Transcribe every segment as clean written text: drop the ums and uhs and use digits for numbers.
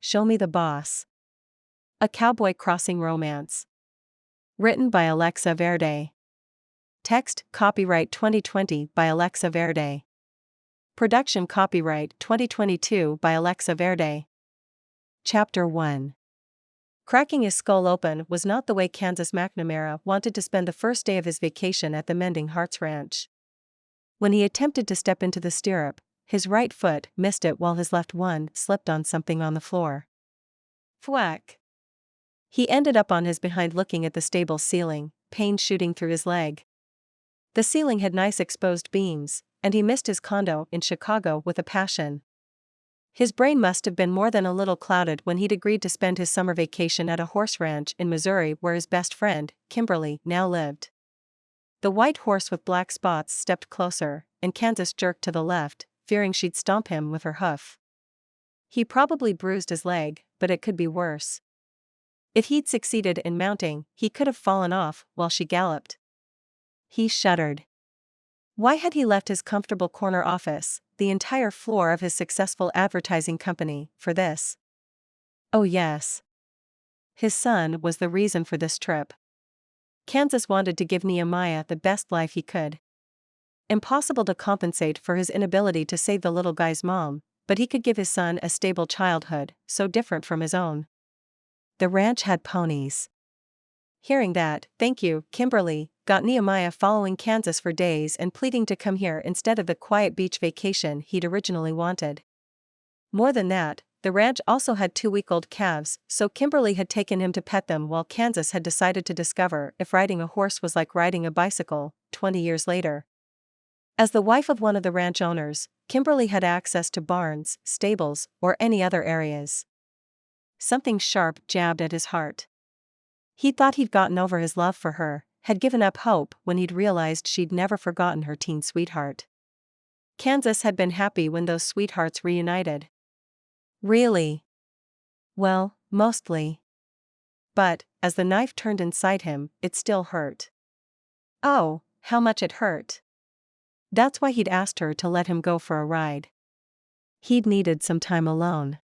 Show Me the Boss. A Cowboy Crossing Romance. Written by Alexa Verde. Text, copyright 2020 by Alexa Verde. Production copyright 2022 by Alexa Verde. Chapter 1. Cracking his skull open was not the way Kansas McNamara wanted to spend the first day of his vacation at the Mending Hearts Ranch. When he attempted to step into the stirrup, his right foot missed it while his left one slipped on something on the floor. Thwack! He ended up on his behind looking at the stable ceiling, pain shooting through his leg. The ceiling had nice exposed beams, and he missed his condo in Chicago with a passion. His brain must have been more than a little clouded when he'd agreed to spend his summer vacation at a horse ranch in Missouri where his best friend, Kimberly, now lived. The white horse with black spots stepped closer, and Kansas jerked to the left, fearing she'd stomp him with her hoof. He probably bruised his leg, but it could be worse. If he'd succeeded in mounting, he could have fallen off while she galloped. He shuddered. Why had he left his comfortable corner office, the entire floor of his successful advertising company, for this? Oh yes. His son was the reason for this trip. Kansas wanted to give Nehemiah the best life he could. Impossible to compensate for his inability to save the little guy's mom, but he could give his son a stable childhood, so different from his own. The ranch had ponies. Hearing that, "Thank you, Kimberly," got Nehemiah following Kansas for days and pleading to come here instead of the quiet beach vacation he'd originally wanted. More than that, the ranch also had 2-week-old calves, so Kimberly had taken him to pet them while Kansas had decided to discover if riding a horse was like riding a bicycle, 20 years later. As the wife of one of the ranch owners, Kimberly had access to barns, stables, or any other areas. Something sharp jabbed at his heart. He thought he'd gotten over his love for her, had given up hope when he'd realized she'd never forgotten her teen sweetheart. Kansas had been happy when those sweethearts reunited. Really? Well, mostly. But, as the knife turned inside him, it still hurt. Oh, how much it hurt. That's why he'd asked her to let him go for a ride. He'd needed some time alone.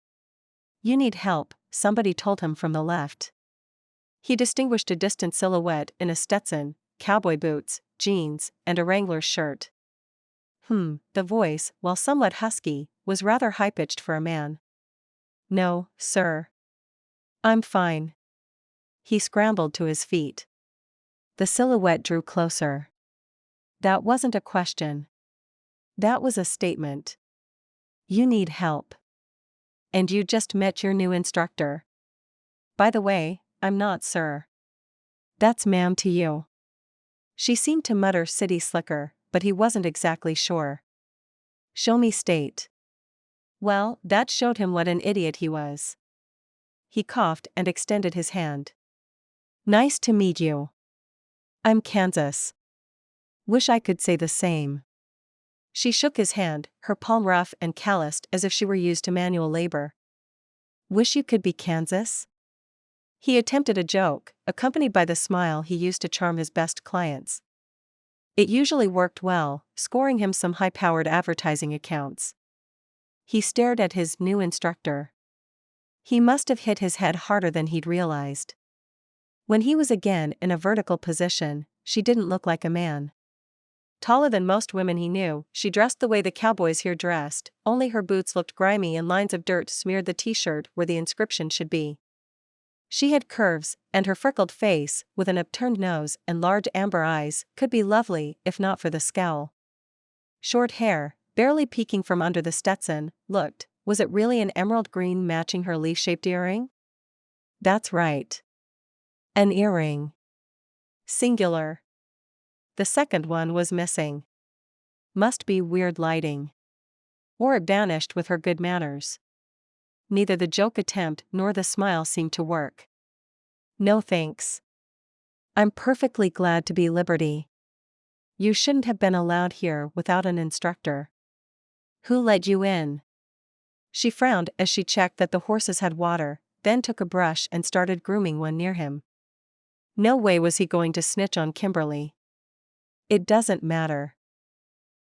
"You need help," somebody told him from the left. He distinguished a distant silhouette in a Stetson, cowboy boots, jeans, and a Wrangler shirt. The voice, while somewhat husky, was rather high-pitched for a man. "No, sir. I'm fine." He scrambled to his feet. The silhouette drew closer. That wasn't a question. That was a statement. "You need help. And you just met your new instructor." "By the way, I'm not, sir." "That's ma'am to you." She seemed to mutter city slicker, but he wasn't exactly sure. "Show me state." Well, that showed him what an idiot he was. He coughed and extended his hand. "Nice to meet you. I'm Kansas. Wish I could say the same." She shook his hand, her palm rough and calloused as if she were used to manual labor. "Wish you could be Kansas?" He attempted a joke, accompanied by the smile he used to charm his best clients. It usually worked well, scoring him some high-powered advertising accounts. He stared at his new instructor. He must have hit his head harder than he'd realized. When he was again in a vertical position, she didn't look like a man. Taller than most women he knew, she dressed the way the cowboys here dressed, only her boots looked grimy and lines of dirt smeared the t-shirt where the inscription should be. She had curves, and her freckled face, with an upturned nose and large amber eyes, could be lovely if not for the scowl. Short hair, barely peeking from under the Stetson, was it really an emerald green matching her leaf-shaped earring? That's right. An earring. Singular. The second one was missing. Must be weird lighting. Or it vanished with her good manners. Neither the joke attempt nor the smile seemed to work. "No thanks. I'm perfectly glad to be Liberty. You shouldn't have been allowed here without an instructor." "Who let you in?" She frowned as she checked that the horses had water, then took a brush and started grooming one near him. No way was he going to snitch on Kimberly. "It doesn't matter."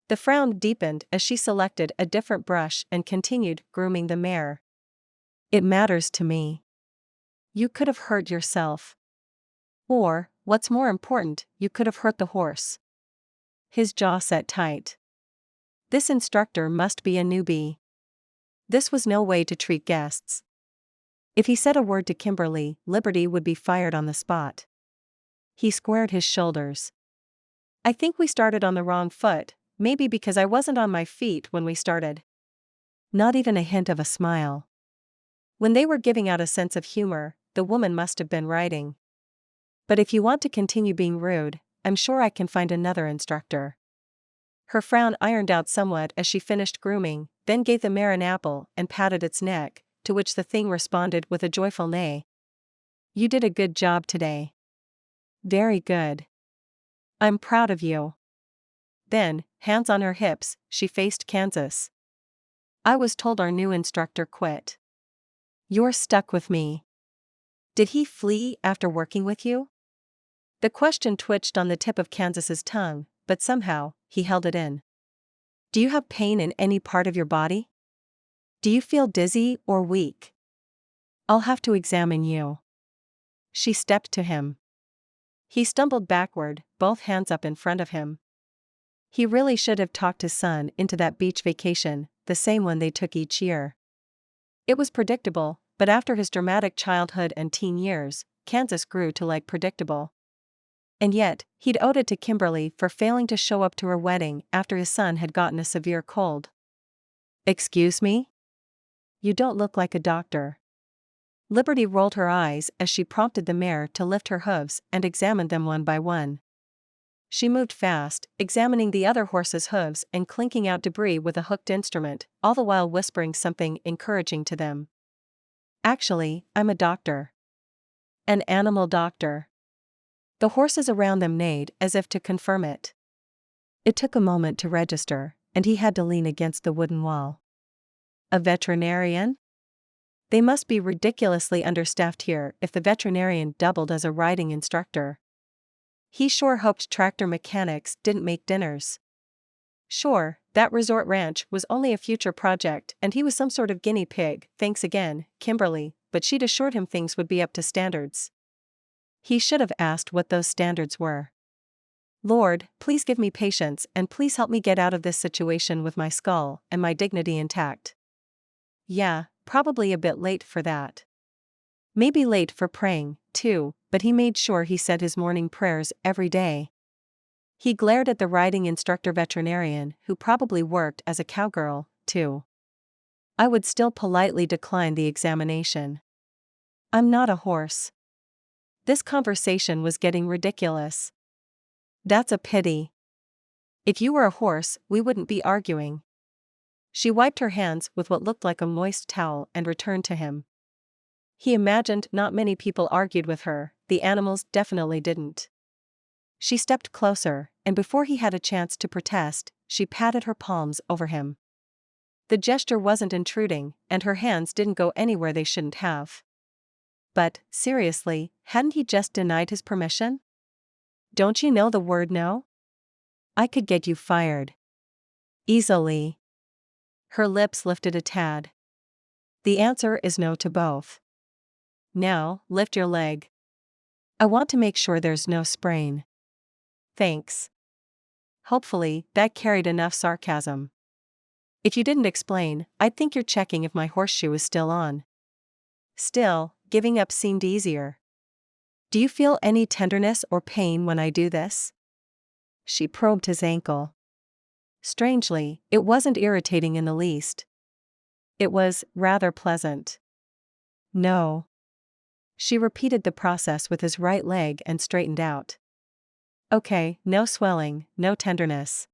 The frown deepened as she selected a different brush and continued grooming the mare. It matters to me. You could have hurt yourself. Or, what's more important, you could have hurt the horse. His jaw set tight. This instructor must be a newbie. This was no way to treat guests. If he said a word to Kimberly, Liberty would be fired on the spot. He squared his shoulders. I think we started on the wrong foot, maybe because I wasn't on my feet when we started. Not even a hint of a smile. When they were giving out a sense of humor, the woman must have been writing. But if you want to continue being rude, I'm sure I can find another instructor. Her frown ironed out somewhat as she finished grooming, then gave the mare an apple and patted its neck, to which the thing responded with a joyful neigh. You did a good job today. Very good. I'm proud of you. Then, hands on her hips, she faced Kansas. I was told our new instructor quit. You're stuck with me. Did he flee after working with you? The question twitched on the tip of Kansas's tongue, but somehow, he held it in. Do you have pain in any part of your body? Do you feel dizzy or weak? I'll have to examine you. She stepped to him. He stumbled backward, both hands up in front of him. He really should have talked his son into that beach vacation, the same one they took each year. It was predictable, but after his dramatic childhood and teen years, Kansas grew to like predictable. And yet, he'd owed it to Kimberly for failing to show up to her wedding after his son had gotten a severe cold. Excuse me? You don't look like a doctor. Liberty rolled her eyes as she prompted the mare to lift her hooves and examined them one by one. She moved fast, examining the other horse's hooves and clinking out debris with a hooked instrument, all the while whispering something encouraging to them. Actually, I'm a doctor. An animal doctor. The horses around them neighed as if to confirm it. It took a moment to register, and he had to lean against the wooden wall. A veterinarian? They must be ridiculously understaffed here if the veterinarian doubled as a riding instructor. He sure hoped tractor mechanics didn't make dinners. Sure, that resort ranch was only a future project and he was some sort of guinea pig, thanks again, Kimberly, but she'd assured him things would be up to standards. He should have asked what those standards were. Lord, please give me patience and please help me get out of this situation with my skull and my dignity intact. Yeah, probably a bit late for that. Maybe late for praying, too, but he made sure he said his morning prayers every day. He glared at the riding instructor veterinarian who probably worked as a cowgirl, too. I would still politely decline the examination. I'm not a horse. This conversation was getting ridiculous. That's a pity. If you were a horse, we wouldn't be arguing. She wiped her hands with what looked like a moist towel and returned to him. He imagined not many people argued with her, the animals definitely didn't. She stepped closer, and before he had a chance to protest, she patted her palms over him. The gesture wasn't intruding, and her hands didn't go anywhere they shouldn't have. But, seriously, hadn't he just denied his permission? Don't you know the word no? I could get you fired. Easily. Her lips lifted a tad. The answer is no to both. Now, lift your leg. I want to make sure there's no sprain. Thanks. Hopefully, that carried enough sarcasm. If you didn't explain, I'd think you're checking if my horseshoe is still on. Still, giving up seemed easier. Do you feel any tenderness or pain when I do this? She probed his ankle. Strangely, it wasn't irritating in the least. It was rather pleasant. No. She repeated the process with his right leg and straightened out. Okay, no swelling, no tenderness.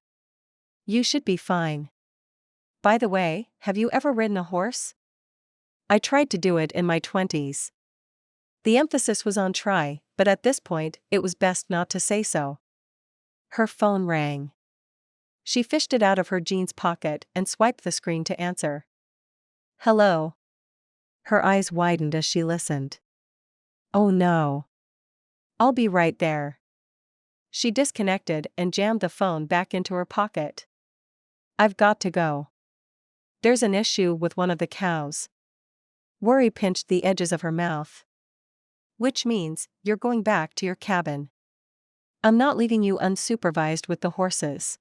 You should be fine. By the way, have you ever ridden a horse? I tried to do it in my 20s. The emphasis was on try, but at this point, it was best not to say so. Her phone rang. She fished it out of her jeans pocket and swiped the screen to answer. Hello. Her eyes widened as she listened. Oh no. I'll be right there. She disconnected and jammed the phone back into her pocket. I've got to go. There's an issue with one of the cows. Worry pinched the edges of her mouth. Which means, you're going back to your cabin. I'm not leaving you unsupervised with the horses.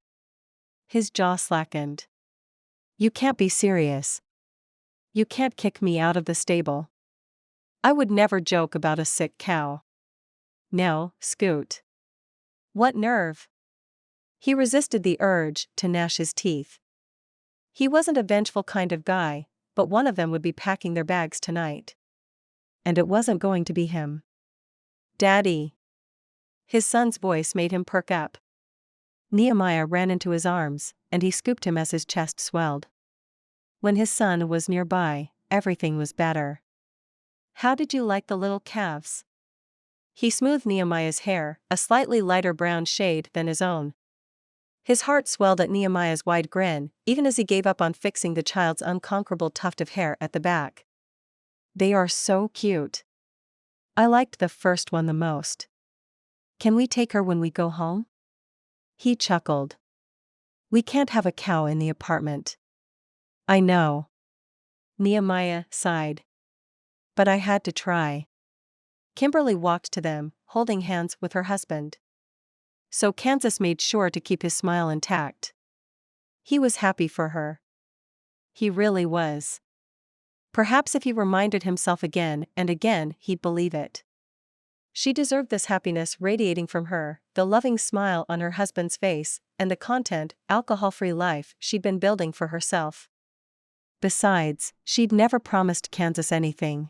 His jaw slackened. You can't be serious. You can't kick me out of the stable. I would never joke about a sick cow. No, Scoot. What nerve? He resisted the urge to gnash his teeth. He wasn't a vengeful kind of guy, but one of them would be packing their bags tonight. And it wasn't going to be him. Daddy. His son's voice made him perk up. Nehemiah ran into his arms, and he scooped him as his chest swelled. When his son was nearby, everything was better. How did you like the little calves? He smoothed Nehemiah's hair, a slightly lighter brown shade than his own. His heart swelled at Nehemiah's wide grin, even as he gave up on fixing the child's unconquerable tuft of hair at the back. They are so cute. I liked the first one the most. Can we take her when we go home? He chuckled. We can't have a cow in the apartment. I know. Nehemiah sighed. But I had to try. Kimberly walked to them, holding hands with her husband. So Kansas made sure to keep his smile intact. He was happy for her. He really was. Perhaps if he reminded himself again and again, he'd believe it. She deserved this happiness radiating from her, the loving smile on her husband's face, and the content, alcohol-free life she'd been building for herself. Besides, she'd never promised Kansas anything.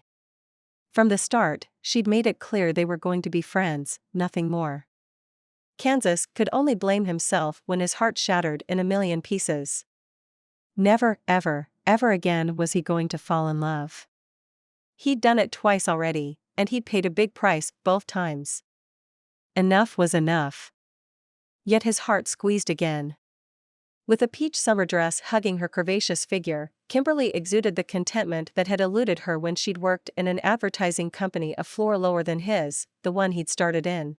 From the start, she'd made it clear they were going to be friends, nothing more. Kansas could only blame himself when his heart shattered in a million pieces. Never, ever, ever again was he going to fall in love. He'd done it twice already, and he'd paid a big price both times. Enough was enough. Yet his heart squeezed again. With a peach summer dress hugging her curvaceous figure, Kimberly exuded the contentment that had eluded her when she'd worked in an advertising company a floor lower than his, the one he'd started in.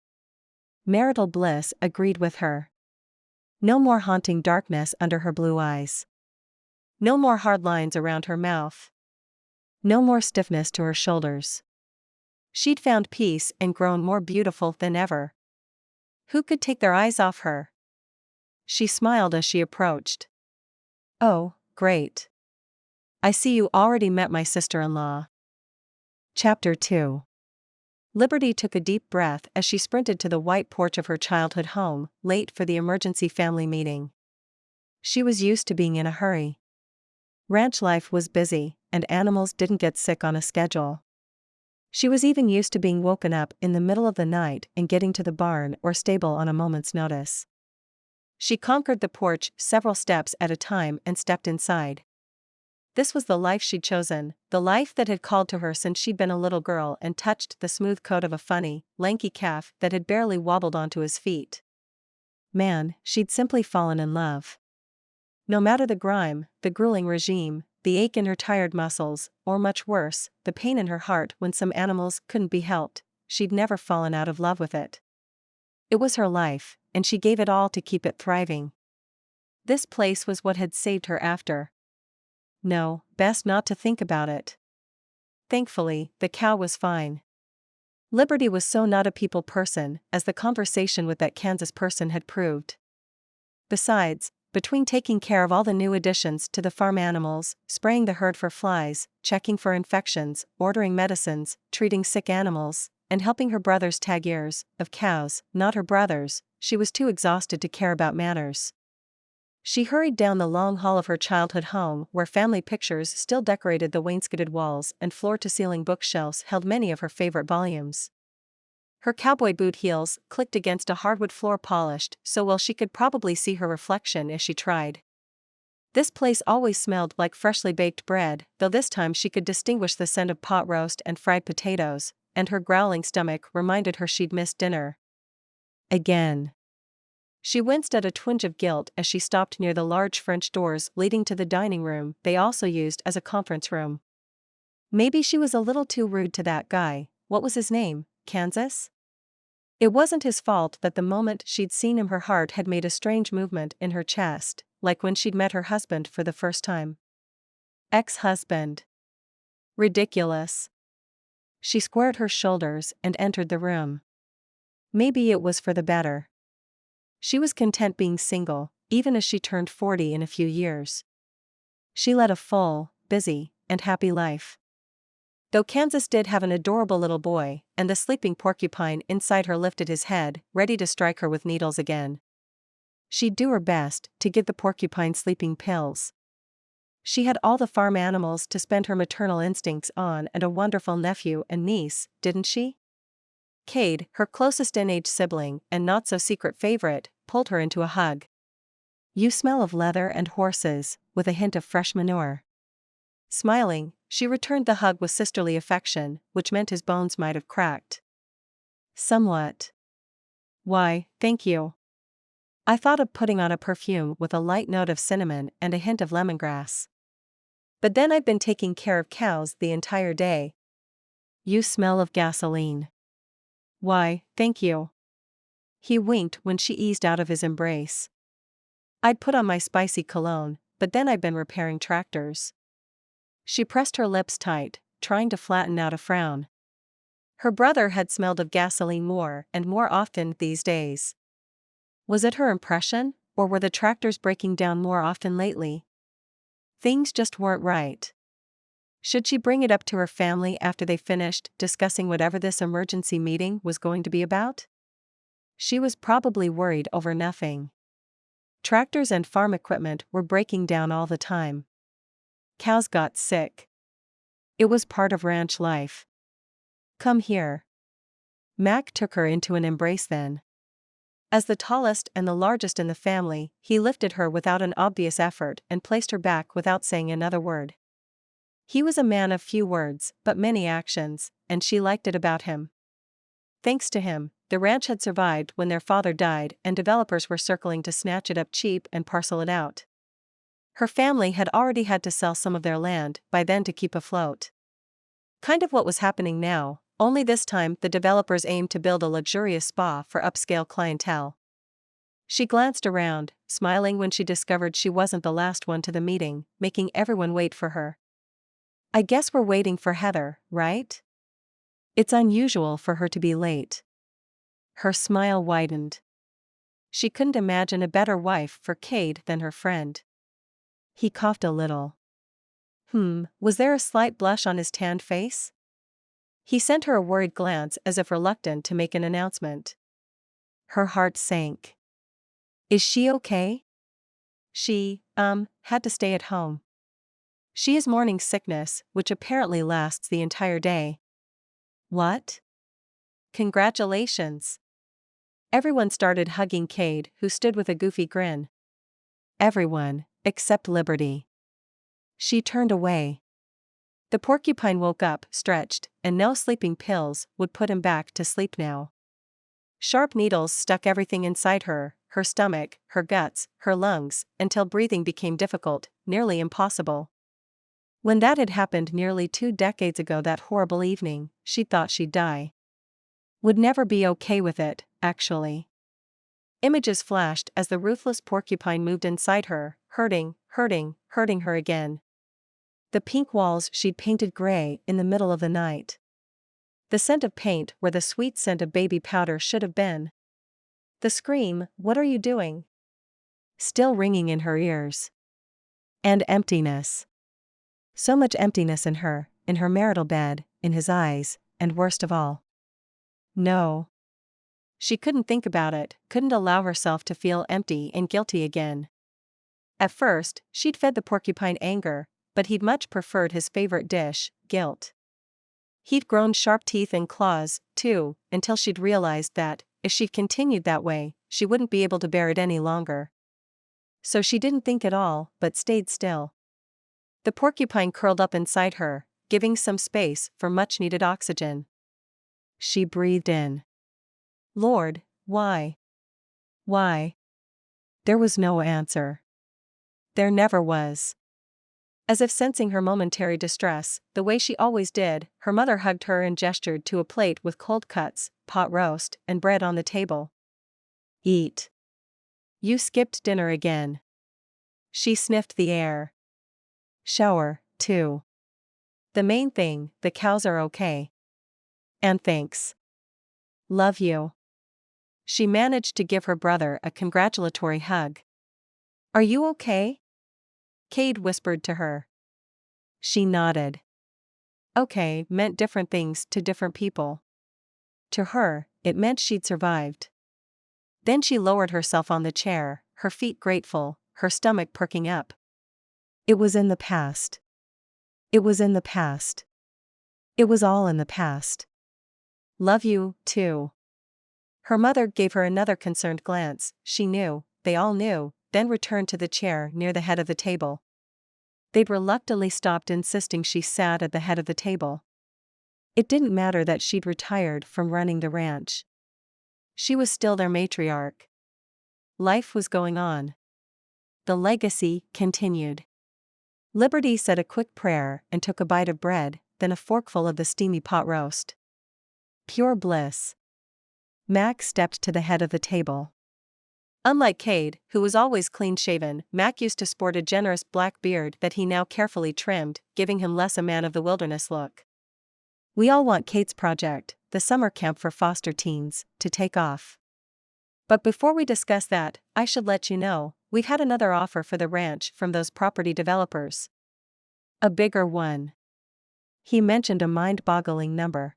Marital bliss agreed with her. No more haunting darkness under her blue eyes. No more hard lines around her mouth. No more stiffness to her shoulders. She'd found peace and grown more beautiful than ever. Who could take their eyes off her? She smiled as she approached. Oh, great. I see you already met my sister-in-law. Chapter 2. Liberty took a deep breath as she sprinted to the white porch of her childhood home, late for the emergency family meeting. She was used to being in a hurry. Ranch life was busy, and animals didn't get sick on a schedule. She was even used to being woken up in the middle of the night and getting to the barn or stable on a moment's notice. She conquered the porch several steps at a time and stepped inside. This was the life she'd chosen, the life that had called to her since she'd been a little girl and touched the smooth coat of a funny, lanky calf that had barely wobbled onto his feet. Man, she'd simply fallen in love. No matter the grime, the grueling regime, the ache in her tired muscles, or much worse, the pain in her heart when some animals couldn't be helped, she'd never fallen out of love with it. It was her life, and she gave it all to keep it thriving. This place was what had saved her after. No, best not to think about it. Thankfully, the cow was fine. Liberty was so not a people person, as the conversation with that Kansas person had proved. Besides, between taking care of all the new additions to the farm animals, spraying the herd for flies, checking for infections, ordering medicines, treating sick animals, and helping her brothers tag ears of cows, not her brothers, she was too exhausted to care about manners. She hurried down the long hall of her childhood home where family pictures still decorated the wainscoted walls and floor-to-ceiling bookshelves held many of her favorite volumes. Her cowboy boot heels clicked against a hardwood floor polished so well she could probably see her reflection as she tried. This place always smelled like freshly baked bread, though this time she could distinguish the scent of pot roast and fried potatoes, and her growling stomach reminded her she'd missed dinner. Again. She winced at a twinge of guilt as she stopped near the large French doors leading to the dining room they also used as a conference room. Maybe she was a little too rude to that guy. What was his name? Kansas? It wasn't his fault that the moment she'd seen him her heart had made a strange movement in her chest, like when she'd met her husband for the first time. Ex-husband. Ridiculous. She squared her shoulders and entered the room. Maybe it was for the better. She was content being single, even as she turned 40 in a few years. She led a full, busy, and happy life. Though Kansas did have an adorable little boy, and the sleeping porcupine inside her lifted his head, ready to strike her with needles again. She'd do her best to give the porcupine sleeping pills. She had all the farm animals to spend her maternal instincts on and a wonderful nephew and niece, didn't she? Cade, her closest in-age sibling and not-so-secret favorite, pulled her into a hug. "You smell of leather and horses, with a hint of fresh manure." Smiling, she returned the hug with sisterly affection, which meant his bones might have cracked. "Somewhat." "Why, thank you. I thought of putting on a perfume with a light note of cinnamon and a hint of lemongrass. But then I've been taking care of cows the entire day." "You smell of gasoline." "Why, thank you." He winked when she eased out of his embrace. "I'd put on my spicy cologne, but then I've been repairing tractors." She pressed her lips tight, trying to flatten out a frown. Her brother had smelled of gasoline more and more often these days. Was it her impression, or were the tractors breaking down more often lately? Things just weren't right. Should she bring it up to her family after they finished discussing whatever this emergency meeting was going to be about? She was probably worried over nothing. Tractors and farm equipment were breaking down all the time. Cows got sick. It was part of ranch life. "Come here." Mac took her into an embrace then. As the tallest and the largest in the family, he lifted her without an obvious effort and placed her back without saying another word. He was a man of few words, but many actions, and she liked it about him. Thanks to him, the ranch had survived when their father died and developers were circling to snatch it up cheap and parcel it out. Her family had already had to sell some of their land by then to keep afloat. Kind of what was happening now, only this time the developers aimed to build a luxurious spa for upscale clientele. She glanced around, smiling when she discovered she wasn't the last one to the meeting, making everyone wait for her. "I guess we're waiting for Heather, right? It's unusual for her to be late." Her smile widened. She couldn't imagine a better wife for Cade than her friend. He coughed a little. Was there a slight blush on his tanned face? He sent her a worried glance as if reluctant to make an announcement. Her heart sank. "Is she okay?" "She, had to stay at home. She is mourning sickness, which apparently lasts the entire day." "What?" "Congratulations." Everyone started hugging Cade, who stood with a goofy grin. Everyone, except Liberty. She turned away. The porcupine woke up, stretched, and no sleeping pills would put him back to sleep now. Sharp needles stuck everything inside her stomach, her guts, her lungs, until breathing became difficult, nearly impossible. When that had happened nearly 2 decades ago, that horrible evening, she thought she'd die. Would never be okay with it, actually. Images flashed as the ruthless porcupine moved inside her, hurting her again. The pink walls she'd painted gray in the middle of the night. The scent of paint where the sweet scent of baby powder should have been. The scream, "What are you doing?" still ringing in her ears. And emptiness. So much emptiness in her marital bed, in his eyes, and worst of all. No. She couldn't think about it, couldn't allow herself to feel empty and guilty again. At first, she'd fed the porcupine anger, but he'd much preferred his favorite dish, guilt. He'd grown sharp teeth and claws, too, until she'd realized that, if she'd continued that way, she wouldn't be able to bear it any longer. So she didn't think at all, but stayed still. The porcupine curled up inside her, giving some space for much-needed oxygen. She breathed in. Lord, why? Why? There was no answer. There never was. As if sensing her momentary distress, the way she always did, her mother hugged her and gestured to a plate with cold cuts, pot roast, and bread on the table. "Eat. You skipped dinner again." She sniffed the air. "Shower, too." The main thing, the cows are okay. And thanks. Love you. She managed to give her brother a congratulatory hug. Are you okay? Cade whispered to her. She nodded. Okay meant different things to different people. To her, it meant she'd survived. Then she lowered herself on the chair, her feet grateful, her stomach perking up. It was in the past. It was in the past. It was all in the past. Love you, too. Her mother gave her another concerned glance. She knew, they all knew, then returned to the chair near the head of the table. They'd reluctantly stopped insisting she sat at the head of the table. It didn't matter that she'd retired from running the ranch. She was still their matriarch. Life was going on. The legacy continued. Liberty said a quick prayer and took a bite of bread, then a forkful of the steamy pot roast. Pure bliss. Mac stepped to the head of the table. Unlike Cade, who was always clean-shaven, Mac used to sport a generous black beard that he now carefully trimmed, giving him less a man-of-the-wilderness look. We all want Cade's project, the summer camp for foster teens, to take off. But before we discuss that, I should let you know, we've had another offer for the ranch from those property developers. A bigger one. He mentioned a mind-boggling number.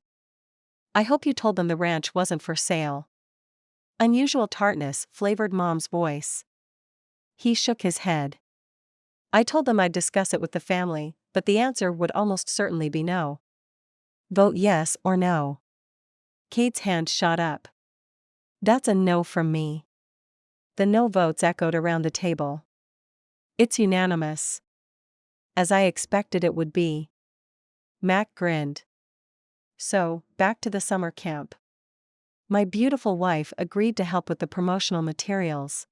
I hope you told them the ranch wasn't for sale. Unusual tartness flavored Mom's voice. He shook his head. I told them I'd discuss it with the family, but the answer would almost certainly be no. Vote yes or no. Cade's hand shot up. That's a no from me. The no votes echoed around the table. It's unanimous. As I expected it would be. Mac grinned. So, back to the summer camp. My beautiful wife agreed to help with the promotional materials.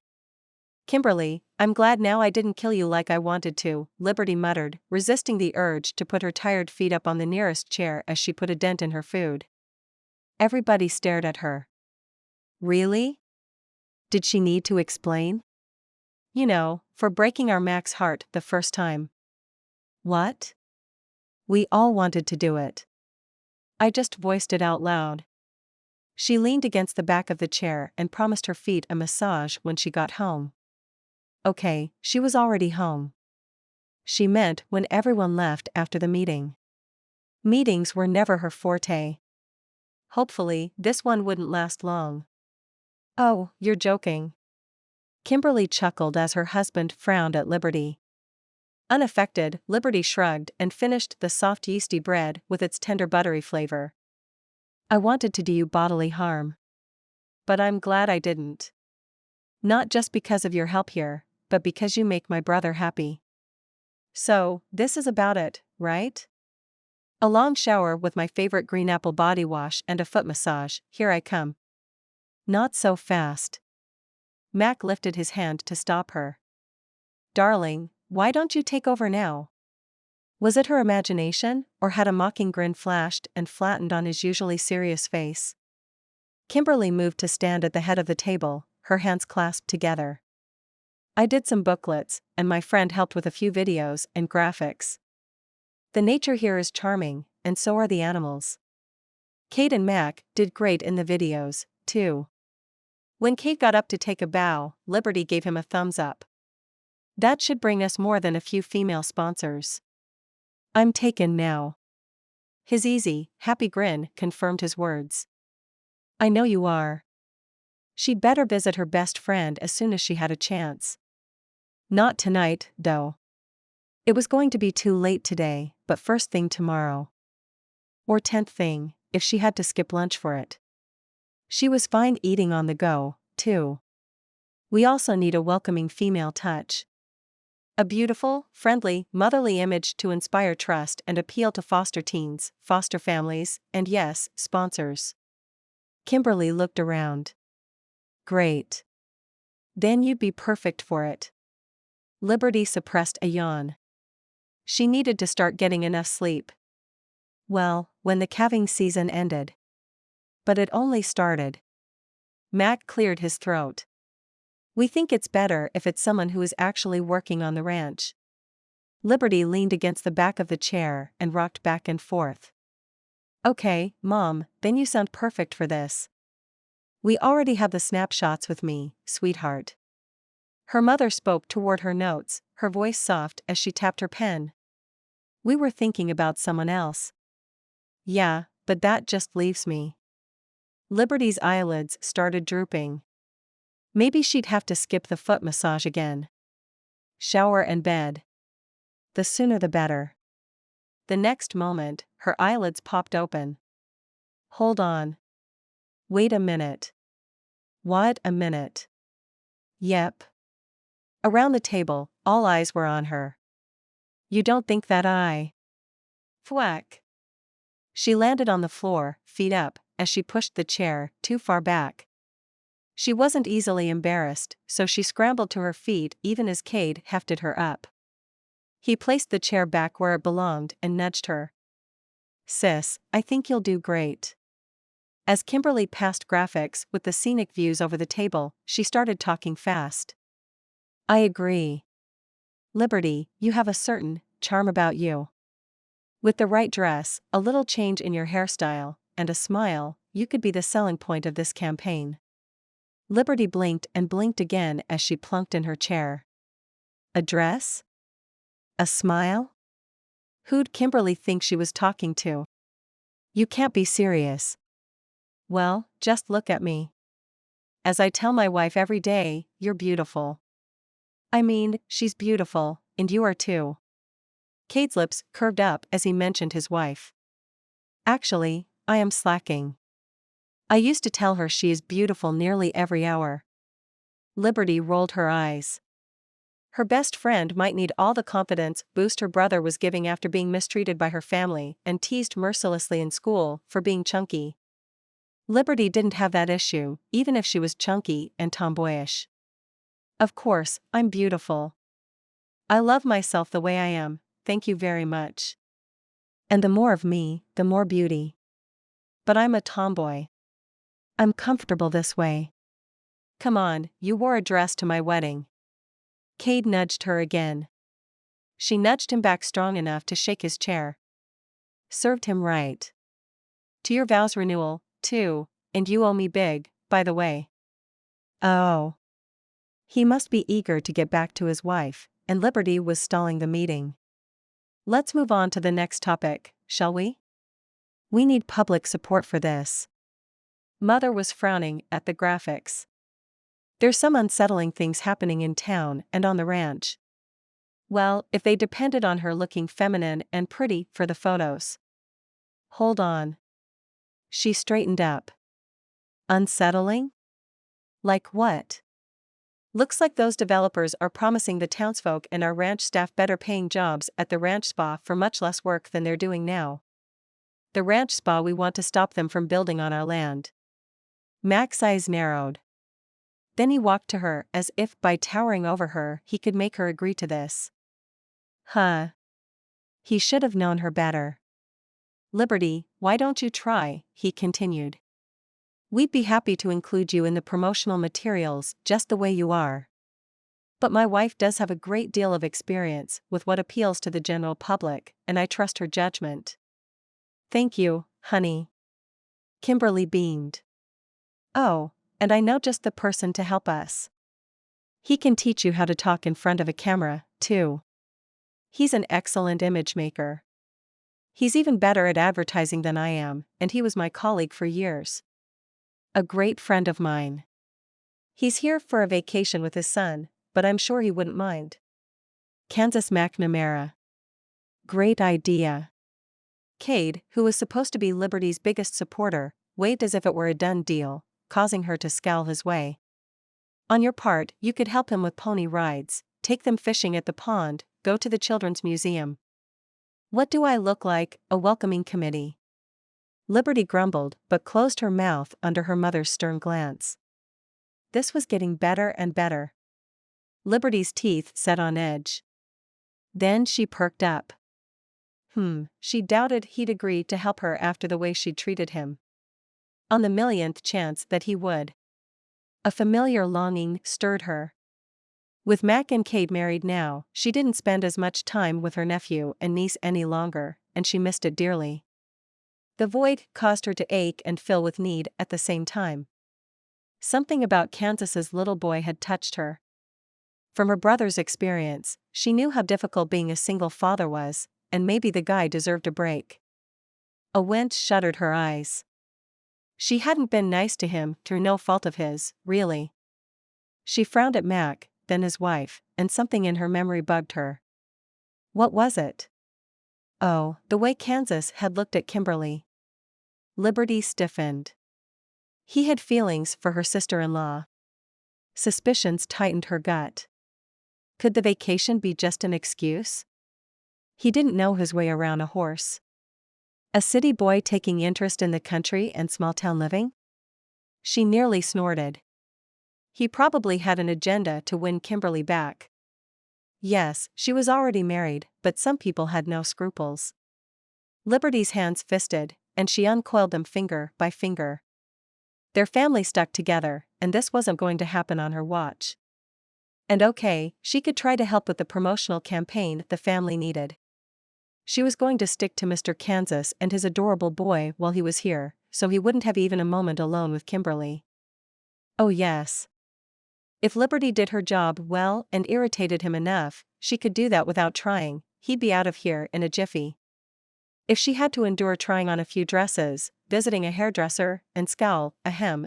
Kimberly, I'm glad now I didn't kill you like I wanted to, Liberty muttered, resisting the urge to put her tired feet up on the nearest chair as she put a dent in her food. Everybody stared at her. Really? Did she need to explain? You know, for breaking our Mac's heart the first time. What? We all wanted to do it. I just voiced it out loud. She leaned against the back of the chair and promised her feet a massage when she got home. Okay, she was already home. She meant when everyone left after the meeting. Meetings were never her forte. Hopefully, this one wouldn't last long. Oh, you're joking. Kimberly chuckled as her husband frowned at Liberty. Unaffected, Liberty shrugged and finished the soft yeasty bread with its tender buttery flavor. I wanted to do you bodily harm. But I'm glad I didn't. Not just because of your help here, but because you make my brother happy. So, this is about it, right? A long shower with my favorite green apple body wash and a foot massage, here I come. Not so fast. Mac lifted his hand to stop her. Darling, why don't you take over now? Was it her imagination, or had a mocking grin flashed and flattened on his usually serious face? Kimberly moved to stand at the head of the table, her hands clasped together. I did some booklets, and my friend helped with a few videos and graphics. The nature here is charming, and so are the animals. Cade and Mac did great in the videos, too. When Cade got up to take a bow, Liberty gave him a thumbs up. That should bring us more than a few female sponsors. I'm taken now. His easy, happy grin confirmed his words. I know you are. She'd better visit her best friend as soon as she had a chance. Not tonight, though. It was going to be too late today, but first thing tomorrow. Or 10th thing, if she had to skip lunch for it. She was fine eating on the go, too. We also need a welcoming female touch. A beautiful, friendly, motherly image to inspire trust and appeal to foster teens, foster families, and yes, sponsors. Kimberly looked around. Great. Then you'd be perfect for it. Liberty suppressed a yawn. She needed to start getting enough sleep. Well, when the calving season ended. But it only started. Mac cleared his throat. We think it's better if it's someone who is actually working on the ranch. Liberty leaned against the back of the chair and rocked back and forth. Okay, Mom, then you sound perfect for this. We already have the snapshots with me, sweetheart. Her mother spoke toward her notes, her voice soft as she tapped her pen. We were thinking about someone else. Yeah, but that just leaves me. Liberty's eyelids started drooping. Maybe she'd have to skip the foot massage again. Shower and bed. The sooner the better. The next moment, her eyelids popped open. Hold on. Wait a minute. What a minute. Yep. Around the table, all eyes were on her. You don't think that I... Thwack. She landed on the floor, feet up, as she pushed the chair too far back. She wasn't easily embarrassed, so she scrambled to her feet even as Cade hefted her up. He placed the chair back where it belonged and nudged her. Sis, I think you'll do great. As Kimberly passed graphics with the scenic views over the table, she started talking fast. I agree. Liberty, you have a certain charm about you. With the right dress, a little change in your hairstyle, and a smile, you could be the selling point of this campaign. Liberty blinked and blinked again as she plunked in her chair. A dress? A smile? Who'd Kimberly think she was talking to? You can't be serious. Well, just look at me. As I tell my wife every day, you're beautiful. I mean, she's beautiful, and you are too. Cade's lips curved up as he mentioned his wife. Actually, I am slacking. I used to tell her she is beautiful nearly every hour. Liberty rolled her eyes. Her best friend might need all the confidence boost her brother was giving after being mistreated by her family and teased mercilessly in school for being chunky. Liberty didn't have that issue, even if she was chunky and tomboyish. Of course, I'm beautiful. I love myself the way I am, thank you very much. And the more of me, the more beauty. But I'm a tomboy. I'm comfortable this way. Come on, you wore a dress to my wedding. Cade nudged her again. She nudged him back strong enough to shake his chair. Served him right. To your vows renewal, too, and you owe me big, by the way. Oh. He must be eager to get back to his wife, and Liberty was stalling the meeting. Let's move on to the next topic, shall we? We need public support for this. Mother was frowning at the graphics. There's some unsettling things happening in town and on the ranch. Well, if they depended on her looking feminine and pretty for the photos. Hold on. She straightened up. Unsettling? Like what? Looks like those developers are promising the townsfolk and our ranch staff better paying jobs at the ranch spa for much less work than they're doing now. The ranch spa, we want to stop them from building on our land. Mac's eyes narrowed. Then he walked to her as if by towering over her he could make her agree to this. Huh. He should have known her better. Liberty, why don't you try, he continued. We'd be happy to include you in the promotional materials just the way you are. But my wife does have a great deal of experience with what appeals to the general public, and I trust her judgment. Thank you, honey. Kimberly beamed. Oh, and I know just the person to help us. He can teach you how to talk in front of a camera, too. He's an excellent image maker. He's even better at advertising than I am, and he was my colleague for years. A great friend of mine. He's here for a vacation with his son, but I'm sure he wouldn't mind. Kansas McNamara. Great idea. Cade, who was supposed to be Liberty's biggest supporter, waved as if it were a done deal, causing her to scowl his way. On your part, you could help him with pony rides, take them fishing at the pond, go to the children's museum. What do I look like, a welcoming committee? Liberty grumbled, but closed her mouth under her mother's stern glance. This was getting better and better. Liberty's teeth set on edge. Then she perked up. She doubted he'd agree to help her after the way she'd treated him. On the millionth chance that he would. A familiar longing stirred her. With Mac and Kate married now, she didn't spend as much time with her nephew and niece any longer, and she missed it dearly. The void caused her to ache and fill with need at the same time. Something about Kansas's little boy had touched her. From her brother's experience, she knew how difficult being a single father was, and maybe the guy deserved a break. A wince shuttered her eyes. She hadn't been nice to him through no fault of his, really. She frowned at Mac, then his wife, and something in her memory bugged her. What was it? Oh, the way Kansas had looked at Kimberly. Liberty stiffened. He had feelings for her sister-in-law. Suspicions tightened her gut. Could the vacation be just an excuse? He didn't know his way around a horse. A city boy taking interest in the country and small-town living? She nearly snorted. He probably had an agenda to win Kimberly back. Yes, she was already married, but some people had no scruples. Liberty's hands fisted, and she uncoiled them finger by finger. Their family stuck together, and this wasn't going to happen on her watch. And okay, she could try to help with the promotional campaign the family needed. She was going to stick to Mr. Kansas and his adorable boy while he was here, so he wouldn't have even a moment alone with Kimberly. Oh yes. If Liberty did her job well and irritated him enough, she could do that without trying. He'd be out of here in a jiffy. If she had to endure trying on a few dresses, visiting a hairdresser, and scowl,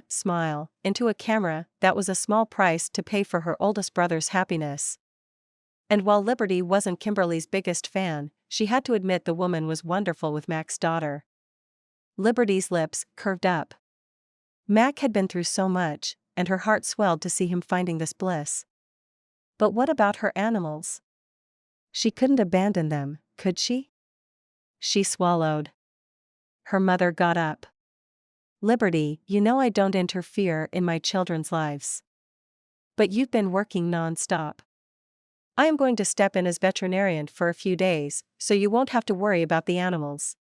smile, into a camera, that was a small price to pay for her oldest brother's happiness. And while Liberty wasn't Kimberly's biggest fan, she had to admit the woman was wonderful with Mac's daughter. Liberty's lips curved up. Mac had been through so much, and her heart swelled to see him finding this bliss. But what about her animals? She couldn't abandon them, could she? She swallowed. Her mother got up. Liberty, you know I don't interfere in my children's lives. But you've been working non-stop. I am going to step in as veterinarian for a few days, so you won't have to worry about the animals.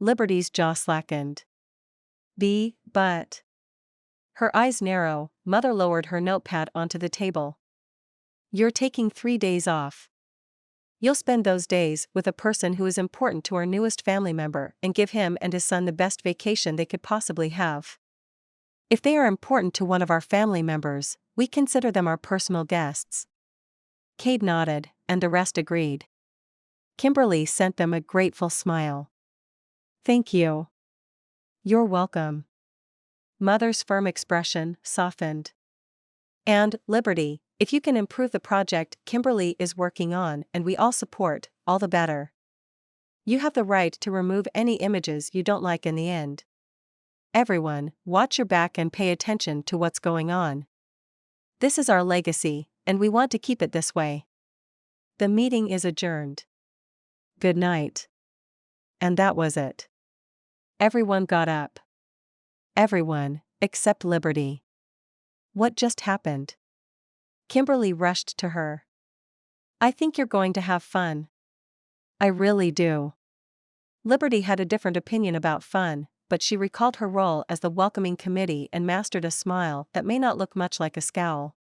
Liberty's jaw slackened. But. Her eyes narrow, Mother lowered her notepad onto the table. You're taking 3 days off. You'll spend those days with a person who is important to our newest family member and give him and his son the best vacation they could possibly have. If they are important to one of our family members, we consider them our personal guests. Kate nodded, and the rest agreed. Kimberly sent them a grateful smile. Thank you. You're welcome. Mother's firm expression softened. And, Liberty, if you can improve the project Kimberly is working on and we all support, all the better. You have the right to remove any images you don't like in the end. Everyone, watch your back and pay attention to what's going on. This is our legacy, and we want to keep it this way. The meeting is adjourned. Good night. And that was it. Everyone got up. Everyone, except Liberty. What just happened? Kimberly rushed to her. I think you're going to have fun. I really do. Liberty had a different opinion about fun, but she recalled her role as the welcoming committee and mastered a smile that may not look much like a scowl.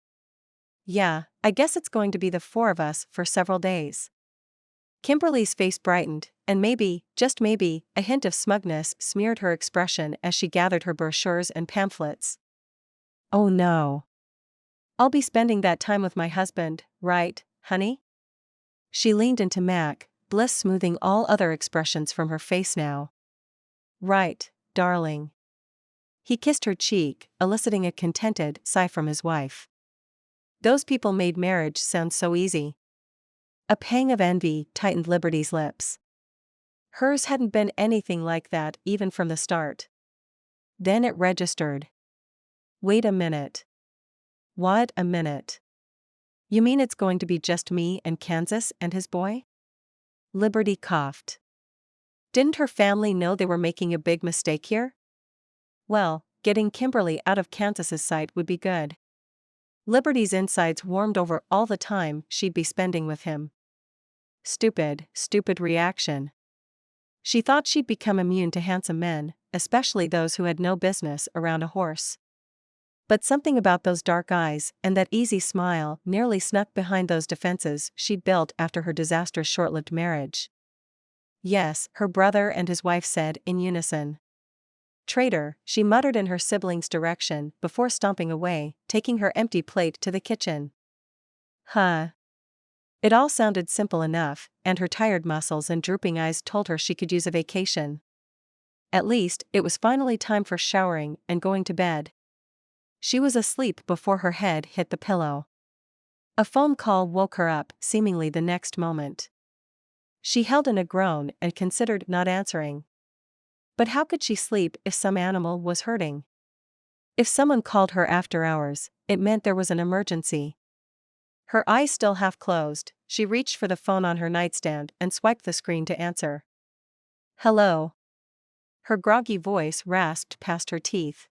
Yeah, I guess it's going to be the 4 of us for several days. Kimberly's face brightened, and maybe, just maybe, a hint of smugness smeared her expression as she gathered her brochures and pamphlets. Oh no. I'll be spending that time with my husband, right, honey? She leaned into Mac, bliss smoothing all other expressions from her face now. Right, darling. He kissed her cheek, eliciting a contented sigh from his wife. Those people made marriage sound so easy. A pang of envy tightened Liberty's lips. Hers hadn't been anything like that even from the start. Then it registered. Wait a minute. What a minute. You mean it's going to be just me and Kansas and his boy? Liberty coughed. Didn't her family know they were making a big mistake here? Well, getting Kimberly out of Kansas's sight would be good. Liberty's insides warmed over all the time she'd be spending with him. Stupid reaction. She thought she'd become immune to handsome men, especially those who had no business around a horse. But something about those dark eyes and that easy smile nearly snuck behind those defenses she'd built after her disastrous short-lived marriage. Yes, her brother and his wife said in unison. Traitor, she muttered in her sibling's direction before stomping away, taking her empty plate to the kitchen. Huh. It all sounded simple enough, and her tired muscles and drooping eyes told her she could use a vacation. At least, it was finally time for showering and going to bed. She was asleep before her head hit the pillow. A phone call woke her up, seemingly the next moment. She held in a groan and considered not answering. But how could she sleep if some animal was hurting? If someone called her after hours, it meant there was an emergency. Her eyes still half closed, she reached for the phone on her nightstand and swiped the screen to answer. Hello. Her groggy voice rasped past her teeth.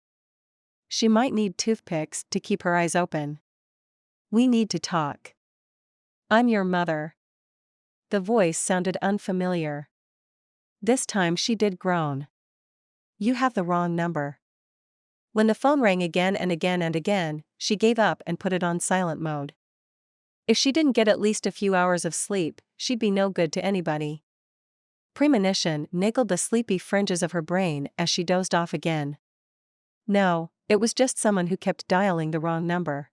She might need toothpicks to keep her eyes open. We need to talk. I'm your mother. The voice sounded unfamiliar. This time she did groan. You have the wrong number. When the phone rang again and again and again, she gave up and put it on silent mode. If she didn't get at least a few hours of sleep, she'd be no good to anybody. Premonition niggled the sleepy fringes of her brain as she dozed off again. No, it was just someone who kept dialing the wrong number.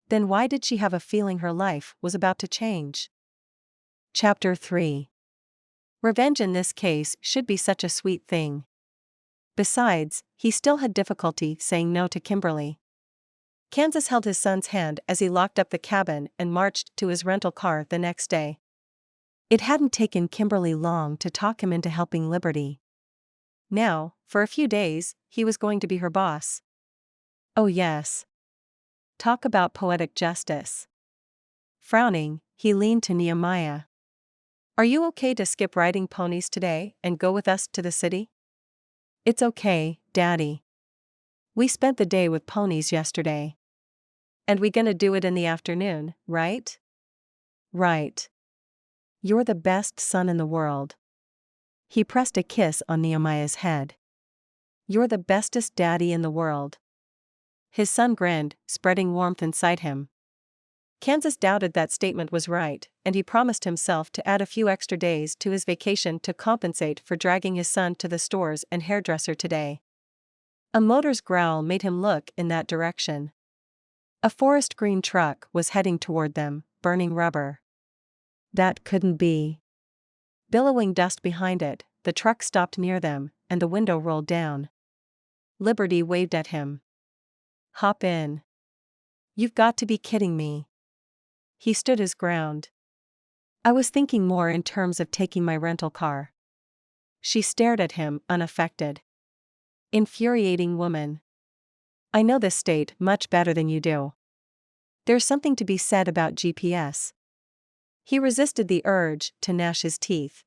Then why did she have a feeling her life was about to change? Chapter 3. Revenge in this case should be such a sweet thing. Besides, he still had difficulty saying no to Kimberly. Kansas held his son's hand as he locked up the cabin and marched to his rental car the next day. It hadn't taken Kimberly long to talk him into helping Liberty. Now, for a few days, he was going to be her boss. Oh yes. Talk about poetic justice. Frowning, he leaned to Nehemiah. Are you okay to skip riding ponies today and go with us to the city? It's okay, Daddy. We spent the day with ponies yesterday. And we gonna do it in the afternoon, right? Right. You're the best son in the world. He pressed a kiss on Nehemiah's head. You're the bestest daddy in the world. His son grinned, spreading warmth inside him. Kansas doubted that statement was right, and he promised himself to add a few extra days to his vacation to compensate for dragging his son to the stores and hairdresser today. A motor's growl made him look in that direction. A forest green truck was heading toward them, burning rubber. That couldn't be. Billowing dust behind it, the truck stopped near them, and the window rolled down. Liberty waved at him. Hop in. You've got to be kidding me. He stood his ground. I was thinking more in terms of taking my rental car. She stared at him, unaffected. Infuriating woman. I know this state much better than you do. There's something to be said about GPS. He resisted the urge to gnash his teeth.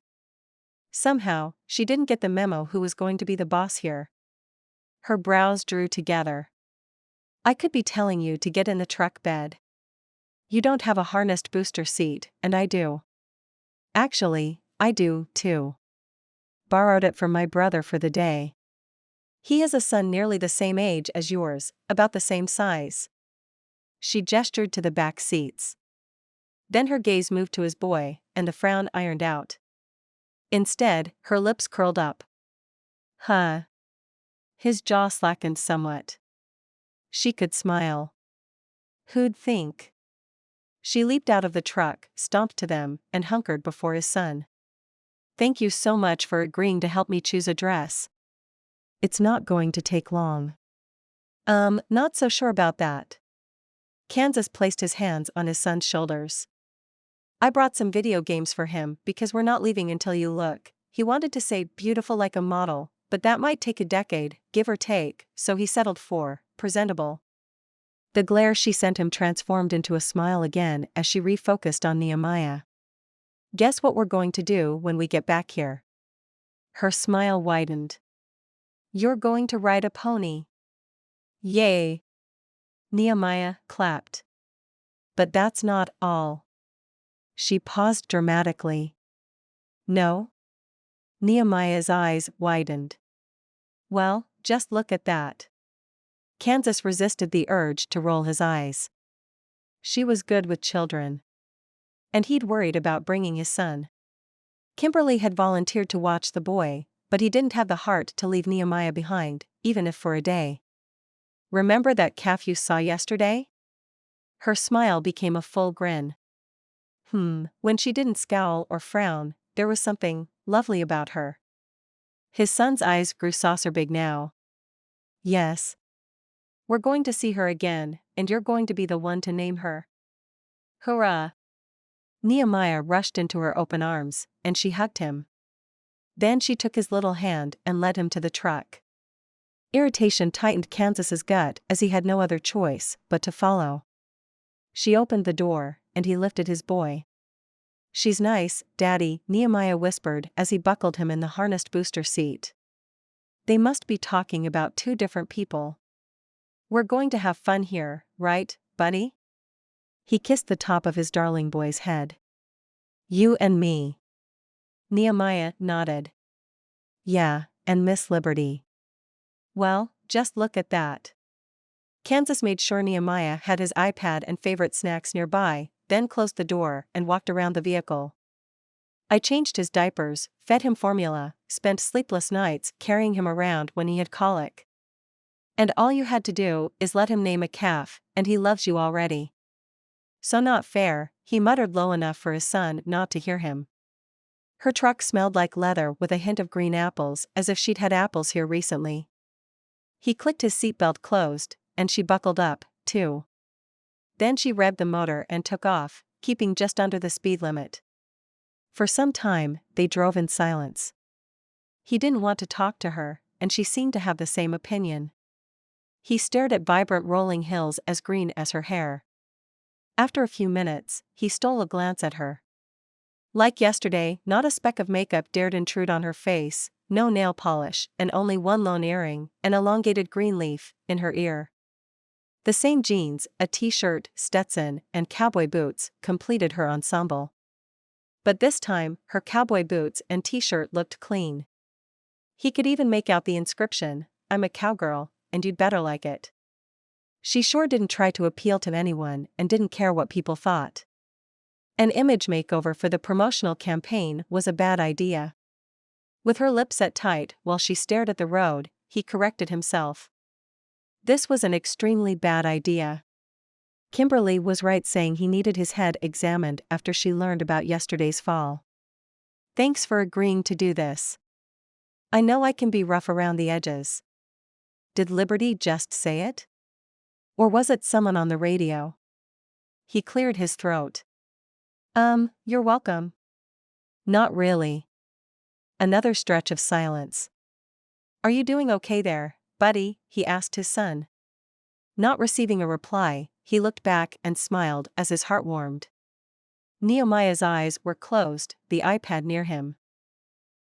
Somehow, she didn't get the memo who was going to be the boss here. Her brows drew together. I could be telling you to get in the truck bed. You don't have a harnessed booster seat, and I do. Actually, I do, too. Borrowed it from my brother for the day. He has a son nearly the same age as yours, about the same size. She gestured to the back seats. Then her gaze moved to his boy, and the frown ironed out. Instead, her lips curled up. Huh. His jaw slackened somewhat. She could smile. Who'd think? She leaped out of the truck, stomped to them, and hunkered before his son. Thank you so much for agreeing to help me choose a dress. It's not going to take long. Not so sure about that. Kansas placed his hands on his son's shoulders. I brought some video games for him because we're not leaving until you look. He wanted to say beautiful like a model, but that might take a decade, give or take, so he settled for presentable. The glare she sent him transformed into a smile again as she refocused on Nehemiah. Guess what we're going to do when we get back here? Her smile widened. You're going to ride a pony. Yay! Nehemiah clapped. But that's not all. She paused dramatically. No? Nehemiah's eyes widened. Well, just look at that. Kansas resisted the urge to roll his eyes. She was good with children. And he'd worried about bringing his son. Kimberly had volunteered to watch the boy, but he didn't have the heart to leave Nehemiah behind, even if for a day. "Remember that calf you saw yesterday?" Her smile became a full grin. When she didn't scowl or frown, there was something lovely about her. His son's eyes grew saucer big now. "Yes. We're going to see her again, and you're going to be the one to name her." "Hurrah!" Nehemiah rushed into her open arms, and she hugged him. Then she took his little hand and led him to the truck. Irritation tightened Kansas's gut as he had no other choice but to follow. She opened the door, and he lifted his boy. "She's nice, Daddy," Nehemiah whispered as he buckled him in the harnessed booster seat. They must be talking about two different people. "We're going to have fun here, right, buddy?" He kissed the top of his darling boy's head. "You and me." Nehemiah nodded. "Yeah, and Miss Liberty." "Well, just look at that." Kansas made sure Nehemiah had his iPad and favorite snacks nearby, then closed the door and walked around the vehicle. "I changed his diapers, fed him formula, spent sleepless nights carrying him around when he had colic. And all you had to do is let him name a calf, and he loves you already." "So not fair," he muttered low enough for his son not to hear him. Her truck smelled like leather with a hint of green apples, as if she'd had apples here recently. He clicked his seatbelt closed, and she buckled up, too. Then she revved the motor and took off, keeping just under the speed limit. For some time, they drove in silence. He didn't want to talk to her, and she seemed to have the same opinion. He stared at vibrant rolling hills as green as her hair. After a few minutes, he stole a glance at her. Like yesterday, not a speck of makeup dared intrude on her face, no nail polish, and only one lone earring, an elongated green leaf, in her ear. The same jeans, a t-shirt, Stetson, and cowboy boots completed her ensemble. But this time, her cowboy boots and t-shirt looked clean. He could even make out the inscription, "I'm a cowgirl, and you'd better like it." She sure didn't try to appeal to anyone and didn't care what people thought. An image makeover for the promotional campaign was a bad idea. With her lips set tight while she stared at the road, he corrected himself. This was an extremely bad idea. Kimberly was right saying he needed his head examined after she learned about yesterday's fall. "Thanks for agreeing to do this. I know I can be rough around the edges." Did Liberty just say it? Or was it someone on the radio? He cleared his throat. You're welcome." "Not really." Another stretch of silence. "Are you doing okay there, buddy?" he asked his son. Not receiving a reply, he looked back and smiled as his heart warmed. Nehemiah's eyes were closed, the iPad near him.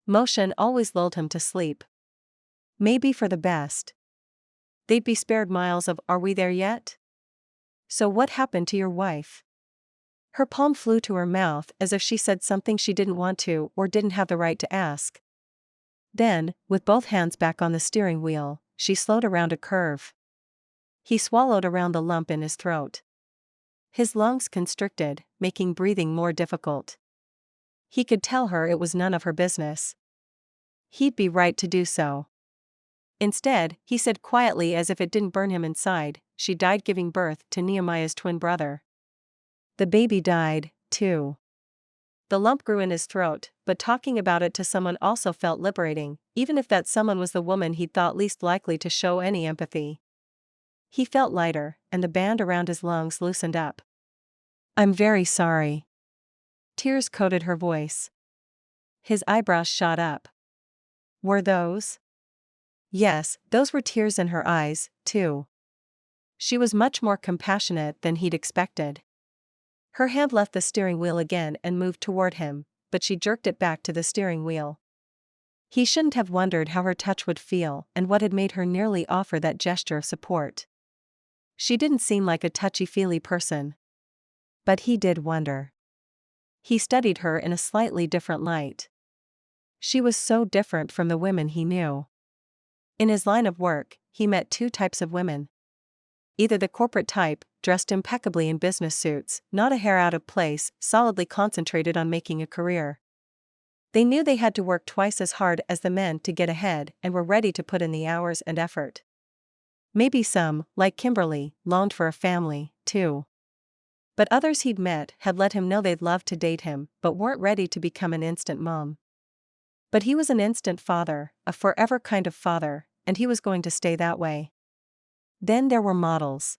Motion always lulled him to sleep. Maybe for the best. They'd be spared miles of "Are we there yet?" "So what happened to your wife?" Her palm flew to her mouth as if she said something she didn't want to or didn't have the right to ask. Then, with both hands back on the steering wheel, she slowed around a curve. He swallowed around the lump in his throat. His lungs constricted, making breathing more difficult. He could tell her it was none of her business. He'd be right to do so. Instead, he said quietly as if it didn't burn him inside, "She died giving birth to Nehemiah's twin brother." The baby died, too. The lump grew in his throat, but talking about it to someone also felt liberating, even if that someone was the woman he'd thought least likely to show any empathy. He felt lighter, and the band around his lungs loosened up. "I'm very sorry." Tears coated her voice. His eyebrows shot up. Were those? Yes, those were tears in her eyes, too. She was much more compassionate than he'd expected. Her hand left the steering wheel again and moved toward him, but she jerked it back to the steering wheel. He shouldn't have wondered how her touch would feel and what had made her nearly offer that gesture of support. She didn't seem like a touchy-feely person. But he did wonder. He studied her in a slightly different light. She was so different from the women he knew. In his line of work, he met two types of women. either the corporate type, dressed impeccably in business suits, not a hair out of place, solidly concentrated on making a career. They knew they had to work twice as hard as the men to get ahead and were ready to put in the hours and effort. Maybe some, like Kimberly, longed for a family, too. But others he'd met had let him know they'd love to date him but weren't ready to become an instant mom. But he was an instant father, a forever kind of father, and he was going to stay that way. Then there were models.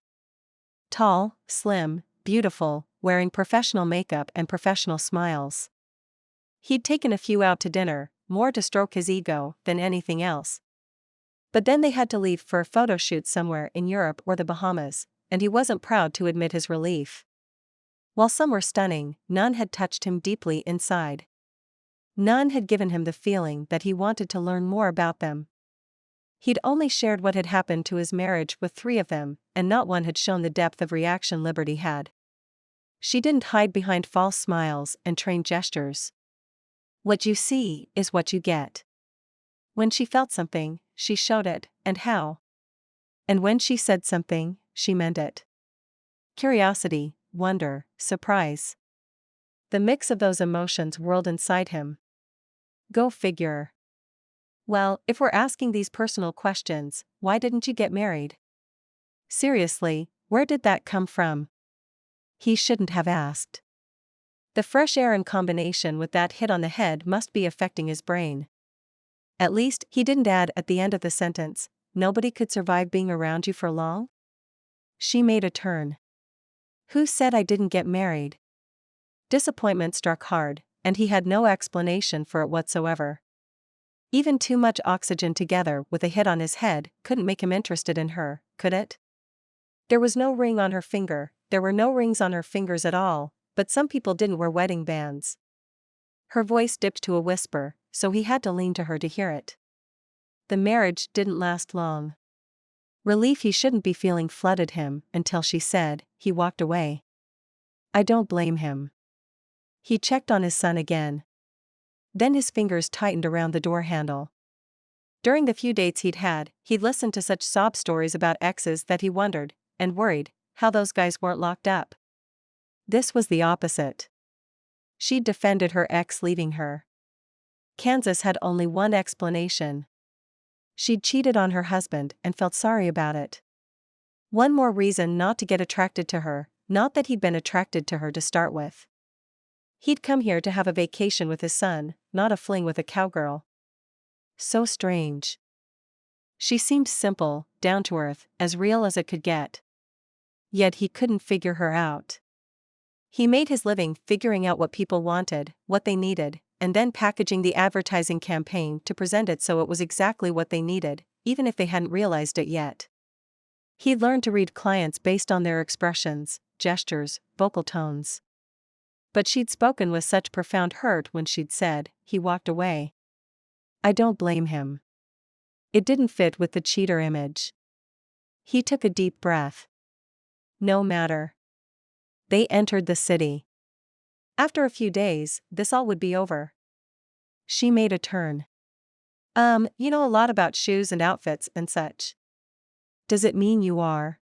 Tall, slim, beautiful, wearing professional makeup and professional smiles. He'd taken a few out to dinner, more to stroke his ego than anything else. But then they had to leave for a photo shoot somewhere in Europe or the Bahamas, and he wasn't proud to admit his relief. While some were stunning, none had touched him deeply inside. None had given him the feeling that he wanted to learn more about them. He'd only shared what had happened to his marriage with 3 of them, and not one had shown the depth of reaction Liberty had. She didn't hide behind false smiles and trained gestures. What you see is what you get. When she felt something, she showed it, and how. And when she said something, she meant it. Curiosity, wonder, surprise. The mix of those emotions whirled inside him. Go figure. Well, if we're asking these personal questions, why didn't you get married? Seriously, where did that come from? He shouldn't have asked. The fresh air in combination with that hit on the head must be affecting his brain. At least, he didn't add at the end of the sentence, nobody could survive being around you for long? She made a turn. Who said I didn't get married? Disappointment struck hard, and he had no explanation for it whatsoever. Even too much oxygen together with a hit on his head couldn't make him interested in her, could it? There was no ring on her finger, there were no rings on her fingers at all, but some people didn't wear wedding bands. Her voice dipped to a whisper, so he had to lean to her to hear it. The marriage didn't last long. Relief he shouldn't be feeling flooded him until she said, he walked away. I don't blame him. He checked on his son again. Then his fingers tightened around the door handle. During the few dates he'd listened to such sob stories about exes that he wondered, and worried, how those guys weren't locked up. This was the opposite. She'd defended her ex leaving her. Kansas had only one explanation. She'd cheated on her husband and felt sorry about it. One more reason not to get attracted to her, not that he'd been attracted to her to start with. He'd come here to have a vacation with his son, not a fling with a cowgirl. So strange. She seemed simple, down to earth, as real as it could get. Yet he couldn't figure her out. He made his living figuring out what people wanted, what they needed, and then packaging the advertising campaign to present it so it was exactly what they needed, even if they hadn't realized it yet. He'd learned to read clients based on their expressions, gestures, vocal tones. But she'd spoken with such profound hurt when she'd said, he walked away. I don't blame him. It didn't fit with the cheater image. He took a deep breath. No matter. They entered the city. After a few days, this all would be over. She made a turn. You know a lot about shoes and outfits and such. Does it mean you are?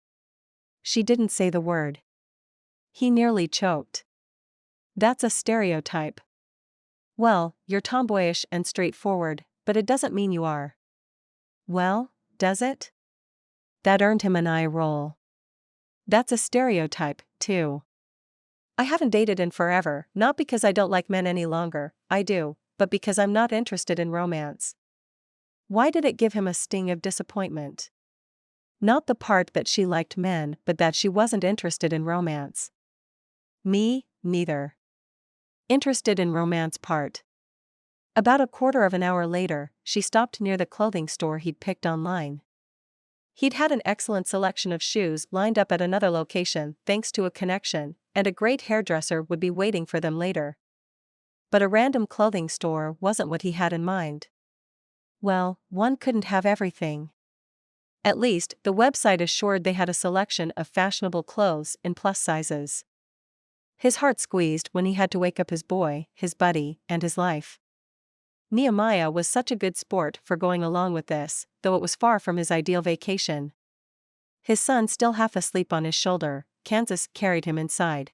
She didn't say the word. He nearly choked. That's a stereotype. Well, you're tomboyish and straightforward, but it doesn't mean you are. Well, does it? That earned him an eye roll. That's a stereotype, too. I haven't dated in forever, not because I don't like men any longer, I do, but because I'm not interested in romance. Why did it give him a sting of disappointment? Not the part that she liked men, but that she wasn't interested in romance. Me, neither. Interested in romance part. About a quarter of an hour later, she stopped near the clothing store he'd picked online. He'd had an excellent selection of shoes lined up at another location thanks to a connection, and a great hairdresser would be waiting for them later. But a random clothing store wasn't what he had in mind. Well, one couldn't have everything. At least, the website assured they had a selection of fashionable clothes in plus sizes. His heart squeezed when he had to wake up his boy, his buddy, and his life. Nehemiah was such a good sport for going along with this, though it was far from his ideal vacation. His son still half asleep on his shoulder, Kansas carried him inside.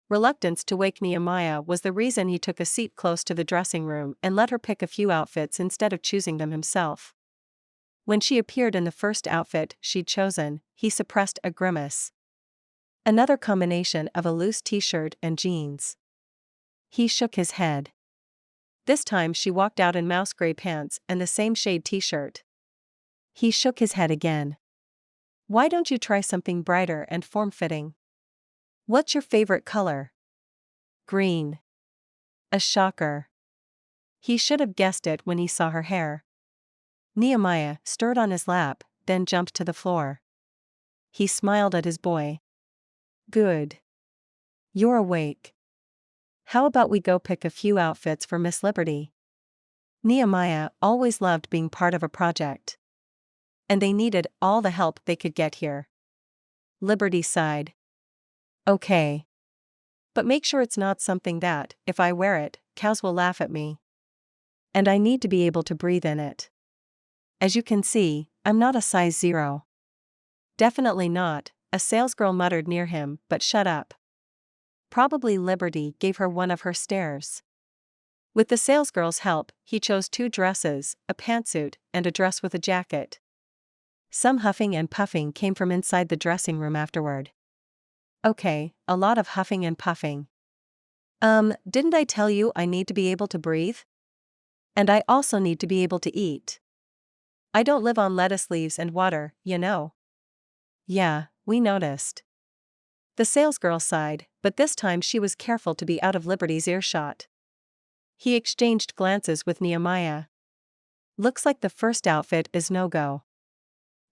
Reluctance to wake Nehemiah was the reason he took a seat close to the dressing room and let her pick a few outfits instead of choosing them himself. When she appeared in the first outfit she'd chosen, he suppressed a grimace. Another combination of a loose t-shirt and jeans. He shook his head. This time she walked out in mouse gray pants and the same shade t-shirt. He shook his head again. Why don't you try something brighter and form-fitting? What's your favorite color? Green. A shocker. He should have guessed it when he saw her hair. Nehemiah stirred on his lap, then jumped to the floor. He smiled at his boy. Good. You're awake. How about we go pick a few outfits for Miss Liberty? Nehemiah always loved being part of a project. And they needed all the help they could get here. Liberty sighed. Okay. But make sure it's not something that, if I wear it, cows will laugh at me. And I need to be able to breathe in it. As you can see, I'm not a size 0. Definitely not, a salesgirl muttered near him, but shut up. Probably Liberty gave her one of her stares. With the salesgirl's help, he chose 2 dresses, a pantsuit, and a dress with a jacket. Some huffing and puffing came from inside the dressing room afterward. Okay, a lot of huffing and puffing. Didn't I tell you I need to be able to breathe? And I also need to be able to eat. I don't live on lettuce leaves and water, you know. Yeah, we noticed. The salesgirl sighed, but this time she was careful to be out of Liberty's earshot. He exchanged glances with Nehemiah. Looks like the first outfit is no-go.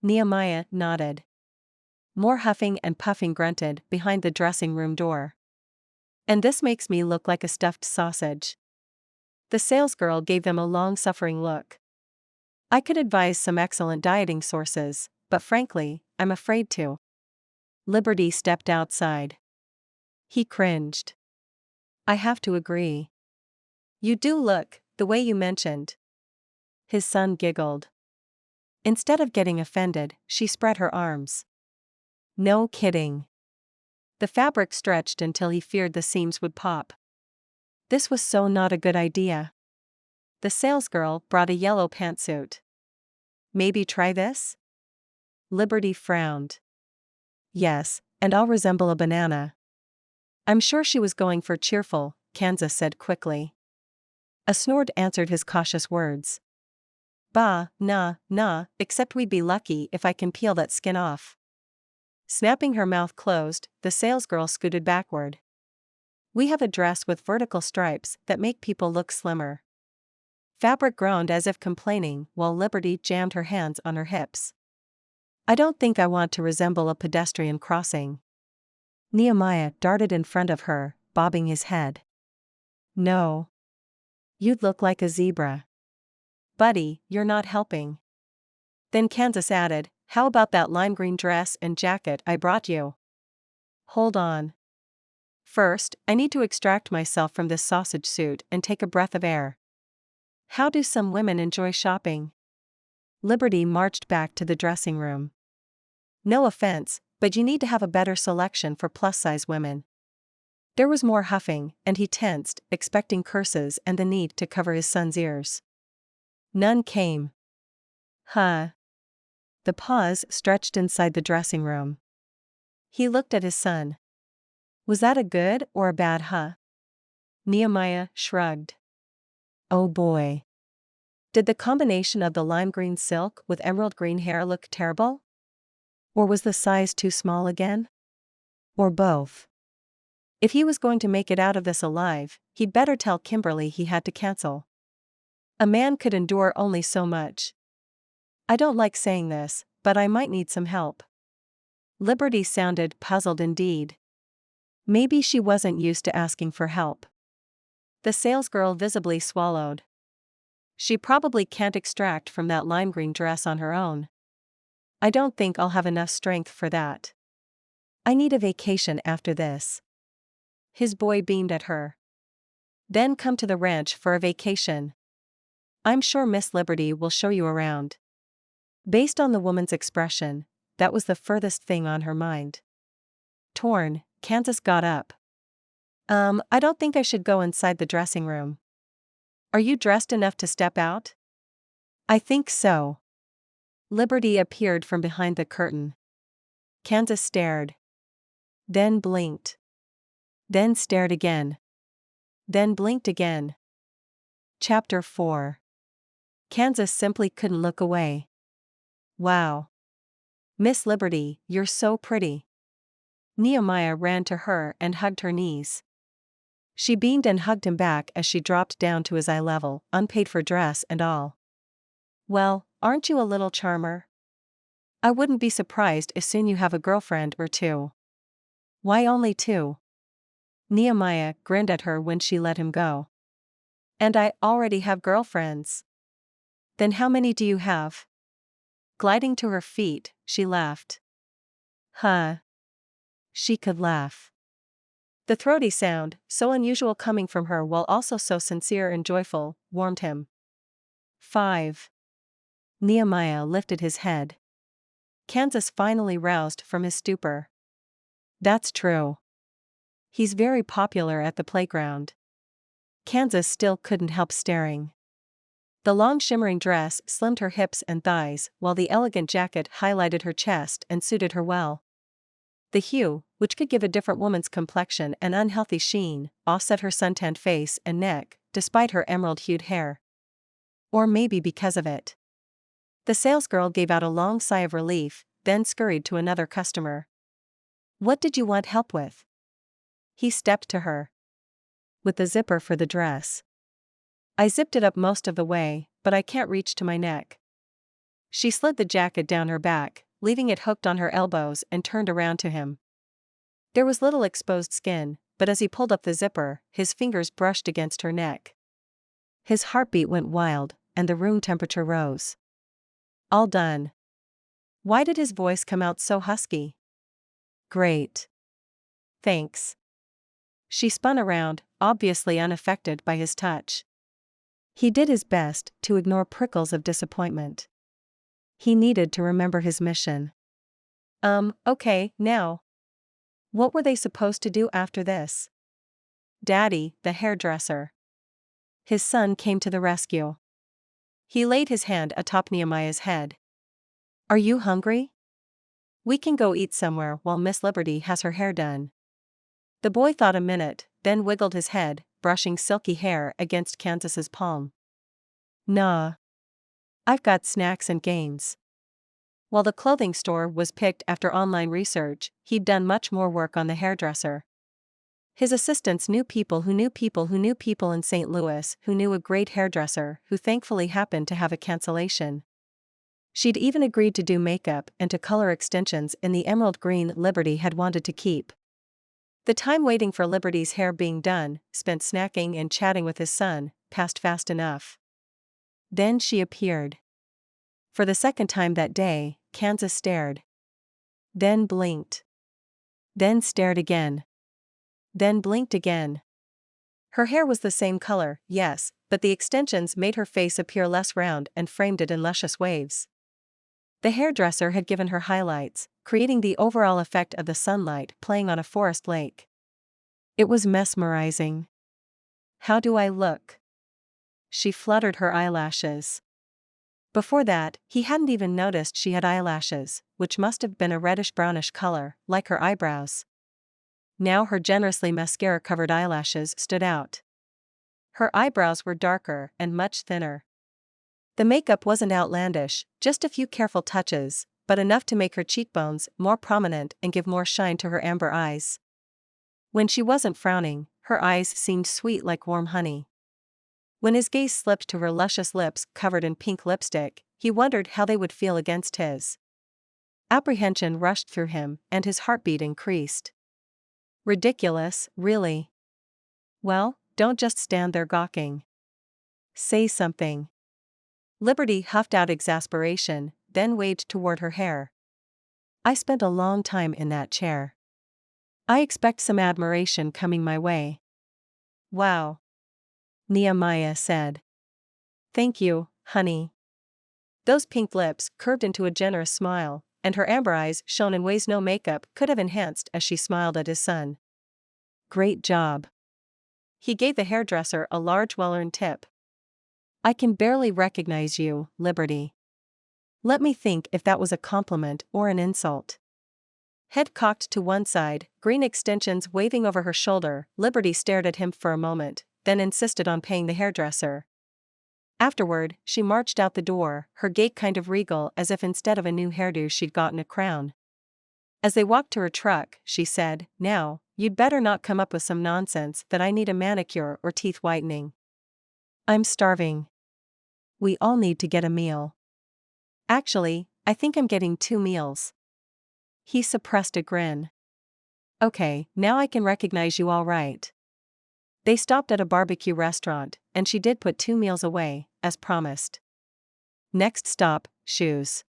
Nehemiah nodded. More huffing and puffing grunted behind the dressing room door. And this makes me look like a stuffed sausage. The salesgirl gave them a long-suffering look. I could advise some excellent dieting sources, but frankly, I'm afraid to. Liberty stepped outside. He cringed. I have to agree. You do look, the way you mentioned. His son giggled. Instead of getting offended, she spread her arms. No kidding. The fabric stretched until he feared the seams would pop. This was so not a good idea. The salesgirl brought a yellow pantsuit. Maybe try this? Liberty frowned. Yes, and I'll resemble a banana. I'm sure she was going for cheerful, Kansas said quickly. A snort answered his cautious words. Bah, nah, except we'd be lucky if I can peel that skin off. Snapping her mouth closed, the salesgirl scooted backward. We have a dress with vertical stripes that make people look slimmer. Fabric groaned as if complaining, while Liberty jammed her hands on her hips. I don't think I want to resemble a pedestrian crossing. Nehemiah darted in front of her, bobbing his head. No. You'd look like a zebra. Buddy, you're not helping. Then Kansas added, how about that lime green dress and jacket I brought you? Hold on. First, I need to extract myself from this sausage suit and take a breath of air. How do some women enjoy shopping? Liberty marched back to the dressing room. No offense, but you need to have a better selection for plus-size women. There was more huffing, and he tensed, expecting curses and the need to cover his son's ears. None came. Huh. The pause stretched inside the dressing room. He looked at his son. Was that a good or a bad huh? Nehemiah shrugged. Oh boy. Did the combination of the lime green silk with emerald green hair look terrible? Or was the size too small again? Or both? If he was going to make it out of this alive, he'd better tell Kimberly he had to cancel. A man could endure only so much. I don't like saying this, but I might need some help. Liberty sounded puzzled indeed. Maybe she wasn't used to asking for help. The salesgirl visibly swallowed. She probably can't extract from that lime green dress on her own. I don't think I'll have enough strength for that. I need a vacation after this. His boy beamed at her. Then come to the ranch for a vacation. I'm sure Miss Liberty will show you around. Based on the woman's expression, that was the furthest thing on her mind. Torn, Kansas got up. I don't think I should go inside the dressing room. Are you dressed enough to step out? I think so. Liberty appeared from behind the curtain. Kansas stared. Then blinked. Then stared again. Then blinked again. Chapter 4. Kansas simply couldn't look away. Wow. Miss Liberty, you're so pretty. Nehemiah ran to her and hugged her knees. She beamed and hugged him back as she dropped down to his eye level, unpaid for dress and all. Well, aren't you a little charmer? I wouldn't be surprised if soon you have a girlfriend or two. Why only two? Nehemiah grinned at her when she let him go. And I already have girlfriends. Then how many do you have? Gliding to her feet, she laughed. Huh. She could laugh. The throaty sound, so unusual coming from her while also so sincere and joyful, warmed him. 5. Nehemiah lifted his head. Kansas finally roused from his stupor. That's true. He's very popular at the playground. Kansas still couldn't help staring. The long shimmering dress slimmed her hips and thighs, while the elegant jacket highlighted her chest and suited her well. The hue, which could give a different woman's complexion an unhealthy sheen, offset her suntanned face and neck, despite her emerald-hued hair. Or maybe because of it. The salesgirl gave out a long sigh of relief, then scurried to another customer. What did you want help with? He stepped to her. With the zipper for the dress. I zipped it up most of the way, but I can't reach to my neck. She slid the jacket down her back, leaving it hooked on her elbows, and turned around to him. There was little exposed skin, but as he pulled up the zipper, his fingers brushed against her neck. His heartbeat went wild, and the room temperature rose. All done. Why did his voice come out so husky? Great. Thanks. She spun around, obviously unaffected by his touch. He did his best to ignore prickles of disappointment. He needed to remember his mission. Okay, now. What were they supposed to do after this? Daddy, the hairdresser. His son came to the rescue. He laid his hand atop Nehemiah's head. Are you hungry? We can go eat somewhere while Miss Liberty has her hair done. The boy thought a minute, then wiggled his head, brushing silky hair against Kansas's palm. Nah. I've got snacks and games. While the clothing store was picked after online research, he'd done much more work on the hairdresser. His assistants knew people who knew people who knew people in St. Louis who knew a great hairdresser who thankfully happened to have a cancellation. She'd even agreed to do makeup and to color extensions in the emerald green Liberty had wanted to keep. The time waiting for Liberty's hair being done, spent snacking and chatting with his son, passed fast enough. Then she appeared. For the second time that day, Kansas stared. Then blinked. Then stared again. Then blinked again. Her hair was the same color, yes, but the extensions made her face appear less round and framed it in luscious waves. The hairdresser had given her highlights, creating the overall effect of the sunlight playing on a forest lake. It was mesmerizing. How do I look? She fluttered her eyelashes. Before that, he hadn't even noticed she had eyelashes, which must have been a reddish-brownish color, like her eyebrows. Now her generously mascara-covered eyelashes stood out. Her eyebrows were darker and much thinner. The makeup wasn't outlandish, just a few careful touches, but enough to make her cheekbones more prominent and give more shine to her amber eyes. When she wasn't frowning, her eyes seemed sweet like warm honey. When his gaze slipped to her luscious lips covered in pink lipstick, he wondered how they would feel against his. Apprehension rushed through him, and his heartbeat increased. Ridiculous, really. Well, don't just stand there gawking. Say something. Liberty huffed out exasperation, then waved toward her hair. I spent a long time in that chair. I expect some admiration coming my way. Wow. Nehemiah said. Thank you, honey. Those pink lips curved into a generous smile, and her amber eyes shone in ways no makeup could have enhanced as she smiled at his son. "Great job." He gave the hairdresser a large well-earned tip. "I can barely recognize you, Liberty." Let me think if that was a compliment or an insult. Head cocked to one side, green extensions waving over her shoulder, Liberty stared at him for a moment, then insisted on paying the hairdresser. Afterward, she marched out the door, her gait kind of regal as if instead of a new hairdo she'd gotten a crown. As they walked to her truck, she said, "Now, you'd better not come up with some nonsense that I need a manicure or teeth whitening. I'm starving. We all need to get a meal. Actually, I think I'm getting 2 meals." He suppressed a grin. "Okay, now I can recognize you all right." They stopped at a barbecue restaurant, and she did put 2 meals away, as promised. Next stop, shoes.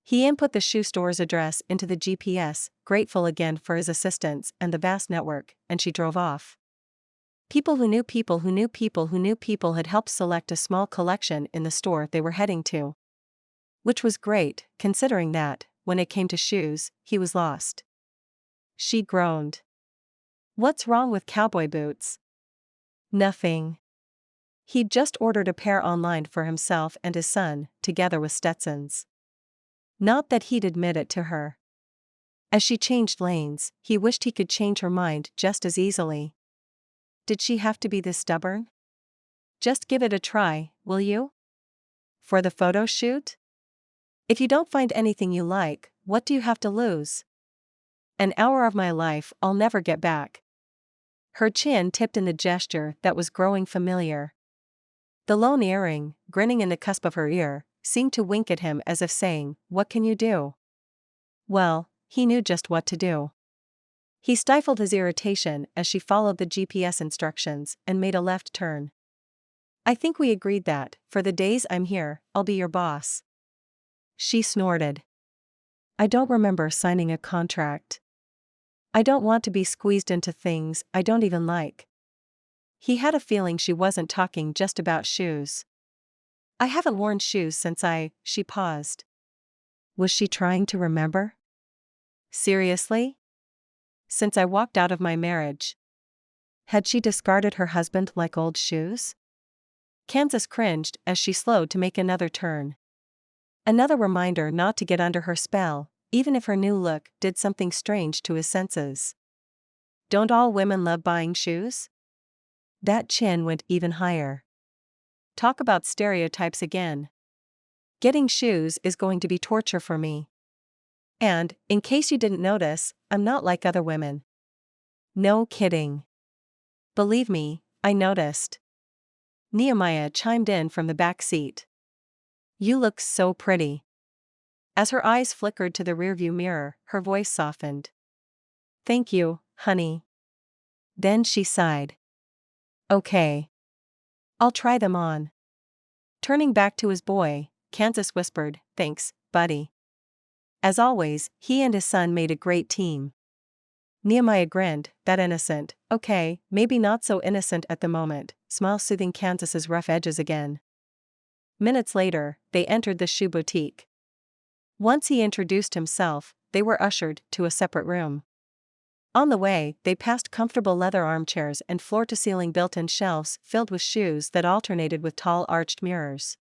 He input the shoe store's address into the GPS, grateful again for his assistance and the vast network, and she drove off. People who knew people who knew people who knew people had helped select a small collection in the store they were heading to. Which was great, considering that, when it came to shoes, he was lost. She groaned. "What's wrong with cowboy boots?" "Nothing." He'd just ordered a pair online for himself and his son, together with Stetsons. Not that he'd admit it to her. As she changed lanes, he wished he could change her mind just as easily. Did she have to be this stubborn? "Just give it a try, will you? For the photo shoot? If you don't find anything you like, what do you have to lose? An hour of my life I'll never get back." Her chin tipped in a gesture that was growing familiar. The lone earring, grinning in the cusp of her ear, seemed to wink at him as if saying, "What can you do?" Well, he knew just what to do. He stifled his irritation as she followed the GPS instructions and made a left turn. "I think we agreed that, for the days I'm here, I'll be your boss." She snorted. "I don't remember signing a contract. I don't want to be squeezed into things I don't even like." He had a feeling she wasn't talking just about shoes. "I haven't worn shoes since she paused. Was she trying to remember? Seriously? Since I walked out of my marriage. Had she discarded her husband like old shoes? Kansas cringed as she slowed to make another turn. Another reminder not to get under her spell, even if her new look did something strange to his senses. Don't all women love buying shoes? That chin went even higher. Talk about stereotypes again. Getting shoes is going to be torture for me. And, in case you didn't notice, I'm not like other women. No kidding. Believe me, I noticed. Nehemiah chimed in from the back seat. You look so pretty. As her eyes flickered to the rearview mirror, her voice softened. Thank you, honey. Then she sighed. Okay. I'll try them on. Turning back to his boy, Kansas whispered, Thanks, buddy. As always, he and his son made a great team. Nehemiah grinned, that innocent, okay, maybe not so innocent at the moment, smile soothing Kansas's rough edges again. Minutes later, they entered the shoe boutique. Once he introduced himself, they were ushered to a separate room. On the way, they passed comfortable leather armchairs and floor-to-ceiling built-in shelves filled with shoes that alternated with tall arched mirrors.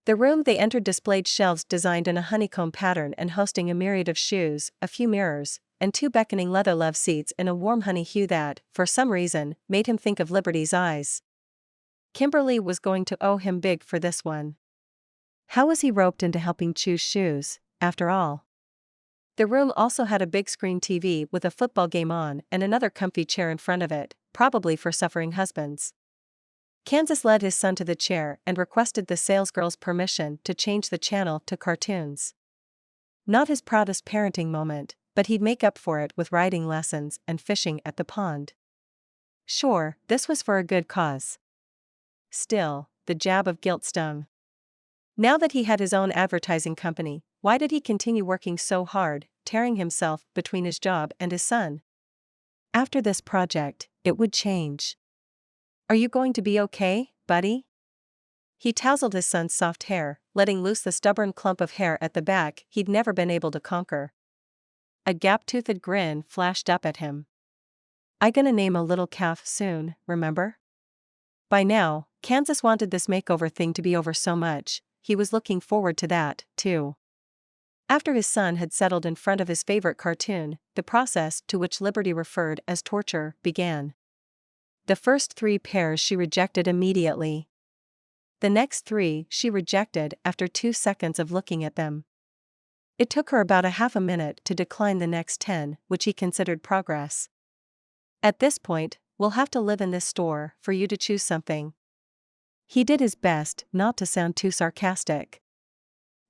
The room they entered displayed shelves designed in a honeycomb pattern and hosting a myriad of shoes, a few mirrors, and two beckoning leather love seats in a warm honey hue that, for some reason, made him think of Liberty's eyes. Kimberly was going to owe him big for this one. How was he roped into helping choose shoes, after all? The room also had a big screen TV with a football game on and another comfy chair in front of it, probably for suffering husbands. Kansas led his son to the chair and requested the salesgirl's permission to change the channel to cartoons. Not his proudest parenting moment, but he'd make up for it with riding lessons and fishing at the pond. Sure, this was for a good cause. Still, the jab of guilt stung. Now that he had his own advertising company, why did he continue working so hard, tearing himself between his job and his son? After this project, it would change. Are you going to be okay, buddy? He tousled his son's soft hair, letting loose the stubborn clump of hair at the back he'd never been able to conquer. A gap-toothed grin flashed up at him. "I gonna name a little calf soon, remember?" By now, Kansas wanted this makeover thing to be over so much, he was looking forward to that, too. After his son had settled in front of his favorite cartoon, the process, to which Liberty referred as torture, began. The first 3 pairs she rejected immediately. The next 3 she rejected after 2 seconds of looking at them. It took her about a half a minute to decline the next 10, which he considered progress. "At this point, we'll have to live in this store for you to choose something." He did his best not to sound too sarcastic.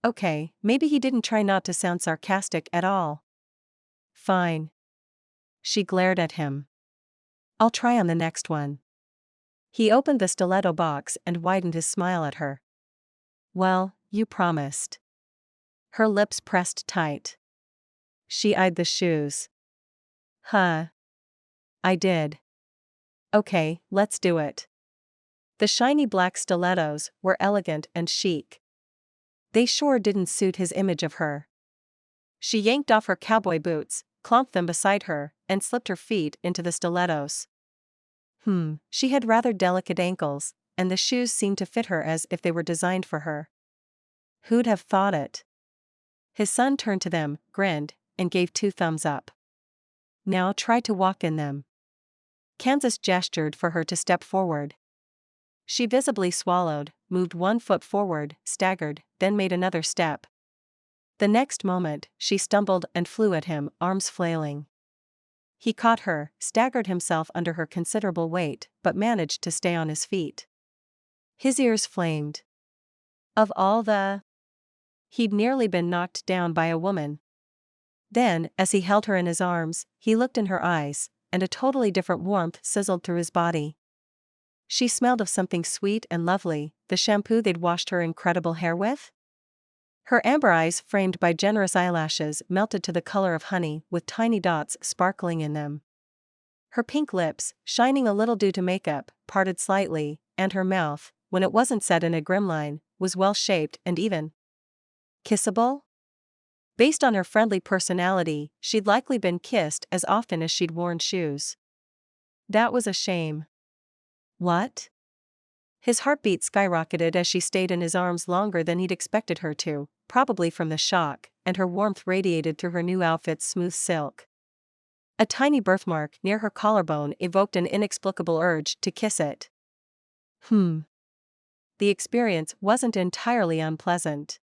Okay, maybe he didn't try not to sound sarcastic at all. "Fine." She glared at him. "I'll try on the next one." He opened the stiletto box and widened his smile at her. "Well, you promised." Her lips pressed tight. She eyed the shoes. "Huh. I did." "Okay, let's do it." The shiny black stilettos were elegant and chic. They sure didn't suit his image of her. She yanked off her cowboy boots, clomped them beside her, and slipped her feet into the stilettos. She had rather delicate ankles, and the shoes seemed to fit her as if they were designed for her. Who'd have thought it? His son turned to them, grinned, and gave 2 thumbs up. "Now try to walk in them." Kansas gestured for her to step forward. She visibly swallowed, moved 1 foot forward, staggered, then made another step. The next moment, she stumbled and flew at him, arms flailing. He caught her, staggered himself under her considerable weight, but managed to stay on his feet. His ears flamed. Of all the... He'd nearly been knocked down by a woman. Then, as he held her in his arms, he looked in her eyes, and a totally different warmth sizzled through his body. She smelled of something sweet and lovely, the shampoo they'd washed her incredible hair with? Her amber eyes, framed by generous eyelashes, melted to the color of honey, with tiny dots sparkling in them. Her pink lips, shining a little due to makeup, parted slightly, and her mouth, when it wasn't set in a grim line, was well-shaped and even. Kissable? Based on her friendly personality, she'd likely been kissed as often as she'd worn shoes. That was a shame. What? His heartbeat skyrocketed as she stayed in his arms longer than he'd expected her to, probably from the shock, and her warmth radiated through her new outfit's smooth silk. A tiny birthmark near her collarbone evoked an inexplicable urge to kiss it. The experience wasn't entirely unpleasant.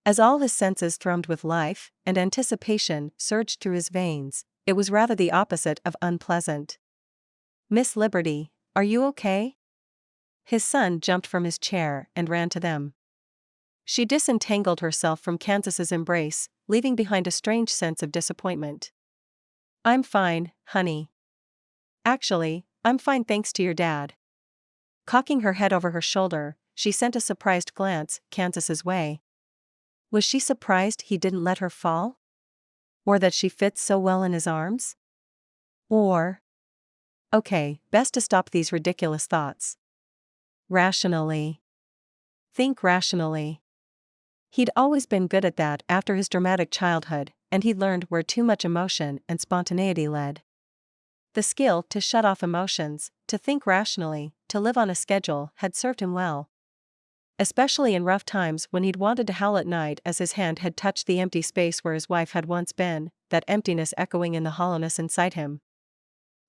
As all his senses thrummed with life, and anticipation surged through his veins, it was rather the opposite of unpleasant. "Miss Liberty, are you okay?" His son jumped from his chair and ran to them. She disentangled herself from Kansas's embrace, leaving behind a strange sense of disappointment. "I'm fine, honey. Actually, I'm fine thanks to your dad." Cocking her head over her shoulder, she sent a surprised glance Kansas's way. Was she surprised he didn't let her fall? Or that she fit so well in his arms? Or... Okay, best to stop these ridiculous thoughts. Rationally. Think rationally. He'd always been good at that after his dramatic childhood, and he'd learned where too much emotion and spontaneity led. The skill to shut off emotions, to think rationally, to live on a schedule had served him well. Especially in rough times when he'd wanted to howl at night as his hand had touched the empty space where his wife had once been, that emptiness echoing in the hollowness inside him.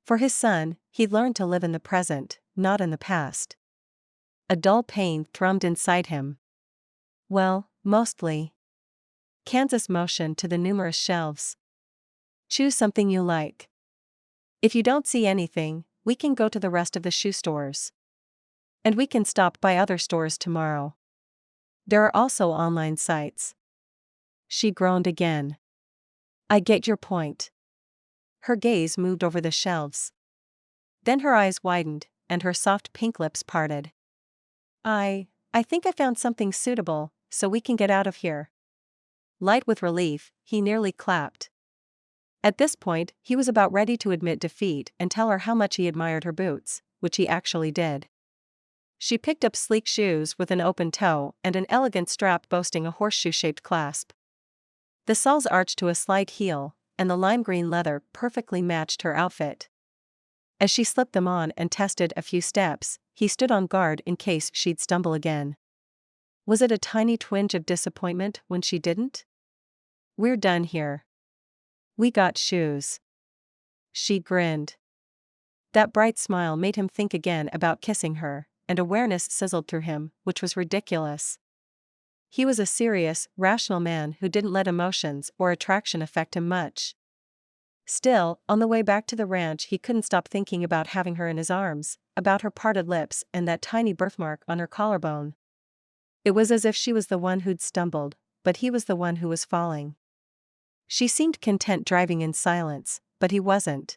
For his son, he'd learned to live in the present, not in the past. A dull pain thrummed inside him. "Well, mostly." Kansas motioned to the numerous shelves. "Choose something you like. If you don't see anything, we can go to the rest of the shoe stores. And we can stop by other stores tomorrow. There are also online sites." She groaned again. "I get your point." Her gaze moved over the shelves. Then her eyes widened, and her soft pink lips parted. I think I found something suitable, so we can get out of here." Light with relief, he nearly clapped. At this point, he was about ready to admit defeat and tell her how much he admired her boots, which he actually did. She picked up sleek shoes with an open toe and an elegant strap boasting a horseshoe-shaped clasp. The soles arched to a slight heel, and the lime green leather perfectly matched her outfit. As she slipped them on and tested a few steps, he stood on guard in case she'd stumble again. Was it a tiny twinge of disappointment when she didn't? "We're done here. We got shoes." She grinned. That bright smile made him think again about kissing her, and awareness sizzled through him, which was ridiculous. He was a serious, rational man who didn't let emotions or attraction affect him much. Still, on the way back to the ranch he couldn't stop thinking about having her in his arms, about her parted lips and that tiny birthmark on her collarbone. It was as if she was the one who'd stumbled, but he was the one who was falling. She seemed content driving in silence, but he wasn't.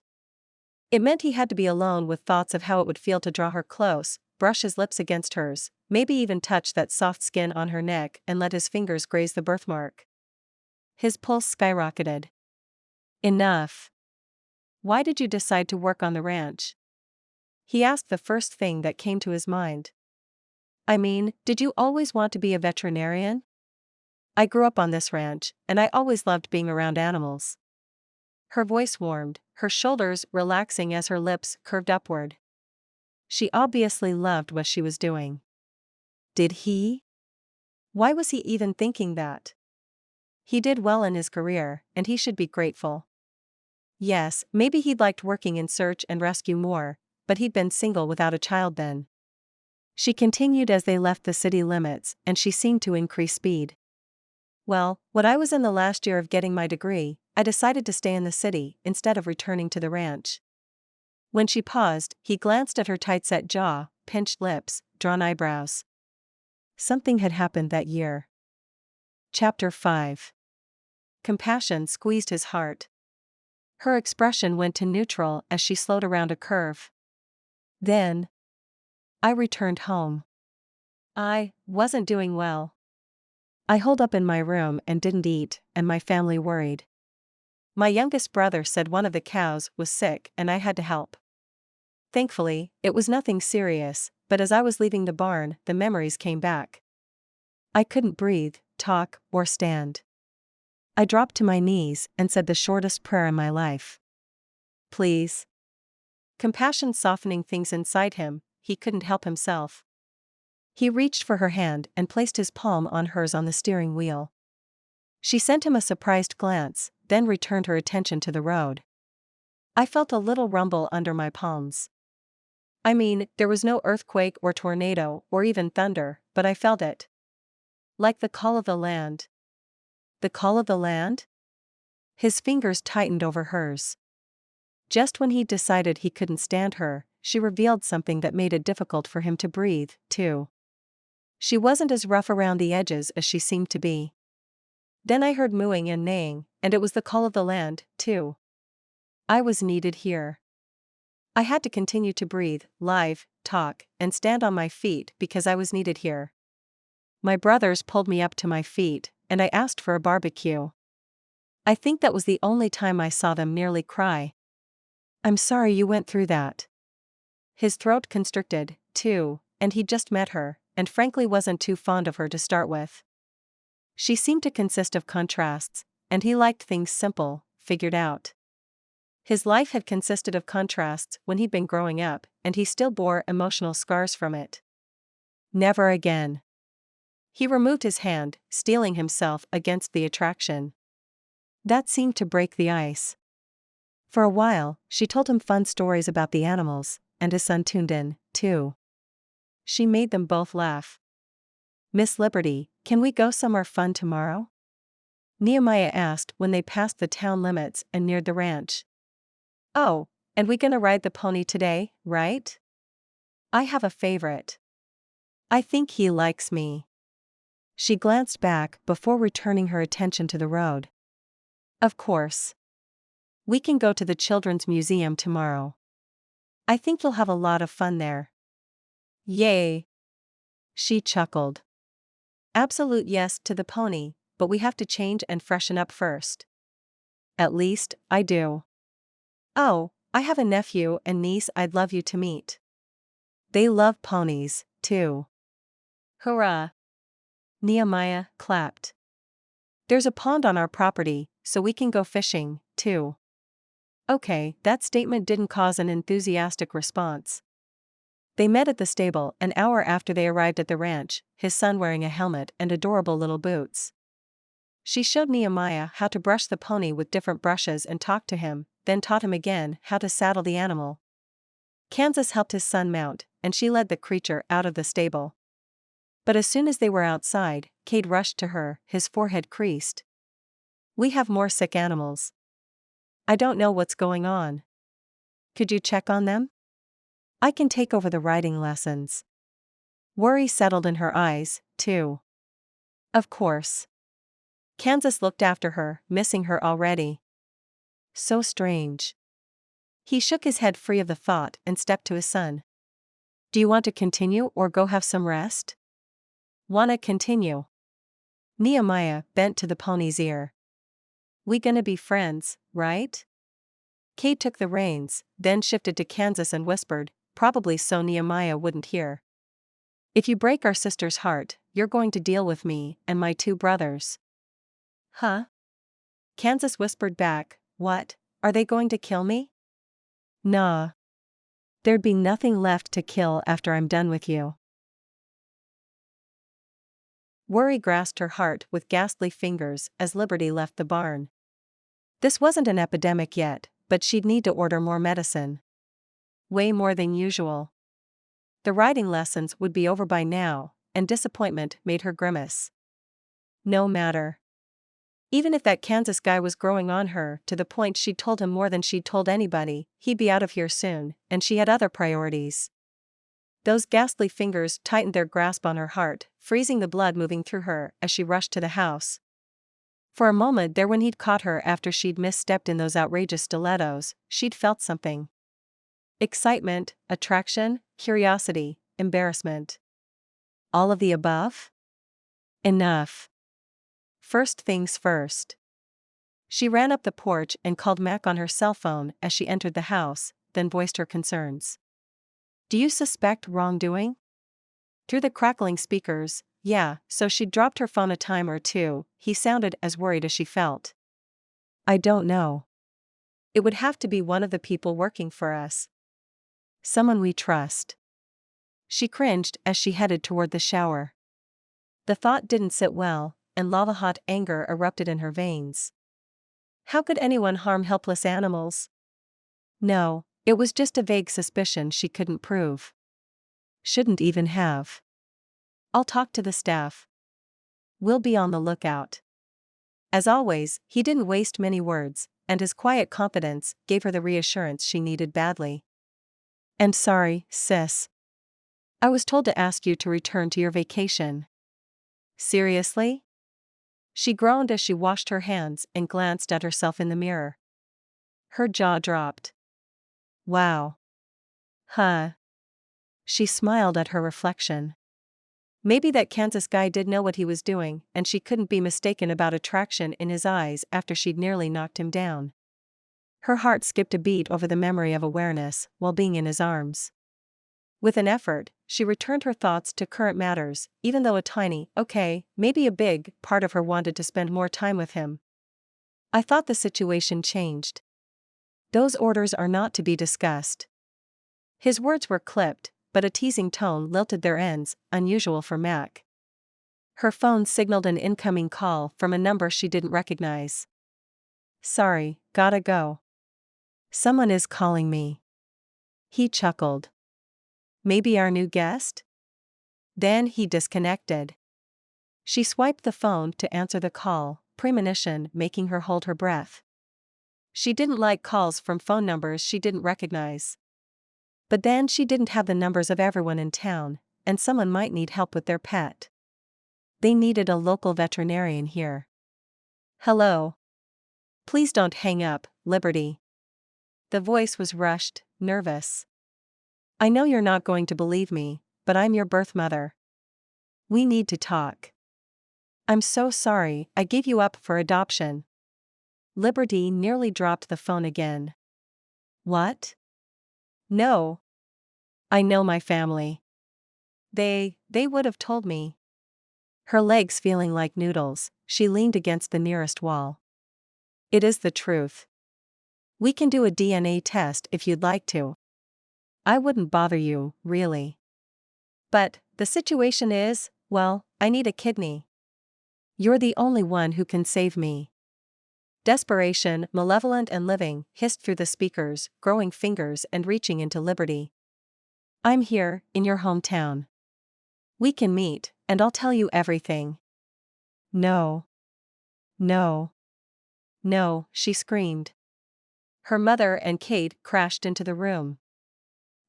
It meant he had to be alone with thoughts of how it would feel to draw her close, brush his lips against hers, maybe even touch that soft skin on her neck and let his fingers graze the birthmark. His pulse skyrocketed. Enough. "Why did you decide to work on the ranch?" He asked the first thing that came to his mind. "I mean, did you always want to be a veterinarian?" "I grew up on this ranch, and I always loved being around animals." Her voice warmed, her shoulders relaxing as her lips curved upward. She obviously loved what she was doing. Did he? Why was he even thinking that? He did well in his career, and he should be grateful. Yes, maybe he'd liked working in search and rescue more, but he'd been single without a child then. She continued as they left the city limits, and she seemed to increase speed. "Well, when I was in the last year of getting my degree, I decided to stay in the city instead of returning to the ranch." When she paused, he glanced at her tight-set jaw, pinched lips, drawn eyebrows. Something had happened that year. Chapter 5. Compassion squeezed his heart. Her expression went to neutral as she slowed around a curve. "Then I returned home. I wasn't doing well. I holed up in my room and didn't eat, and my family worried. My youngest brother said one of the cows was sick and I had to help. Thankfully, it was nothing serious, but as I was leaving the barn, the memories came back. I couldn't breathe, talk, or stand. I dropped to my knees and said the shortest prayer in my life. Please." Compassion softening things inside him, he couldn't help himself. He reached for her hand and placed his palm on hers on the steering wheel. She sent him a surprised glance, then returned her attention to the road. "I felt a little rumble under my palms. I mean, there was no earthquake or tornado or even thunder, but I felt it. Like the call of the land." "The call of the land?" His fingers tightened over hers. Just when he decided he couldn't stand her, she revealed something that made it difficult for him to breathe, too. She wasn't as rough around the edges as she seemed to be. "Then I heard mooing and neighing, and it was the call of the land, too. I was needed here. I had to continue to breathe, live, talk, and stand on my feet because I was needed here. My brothers pulled me up to my feet, and I asked for a barbecue. I think that was the only time I saw them nearly cry. I'm sorry you went through that." His throat constricted, too, and he'd just met her, and frankly wasn't too fond of her to start with. She seemed to consist of contrasts, and he liked things simple, figured out. His life had consisted of contrasts when he'd been growing up, and he still bore emotional scars from it. Never again. He removed his hand, steeling himself against the attraction. That seemed to break the ice. For a while, she told him fun stories about the animals, and his son tuned in, too. She made them both laugh. "Miss Liberty, can we go somewhere fun tomorrow?" Nehemiah asked when they passed the town limits and neared the ranch. "Oh, and we gonna ride the pony today, right? I have a favorite. I think he likes me." She glanced back before returning her attention to the road. "Of course. We can go to the Children's Museum tomorrow. I think you'll have a lot of fun there." "Yay." She chuckled. "Absolute yes to the pony, but we have to change and freshen up first." "At least, I do." "Oh, I have a nephew and niece I'd love you to meet. They love ponies, too. Hurrah! Nehemiah clapped. There's a pond on our property, so we can go fishing, too. Okay, that statement didn't cause an enthusiastic response. They met at the stable an hour after they arrived at the ranch, his son wearing a helmet and adorable little boots. She showed Nehemiah how to brush the pony with different brushes and talked to him, then taught him again how to saddle the animal. Kansas helped his son mount, and she led the creature out of the stable. But as soon as they were outside, Cade rushed to her, his forehead creased. We have more sick animals. I don't know what's going on. Could you check on them? I can take over the riding lessons. Worry settled in her eyes, too. Of course. Kansas looked after her, missing her already. So strange. He shook his head free of the thought and stepped to his son. Do you want to continue or go have some rest? Wanna continue. Nehemiah bent to the pony's ear. We gonna be friends, right? Cade took the reins, then shifted to Kansas and whispered, probably so Nehemiah wouldn't hear. If you break our sister's heart, you're going to deal with me and my two brothers. Huh? Kansas whispered back, what, are they going to kill me? Nah. There'd be nothing left to kill after I'm done with you. Worry grasped her heart with ghastly fingers as Liberty left the barn. This wasn't an epidemic yet, but she'd need to order more medicine. Way more than usual. The riding lessons would be over by now, and disappointment made her grimace. No matter. Even if that Kansas guy was growing on her to the point she'd told him more than she'd told anybody, he'd be out of here soon, and she had other priorities. Those ghastly fingers tightened their grasp on her heart, freezing the blood moving through her as she rushed to the house. For a moment there, when he'd caught her after she'd misstepped in those outrageous stilettos, she'd felt something. Excitement, attraction, curiosity, embarrassment. All of the above? Enough. First things first. She ran up the porch and called Mac on her cell phone as she entered the house, then voiced her concerns. Do you suspect wrongdoing? Through the crackling speakers, yeah, so she'd dropped her phone a time or two. He sounded as worried as she felt. I don't know. It would have to be one of the people working for us. Someone we trust. She cringed as she headed toward the shower. The thought didn't sit well, and lava-hot anger erupted in her veins. How could anyone harm helpless animals? No, it was just a vague suspicion she couldn't prove. Shouldn't even have. I'll talk to the staff. We'll be on the lookout. As always, he didn't waste many words, and his quiet confidence gave her the reassurance she needed badly. And sorry, sis. I was told to ask you to return to your vacation. Seriously? She groaned as she washed her hands and glanced at herself in the mirror. Her jaw dropped. Wow. Huh. She smiled at her reflection. Maybe that Kansas guy did know what he was doing, and she couldn't be mistaken about attraction in his eyes after she'd nearly knocked him down. Her heart skipped a beat over the memory of awareness while being in his arms. With an effort, she returned her thoughts to current matters, even though a tiny, okay, maybe a big, part of her wanted to spend more time with him. I thought the situation changed. Those orders are not to be discussed. His words were clipped, but a teasing tone lilted their ends, unusual for Mac. Her phone signaled an incoming call from a number she didn't recognize. Sorry, gotta go. Someone is calling me. He chuckled. Maybe our new guest? Then he disconnected. She swiped the phone to answer the call, premonition making her hold her breath. She didn't like calls from phone numbers she didn't recognize. But then she didn't have the numbers of everyone in town, and someone might need help with their pet. They needed a local veterinarian here. Hello. Please don't hang up, Liberty. The voice was rushed, nervous. I know you're not going to believe me, but I'm your birth mother. We need to talk. I'm so sorry I gave you up for adoption. Liberty nearly dropped the phone again. What? No. I know my family. They would have told me. Her legs feeling like noodles, she leaned against the nearest wall. It is the truth. We can do a DNA test if you'd like to. I wouldn't bother you, really. But, the situation is, well, I need a kidney. You're the only one who can save me. Desperation, malevolent and living, hissed through the speakers, growing fingers and reaching into liberty. I'm here, in your hometown. We can meet, and I'll tell you everything. No. No. No, she screamed. Her mother and Kate crashed into the room.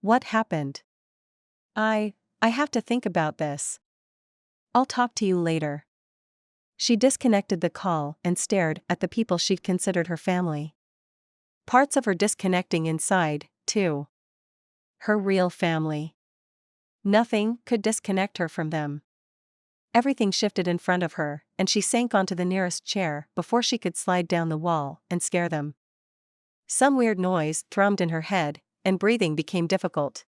What happened? I have to think about this. I'll talk to you later. She disconnected the call and stared at the people she'd considered her family. Parts of her disconnecting inside, too. Her real family. Nothing could disconnect her from them. Everything shifted in front of her, and she sank onto the nearest chair before she could slide down the wall and scare them. Some weird noise thrummed in her head, and breathing became difficult.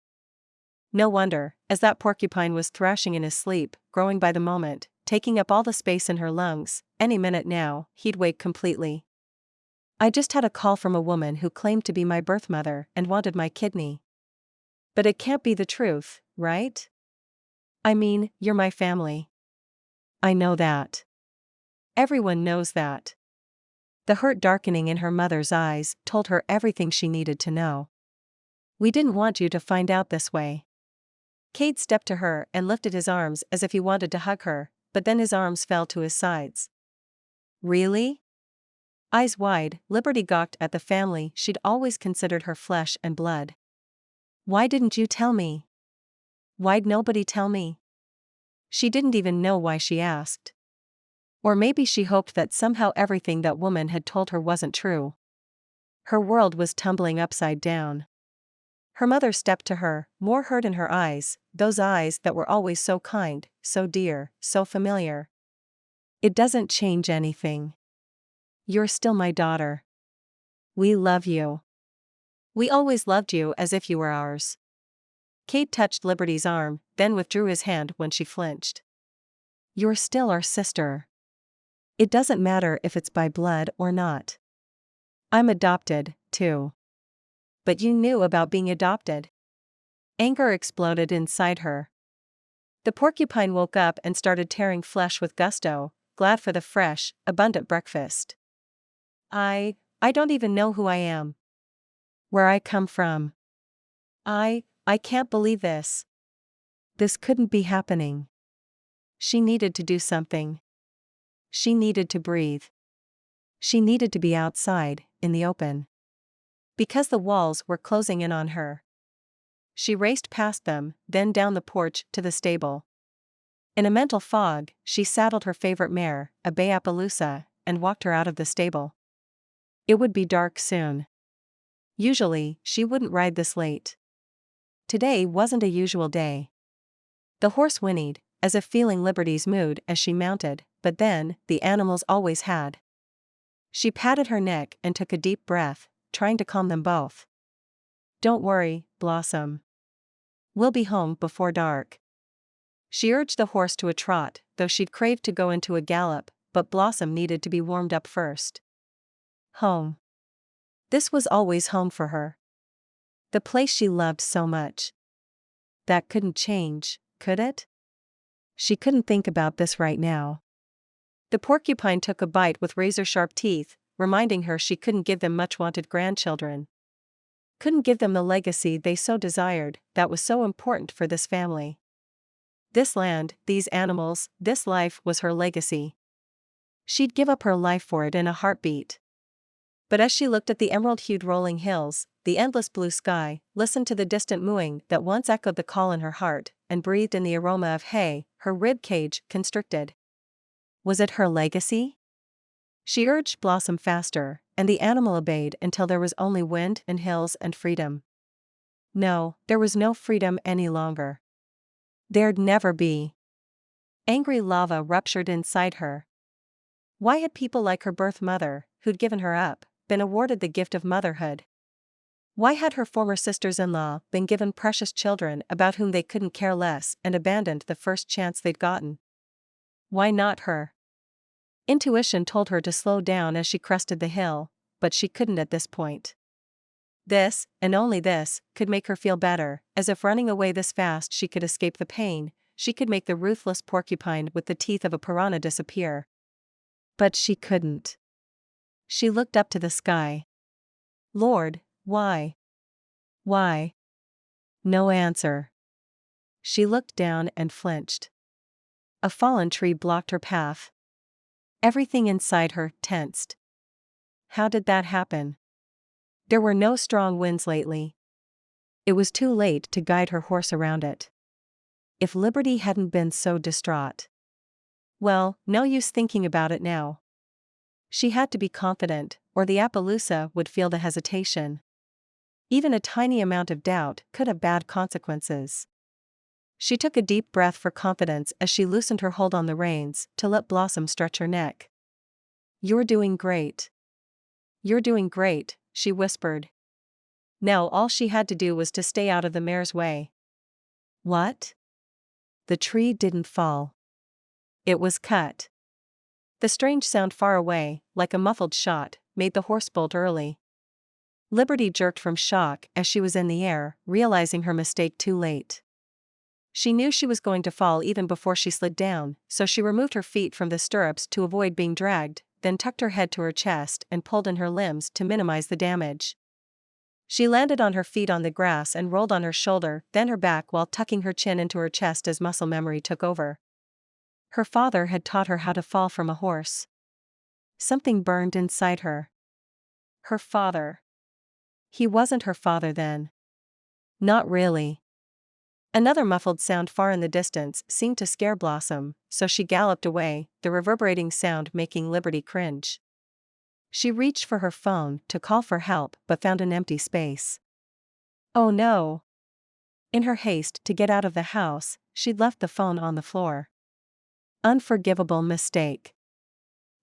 No wonder, as that porcupine was thrashing in his sleep, growing by the moment, taking up all the space in her lungs. Any minute now, he'd wake completely. I just had a call from a woman who claimed to be my birth mother and wanted my kidney. But it can't be the truth, right? I mean, you're my family. I know that. Everyone knows that. The hurt darkening in her mother's eyes told her everything she needed to know. We didn't want you to find out this way. Cade stepped to her and lifted his arms as if he wanted to hug her, but then his arms fell to his sides. Really? Eyes wide, Liberty gawked at the family she'd always considered her flesh and blood. Why didn't you tell me? Why'd nobody tell me? She didn't even know why she asked. Or maybe she hoped that somehow everything that woman had told her wasn't true. Her world was tumbling upside down. Her mother stepped to her, more hurt in her eyes, those eyes that were always so kind, so dear, so familiar. It doesn't change anything. You're still my daughter. We love you. We always loved you as if you were ours. Kate touched Liberty's arm, then withdrew his hand when she flinched. You're still our sister. It doesn't matter if it's by blood or not. I'm adopted, too. But you knew about being adopted. Anger exploded inside her. The porcupine woke up and started tearing flesh with gusto, glad for the fresh, abundant breakfast. I don't even know who I am. Where I come from. I can't believe this. This couldn't be happening. She needed to do something. She needed to breathe. She needed to be outside, in the open. Because the walls were closing in on her. She raced past them, then down the porch to the stable. In a mental fog, she saddled her favorite mare, a bay Appaloosa, and walked her out of the stable. It would be dark soon. Usually, she wouldn't ride this late. Today wasn't a usual day. The horse whinnied, as if feeling Liberty's mood as she mounted, but then, the animals always had. She patted her neck and took a deep breath, trying to calm them both. Don't worry, Blossom. We'll be home before dark. She urged the horse to a trot, though she'd craved to go into a gallop, but Blossom needed to be warmed up first. Home. This was always home for her. The place she loved so much. That couldn't change, could it? She couldn't think about this right now. The porcupine took a bite with razor-sharp teeth, reminding her she couldn't give them much-wanted grandchildren. Couldn't give them the legacy they so desired, that was so important for this family. This land, these animals, this life was her legacy. She'd give up her life for it in a heartbeat. But as she looked at the emerald-hued rolling hills, the endless blue sky, listened to the distant mooing that once echoed the call in her heart, and breathed in the aroma of hay, her rib cage constricted. Was it her legacy? She urged Blossom faster, and the animal obeyed until there was only wind and hills and freedom. No, there was no freedom any longer. There'd never be. Angry lava ruptured inside her. Why had people like her birth mother, who'd given her up, been awarded the gift of motherhood? Why had her former sisters-in-law been given precious children about whom they couldn't care less and abandoned the first chance they'd gotten? Why not her? Intuition told her to slow down as she crested the hill, but she couldn't at this point. This, and only this, could make her feel better, as if running away this fast she could escape the pain, she could make the ruthless porcupine with the teeth of a piranha disappear. But she couldn't. She looked up to the sky. Lord, why? Why? No answer. She looked down and flinched. A fallen tree blocked her path. Everything inside her tensed. How did that happen? There were no strong winds lately. It was too late to guide her horse around it. If Liberty hadn't been so distraught. Well, no use thinking about it now. She had to be confident, or the Appaloosa would feel the hesitation. Even a tiny amount of doubt could have bad consequences. She took a deep breath for confidence as she loosened her hold on the reins to let Blossom stretch her neck. "You're doing great. You're doing great," she whispered. Now all she had to do was to stay out of the mare's way. What? The tree didn't fall. It was cut. The strange sound far away, like a muffled shot, made the horse bolt early. Liberty jerked from shock as she was in the air, realizing her mistake too late. She knew she was going to fall even before she slid down, so she removed her feet from the stirrups to avoid being dragged, then tucked her head to her chest and pulled in her limbs to minimize the damage. She landed on her feet on the grass and rolled on her shoulder, then her back while tucking her chin into her chest as muscle memory took over. Her father had taught her how to fall from a horse. Something burned inside her. Her father. He wasn't her father then. Not really. Another muffled sound far in the distance seemed to scare Blossom, so she galloped away, the reverberating sound making Liberty cringe. She reached for her phone to call for help but found an empty space. Oh no! In her haste to get out of the house, she'd left the phone on the floor. Unforgivable mistake.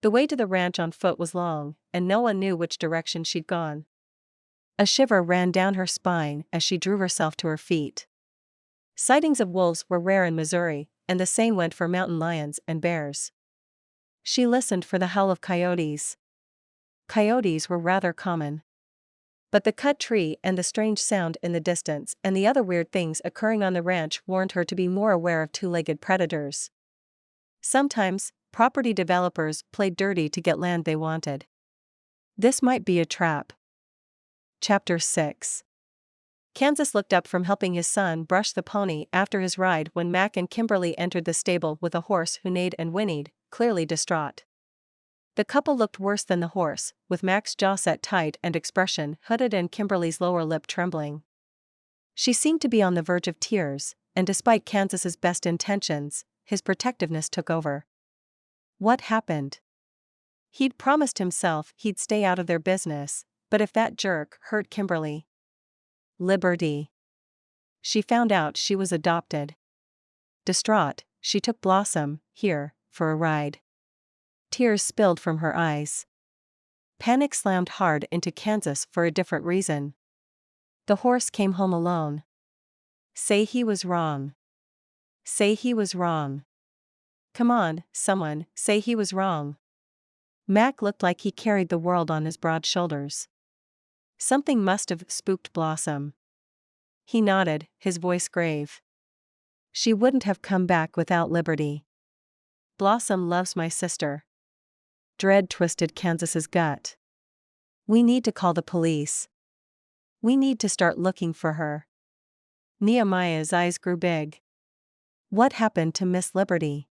The way to the ranch on foot was long, and no one knew which direction she'd gone. A shiver ran down her spine as she drew herself to her feet. Sightings of wolves were rare in Missouri, and the same went for mountain lions and bears. She listened for the howl of coyotes. Coyotes were rather common. But the cut tree and the strange sound in the distance and the other weird things occurring on the ranch warned her to be more aware of two-legged predators. Sometimes, property developers played dirty to get land they wanted. This might be a trap. Chapter 6. Kansas looked up from helping his son brush the pony after his ride when Mac and Kimberly entered the stable with a horse who neighed and whinnied, clearly distraught. The couple looked worse than the horse, with Mac's jaw set tight and expression hooded and Kimberly's lower lip trembling. She seemed to be on the verge of tears, and despite Kansas's best intentions, his protectiveness took over. What happened? He'd promised himself he'd stay out of their business, but if that jerk hurt Kimberly. Liberty. She found out she was adopted. Distraught, she took Blossom, here, for a ride. Tears spilled from her eyes. Panic slammed hard into Kansas for a different reason. The horse came home alone. Say he was wrong. Say he was wrong. Come on, someone, say he was wrong. Mac looked like he carried the world on his broad shoulders. Something must have spooked Blossom. He nodded, his voice grave. She wouldn't have come back without Liberty. Blossom loves my sister. Dread twisted Kansas's gut. We need to call the police. We need to start looking for her. Nehemiah's eyes grew big. What happened to Miss Liberty?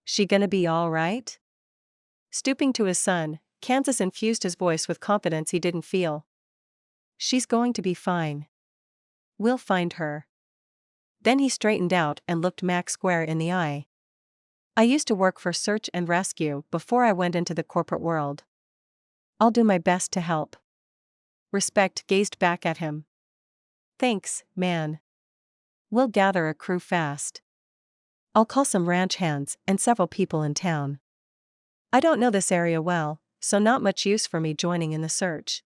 She gonna be all right? Stooping to his son, Kansas infused his voice with confidence he didn't feel. She's going to be fine. We'll find her. Then he straightened out and looked Mac square in the eye. I used to work for search and rescue before I went into the corporate world. I'll do my best to help. Respect gazed back at him. Thanks, man. We'll gather a crew fast. I'll call some ranch hands and several people in town. I don't know this area well, so not much use for me joining in the search.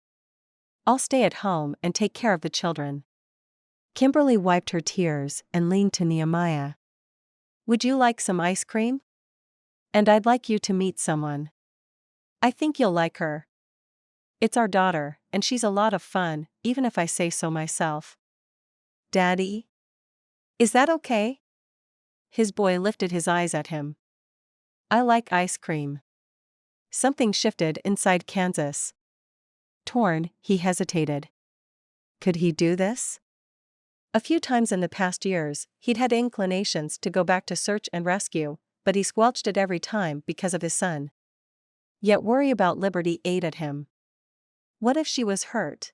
I'll stay at home and take care of the children. Kimberly wiped her tears and leaned to Nehemiah. Would you like some ice cream? And I'd like you to meet someone. I think you'll like her. It's our daughter, and she's a lot of fun, even if I say so myself. Daddy? Is that okay? His boy lifted his eyes at him. I like ice cream. Something shifted inside Kansas. Torn, he hesitated. Could he do this? A few times in the past years, he'd had inclinations to go back to search and rescue, but he squelched it every time because of his son. Yet worry about Liberty ate at him. What if she was hurt?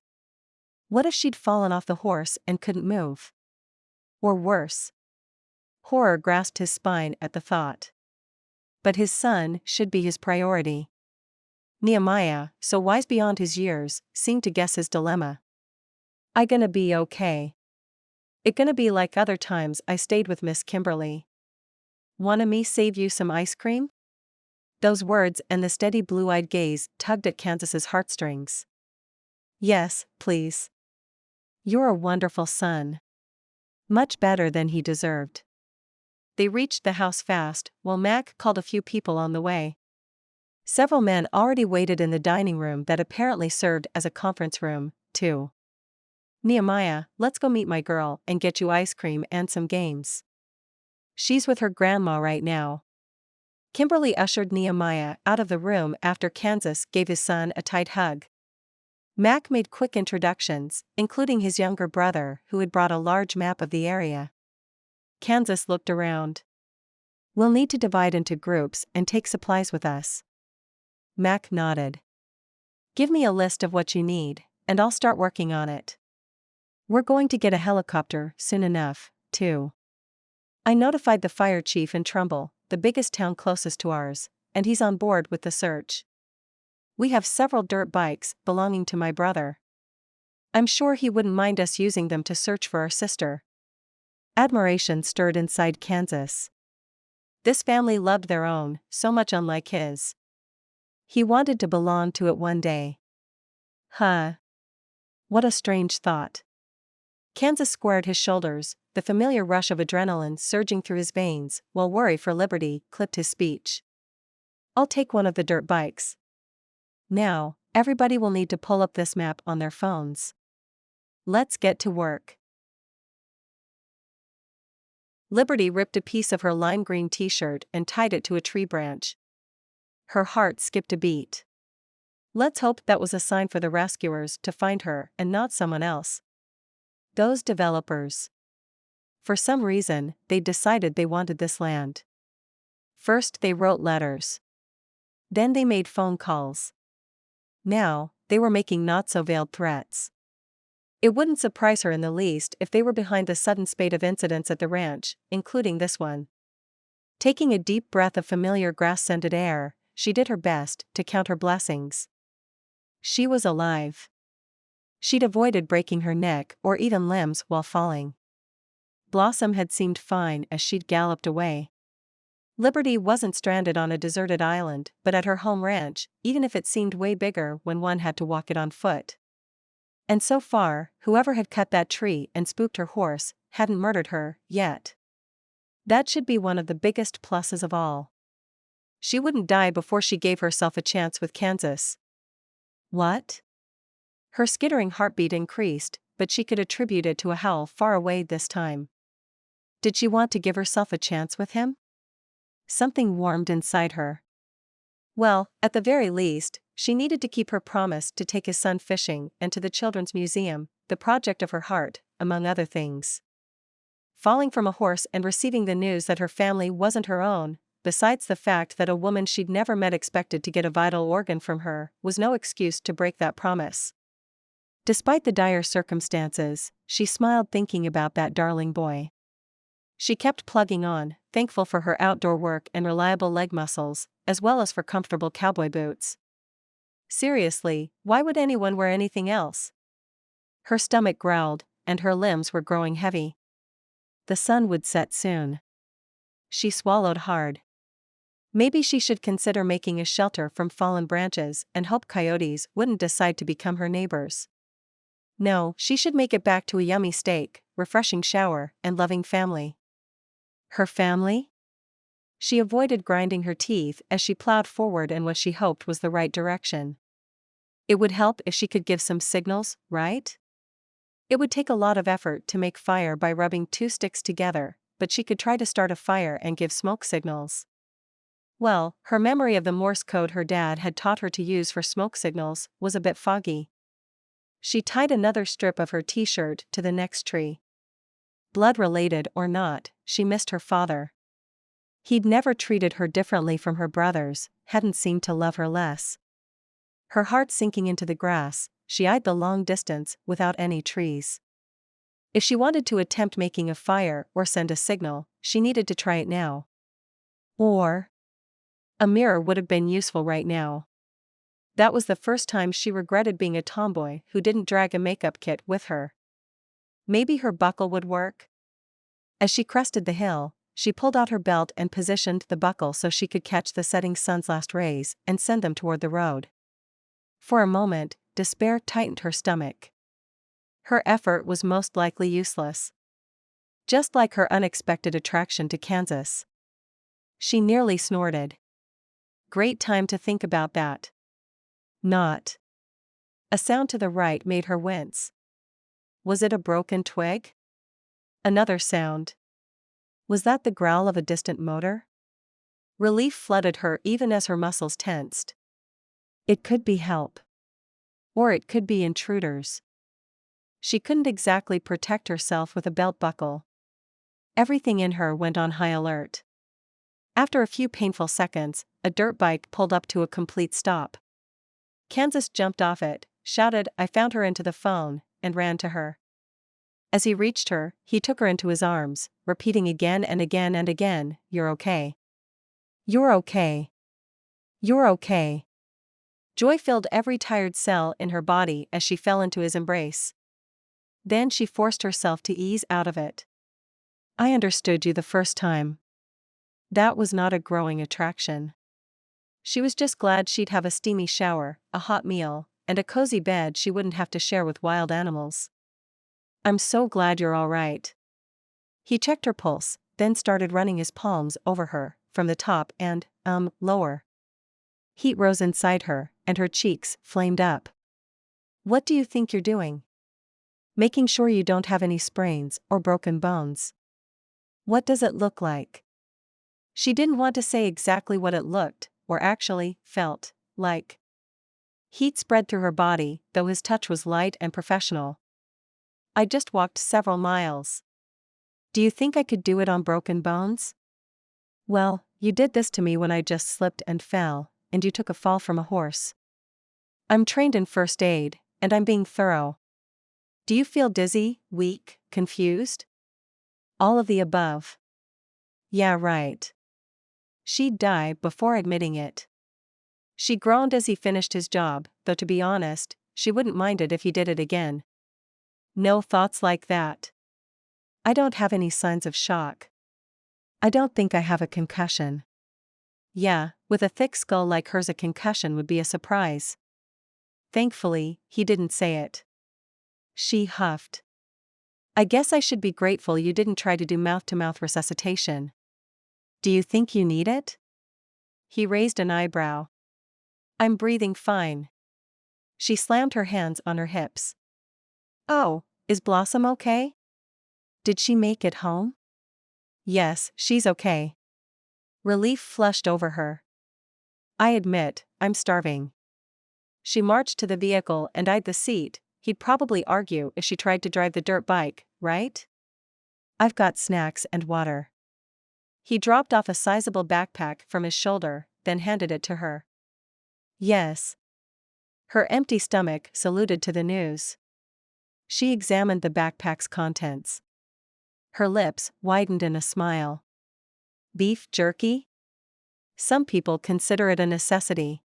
What if she'd fallen off the horse and couldn't move? Or worse. Horror grasped his spine at the thought. But his son should be his priority. Nehemiah, so wise beyond his years, seemed to guess his dilemma. I gonna be okay. It gonna be like other times I stayed with Miss Kimberly. Wanna me save you some ice cream? Those words and the steady blue-eyed gaze tugged at Kansas's heartstrings. Yes, please. You're a wonderful son. Much better than he deserved. They reached the house fast, while Mac called a few people on the way. Several men already waited in the dining room that apparently served as a conference room, too. Nehemiah, let's go meet my girl and get you ice cream and some games. She's with her grandma right now. Kimberly ushered Nehemiah out of the room after Kansas gave his son a tight hug. Mac made quick introductions, including his younger brother who had brought a large map of the area. Kansas looked around. We'll need to divide into groups and take supplies with us. Mac nodded. Give me a list of what you need, and I'll start working on it. We're going to get a helicopter soon enough, too. I notified the fire chief in Trumbull, the biggest town closest to ours, and he's on board with the search. We have several dirt bikes belonging to my brother. I'm sure he wouldn't mind us using them to search for our sister. Admiration stirred inside Kansas. This family loved their own, so much unlike his. He wanted to belong to it one day. Huh. What a strange thought. Kansas squared his shoulders, the familiar rush of adrenaline surging through his veins, while worry for Liberty clipped his speech. I'll take one of the dirt bikes. Now, everybody will need to pull up this map on their phones. Let's get to work. Liberty ripped a piece of her lime green t-shirt and tied it to a tree branch. Her heart skipped a beat. Let's hope that was a sign for the rescuers to find her and not someone else. Those developers. For some reason, they decided they wanted this land. First they wrote letters. Then they made phone calls. Now, they were making not-so-veiled threats. It wouldn't surprise her in the least if they were behind the sudden spate of incidents at the ranch, including this one. Taking a deep breath of familiar grass-scented air, she did her best to count her blessings. She was alive. She'd avoided breaking her neck or even limbs while falling. Blossom had seemed fine as she'd galloped away. Liberty wasn't stranded on a deserted island, but at her home ranch, even if it seemed way bigger when one had to walk it on foot. And so far, whoever had cut that tree and spooked her horse hadn't murdered her yet. That should be one of the biggest pluses of all. She wouldn't die before she gave herself a chance with Kansas. What? Her skittering heartbeat increased, but she could attribute it to a howl far away this time. Did she want to give herself a chance with him? Something warmed inside her. Well, at the very least, she needed to keep her promise to take his son fishing and to the Children's Museum, the project of her heart, among other things. Falling from a horse and receiving the news that her family wasn't her own, besides the fact that a woman she'd never met expected to get a vital organ from her, was no excuse to break that promise. Despite the dire circumstances, she smiled thinking about that darling boy. She kept plugging on, thankful for her outdoor work and reliable leg muscles, as well as for comfortable cowboy boots. Seriously, why would anyone wear anything else? Her stomach growled, and her limbs were growing heavy. The sun would set soon. She swallowed hard. Maybe she should consider making a shelter from fallen branches and hope coyotes wouldn't decide to become her neighbors. No, she should make it back to a yummy steak, refreshing shower, and loving family. Her family? She avoided grinding her teeth as she plowed forward in what she hoped was the right direction. It would help if she could give some signals, right? It would take a lot of effort to make fire by rubbing two sticks together, but she could try to start a fire and give smoke signals. Well, her memory of the Morse code her dad had taught her to use for smoke signals was a bit foggy. She tied another strip of her t-shirt to the next tree. Blood-related or not, she missed her father. He'd never treated her differently from her brothers, hadn't seemed to love her less. Her heart sinking into the grass, she eyed the long distance without any trees. If she wanted to attempt making a fire or send a signal, she needed to try it now. Or a mirror would have been useful right now. That was the first time she regretted being a tomboy who didn't drag a makeup kit with her. Maybe her buckle would work? As she crested the hill, she pulled out her belt and positioned the buckle so she could catch the setting sun's last rays and send them toward the road. For a moment, despair tightened her stomach. Her effort was most likely useless. Just like her unexpected attraction to Kansas. She nearly snorted. Great time to think about that. Not. A sound to the right made her wince. Was it a broken twig? Another sound. Was that the growl of a distant motor? Relief flooded her even as her muscles tensed. It could be help. Or it could be intruders. She couldn't exactly protect herself with a belt buckle. Everything in her went on high alert. After a few painful seconds, a dirt bike pulled up to a complete stop. Kansas jumped off it, shouted, "I found her," into the phone, and ran to her. As he reached her, he took her into his arms, repeating again and again and again, "You're okay. You're okay. You're okay." Joy filled every tired cell in her body as she fell into his embrace. Then she forced herself to ease out of it. "I understood you the first time." That was not a growing attraction. She was just glad she'd have a steamy shower, a hot meal, and a cozy bed she wouldn't have to share with wild animals. "I'm so glad you're all right." He checked her pulse, then started running his palms over her, from the top and, lower. Heat rose inside her, and her cheeks flamed up. "What do you think you're doing? Making sure you don't have any sprains or broken bones. What does it look like?" She didn't want to say exactly what it looked, or actually, felt, like. Heat spread through her body, though his touch was light and professional. "I just walked several miles. Do you think I could do it on broken bones?" "Well, you did this to me when I just slipped and fell, and you took a fall from a horse. I'm trained in first aid, and I'm being thorough. Do you feel dizzy, weak, confused?" "All of the above." "Yeah, right." She'd die before admitting it. She groaned as he finished his job, though to be honest, she wouldn't mind it if he did it again. "No thoughts like that. I don't have any signs of shock. I don't think I have a concussion." Yeah, with a thick skull like hers a concussion would be a surprise. Thankfully, he didn't say it. She huffed. "I guess I should be grateful you didn't try to do mouth-to-mouth resuscitation. Do you think you need it?" He raised an eyebrow. "I'm breathing fine." She slammed her hands on her hips. "Oh, is Blossom okay? Did she make it home?" "Yes, she's okay." Relief flushed over her. "I admit, I'm starving." She marched to the vehicle and eyed the seat. He'd probably argue if she tried to drive the dirt bike, right? "I've got snacks and water." He dropped off a sizable backpack from his shoulder, then handed it to her. "Yes." Her empty stomach saluted to the news. She examined the backpack's contents. Her lips widened in a smile. "Beef jerky?" Some people consider it a necessity.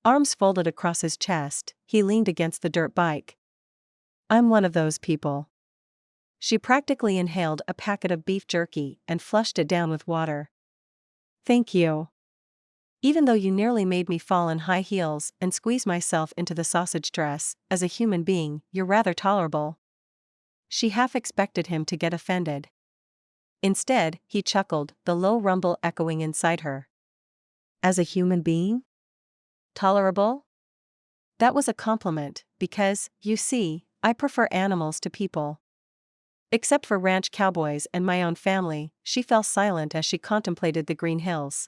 Arms folded across his chest, he leaned against the dirt bike. "I'm one of those people." She practically inhaled a packet of beef jerky and flushed it down with water. "Thank you." Even though you nearly made me fall in high heels and squeeze myself into the sausage dress, as a human being, you're rather tolerable. She half expected him to get offended. Instead, he chuckled, the low rumble echoing inside her. As a human being? Tolerable? That was a compliment, because, you see, I prefer animals to people. Except for ranch cowboys and my own family, she fell silent as she contemplated the green hills.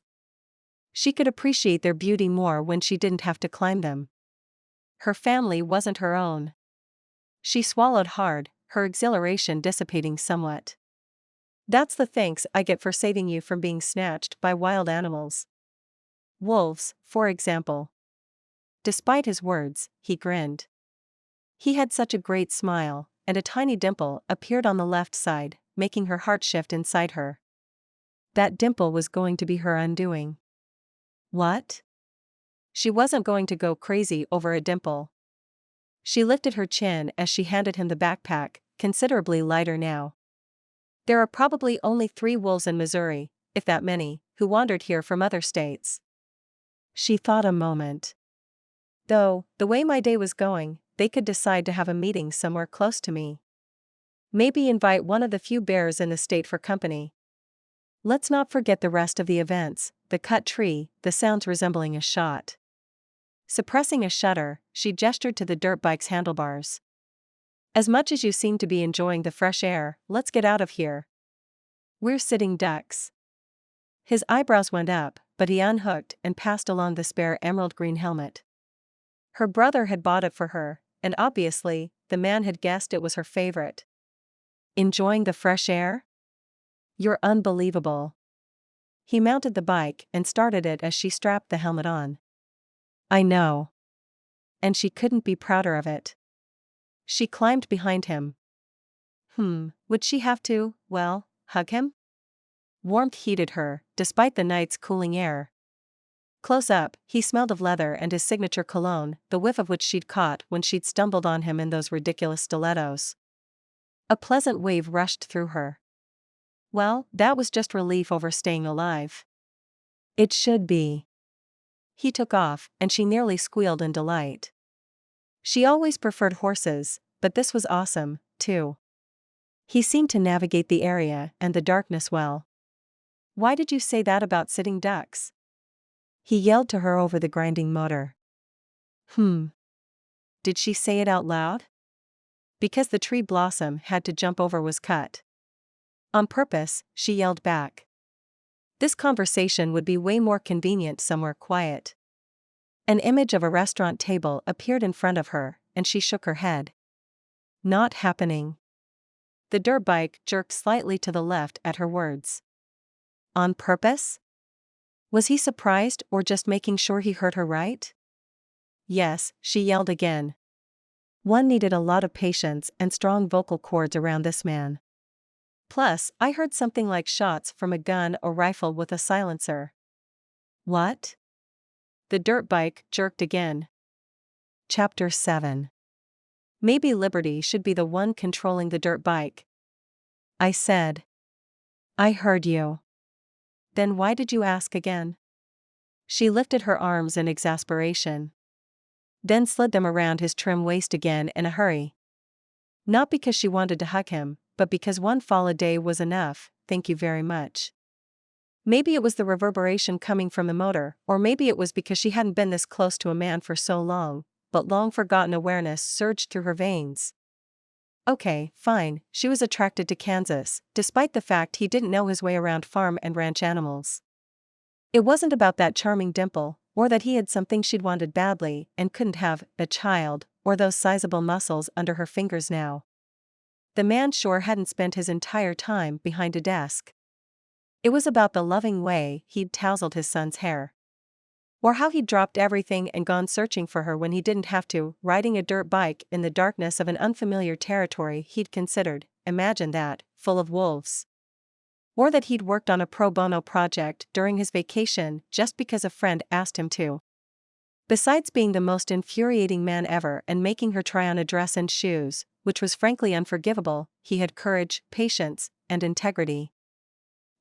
She could appreciate their beauty more when she didn't have to climb them. Her family wasn't her own. She swallowed hard, her exhilaration dissipating somewhat. That's the thanks I get for saving you from being snatched by wild animals. Wolves, for example. Despite his words, he grinned. He had such a great smile, and a tiny dimple appeared on the left side, making her heart shift inside her. That dimple was going to be her undoing. What? She wasn't going to go crazy over a dimple. She lifted her chin as she handed him the backpack, considerably lighter now. There are probably only 3 wolves in Missouri, if that many, who wandered here from other states. She thought a moment. Though, the way my day was going, they could decide to have a meeting somewhere close to me. Maybe invite one of the few bears in the state for company. Let's not forget the rest of the events, the cut tree, the sounds resembling a shot. Suppressing a shudder, she gestured to the dirt bike's handlebars. As much as you seem to be enjoying the fresh air, let's get out of here. We're sitting ducks. His eyebrows went up, but he unhooked and passed along the spare emerald green helmet. Her brother had bought it for her, and obviously, the man had guessed it was her favorite. Enjoying the fresh air? You're unbelievable. He mounted the bike and started it as she strapped the helmet on. I know. And she couldn't be prouder of it. She climbed behind him. Would she have to, well, hug him? Warmth heated her, despite the night's cooling air. Close up, he smelled of leather and his signature cologne, the whiff of which she'd caught when she'd stumbled on him in those ridiculous stilettos. A pleasant wave rushed through her. Well, that was just relief over staying alive. It should be. He took off, and she nearly squealed in delight. She always preferred horses, but this was awesome, too. He seemed to navigate the area and the darkness well. Why did you say that about sitting ducks? He yelled to her over the grinding motor. Did she say it out loud? Because the tree Blossom had to jump over was cut. On purpose, she yelled back. This conversation would be way more convenient somewhere quiet. An image of a restaurant table appeared in front of her, and she shook her head. Not happening. The dirt bike jerked slightly to the left at her words. On purpose? Was he surprised or just making sure he heard her right? Yes, she yelled again. One needed a lot of patience and strong vocal cords around this man. Plus, I heard something like shots from a gun or rifle with a silencer. What? The dirt bike jerked again. Chapter 7. Maybe Liberty should be the one controlling the dirt bike. I said. I heard you. Then why did you ask again? She lifted her arms in exasperation. Then slid them around his trim waist again in a hurry. Not because she wanted to hug him, but because one fall a day was enough, thank you very much. Maybe it was the reverberation coming from the motor, or maybe it was because she hadn't been this close to a man for so long, but long-forgotten awareness surged through her veins. Okay, fine, she was attracted to Kansas, despite the fact he didn't know his way around farm and ranch animals. It wasn't about that charming dimple, or that he had something she'd wanted badly and couldn't have, a child, or those sizable muscles under her fingers now. The man sure hadn't spent his entire time behind a desk. It was about the loving way he'd tousled his son's hair. Or how he'd dropped everything and gone searching for her when he didn't have to, riding a dirt bike in the darkness of an unfamiliar territory he'd considered, imagine that, full of wolves. Or that he'd worked on a pro bono project during his vacation just because a friend asked him to. Besides being the most infuriating man ever and making her try on a dress and shoes, which was frankly unforgivable, he had courage, patience, and integrity.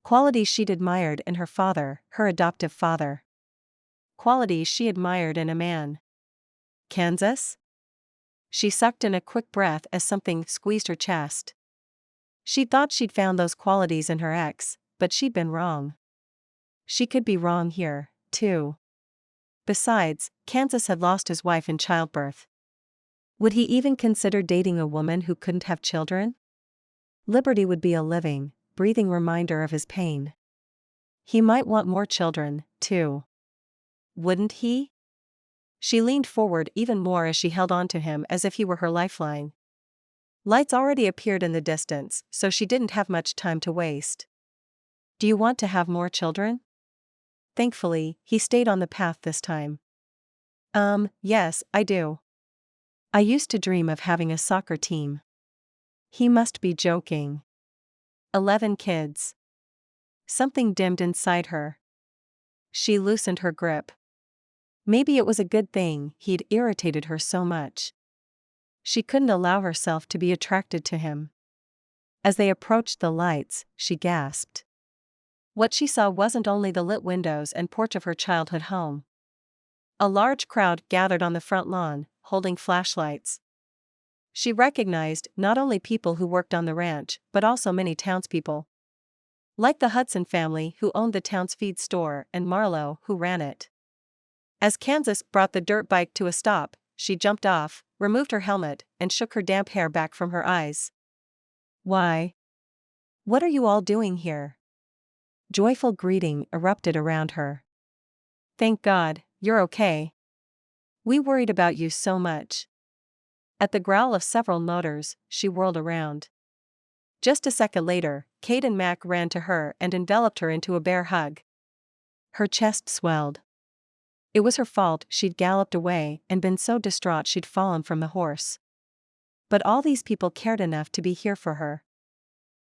Qualities she'd admired in her father, her adoptive father. qualities she admired in a man. Kansas? She sucked in a quick breath as something squeezed her chest. She thought she'd found those qualities in her ex, but she'd been wrong. She could be wrong here, too. Besides, Kansas had lost his wife in childbirth. Would he even consider dating a woman who couldn't have children? Liberty would be a living, breathing reminder of his pain. He might want more children, too. Wouldn't he? She leaned forward even more as she held on to him as if he were her lifeline. Lights already appeared in the distance, so she didn't have much time to waste. Do you want to have more children? Thankfully, he stayed on the path this time. Yes, I do. I used to dream of having a soccer team. He must be joking. 11 kids. Something dimmed inside her. She loosened her grip. Maybe it was a good thing he'd irritated her so much. She couldn't allow herself to be attracted to him. As they approached the lights, she gasped. What she saw wasn't only the lit windows and porch of her childhood home. A large crowd gathered on the front lawn, holding flashlights. She recognized not only people who worked on the ranch, but also many townspeople. Like the Hudson family who owned the town's feed store and Marlowe who ran it. As Kansas brought the dirt bike to a stop, she jumped off, removed her helmet, and shook her damp hair back from her eyes. Why? What are you all doing here? Joyful greeting erupted around her. Thank God, you're okay. We worried about you so much. At the growl of several motors, she whirled around. Just a second later, Kate and Mac ran to her and enveloped her into a bear hug. Her chest swelled. It was her fault she'd galloped away and been so distraught she'd fallen from the horse. But all these people cared enough to be here for her.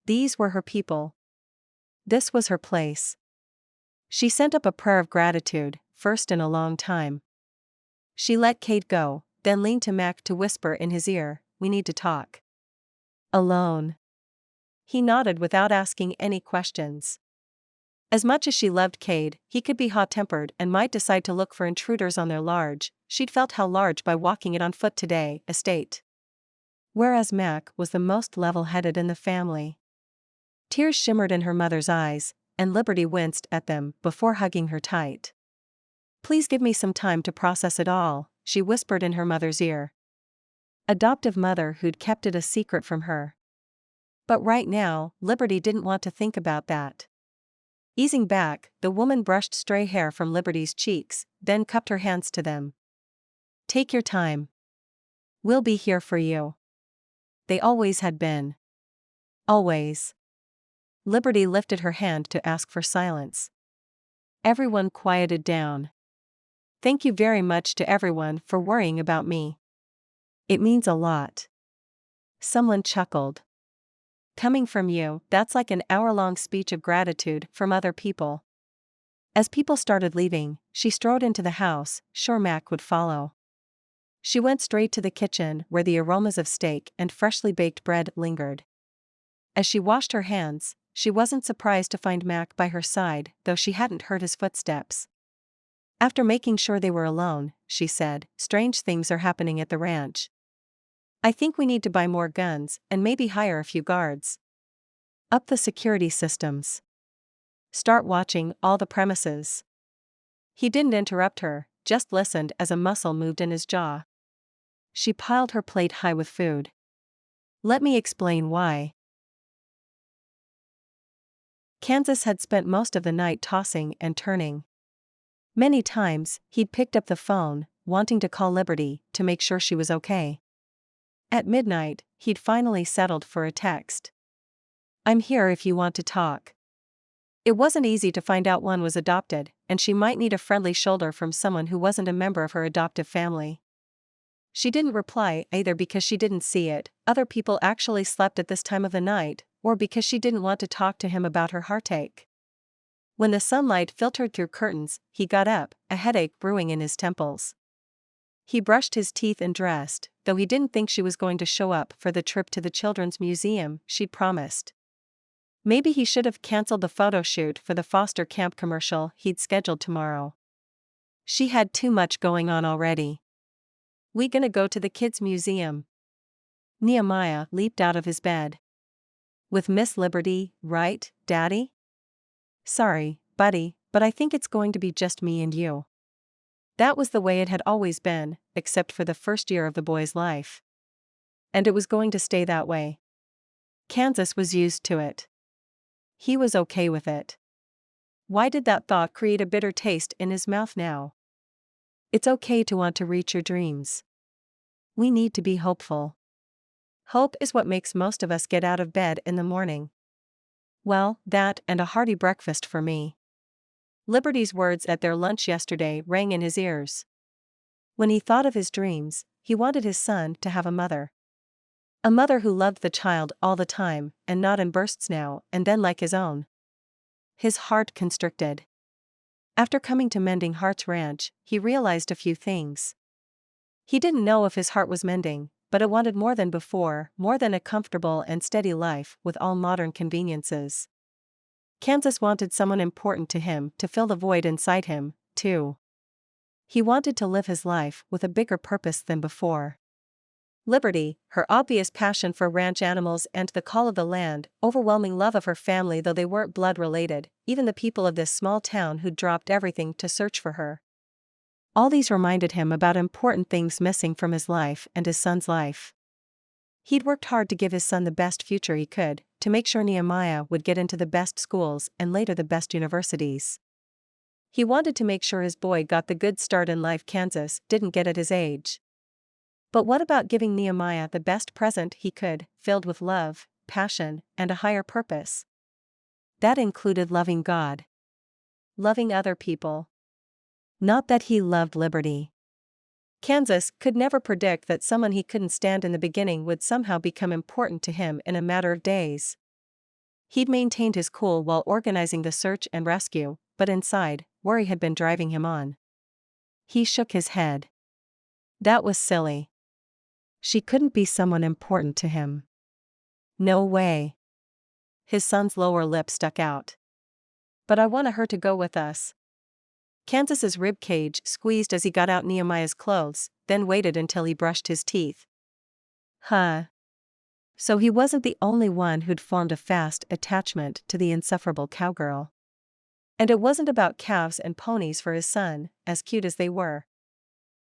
These were her people. This was her place. She sent up a prayer of gratitude, first in a long time. She let Kate go, then leaned to Mac to whisper in his ear, "We need to talk." Alone. He nodded without asking any questions. As much as she loved Cade, he could be hot-tempered and might decide to look for intruders on their large, she'd felt how large by walking it on foot today, estate. Whereas Mac was the most level-headed in the family. Tears shimmered in her mother's eyes, and Liberty winced at them before hugging her tight. "Please give me some time to process it all," she whispered in her mother's ear. Adoptive mother who'd kept it a secret from her. But right now, Liberty didn't want to think about that. Easing back, the woman brushed stray hair from Liberty's cheeks, then cupped her hands to them. "Take your time. We'll be here for you." They always had been. Always. Liberty lifted her hand to ask for silence. Everyone quieted down. "Thank you very much to everyone for worrying about me. It means a lot." Someone chuckled. "Coming from you, that's like an hour-long speech of gratitude from other people." As people started leaving, she strode into the house, sure Mac would follow. She went straight to the kitchen where the aromas of steak and freshly baked bread lingered. As she washed her hands, she wasn't surprised to find Mac by her side, though she hadn't heard his footsteps. After making sure they were alone, she said, "Strange things are happening at the ranch. I think we need to buy more guns, and maybe hire a few guards. Up the security systems. Start watching all the premises." He didn't interrupt her, just listened as a muscle moved in his jaw. She piled her plate high with food. "Let me explain why." Kansas had spent most of the night tossing and turning. Many times, he'd picked up the phone, wanting to call Liberty to make sure she was okay. At midnight, he'd finally settled for a text. "I'm here if you want to talk." It wasn't easy to find out one was adopted, and she might need a friendly shoulder from someone who wasn't a member of her adoptive family. She didn't reply either because she didn't see it, other people actually slept at this time of the night, or because she didn't want to talk to him about her heartache. When the sunlight filtered through curtains, he got up, a headache brewing in his temples. He brushed his teeth and dressed, though he didn't think she was going to show up for the trip to the Children's Museum she'd promised. Maybe he should have canceled the photo shoot for the foster camp commercial he'd scheduled tomorrow. She had too much going on already. We gonna go to the kids' museum? Nehemiah leaped out of his bed. With Miss Liberty, right, Daddy? Sorry, buddy, but I think it's going to be just me and you. That was the way it had always been, except for the first year of the boy's life. And it was going to stay that way. Kansas was used to it. He was okay with it. Why did that thought create a bitter taste in his mouth now? It's okay to want to reach your dreams. We need to be hopeful. Hope is what makes most of us get out of bed in the morning. Well, that and a hearty breakfast for me. Liberty's words at their lunch yesterday rang in his ears. When he thought of his dreams, he wanted his son to have a mother. A mother who loved the child all the time, and not in bursts now and then like his own. His heart constricted. After coming to Mending Hearts Ranch, he realized a few things. He didn't know if his heart was mending, but it wanted more than before, more than a comfortable and steady life with all modern conveniences. Kansas wanted someone important to him to fill the void inside him, too. He wanted to live his life with a bigger purpose than before. Liberty, her obvious passion for ranch animals and the call of the land, overwhelming love of her family though they weren't blood-related, even the people of this small town who'd dropped everything to search for her. All these reminded him about important things missing from his life and his son's life. He'd worked hard to give his son the best future he could, to make sure Nehemiah would get into the best schools and later the best universities. He wanted to make sure his boy got the good start in life Kansas didn't get at his age. But what about giving Nehemiah the best present he could, filled with love, passion, and a higher purpose? That included loving God. Loving other people. Not that he loved Liberty. Kansas could never predict that someone he couldn't stand in the beginning would somehow become important to him in a matter of days. He'd maintained his cool while organizing the search and rescue, but inside, worry had been driving him on. He shook his head. That was silly. She couldn't be someone important to him. No way. His son's lower lip stuck out. But I want her to go with us. Kansas's rib cage squeezed as he got out Nehemiah's clothes, then waited until he brushed his teeth. Huh. So he wasn't the only one who'd formed a fast attachment to the insufferable cowgirl. And it wasn't about calves and ponies for his son, as cute as they were.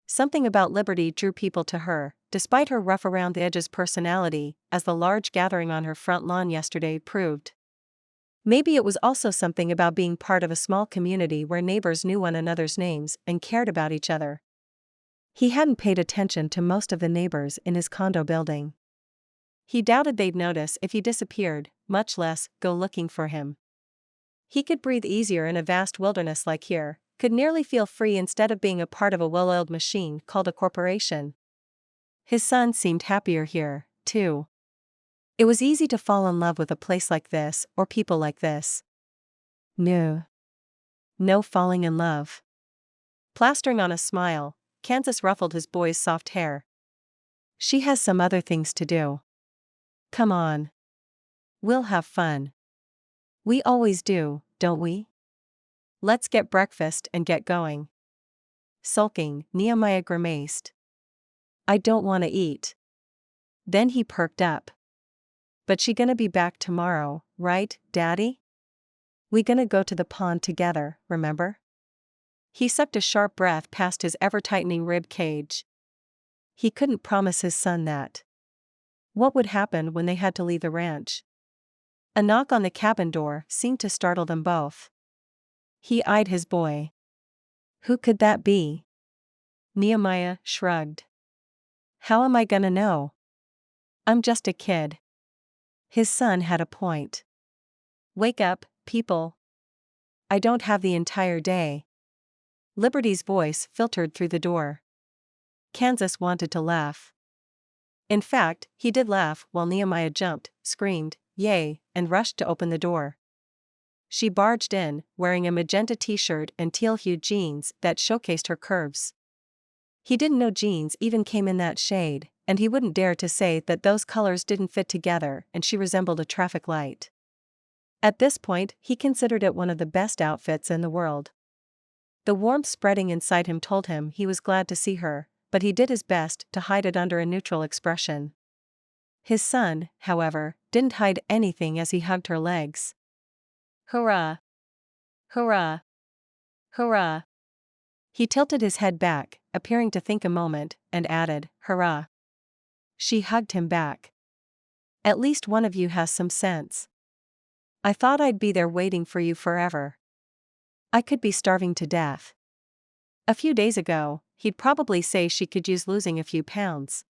Something about Liberty drew people to her, despite her rough-around-the-edges personality, as the large gathering on her front lawn yesterday proved. Maybe it was also something about being part of a small community where neighbors knew one another's names and cared about each other. He hadn't paid attention to most of the neighbors in his condo building. He doubted they'd notice if he disappeared, much less go looking for him. He could breathe easier in a vast wilderness like here, could nearly feel free instead of being a part of a well-oiled machine called a corporation. His son seemed happier here, too. It was easy to fall in love with a place like this or people like this. No falling in love. Plastering on a smile, Kansas ruffled his boy's soft hair. She has some other things to do. Come on. We'll have fun. We always do, don't we? Let's get breakfast and get going. Sulking, Nehemiah grimaced. I don't want to eat. Then he perked up. But she gonna be back tomorrow, right, Daddy? We gonna go to the pond together, remember? He sucked a sharp breath past his ever-tightening rib cage. He couldn't promise his son that. What would happen when they had to leave the ranch? A knock on the cabin door seemed to startle them both. He eyed his boy. Who could that be? Nehemiah shrugged. How am I gonna know? I'm just a kid. His son had a point. Wake up, people. I don't have the entire day. Liberty's voice filtered through the door. Kansas wanted to laugh. In fact, he did laugh while Nehemiah jumped, screamed, yay, and rushed to open the door. She barged in, wearing a magenta t-shirt and teal-hued jeans that showcased her curves. He didn't know jeans even came in that shade, and he wouldn't dare to say that those colors didn't fit together and she resembled a traffic light. At this point, he considered it one of the best outfits in the world. The warmth spreading inside him told him he was glad to see her, but he did his best to hide it under a neutral expression. His son, however, didn't hide anything as he hugged her legs. Hurrah! Hurrah! Hurrah! He tilted his head back, appearing to think a moment, and added, hurrah. She hugged him back. At least one of you has some sense. I thought I'd be there waiting for you forever. I could be starving to death. A few days ago, he'd probably say she could use losing a few pounds.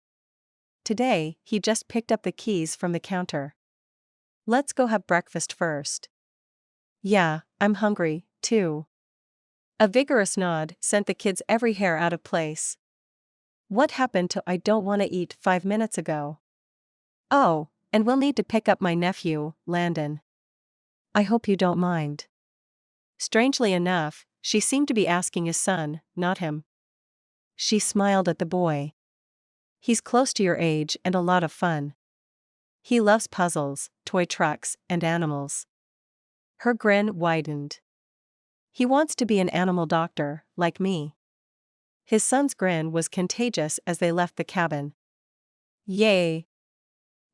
Today, he just picked up the keys from the counter. Let's go have breakfast first. Yeah, I'm hungry, too. A vigorous nod sent the kid's every hair out of place. What happened to I don't want to eat 5 minutes ago? Oh, and we'll need to pick up my nephew, Landon. I hope you don't mind. Strangely enough, she seemed to be asking his son, not him. She smiled at the boy. He's close to your age and a lot of fun. He loves puzzles, toy trucks, and animals. Her grin widened. He wants to be an animal doctor, like me. His son's grin was contagious as they left the cabin. Yay!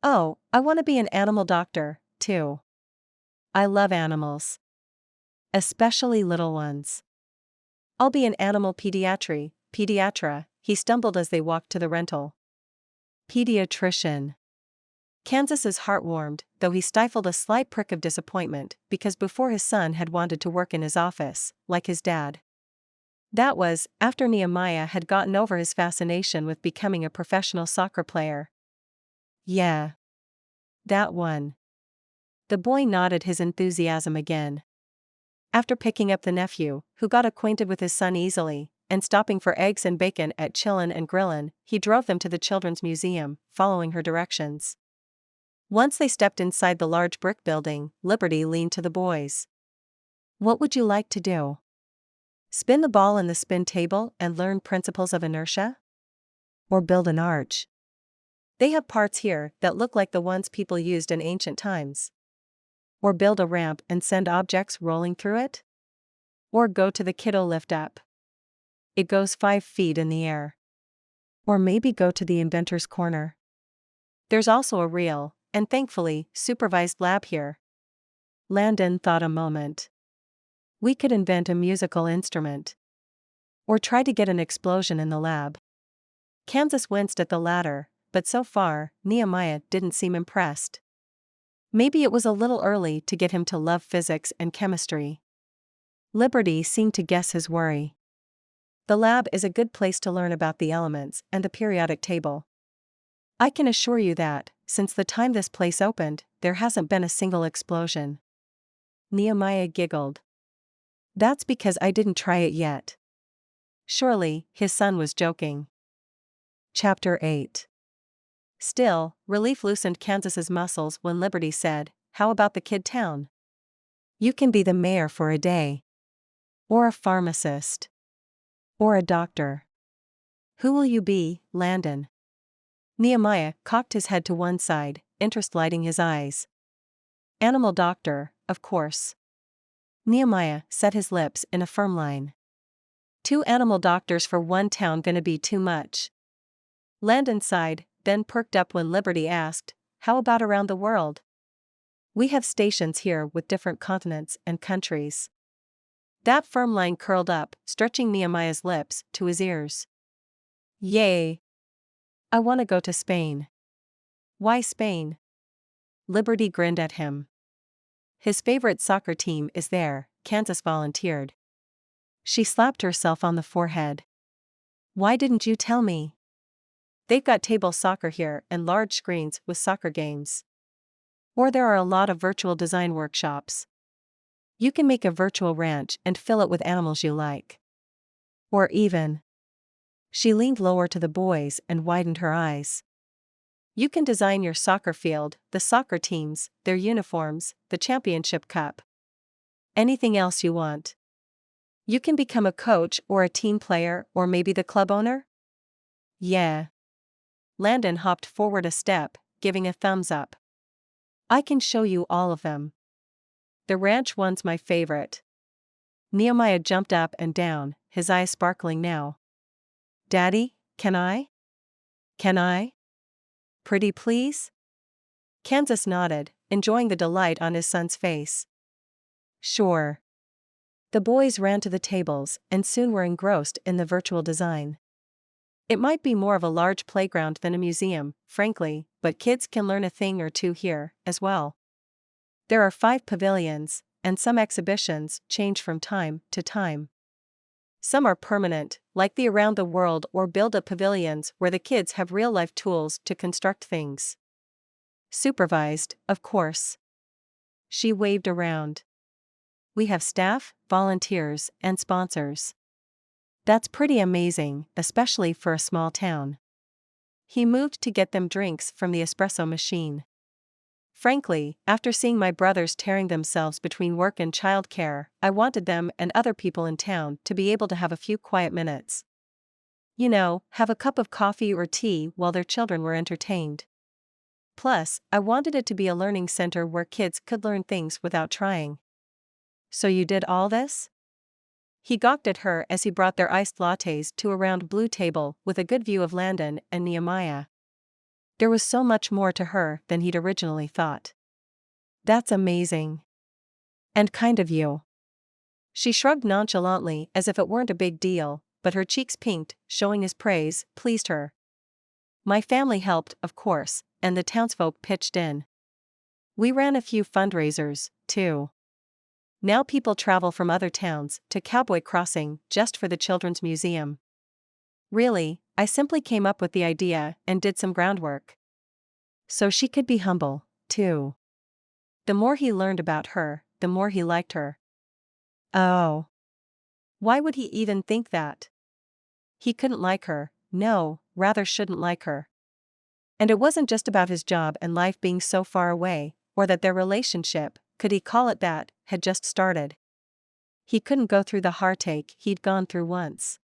Oh, I want to be an animal doctor, too. I love animals. Especially little ones. I'll be an animal pediatra, he stumbled as they walked to the rental. Pediatrician. Kansas's heart warmed, though he stifled a slight prick of disappointment, because before his son had wanted to work in his office, like his dad. That was, after Nehemiah had gotten over his fascination with becoming a professional soccer player. Yeah. That one. The boy nodded his enthusiasm again. After picking up the nephew, who got acquainted with his son easily, and stopping for eggs and bacon at Chillin' and Grillin', he drove them to the Children's Museum, following her directions. Once they stepped inside the large brick building, Liberty leaned to the boys. What would you like to do? Spin the ball in the spin table and learn principles of inertia? Or build an arch? They have parts here that look like the ones people used in ancient times. Or build a ramp and send objects rolling through it? Or go to the kiddo lift up. It goes 5 feet in the air. Or maybe go to the inventor's corner. There's also a real, and thankfully, supervised lab here. Landon thought a moment. We could invent a musical instrument. Or try to get an explosion in the lab. Kansas winced at the latter, but so far, Nehemiah didn't seem impressed. Maybe it was a little early to get him to love physics and chemistry. Liberty seemed to guess his worry. The lab is a good place to learn about the elements and the periodic table. I can assure you that, since the time this place opened, there hasn't been a single explosion. Nehemiah giggled. That's because I didn't try it yet. Surely, his son was joking. Chapter 8. Still, relief loosened Kansas's muscles when Liberty said, "How about the kid town? You can be the mayor for a day. Or a pharmacist. Or a doctor. Who will you be, Landon?" Nehemiah cocked his head to one side, interest lighting his eyes. Animal doctor, of course. Nehemiah set his lips in a firm line. 2 animal doctors for one town gonna be too much. Landon sighed, then perked up when Liberty asked, "How about around the world? We have stations here with different continents and countries." That firm line curled up, stretching Nehemiah's lips to his ears. Yay! I want to go to Spain. Why Spain? Liberty grinned at him. His favorite soccer team is there, Kansas volunteered. She slapped herself on the forehead. Why didn't you tell me? They've got table soccer here and large screens with soccer games. Or there are a lot of virtual design workshops. You can make a virtual ranch and fill it with animals you like. Or even. She leaned lower to the boys and widened her eyes. You can design your soccer field, the soccer teams, their uniforms, the championship cup. Anything else you want. You can become a coach or a team player or maybe the club owner? Yeah. Landon hopped forward a step, giving a thumbs up. I can show you all of them. The ranch one's my favorite. Nehemiah jumped up and down, his eyes sparkling now. Daddy, can I? Can I? Pretty please? Kansas nodded, enjoying the delight on his son's face. Sure. The boys ran to the tables and soon were engrossed in the virtual design. It might be more of a large playground than a museum, frankly, but kids can learn a thing or two here, as well. There are 5 pavilions, and some exhibitions change from time to time. Some are permanent, like the Around the World or Build-Up pavilions where the kids have real-life tools to construct things. Supervised, of course. She waved around. We have staff, volunteers, and sponsors. That's pretty amazing, especially for a small town. He moved to get them drinks from the espresso machine. Frankly, after seeing my brothers tearing themselves between work and childcare, I wanted them and other people in town to be able to have a few quiet minutes. You know, have a cup of coffee or tea while their children were entertained. Plus, I wanted it to be a learning center where kids could learn things without trying. So you did all this? He gawked at her as he brought their iced lattes to a round blue table with a good view of Landon and Nehemiah. There was so much more to her than he'd originally thought. That's amazing. And kind of you. She shrugged nonchalantly as if it weren't a big deal, but her cheeks pinked, showing his praise pleased her. My family helped, of course, and the townsfolk pitched in. We ran a few fundraisers, too. Now people travel from other towns to Cowboy Crossing just for the Children's Museum. Really, I simply came up with the idea and did some groundwork. So she could be humble, too. The more he learned about her, the more he liked her. Oh. Why would he even think that? He couldn't like her, no, rather shouldn't like her. And it wasn't just about his job and life being so far away, or that their relationship, could he call it that, had just started. He couldn't go through the heartache he'd gone through once.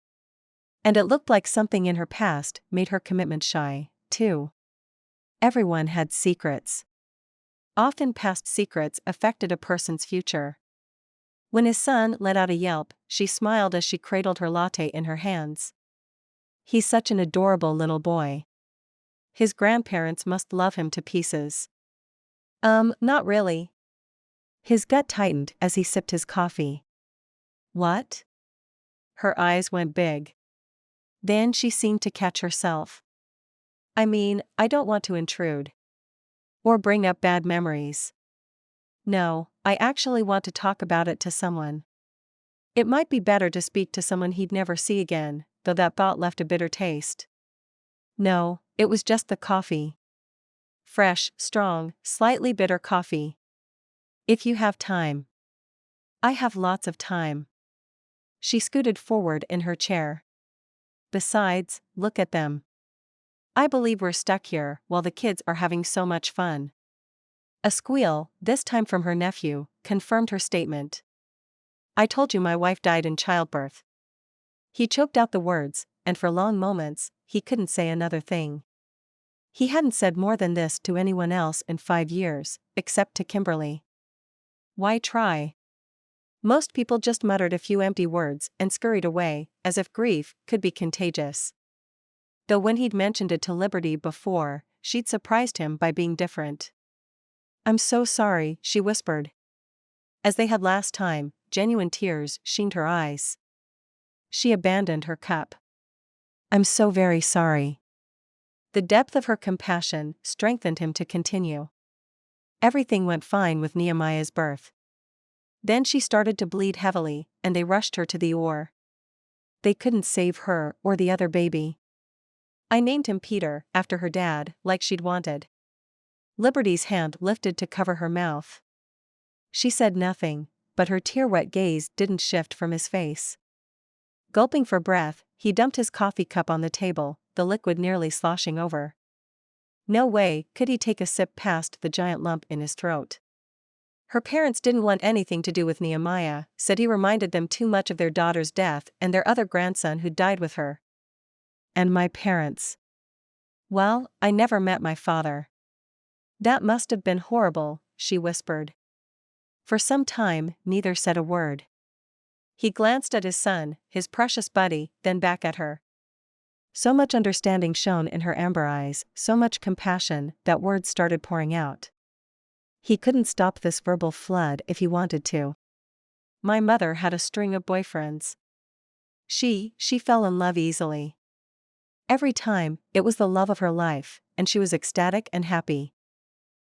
And it looked like something in her past made her commitment shy, too. Everyone had secrets. Often past secrets affected a person's future. When his son let out a yelp, she smiled as she cradled her latte in her hands. He's such an adorable little boy. His grandparents must love him to pieces. Not really. His gut tightened as he sipped his coffee. What? Her eyes went big. Then she seemed to catch herself. I mean, I don't want to intrude. Or bring up bad memories. No, I actually want to talk about it to someone. It might be better to speak to someone he'd never see again, though that thought left a bitter taste. No, it was just the coffee. Fresh, strong, slightly bitter coffee. If you have time. I have lots of time. She scooted forward in her chair. Besides, look at them. I believe we're stuck here while the kids are having so much fun. A squeal, this time from her nephew, confirmed her statement. I told you my wife died in childbirth. He choked out the words, and for long moments, he couldn't say another thing. He hadn't said more than this to anyone else in 5 years, except to Kimberly. Why try? Most people just muttered a few empty words and scurried away, as if grief could be contagious. Though when he'd mentioned it to Liberty before, she'd surprised him by being different. I'm so sorry, she whispered. As they had last time, genuine tears sheened her eyes. She abandoned her cup. I'm so very sorry. The depth of her compassion strengthened him to continue. Everything went fine with Nehemiah's birth. Then she started to bleed heavily, and they rushed her to the OR. They couldn't save her or the other baby. I named him Peter, after her dad, like she'd wanted. Liberty's hand lifted to cover her mouth. She said nothing, but her tear-wet gaze didn't shift from his face. Gulping for breath, he dumped his coffee cup on the table, the liquid nearly sloshing over. No way could he take a sip past the giant lump in his throat. Her parents didn't want anything to do with Nehemiah, said he reminded them too much of their daughter's death and their other grandson who died with her. And my parents. Well, I never met my father. That must have been horrible, she whispered. For some time, neither said a word. He glanced at his son, his precious buddy, then back at her. So much understanding shone in her amber eyes, so much compassion, that words started pouring out. He couldn't stop this verbal flood if he wanted to. My mother had a string of boyfriends. She fell in love easily. Every time, it was the love of her life, and she was ecstatic and happy.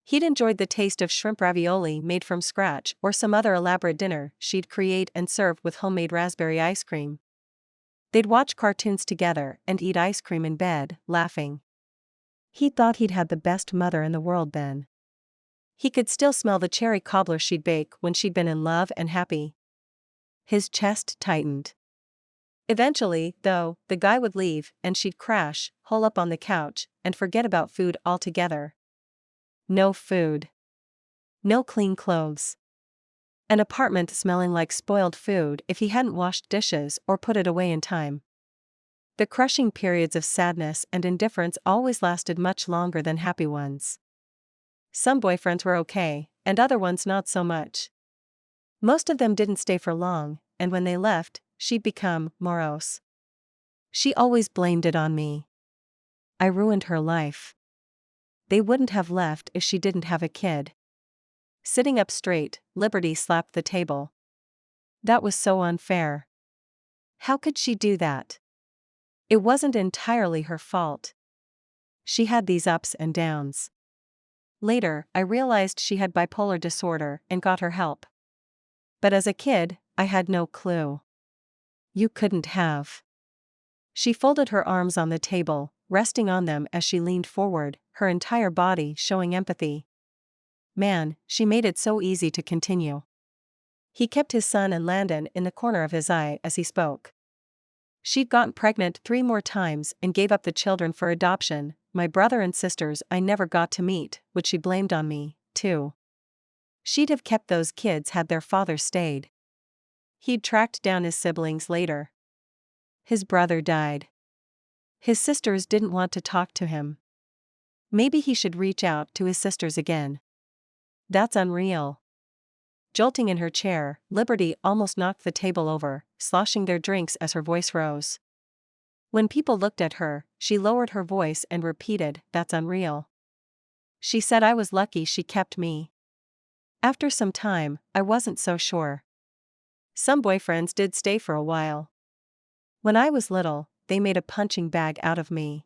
He'd enjoyed the taste of shrimp ravioli made from scratch or some other elaborate dinner she'd create and serve with homemade raspberry ice cream. They'd watch cartoons together and eat ice cream in bed, laughing. He thought he'd had the best mother in the world then. He could still smell the cherry cobbler she'd bake when she'd been in love and happy. His chest tightened. Eventually, though, the guy would leave and she'd crash, hole up on the couch, and forget about food altogether. No food. No clean clothes. An apartment smelling like spoiled food if he hadn't washed dishes or put it away in time. The crushing periods of sadness and indifference always lasted much longer than happy ones. Some boyfriends were okay, and other ones not so much. Most of them didn't stay for long, and when they left, she'd become morose. She always blamed it on me. I ruined her life. They wouldn't have left if she didn't have a kid. Sitting up straight, Liberty slapped the table. That was so unfair. How could she do that? It wasn't entirely her fault. She had these ups and downs. Later, I realized she had bipolar disorder and got her help. But as a kid, I had no clue. You couldn't have. She folded her arms on the table, resting on them as she leaned forward, her entire body showing empathy. Man, she made it so easy to continue. He kept his son and Landon in the corner of his eye as he spoke. She'd gotten pregnant 3 more times and gave up the children for adoption. My brother and sisters I never got to meet, which she blamed on me, too. She'd have kept those kids had their father stayed. He'd tracked down his siblings later. His brother died. His sisters didn't want to talk to him. Maybe he should reach out to his sisters again. That's unreal. Jolting in her chair, Liberty almost knocked the table over, sloshing their drinks as her voice rose. When people looked at her, she lowered her voice and repeated, "That's unreal." She said I was lucky she kept me. After some time, I wasn't so sure. Some boyfriends did stay for a while. When I was little, they made a punching bag out of me.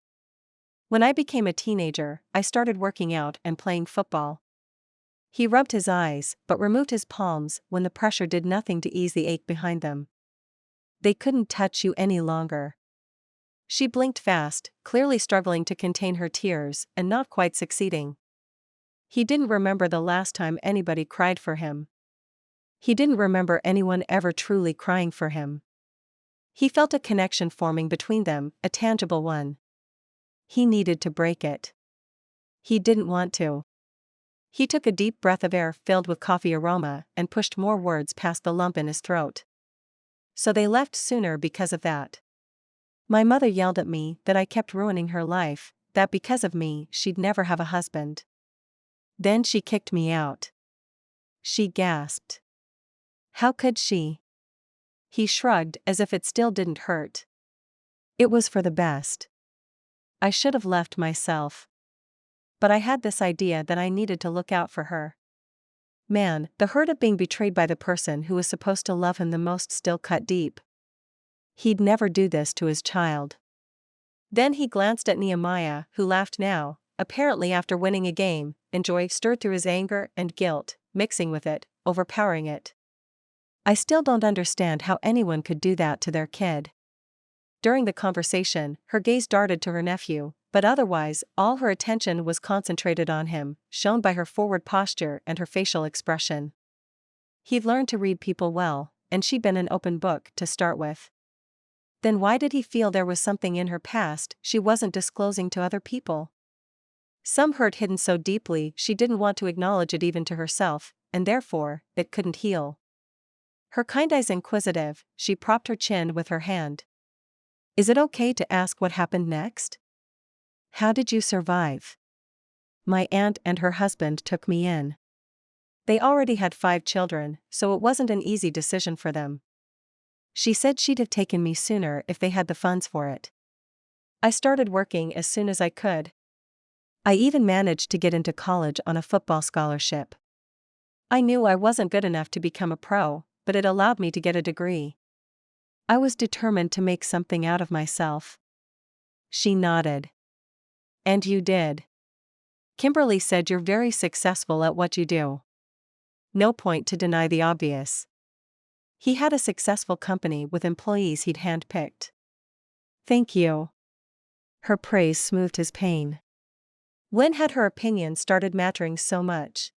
When I became a teenager, I started working out and playing football. He rubbed his eyes, but removed his palms when the pressure did nothing to ease the ache behind them. They couldn't touch you any longer. She blinked fast, clearly struggling to contain her tears and not quite succeeding. He didn't remember the last time anybody cried for him. He didn't remember anyone ever truly crying for him. He felt a connection forming between them, a tangible one. He needed to break it. He didn't want to. He took a deep breath of air filled with coffee aroma and pushed more words past the lump in his throat. So they left sooner because of that. My mother yelled at me that I kept ruining her life, that because of me she'd never have a husband. Then she kicked me out. She gasped. How could she? He shrugged as if it still didn't hurt. It was for the best. I should have left myself. But I had this idea that I needed to look out for her. Man, the hurt of being betrayed by the person who was supposed to love him the most still cut deep. He'd never do this to his child. Then he glanced at Nehemiah, who laughed now, apparently after winning a game, and joy stirred through his anger and guilt, mixing with it, overpowering it. I still don't understand how anyone could do that to their kid. During the conversation, her gaze darted to her nephew, but otherwise, all her attention was concentrated on him, shown by her forward posture and her facial expression. He'd learned to read people well, and she'd been an open book to start with. Then why did he feel there was something in her past she wasn't disclosing to other people? Some hurt hidden so deeply she didn't want to acknowledge it even to herself, and therefore, it couldn't heal. Her kind eyes inquisitive, she propped her chin with her hand. Is it okay to ask what happened next? How did you survive? My aunt and her husband took me in. They already had 5 children, so it wasn't an easy decision for them. She said she'd have taken me sooner if they had the funds for it. I started working as soon as I could. I even managed to get into college on a football scholarship. I knew I wasn't good enough to become a pro, but it allowed me to get a degree. I was determined to make something out of myself. She nodded. And you did. Kimberly said you're very successful at what you do. No point to deny the obvious. He had a successful company with employees he'd handpicked. Thank you. Her praise smoothed his pain. When had her opinion started mattering so much?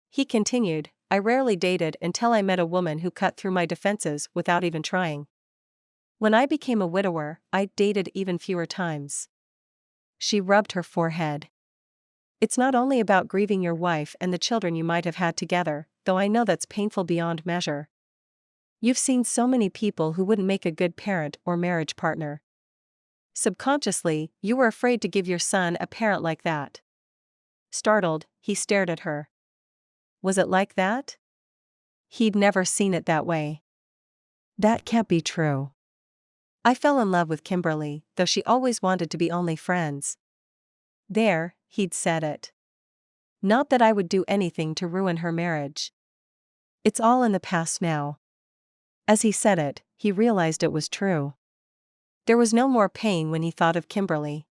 He continued, I rarely dated until I met a woman who cut through my defenses without even trying. When I became a widower, I dated even fewer times. She rubbed her forehead. It's not only about grieving your wife and the children you might have had together, though I know that's painful beyond measure. You've seen so many people who wouldn't make a good parent or marriage partner. Subconsciously, you were afraid to give your son a parent like that. Startled, he stared at her. Was it like that? He'd never seen it that way. That can't be true. I fell in love with Kimberly, though she always wanted to be only friends. There, he'd said it. Not that I would do anything to ruin her marriage. It's all in the past now. As he said it, he realized it was true. There was no more pain when he thought of Kimberly.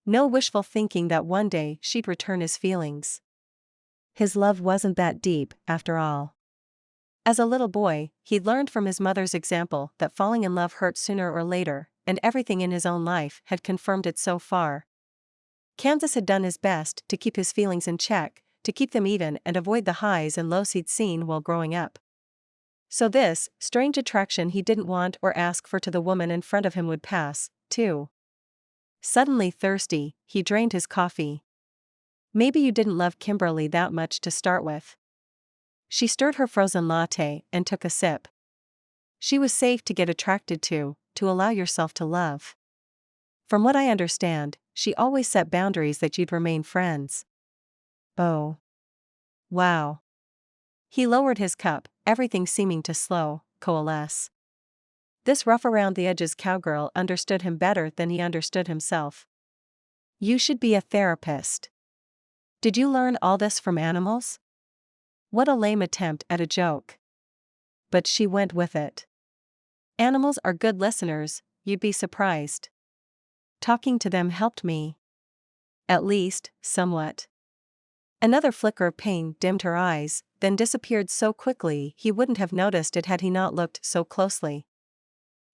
No wishful thinking that one day she'd return his feelings. His love wasn't that deep, after all. As a little boy, he'd learned from his mother's example that falling in love hurt sooner or later, and everything in his own life had confirmed it so far. Kansas had done his best to keep his feelings in check, to keep them even and avoid the highs and lows he'd seen while growing up. So this strange attraction he didn't want or ask for to the woman in front of him would pass, too. Suddenly thirsty, he drained his coffee. Maybe you didn't love Kimberly that much to start with. She stirred her frozen latte and took a sip. She was safe to get attracted to allow yourself to love. From what I understand, she always set boundaries that you'd remain friends. Oh. Wow. He lowered his cup, everything seeming to coalesce. This rough around the edges cowgirl understood him better than he understood himself. You should be a therapist. Did you learn all this from animals? What a lame attempt at a joke. But she went with it. Animals are good listeners, you'd be surprised. Talking to them helped me. At least, somewhat. Another flicker of pain dimmed her eyes, then disappeared so quickly he wouldn't have noticed it had he not looked so closely.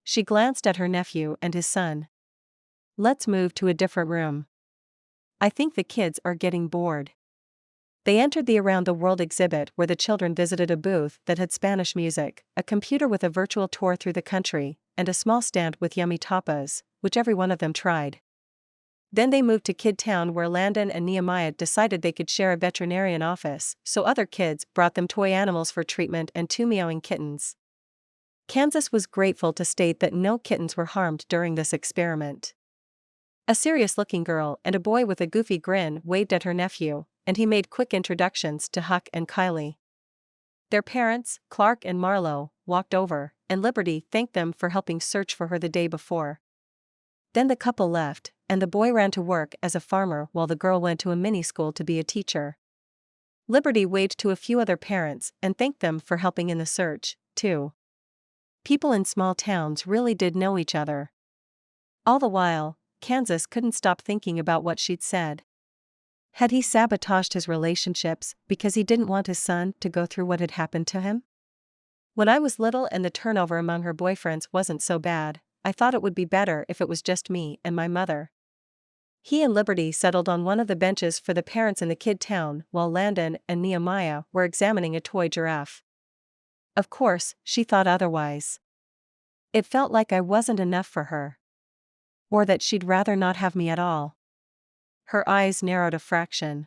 She glanced at her nephew and his son. Let's move to a different room. I think the kids are getting bored. They entered the Around the World exhibit where the children visited a booth that had Spanish music, a computer with a virtual tour through the country, and a small stand with yummy tapas, which every one of them tried. Then they moved to Kid Town where Landon and Nehemiah decided they could share a veterinarian office, so other kids brought them toy animals for treatment and 2 meowing kittens. Kansas was grateful to state that no kittens were harmed during this experiment. A serious-looking girl and a boy with a goofy grin waved at her nephew, and he made quick introductions to Huck and Kylie. Their parents, Clark and Marlo, walked over, and Liberty thanked them for helping search for her the day before. Then the couple left, and the boy ran to work as a farmer while the girl went to a mini-school to be a teacher. Liberty waved to a few other parents and thanked them for helping in the search, too. People in small towns really did know each other. All the while, Kansas couldn't stop thinking about what she'd said. Had he sabotaged his relationships because he didn't want his son to go through what had happened to him? When I was little and the turnover among her boyfriends wasn't so bad, I thought it would be better if it was just me and my mother. He and Liberty settled on one of the benches for the parents in the Kid Town while Landon and Nehemiah were examining a toy giraffe. Of course, she thought otherwise. It felt like I wasn't enough for her. Or that she'd rather not have me at all. Her eyes narrowed a fraction.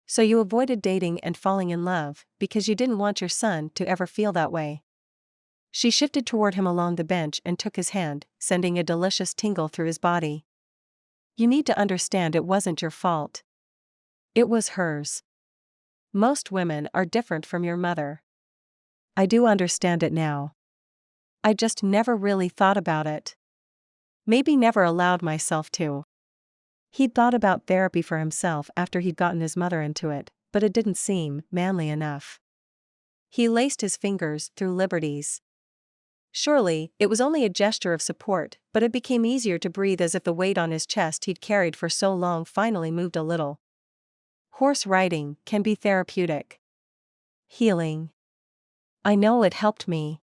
So you avoided dating and falling in love because you didn't want your son to ever feel that way. She shifted toward him along the bench and took his hand, sending a delicious tingle through his body. You need to understand it wasn't your fault. It was hers. Most women are different from your mother. I do understand it now. I just never really thought about it. Maybe never allowed myself to. He'd thought about therapy for himself after he'd gotten his mother into it, but it didn't seem manly enough. He laced his fingers through Liberty's. Surely, it was only a gesture of support, but it became easier to breathe as if the weight on his chest he'd carried for so long finally moved a little. Horse riding can be therapeutic. Healing. I know it helped me.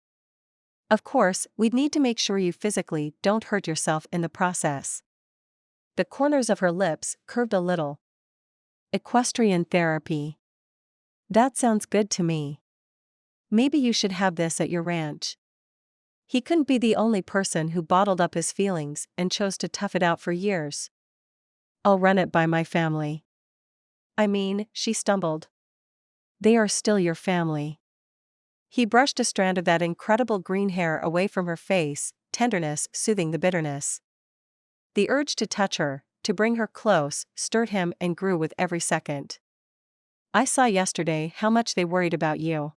Of course, we'd need to make sure you physically don't hurt yourself in the process. The corners of her lips curved a little. Equestrian therapy. That sounds good to me. Maybe you should have this at your ranch. He couldn't be the only person who bottled up his feelings and chose to tough it out for years. I'll run it by my family. I mean, she stumbled. They are still your family. He brushed a strand of that incredible green hair away from her face, tenderness soothing the bitterness. The urge to touch her, to bring her close, stirred him and grew with every second. I saw yesterday how much they worried about you.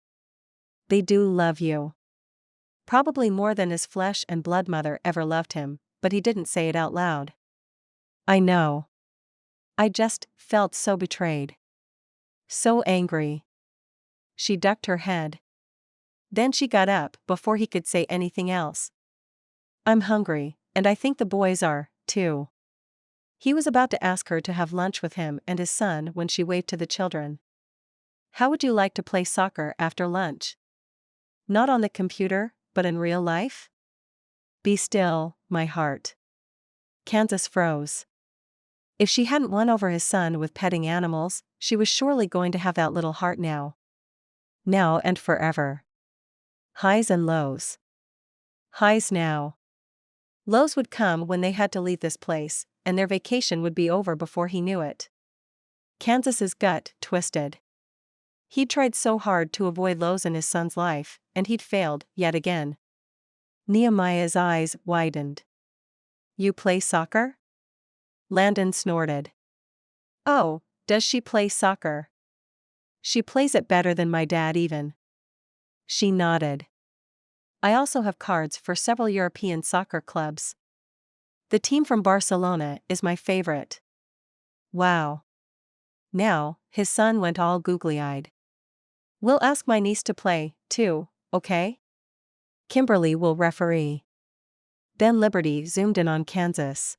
They do love you. Probably more than his flesh and blood mother ever loved him, but he didn't say it out loud. I know. I just felt so betrayed. So angry. She ducked her head. Then she got up before he could say anything else. I'm hungry, and I think the boys are, too. He was about to ask her to have lunch with him and his son when she waved to the children. How would you like to play soccer after lunch? Not on the computer, but in real life? Be still, my heart. Kansas froze. If she hadn't won over his son with petting animals, she was surely going to have that little heart now. Now and forever. Highs and lows. Highs now. Lows would come when they had to leave this place, and their vacation would be over before he knew it. Kansas's gut twisted. He'd tried so hard to avoid lows in his son's life, and he'd failed, yet again. Nehemiah's eyes widened. You play soccer? Landon snorted. Oh, does she play soccer? She plays it better than my dad even. She nodded. I also have cards for several European soccer clubs. The team from Barcelona is my favorite. Wow. Now, his son went all googly-eyed. We'll ask my niece to play, too, okay? Kimberly will referee. Then Liberty zoomed in on Kansas.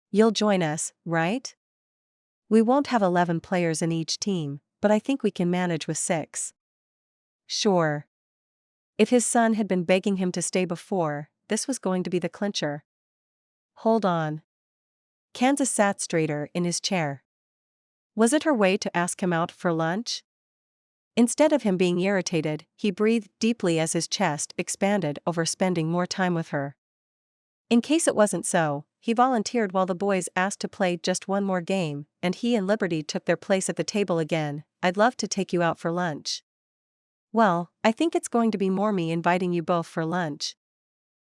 You'll join us, right? We won't have 11 players in each team, but I think we can manage with 6. Sure. If his son had been begging him to stay before, this was going to be the clincher. Hold on. Kansas sat straighter in his chair. Was it her way to ask him out for lunch? Instead of him being irritated, he breathed deeply as his chest expanded over spending more time with her. In case it wasn't so, he volunteered while the boys asked to play just one more game, and he and Liberty took their place at the table again. I'd love to take you out for lunch. Well, I think it's going to be more me inviting you both for lunch.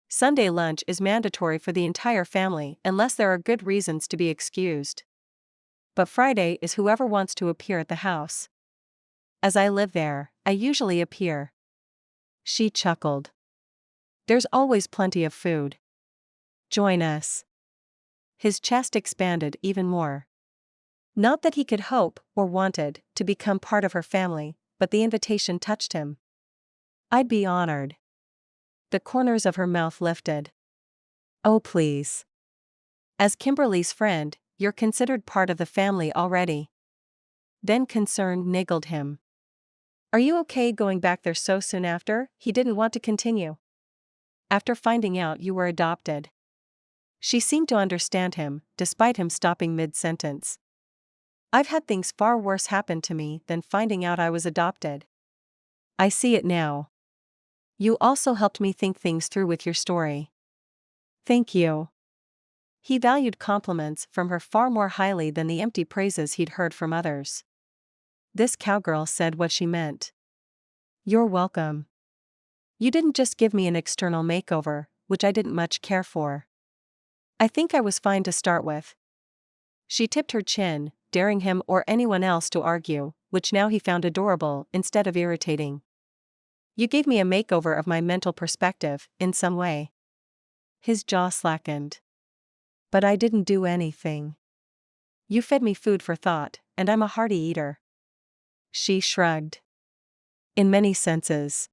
Sunday lunch is mandatory for the entire family unless there are good reasons to be excused. But Friday is whoever wants to appear at the house. As I live there, I usually appear. She chuckled. There's always plenty of food. Join us. His chest expanded even more. Not that he could hope, or wanted, to become part of her family, but the invitation touched him. I'd be honored. The corners of her mouth lifted. Oh please. As Kimberly's friend, you're considered part of the family already. Then concern niggled him. Are you okay going back there so soon after? He didn't want to continue. After finding out you were adopted. She seemed to understand him, despite him stopping mid-sentence. I've had things far worse happen to me than finding out I was adopted. I see it now. You also helped me think things through with your story. Thank you. He valued compliments from her far more highly than the empty praises he'd heard from others. This cowgirl said what she meant. You're welcome. You didn't just give me an external makeover, which I didn't much care for. I think I was fine to start with. She tipped her chin, daring him or anyone else to argue, which now he found adorable instead of irritating. You gave me a makeover of my mental perspective, in some way. His jaw slackened. But I didn't do anything. You fed me food for thought, and I'm a hearty eater. She shrugged. In many senses.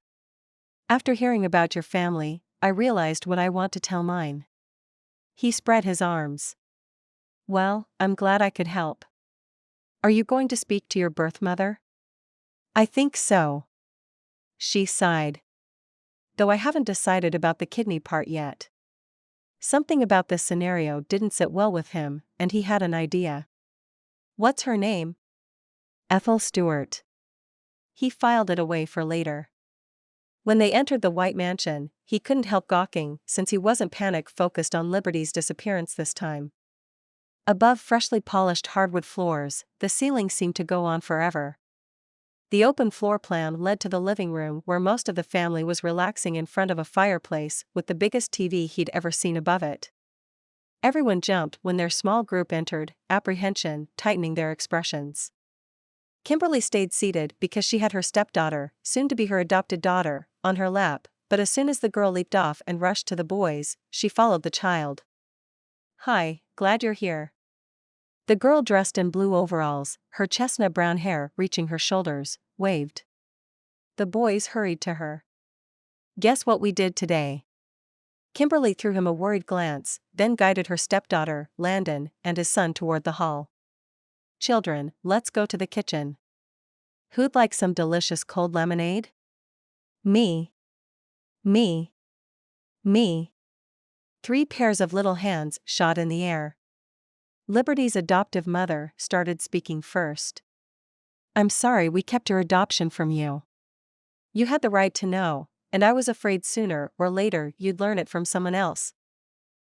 After hearing about your family, I realized what I want to tell mine. He spread his arms. Well, I'm glad I could help. Are you going to speak to your birth mother? I think so. She sighed. Though I haven't decided about the kidney part yet. Something about this scenario didn't sit well with him, and he had an idea. What's her name? Ethel Stewart. He filed it away for later. When they entered the White Mansion, he couldn't help gawking, since he wasn't panic-focused on Liberty's disappearance this time. Above freshly polished hardwood floors, the ceiling seemed to go on forever. The open floor plan led to the living room where most of the family was relaxing in front of a fireplace with the biggest TV he'd ever seen above it. Everyone jumped when their small group entered, apprehension tightening their expressions. Kimberly stayed seated because she had her stepdaughter, soon to be her adopted daughter, on her lap, but as soon as the girl leaped off and rushed to the boys, she followed the child. Hi, glad you're here. The girl dressed in blue overalls, her chestnut brown hair reaching her shoulders, waved. The boys hurried to her. Guess what we did today? Kimberly threw him a worried glance, then guided her stepdaughter, Landon, and his son toward the hall. Children, let's go to the kitchen. Who'd like some delicious cold lemonade? Me. Me. Me. 3 pairs of little hands shot in the air. Liberty's adoptive mother started speaking first. I'm sorry we kept your adoption from you. You had the right to know, and I was afraid sooner or later you'd learn it from someone else.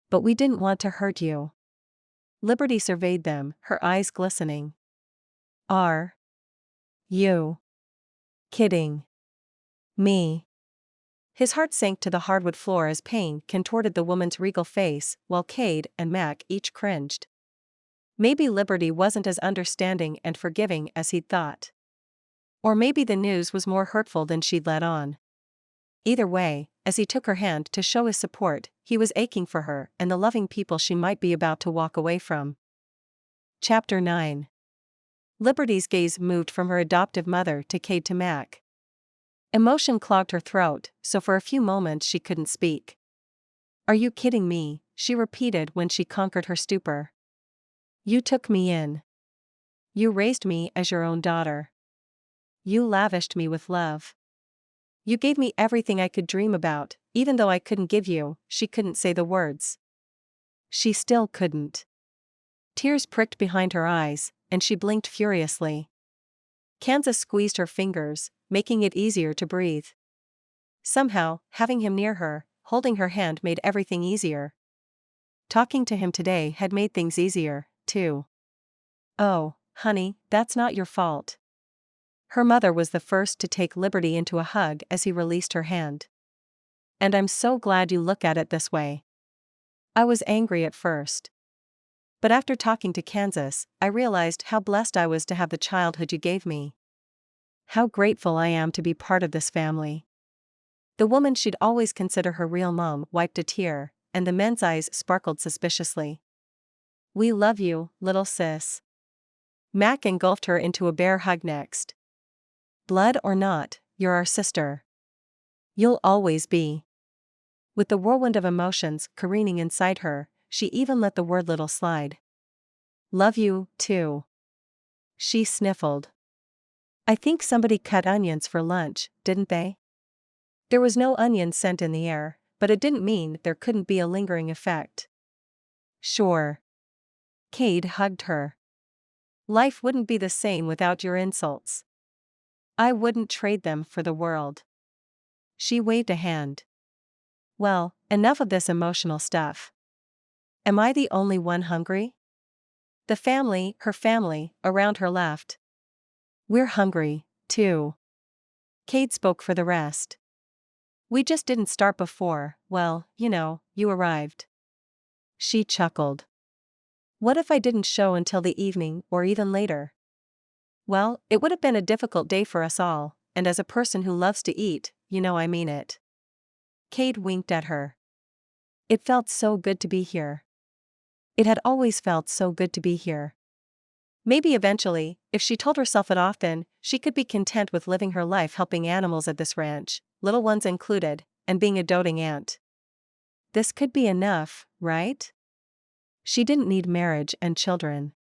But we didn't want to hurt you. Liberty surveyed them, her eyes glistening. Are you kidding me? His heart sank to the hardwood floor as pain contorted the woman's regal face, while Cade and Mac each cringed. Maybe Liberty wasn't as understanding and forgiving as he'd thought. Or maybe the news was more hurtful than she'd let on. Either way, as he took her hand to show his support, he was aching for her and the loving people she might be about to walk away from. Chapter 9. Liberty's gaze moved from her adoptive mother to Cade to Mac. Emotion clogged her throat, so for a few moments she couldn't speak. Are you kidding me? She repeated when she conquered her stupor. You took me in. You raised me as your own daughter. You lavished me with love. You gave me everything I could dream about, even though I couldn't give you. She couldn't say the words. She still couldn't. Tears pricked behind her eyes, and she blinked furiously. Kansas squeezed her fingers, making it easier to breathe. Somehow, having him near her, holding her hand made everything easier. Talking to him today had made things easier, too. Oh, honey, that's not your fault. Her mother was the first to take Liberty into a hug as he released her hand. And I'm so glad you look at it this way. I was angry at first. But after talking to Kansas, I realized how blessed I was to have the childhood you gave me. How grateful I am to be part of this family. The woman she'd always consider her real mom wiped a tear, and the men's eyes sparkled suspiciously. We love you, little sis. Mac engulfed her into a bear hug next. Blood or not, you're our sister. You'll always be. With the whirlwind of emotions careening inside her, she even let the word little slide. Love you, too. She sniffled. I think somebody cut onions for lunch, didn't they? There was no onion scent in the air, but it didn't mean there couldn't be a lingering effect. Sure. Cade hugged her. Life wouldn't be the same without your insults. I wouldn't trade them for the world. She waved a hand. Well, enough of this emotional stuff. Am I the only one hungry? The family, her family, around her laughed. We're hungry, too. Cade spoke for the rest. We just didn't start before, well, you arrived. She chuckled. What if I didn't show until the evening or even later? Well, it would have been a difficult day for us all, and as a person who loves to eat, you know I mean it. Cade winked at her. It felt so good to be here. It had always felt so good to be here. Maybe eventually, if she told herself it often, she could be content with living her life helping animals at this ranch, little ones included, and being a doting aunt. This could be enough, right? She didn't need marriage and children.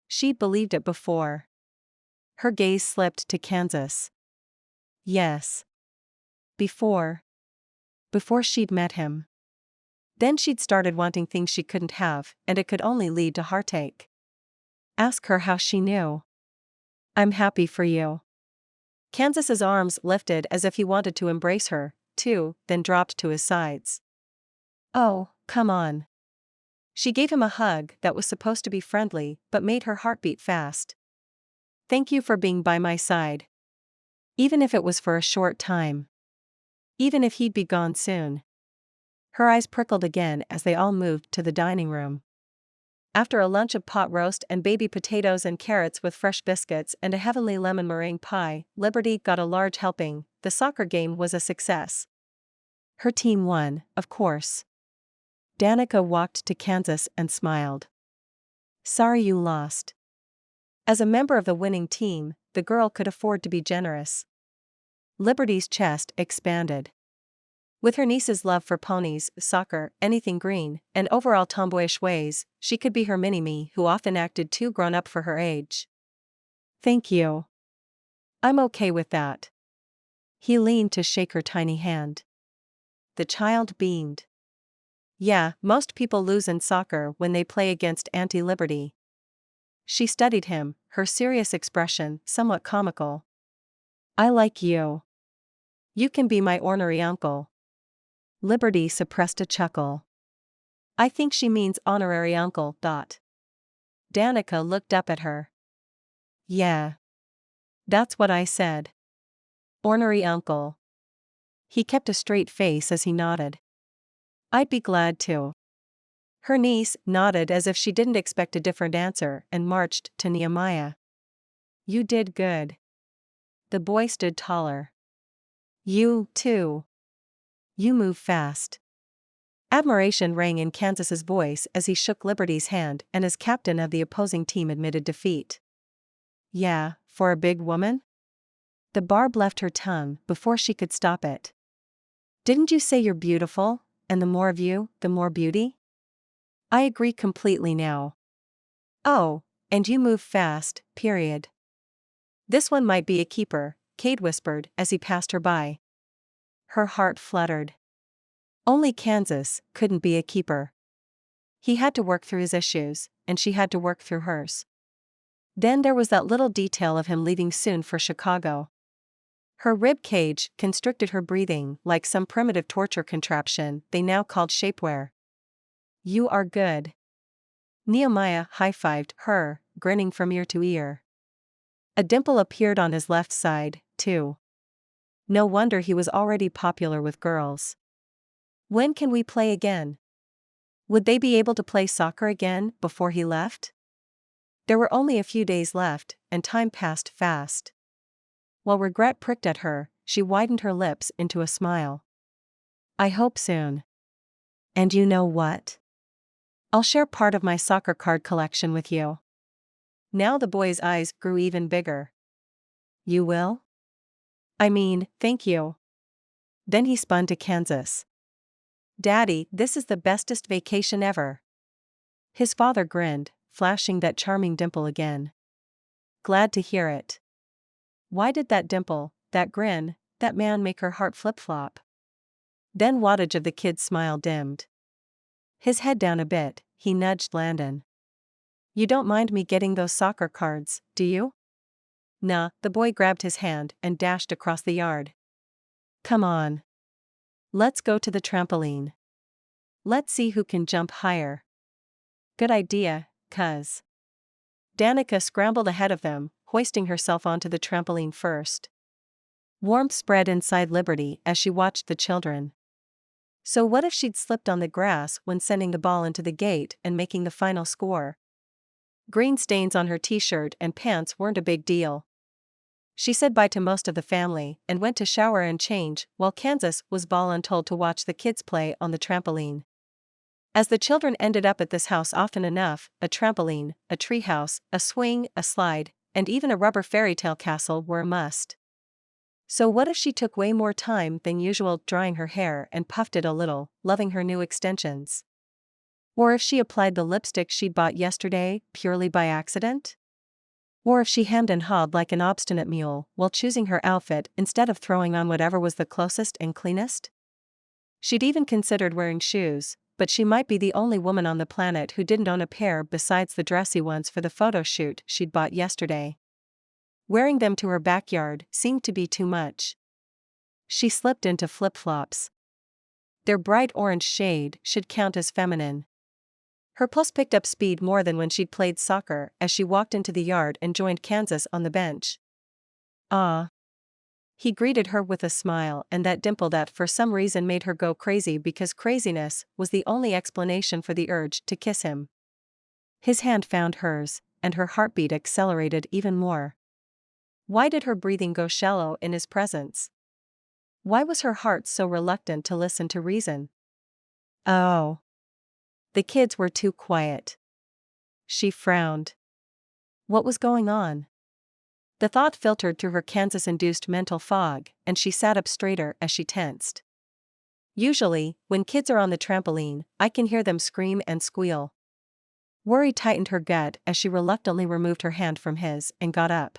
She'd believed it before. Her gaze slipped to Kansas. Yes. Before she'd met him. Then she'd started wanting things she couldn't have, and it could only lead to heartache. Ask her how she knew. I'm happy for you. Kansas's arms lifted as if he wanted to embrace her, too, then dropped to his sides. Oh, come on. She gave him a hug that was supposed to be friendly but made her heart beat fast. Thank you for being by my side. Even if it was for a short time. Even if he'd be gone soon. Her eyes prickled again as they all moved to the dining room. After a lunch of pot roast and baby potatoes and carrots with fresh biscuits and a heavenly lemon meringue pie, Liberty got a large helping. The soccer game was a success. Her team won, of course. Danica walked to Kansas and smiled. Sorry you lost. As a member of the winning team, the girl could afford to be generous. Liberty's chest expanded. With her niece's love for ponies, soccer, anything green, and overall tomboyish ways, she could be her mini-me who often acted too grown-up for her age. Thank you. I'm okay with that. He leaned to shake her tiny hand. The child beamed. Yeah, most people lose in soccer when they play against Auntie Liberty. She studied him, her serious expression somewhat comical. I like you. You can be my ornery uncle. Liberty suppressed a chuckle. I think she means honorary uncle. Danica looked up at her. Yeah. That's what I said. Ornery uncle. He kept a straight face as he nodded. I'd be glad to. Her niece nodded as if she didn't expect a different answer and marched to Nehemiah. You did good. The boy stood taller. You, too. You move fast. Admiration rang in Kansas's voice as he shook Liberty's hand and as captain of the opposing team admitted defeat. Yeah, for a big woman? The barb left her tongue before she could stop it. Didn't you say you're beautiful, and the more of you, the more beauty? I agree completely now. Oh, and you move fast, period. This one might be a keeper, Cade whispered as he passed her by. Her heart fluttered. Only Kansas couldn't be a keeper. He had to work through his issues, and she had to work through hers. Then there was that little detail of him leaving soon for Chicago. Her rib cage constricted her breathing like some primitive torture contraption they now called shapewear. You are good. Nehemiah high-fived her, grinning from ear to ear. A dimple appeared on his left side, too. No wonder he was already popular with girls. When can we play again? Would they be able to play soccer again before he left? There were only a few days left, and time passed fast. While regret pricked at her, she widened her lips into a smile. I hope soon. And you know what? I'll share part of my soccer card collection with you. Now the boy's eyes grew even bigger. You will? I mean, thank you. Then he spun to Kansas. Daddy, this is the bestest vacation ever. His father grinned, flashing that charming dimple again. Glad to hear it. Why did that dimple, that grin, that man make her heart flip-flop? Then wattage of the kid's smile dimmed. His head down a bit, he nudged Landon. You don't mind me getting those soccer cards, do you? Nah, the boy grabbed his hand and dashed across the yard. Come on. Let's go to the trampoline. Let's see who can jump higher. Good idea, cuz. Danica scrambled ahead of them, hoisting herself onto the trampoline first. Warmth spread inside Liberty as she watched the children. So what if she'd slipped on the grass when sending the ball into the gate and making the final score? Green stains on her t-shirt and pants weren't a big deal. She said bye to most of the family and went to shower and change while Kansas was voluntold to watch the kids play on the trampoline. As the children ended up at this house often enough, a trampoline, a treehouse, a swing, a slide, and even a rubber fairy tale castle were a must. So what if she took way more time than usual drying her hair and puffed it a little, loving her new extensions? Or if she applied the lipstick she'd bought yesterday, purely by accident? Or if she hemmed and hawed like an obstinate mule while choosing her outfit instead of throwing on whatever was the closest and cleanest? She'd even considered wearing shoes, but she might be the only woman on the planet who didn't own a pair besides the dressy ones for the photo shoot she'd bought yesterday. Wearing them to her backyard seemed to be too much. She slipped into flip-flops. Their bright orange shade should count as feminine. Her pulse picked up speed more than when she'd played soccer as she walked into the yard and joined Kansas on the bench. "Ah." He greeted her with a smile, and that dimple that for some reason made her go crazy because craziness was the only explanation for the urge to kiss him. His hand found hers, and her heartbeat accelerated even more. Why did her breathing go shallow in his presence? Why was her heart so reluctant to listen to reason? Oh. The kids were too quiet. She frowned. What was going on? The thought filtered through her Kansas-induced mental fog, and she sat up straighter as she tensed. Usually, when kids are on the trampoline, I can hear them scream and squeal. Worry tightened her gut as she reluctantly removed her hand from his and got up.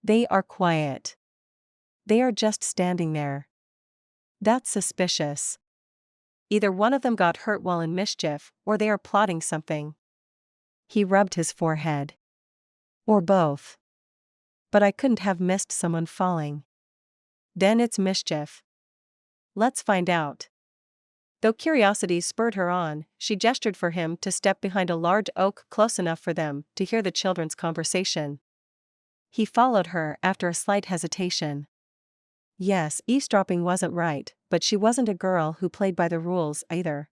They are quiet. They are just standing there. That's suspicious. Either one of them got hurt while in mischief, or they are plotting something. He rubbed his forehead. Or both. But I couldn't have missed someone falling. Then it's mischief. Let's find out. Though curiosity spurred her on, she gestured for him to step behind a large oak close enough for them to hear the children's conversation. He followed her after a slight hesitation. Yes, eavesdropping wasn't right, but she wasn't a girl who played by the rules either.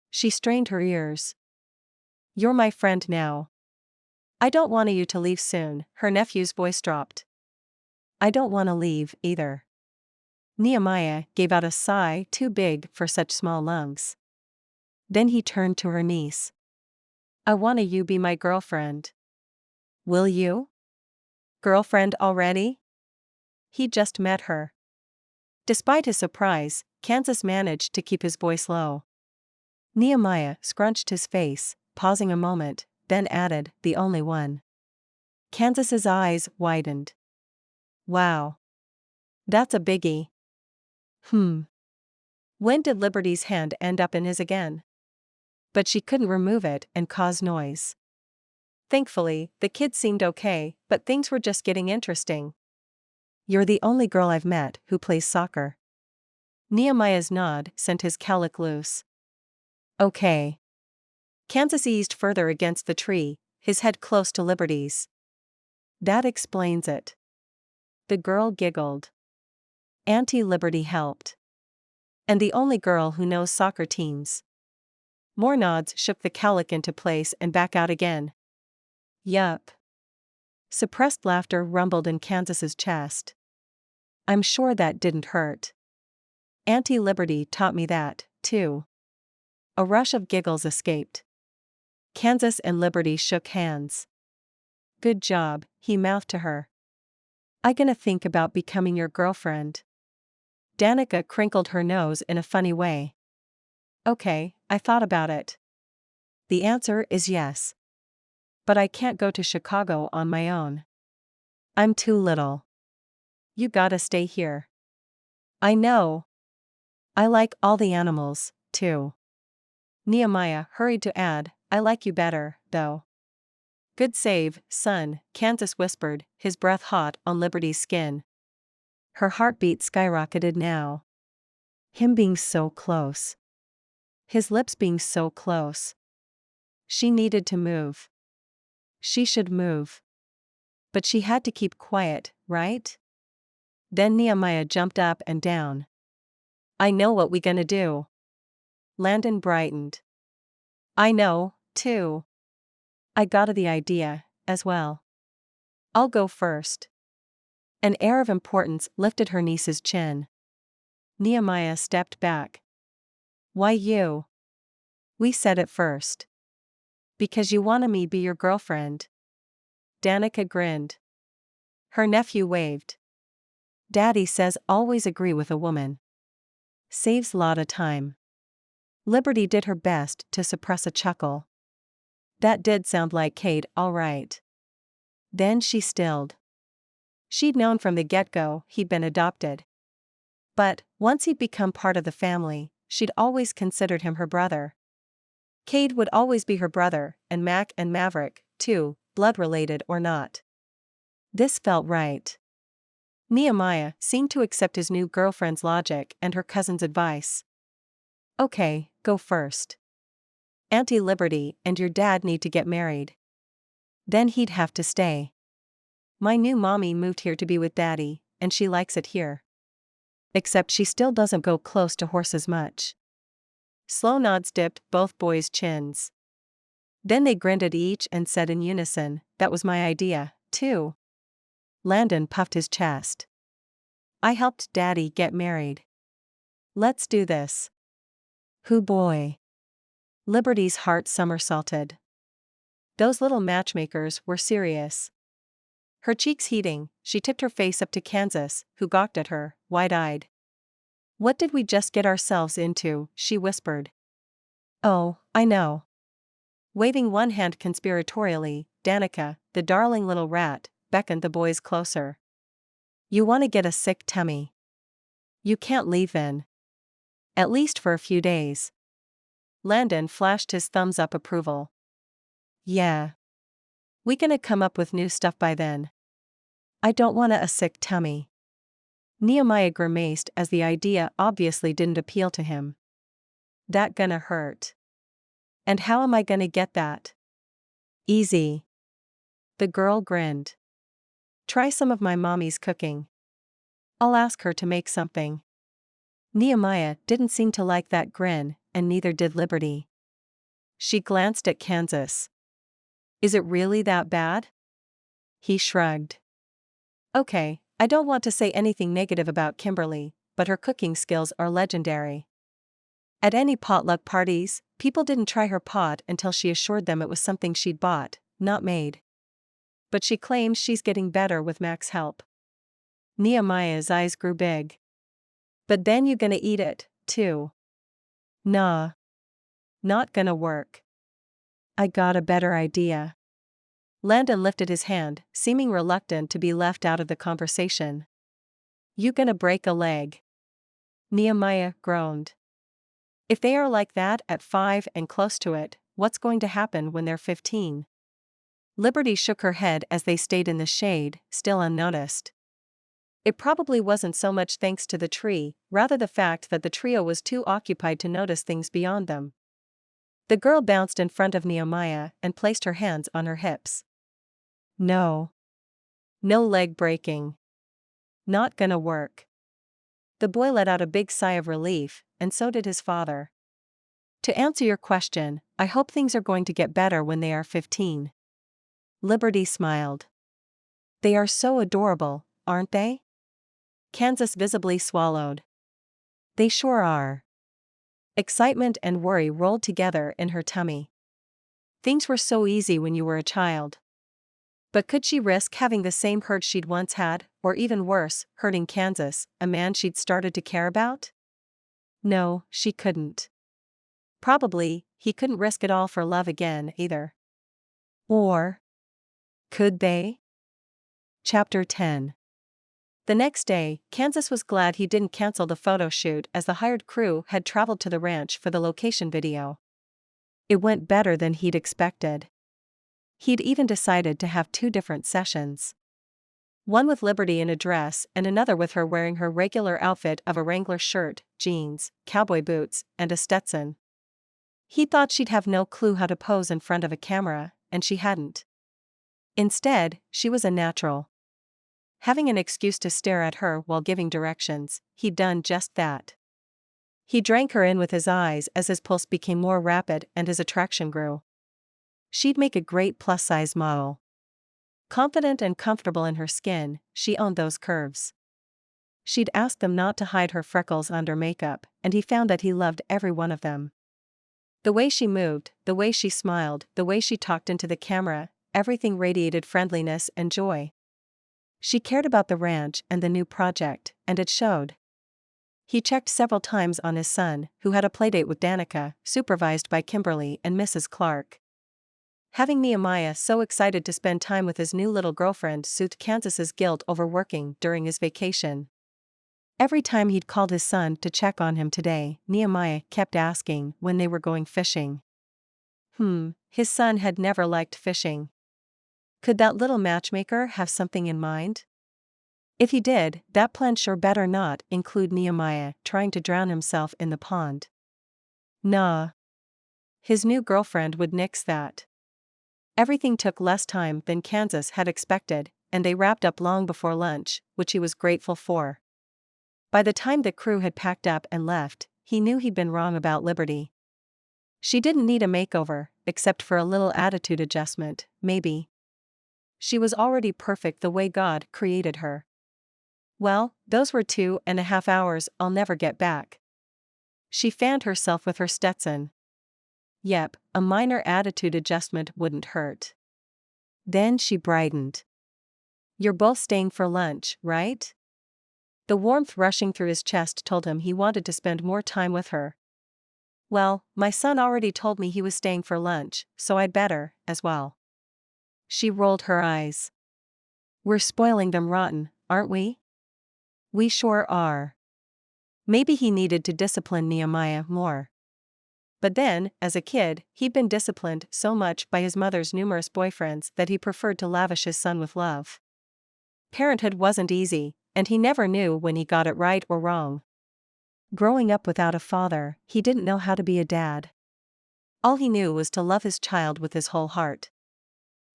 She strained her ears. "You're my friend now. I don't want you to leave soon," her nephew's voice dropped. "I don't want to leave, either." Nehemiah gave out a sigh too big for such small lungs. Then he turned to her niece. "I want you be my girlfriend. Will you?" "Girlfriend already?" He just met her. Despite his surprise, Kansas managed to keep his voice low. Nehemiah scrunched his face, pausing a moment, then added, "The only one." Kansas's eyes widened. Wow. That's a biggie. When did Liberty's hand end up in his again? But she couldn't remove it and cause noise. Thankfully, the kids seemed okay, but things were just getting interesting. "You're the only girl I've met who plays soccer." Nehemiah's nod sent his cowlick loose. Okay. Kansas eased further against the tree, his head close to Liberty's. That explains it. The girl giggled. Auntie Liberty helped. And the only girl who knows soccer teams. More nods shook the cowlick into place and back out again. Yup. Suppressed laughter rumbled in Kansas's chest. "I'm sure that didn't hurt. Auntie Liberty taught me that, too." A rush of giggles escaped. Kansas and Liberty shook hands. "Good job," he mouthed to her. "I gonna think about becoming your girlfriend." Danica crinkled her nose in a funny way. "Okay, I thought about it. The answer is yes. But I can't go to Chicago on my own. I'm too little. You gotta stay here." "I know. I like all the animals, too." Nehemiah hurried to add, "I like you better, though." "Good save, son," Kansas whispered, his breath hot on Liberty's skin. Her heartbeat skyrocketed now. Him being so close. His lips being so close. She needed to move. She should move. But she had to keep quiet, right? Then Nehemiah jumped up and down. "I know what we gonna do." Landon brightened. "I know, too. I gotta the idea, as well. I'll go first." An air of importance lifted her niece's chin. Nehemiah stepped back. Why you? We said it first. Because you wanna me be your girlfriend. Danica grinned. Her nephew waved. Daddy says always agree with a woman. Saves lotta time. Liberty did her best to suppress a chuckle. That did sound like Kate, all right. Then she stilled. She'd known from the get-go he'd been adopted. But, once he'd become part of the family, she'd always considered him her brother. Cade would always be her brother, and Mac and Maverick, too, blood-related or not. This felt right. Nehemiah seemed to accept his new girlfriend's logic and her cousin's advice. Okay, go first. Auntie Liberty and your dad need to get married. Then he'd have to stay. My new mommy moved here to be with Daddy, and she likes it here. Except she still doesn't go close to horses much. Slow nods dipped both boys' chins. Then they grinned at each and said in unison, that was my idea, too. Landon puffed his chest. I helped Daddy get married. Let's do this. Hoo boy. Liberty's heart somersaulted. Those little matchmakers were serious. Her cheeks heating, she tipped her face up to Kansas, who gawked at her, wide-eyed. What did we just get ourselves into? She whispered. Oh, I know. Waving one hand conspiratorially, Danica, the darling little rat, beckoned the boys closer. You want to get a sick tummy. You can't leave then. At least for a few days. Landon flashed his thumbs up approval. Yeah. We gonna come up with new stuff by then. I don't want a sick tummy. Nehemiah grimaced as the idea obviously didn't appeal to him. That gonna hurt. And how am I gonna get that? Easy. The girl grinned. Try some of my mommy's cooking. I'll ask her to make something. Nehemiah didn't seem to like that grin, and neither did Liberty. She glanced at Kansas. Is it really that bad? He shrugged. Okay, I don't want to say anything negative about Kimberly, but her cooking skills are legendary. At any potluck parties, people didn't try her pot until she assured them it was something she'd bought, not made. But she claims she's getting better with Mac's help. Nehemiah's eyes grew big. But then you gonna eat it, too. Nah. Not gonna work. I got a better idea. Landon lifted his hand, seeming reluctant to be left out of the conversation. You gonna break a leg? Nehemiah groaned. If they are like that at 5 and close to it, what's going to happen when they're 15? Liberty shook her head as they stayed in the shade, still unnoticed. It probably wasn't so much thanks to the tree, rather the fact that the trio was too occupied to notice things beyond them. The girl bounced in front of Nehemiah and placed her hands on her hips. No. No leg breaking. Not gonna work. The boy let out a big sigh of relief, and so did his father. To answer your question, I hope things are going to get better when they are 15. Liberty smiled. They are so adorable, aren't they? Kansas visibly swallowed. They sure are. Excitement and worry rolled together in her tummy. Things were so easy when you were a child. But could she risk having the same hurt she'd once had, or even worse, hurting Kansas, a man she'd started to care about? No, she couldn't. Probably, he couldn't risk it all for love again, either. Or could they? Chapter 10. The next day, Kansas was glad he didn't cancel the photo shoot as the hired crew had traveled to the ranch for the location video. It went better than he'd expected. He'd even decided to have 2 different sessions. One with Liberty in a dress and another with her wearing her regular outfit of a Wrangler shirt, jeans, cowboy boots, and a Stetson. He thought she'd have no clue how to pose in front of a camera, and she hadn't. Instead, she was a natural. Having an excuse to stare at her while giving directions, he'd done just that. He drank her in with his eyes as his pulse became more rapid and his attraction grew. She'd make a great plus-size model. Confident and comfortable in her skin, she owned those curves. She'd asked them not to hide her freckles under makeup, and he found that he loved every one of them. The way she moved, the way she smiled, the way she talked into the camera, everything radiated friendliness and joy. She cared about the ranch and the new project, and it showed. He checked several times on his son, who had a playdate with Danica, supervised by Kimberly and Mrs. Clark. Having Nehemiah so excited to spend time with his new little girlfriend soothed Kansas's guilt over working during his vacation. Every time he'd called his son to check on him today, Nehemiah kept asking when they were going fishing. His son had never liked fishing. Could that little matchmaker have something in mind? If he did, that plan sure better not include Nehemiah trying to drown himself in the pond. Nah. His new girlfriend would nix that. Everything took less time than Kansas had expected, and they wrapped up long before lunch, which he was grateful for. By the time the crew had packed up and left, he knew he'd been wrong about Liberty. She didn't need a makeover, except for a little attitude adjustment, maybe. She was already perfect the way God created her. Well, those were 2.5 hours I'll never get back. She fanned herself with her Stetson. Yep, a minor attitude adjustment wouldn't hurt. Then she brightened. You're both staying for lunch, right? The warmth rushing through his chest told him he wanted to spend more time with her. Well, my son already told me he was staying for lunch, so I'd better, as well. She rolled her eyes. We're spoiling them rotten, aren't we? We sure are. Maybe he needed to discipline Nehemiah more. But then, as a kid, he'd been disciplined so much by his mother's numerous boyfriends that he preferred to lavish his son with love. Parenthood wasn't easy, and he never knew when he got it right or wrong. Growing up without a father, he didn't know how to be a dad. All he knew was to love his child with his whole heart.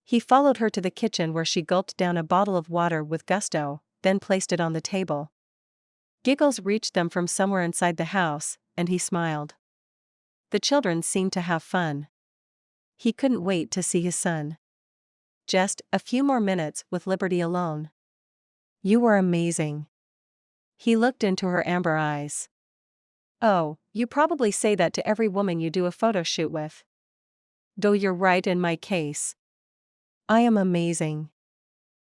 He followed her to the kitchen where she gulped down a bottle of water with gusto, then placed it on the table. Giggles reached them from somewhere inside the house, and he smiled. The children seemed to have fun. He couldn't wait to see his son. Just a few more minutes with Liberty alone. You were amazing. He looked into her amber eyes. Oh, you probably say that to every woman you do a photo shoot with. Though you're right in my case. I am amazing.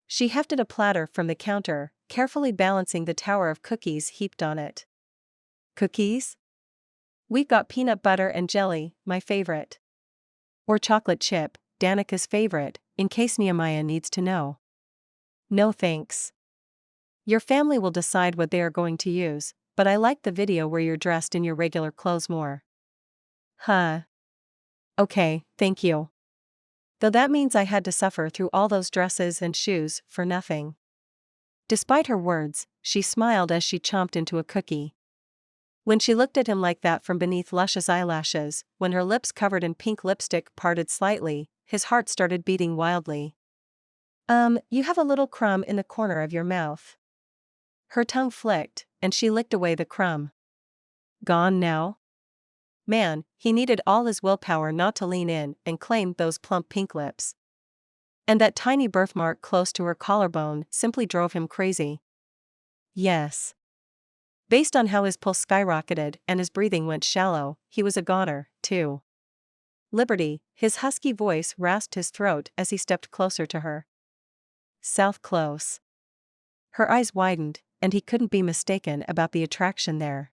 She hefted a platter from the counter, carefully balancing the tower of cookies heaped on it. Cookies? We've got peanut butter and jelly, my favorite. Or chocolate chip, Danica's favorite, in case Nehemiah needs to know. No thanks. Your family will decide what they are going to use, but I like the video where you're dressed in your regular clothes more. Huh. Okay, thank you. Though that means I had to suffer through all those dresses and shoes for nothing. Despite her words, she smiled as she chomped into a cookie. When she looked at him like that from beneath luscious eyelashes, when her lips covered in pink lipstick parted slightly, his heart started beating wildly. You have a little crumb in the corner of your mouth. Her tongue flicked, and she licked away the crumb. Gone now? Man, he needed all his willpower not to lean in and claim those plump pink lips. And that tiny birthmark close to her collarbone simply drove him crazy. Yes. Based on how his pulse skyrocketed and his breathing went shallow, he was a goner, too. Liberty, his husky voice rasped his throat as he stepped closer to her. South close. Her eyes widened, and he couldn't be mistaken about the attraction there.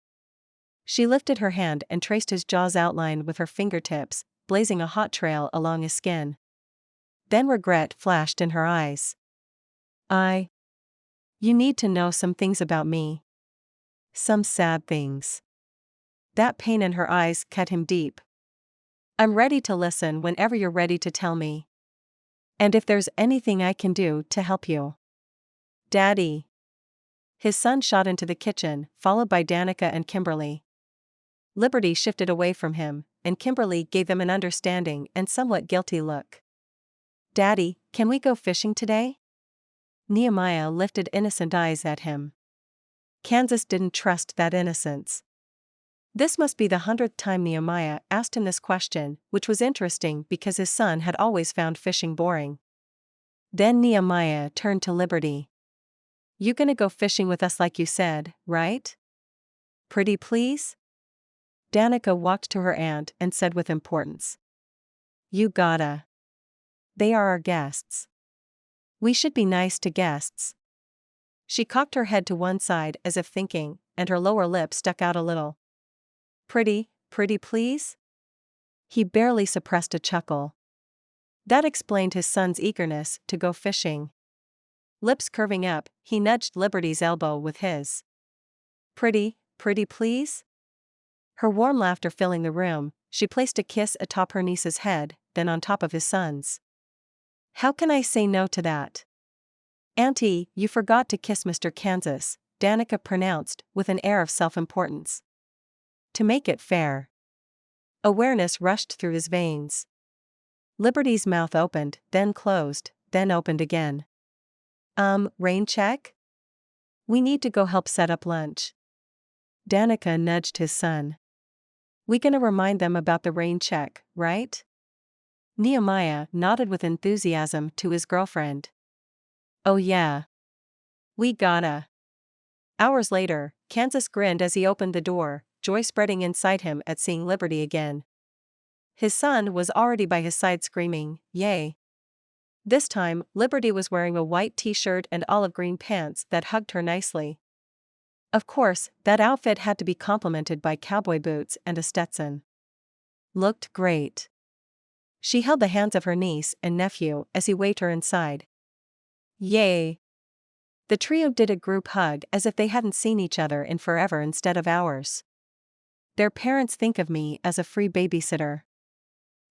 She lifted her hand and traced his jaw's outline with her fingertips, blazing a hot trail along his skin. Then regret flashed in her eyes. You need to know some things about me. Some sad things. That pain in her eyes cut him deep. I'm ready to listen whenever you're ready to tell me. And if there's anything I can do to help you. Daddy. His son shot into the kitchen, followed by Danica and Kimberly. Liberty shifted away from him, and Kimberly gave them an understanding and somewhat guilty look. Daddy, can we go fishing today? Nehemiah lifted innocent eyes at him. Kansas didn't trust that innocence. This must be the 100th time Nehemiah asked him this question, which was interesting because his son had always found fishing boring. Then Nehemiah turned to Liberty. You gonna go fishing with us like you said, right? Pretty please? Danica walked to her aunt and said with importance. You gotta. They are our guests. We should be nice to guests. She cocked her head to one side as if thinking, and her lower lip stuck out a little. Pretty please? He barely suppressed a chuckle. That explained his son's eagerness to go fishing. Lips curving up, he nudged Liberty's elbow with his. Pretty please? Her warm laughter filling the room, she placed a kiss atop her niece's head, then on top of his son's. How can I say no to that? Auntie, you forgot to kiss Mr. Kansas, Danica pronounced, with an air of self-importance. To make it fair. Awareness rushed through his veins. Liberty's mouth opened, then closed, then opened again. Rain check? We need to go help set up lunch. Danica nudged his son. We gonna remind them about the rain check, right? Nehemiah nodded with enthusiasm to his girlfriend. Oh yeah. We gotta. Hours later, Kansas grinned as he opened the door, joy spreading inside him at seeing Liberty again. His son was already by his side screaming, yay. This time, Liberty was wearing a white t-shirt and olive green pants that hugged her nicely. Of course, that outfit had to be complemented by cowboy boots and a Stetson. Looked great. She held the hands of her niece and nephew as he waved her inside. Yay! The trio did a group hug as if they hadn't seen each other in forever instead of hours. Their parents think of me as a free babysitter.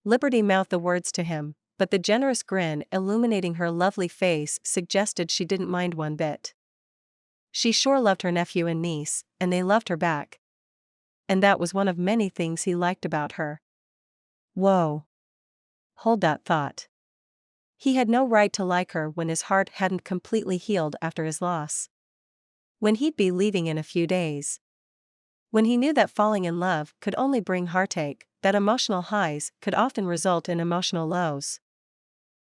Liberty mouthed the words to him, but the generous grin illuminating her lovely face suggested she didn't mind one bit. She sure loved her nephew and niece, and they loved her back. And that was one of many things he liked about her. Whoa. Hold that thought. He had no right to like her when his heart hadn't completely healed after his loss. When he'd be leaving in a few days. When he knew that falling in love could only bring heartache, that emotional highs could often result in emotional lows.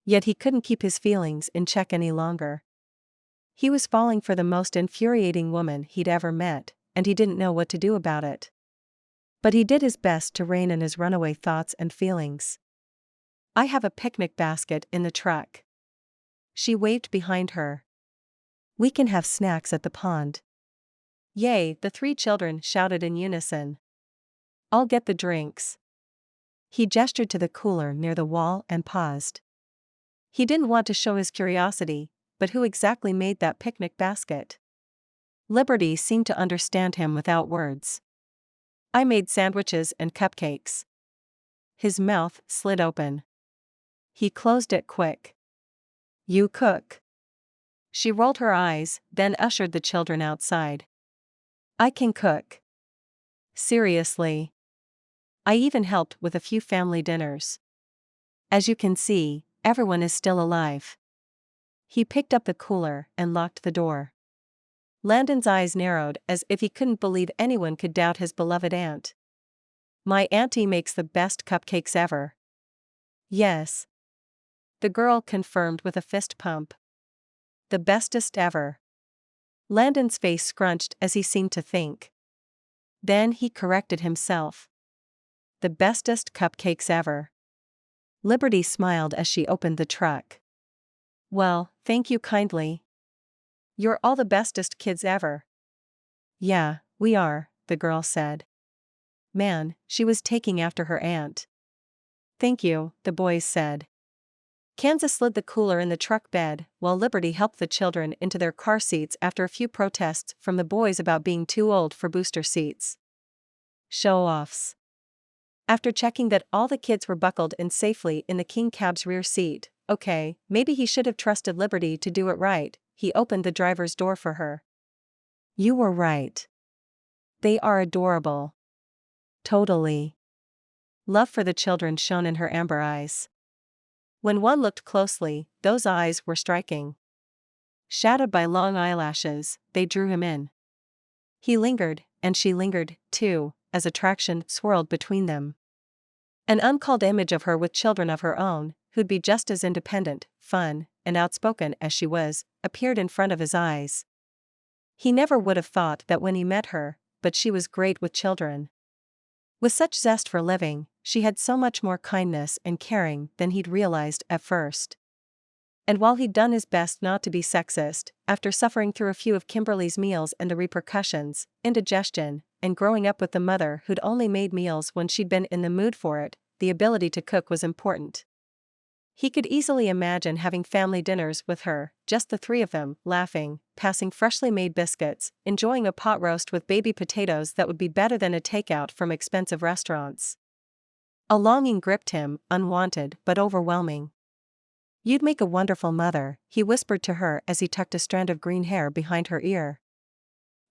Yet he couldn't keep his feelings in check any longer. He was falling for the most infuriating woman he'd ever met, and he didn't know what to do about it. But he did his best to rein in his runaway thoughts and feelings. I have a picnic basket in the truck. She waved behind her. We can have snacks at the pond. Yay, the three children shouted in unison. I'll get the drinks. He gestured to the cooler near the wall and paused. He didn't want to show his curiosity, but who exactly made that picnic basket? Liberty seemed to understand him without words. I made sandwiches and cupcakes. His mouth slid open. He closed it quick. You cook. She rolled her eyes, then ushered the children outside. I can cook. Seriously. I even helped with a few family dinners. As you can see, everyone is still alive. He picked up the cooler and locked the door. Landon's eyes narrowed as if he couldn't believe anyone could doubt his beloved aunt. My auntie makes the best cupcakes ever. Yes. The girl confirmed with a fist pump. The bestest ever. Landon's face scrunched as he seemed to think. Then he corrected himself. The bestest cupcakes ever. Liberty smiled as she opened the truck. Well, thank you kindly. You're all the bestest kids ever. Yeah, we are, the girl said. Man, she was taking after her aunt. Thank you, the boys said. Kansas slid the cooler in the truck bed, while Liberty helped the children into their car seats after a few protests from the boys about being too old for booster seats. Show-offs. After checking that all the kids were buckled in safely in the King cab's rear seat, okay, maybe he should have trusted Liberty to do it right, he opened the driver's door for her. You were right. They are adorable. Totally. Love for the children shone in her amber eyes. When one looked closely, those eyes were striking. Shadowed by long eyelashes, they drew him in. He lingered, and she lingered, too, as attraction swirled between them. An uncalled image of her with children of her own, who'd be just as independent, fun, and outspoken as she was, appeared in front of his eyes. He never would have thought that when he met her, but she was great with children. With such zest for living, she had so much more kindness and caring than he'd realized at first. And while he'd done his best not to be sexist, after suffering through a few of Kimberly's meals and the repercussions, indigestion, and growing up with the mother who'd only made meals when she'd been in the mood for it, the ability to cook was important. He could easily imagine having family dinners with her, just the three of them, laughing, passing freshly made biscuits, enjoying a pot roast with baby potatoes that would be better than a takeout from expensive restaurants. A longing gripped him, unwanted but overwhelming. "You'd make a wonderful mother," he whispered to her as he tucked a strand of green hair behind her ear.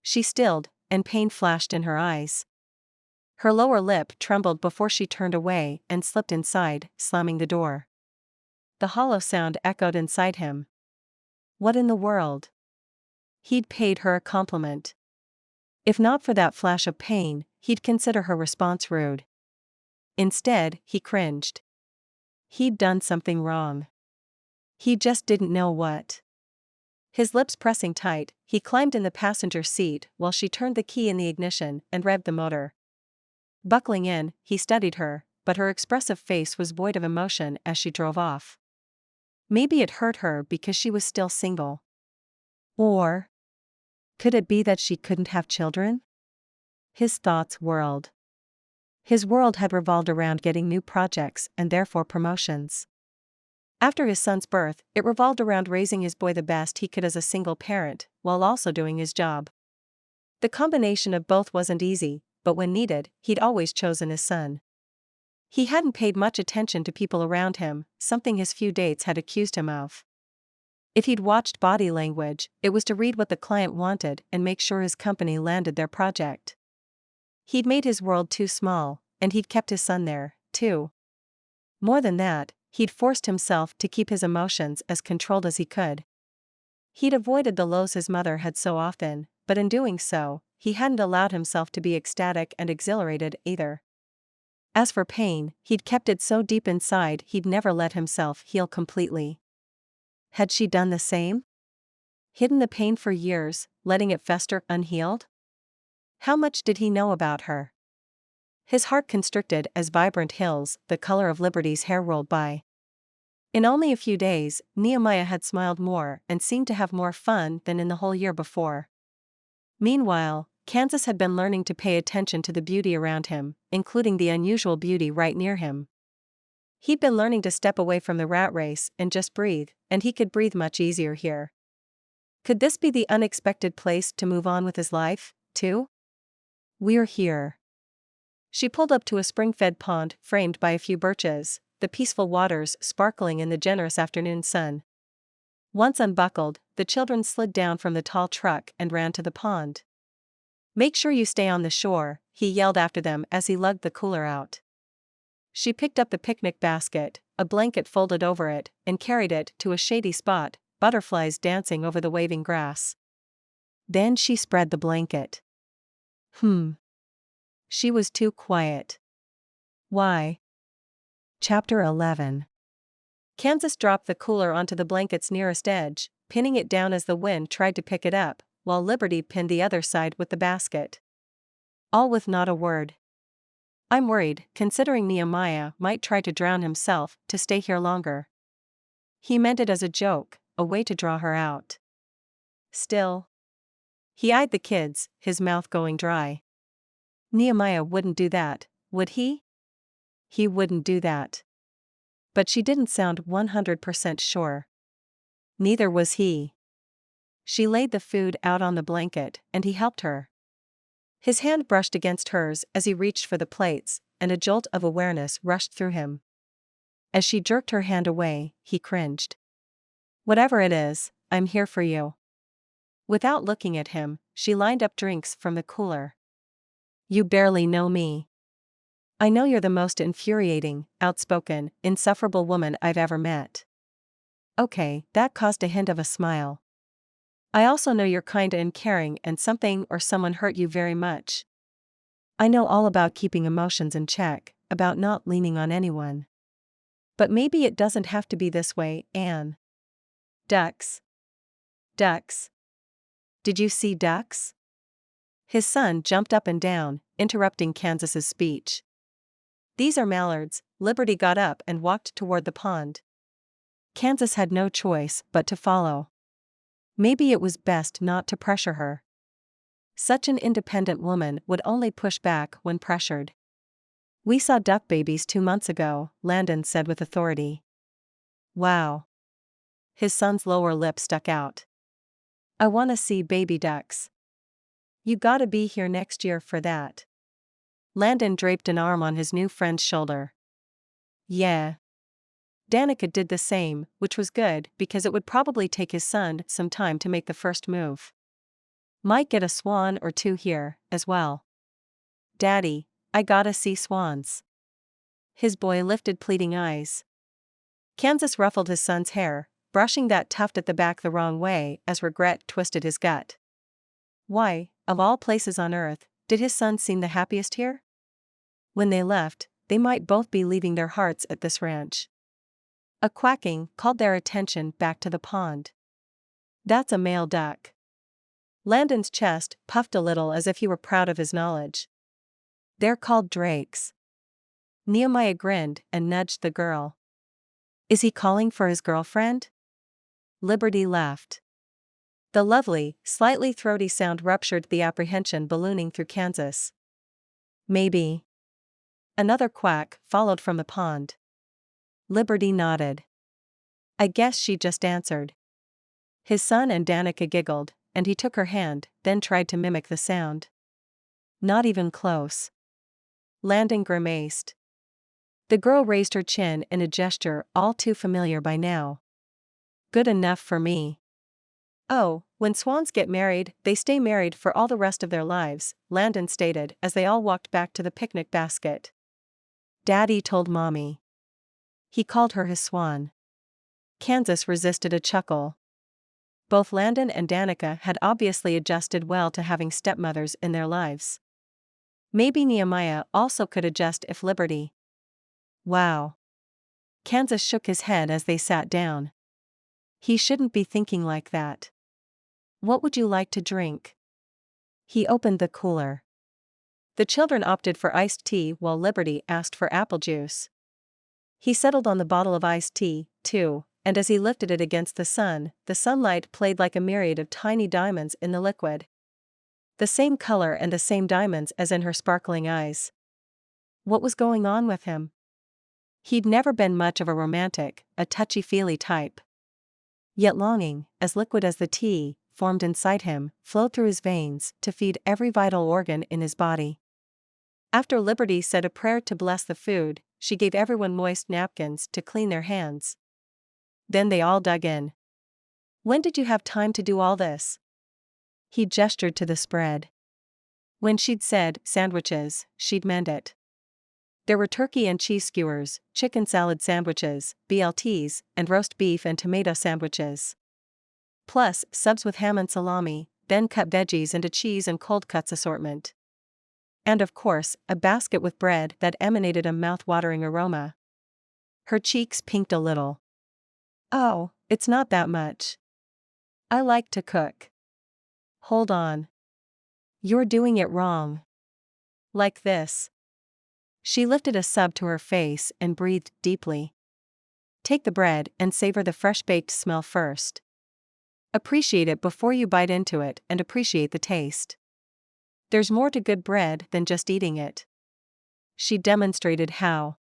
She stilled, and pain flashed in her eyes. Her lower lip trembled before she turned away and slipped inside, slamming the door. The hollow sound echoed inside him. What in the world? He'd paid her a compliment. If not for that flash of pain, he'd consider her response rude. Instead, he cringed. He'd done something wrong. He just didn't know what. His lips pressing tight, he climbed in the passenger seat while she turned the key in the ignition and revved the motor. Buckling in, he studied her, but her expressive face was void of emotion as she drove off. Maybe it hurt her because she was still single. Or could it be that she couldn't have children? His thoughts whirled. His world had revolved around getting new projects and therefore promotions. After his son's birth, it revolved around raising his boy the best he could as a single parent, while also doing his job. The combination of both wasn't easy, but when needed, he'd always chosen his son. He hadn't paid much attention to people around him, something his few dates had accused him of. If he'd watched body language, it was to read what the client wanted and make sure his company landed their project. He'd made his world too small, and he'd kept his son there, too. More than that, he'd forced himself to keep his emotions as controlled as he could. He'd avoided the lows his mother had so often, but in doing so, he hadn't allowed himself to be ecstatic and exhilarated either. As for pain, he'd kept it so deep inside he'd never let himself heal completely. Had she done the same? Hidden the pain for years, letting it fester unhealed? How much did he know about her? His heart constricted as vibrant hills, the color of Liberty's hair, rolled by. In only a few days, Nehemiah had smiled more and seemed to have more fun than in the whole year before. Meanwhile, Kansas had been learning to pay attention to the beauty around him, including the unusual beauty right near him. He'd been learning to step away from the rat race and just breathe, and he could breathe much easier here. Could this be the unexpected place to move on with his life, too? We're here. She pulled up to a spring-fed pond framed by a few birches, the peaceful waters sparkling in the generous afternoon sun. Once unbuckled, the children slid down from the tall truck and ran to the pond. "Make sure you stay on the shore," he yelled after them as he lugged the cooler out. She picked up the picnic basket, a blanket folded over it, and carried it to a shady spot, butterflies dancing over the waving grass. Then she spread the blanket. She was too quiet. Why? Chapter 11. Kansas dropped the cooler onto the blanket's nearest edge, pinning it down as the wind tried to pick it up, while Liberty pinned the other side with the basket. All with not a word. "I'm worried, considering Nehemiah might try to drown himself to stay here longer." He meant it as a joke, a way to draw her out. Still. He eyed the kids, his mouth going dry. Nehemiah wouldn't do that, would he? He wouldn't do that. But she didn't sound 100% sure. Neither was he. She laid the food out on the blanket, and he helped her. His hand brushed against hers as he reached for the plates, and a jolt of awareness rushed through him. As she jerked her hand away, he cringed. "Whatever it is, I'm here for you." Without looking at him, she lined up drinks from the cooler. "You barely know me. I know you're the most infuriating, outspoken, insufferable woman I've ever met." Okay, that caused a hint of a smile. "I also know you're kind and caring and something or someone hurt you very much. I know all about keeping emotions in check, about not leaning on anyone. But maybe it doesn't have to be this way, Anne. Ducks. Ducks. Did you see ducks? His son jumped up and down, interrupting Kansas's speech. These are mallards. Liberty got up and walked toward the pond. Kansas had no choice but to follow. Maybe it was best not to pressure her. Such an independent woman would only push back when pressured. We saw duck babies 2 months ago, Landon said with authority. Wow. His son's lower lip stuck out. I want to see baby ducks. You gotta be here next year for that. Landon draped an arm on his new friend's shoulder. Yeah. Danica did the same, which was good because it would probably take his son some time to make the first move. Might get a swan or 2 here, as well. Daddy, I gotta see swans. His boy lifted pleading eyes. Kansas ruffled his son's hair, brushing that tuft at the back the wrong way as regret twisted his gut. Why, of all places on earth, did his son seem the happiest here? When they left, they might both be leaving their hearts at this ranch. A quacking called their attention back to the pond. That's a male duck. Landon's chest puffed a little as if he were proud of his knowledge. They're called drakes. Nehemiah grinned and nudged the girl. Is he calling for his girlfriend? Liberty laughed. The lovely, slightly throaty sound ruptured the apprehension ballooning through Kansas. Maybe. Another quack followed from the pond. Liberty nodded. I guess she just answered. His son and Danica giggled, and he took her hand, then tried to mimic the sound. Not even close. Landon grimaced. The girl raised her chin in a gesture all too familiar by now. Good enough for me. Oh, when swans get married, they stay married for all the rest of their lives, Landon stated as they all walked back to the picnic basket. Daddy told Mommy. He called her his swan. Kansas resisted a chuckle. Both Landon and Danica had obviously adjusted well to having stepmothers in their lives. Maybe Nehemiah also could adjust if Liberty. Wow. Kansas shook his head as they sat down. He shouldn't be thinking like that. What would you like to drink? He opened the cooler. The children opted for iced tea while Liberty asked for apple juice. He settled on the bottle of iced tea, too, and as he lifted it against the sunlight played like a myriad of tiny diamonds in the liquid. The same color and the same diamonds as in her sparkling eyes. What was going on with him? He'd never been much of a romantic, a touchy-feely type. Yet longing, as liquid as the tea, formed inside him, flowed through his veins to feed every vital organ in his body. After Liberty said a prayer to bless the food, she gave everyone moist napkins to clean their hands. Then they all dug in. When did you have time to do all this? He gestured to the spread. When she'd said sandwiches, she'd meant it. There were turkey and cheese skewers, chicken salad sandwiches, BLTs, and roast beef and tomato sandwiches. Plus, subs with ham and salami, then cut veggies and a cheese and cold cuts assortment. And of course, a basket with bread that emanated a mouth-watering aroma. Her cheeks pinked a little. Oh, it's not that much. I like to cook. Hold on. You're doing it wrong. Like this. She lifted a sub to her face and breathed deeply. Take the bread and savor the fresh-baked smell first. Appreciate it before you bite into it and appreciate the taste. There's more to good bread than just eating it. She demonstrated how.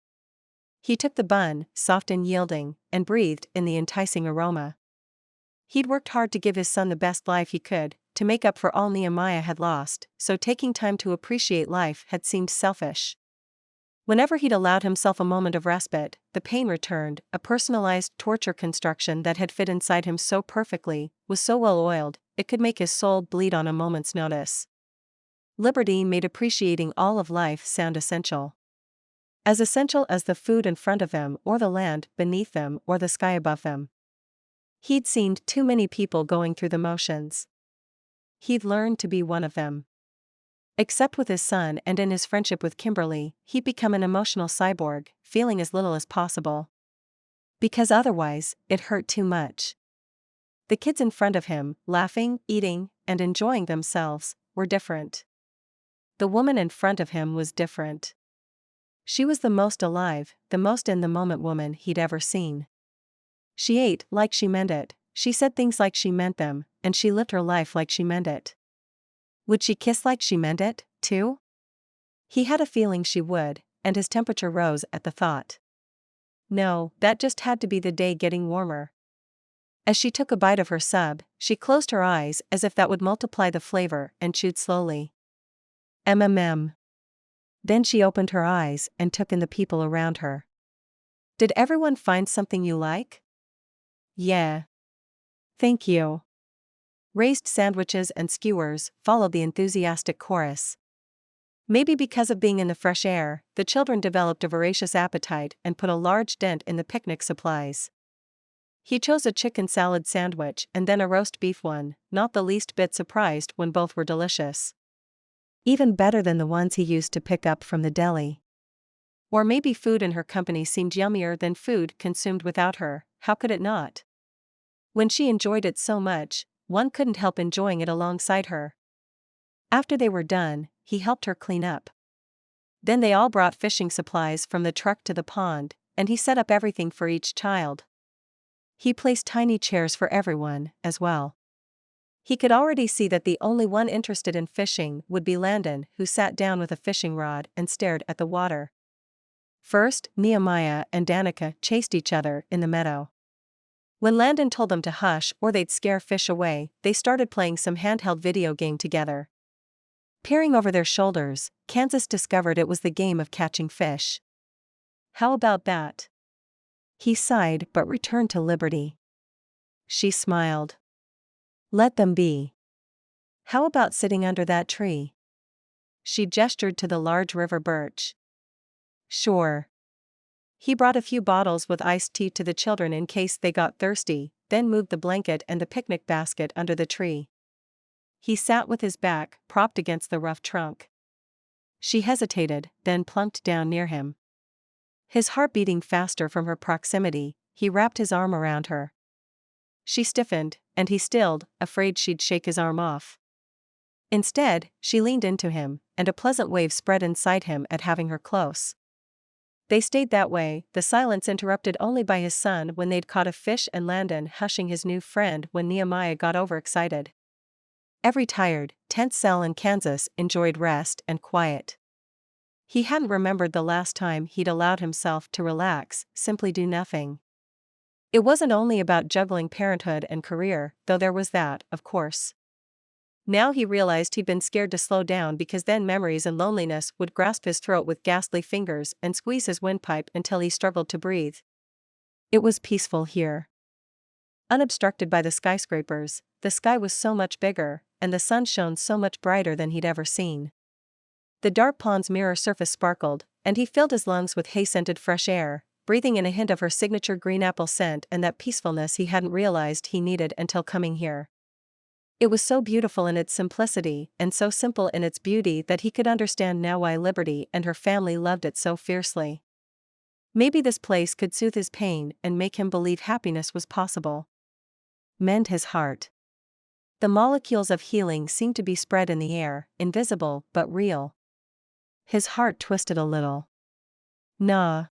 He took the bun, soft and yielding, and breathed in the enticing aroma. He'd worked hard to give his son the best life he could, to make up for all Nehemiah had lost, so taking time to appreciate life had seemed selfish. Whenever he'd allowed himself a moment of respite, the pain returned, a personalized torture construction that had fit inside him so perfectly, was so well oiled, it could make his soul bleed on a moment's notice. Liberty made appreciating all of life sound essential. As essential as the food in front of them or the land beneath them or the sky above them. He'd seen too many people going through the motions. He'd learned to be one of them. Except with his son and in his friendship with Kimberly, he'd become an emotional cyborg, feeling as little as possible. Because otherwise, it hurt too much. The kids in front of him, laughing, eating, and enjoying themselves, were different. The woman in front of him was different. She was the most alive, the most in-the-moment woman he'd ever seen. She ate like she meant it, she said things like she meant them, and she lived her life like she meant it. Would she kiss like she meant it, too? He had a feeling she would, and his temperature rose at the thought. No, that just had to be the day getting warmer. As she took a bite of her sub, she closed her eyes as if that would multiply the flavor and chewed slowly. MMM. Then she opened her eyes and took in the people around her. Did everyone find something you like? Yeah. Thank you. Raised sandwiches and skewers followed the enthusiastic chorus. Maybe because of being in the fresh air, the children developed a voracious appetite and put a large dent in the picnic supplies. He chose a chicken salad sandwich and then a roast beef one, not the least bit surprised when both were delicious. Even better than the ones he used to pick up from the deli. Or maybe food in her company seemed yummier than food consumed without her, how could it not? When she enjoyed it so much, one couldn't help enjoying it alongside her. After they were done, he helped her clean up. Then they all brought fishing supplies from the truck to the pond, and he set up everything for each child. He placed tiny chairs for everyone, as well. He could already see that the only one interested in fishing would be Landon, who sat down with a fishing rod and stared at the water. First, Nehemiah and Danica chased each other in the meadow. When Landon told them to hush or they'd scare fish away, they started playing some handheld video game together. Peering over their shoulders, Kansas discovered it was the game of catching fish. How about that? He sighed but returned to liberty. She smiled. Let them be. How about sitting under that tree? She gestured to the large river birch. Sure. He brought a few bottles with iced tea to the children in case they got thirsty, then moved the blanket and the picnic basket under the tree. He sat with his back propped against the rough trunk. She hesitated, then plunked down near him. His heart beating faster from her proximity, he wrapped his arm around her. She stiffened, and he stilled, afraid she'd shake his arm off. Instead, she leaned into him, and a pleasant wave spread inside him at having her close. They stayed that way, the silence interrupted only by his son when they'd caught a fish and Landon hushing his new friend when Nehemiah got overexcited. Every tired, tense cell in Kansas enjoyed rest and quiet. He hadn't remembered the last time he'd allowed himself to relax, simply do nothing. It wasn't only about juggling parenthood and career, though there was that, of course. Now he realized he'd been scared to slow down because then memories and loneliness would grasp his throat with ghastly fingers and squeeze his windpipe until he struggled to breathe. It was peaceful here. Unobstructed by the skyscrapers, the sky was so much bigger, and the sun shone so much brighter than he'd ever seen. The dark pond's mirror surface sparkled, and he filled his lungs with hay-scented fresh air, breathing in a hint of her signature green apple scent and that peacefulness he hadn't realized he needed until coming here. It was so beautiful in its simplicity, and so simple in its beauty that he could understand now why Liberty and her family loved it so fiercely. Maybe this place could soothe his pain and make him believe happiness was possible. Mend his heart. The molecules of healing seemed to be spread in the air, invisible but real. His heart twisted a little. Nah.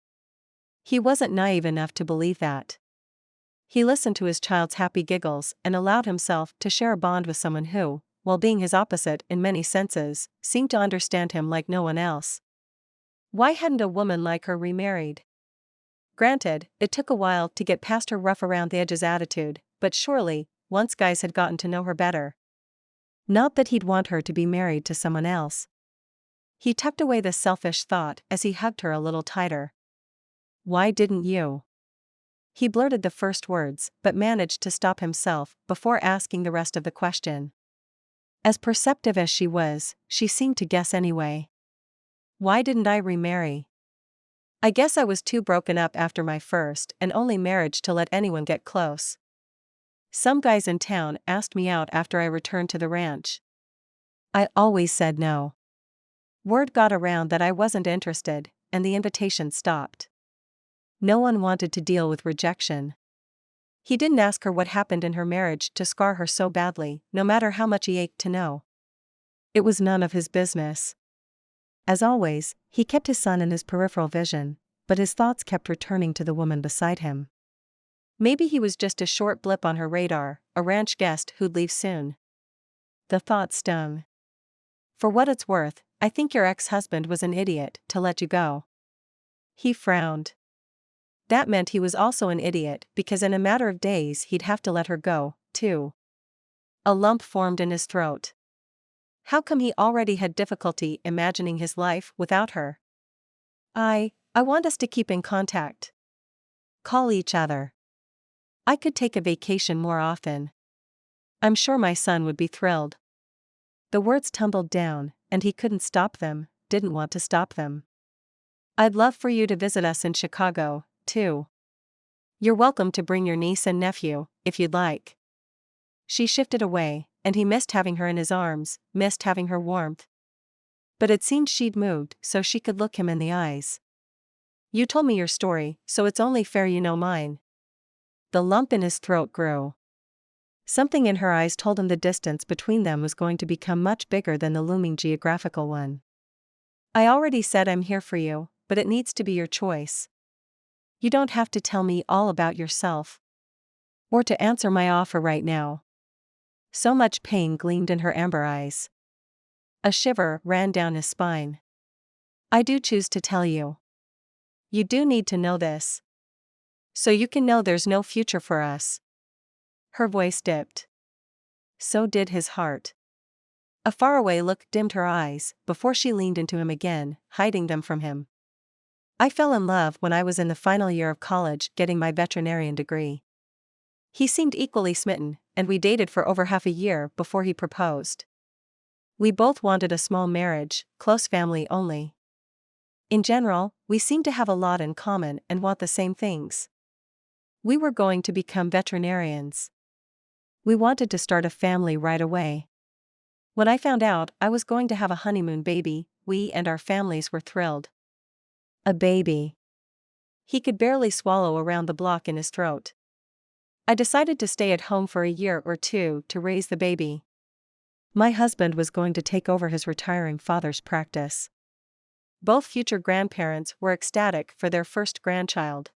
He wasn't naive enough to believe that. He listened to his child's happy giggles and allowed himself to share a bond with someone who, while being his opposite in many senses, seemed to understand him like no one else. Why hadn't a woman like her remarried? Granted, it took a while to get past her rough around the edges attitude, but surely, once guys had gotten to know her better. Not that he'd want her to be married to someone else. He tucked away the selfish thought as he hugged her a little tighter. Why didn't you? He blurted the first words, but managed to stop himself before asking the rest of the question. As perceptive as she was, she seemed to guess anyway. Why didn't I remarry? I guess I was too broken up after my first and only marriage to let anyone get close. Some guys in town asked me out after I returned to the ranch. I always said no. Word got around that I wasn't interested, and the invitation stopped. No one wanted to deal with rejection. He didn't ask her what happened in her marriage to scar her so badly, no matter how much he ached to know. It was none of his business. As always, he kept his son in his peripheral vision, but his thoughts kept returning to the woman beside him. Maybe he was just a short blip on her radar, a ranch guest who'd leave soon. The thought stung. For what it's worth, I think your ex-husband was an idiot to let you go. He frowned. That meant he was also an idiot because in a matter of days he'd have to let her go, too. A lump formed in his throat. How come he already had difficulty imagining his life without her? I want us to keep in contact. Call each other. I could take a vacation more often. I'm sure my son would be thrilled. The words tumbled down, and he couldn't stop them, didn't want to stop them. I'd love for you to visit us in Chicago, too. You're welcome to bring your niece and nephew, if you'd like. She shifted away, and he missed having her in his arms, missed having her warmth. But it seemed she'd moved so she could look him in the eyes. You told me your story, so it's only fair you know mine. The lump in his throat grew. Something in her eyes told him the distance between them was going to become much bigger than the looming geographical one. I already said I'm here for you, but it needs to be your choice. You don't have to tell me all about yourself. Or to answer my offer right now. So much pain gleamed in her amber eyes. A shiver ran down his spine. I do choose to tell you. You do need to know this. So you can know there's no future for us. Her voice dipped. So did his heart. A faraway look dimmed her eyes before she leaned into him again, hiding them from him. I fell in love when I was in the final year of college getting my veterinarian degree. He seemed equally smitten, and we dated for over half a year before he proposed. We both wanted a small marriage, close family only. In general, we seemed to have a lot in common and want the same things. We were going to become veterinarians. We wanted to start a family right away. When I found out I was going to have a honeymoon baby, we and our families were thrilled. A baby. He could barely swallow around the block in his throat. I decided to stay at home for a year or two to raise the baby. My husband was going to take over his retiring father's practice. Both future grandparents were ecstatic for their first grandchild.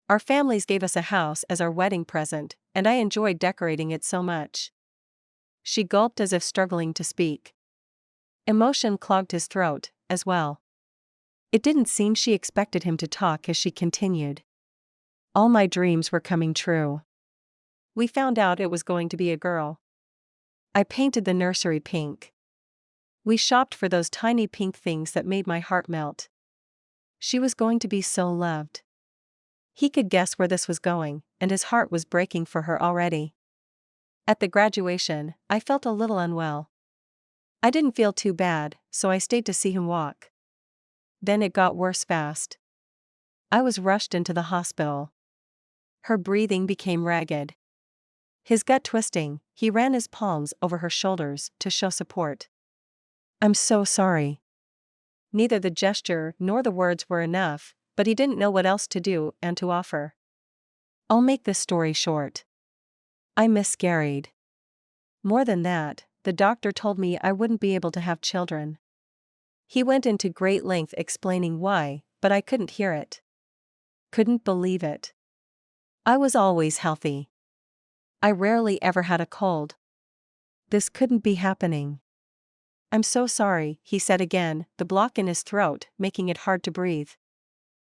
Our families gave us a house as our wedding present, and I enjoyed decorating it so much. She gulped as if struggling to speak. Emotion clogged his throat, as well. It didn't seem she expected him to talk as she continued. All my dreams were coming true. We found out it was going to be a girl. I painted the nursery pink. We shopped for those tiny pink things that made my heart melt. She was going to be so loved. He could guess where this was going, and his heart was breaking for her already. At the graduation, I felt a little unwell. I didn't feel too bad, so I stayed to see him walk. Then it got worse fast. I was rushed into the hospital. Her breathing became ragged. His gut twisting, he ran his palms over her shoulders to show support. I'm so sorry. Neither the gesture nor the words were enough, but he didn't know what else to do and to offer. I'll make this story short. I miscarried. More than that, the doctor told me I wouldn't be able to have children. He went into great length explaining why, but I couldn't hear it. Couldn't believe it. I was always healthy. I rarely ever had a cold. This couldn't be happening. I'm so sorry, he said again, the block in his throat making it hard to breathe.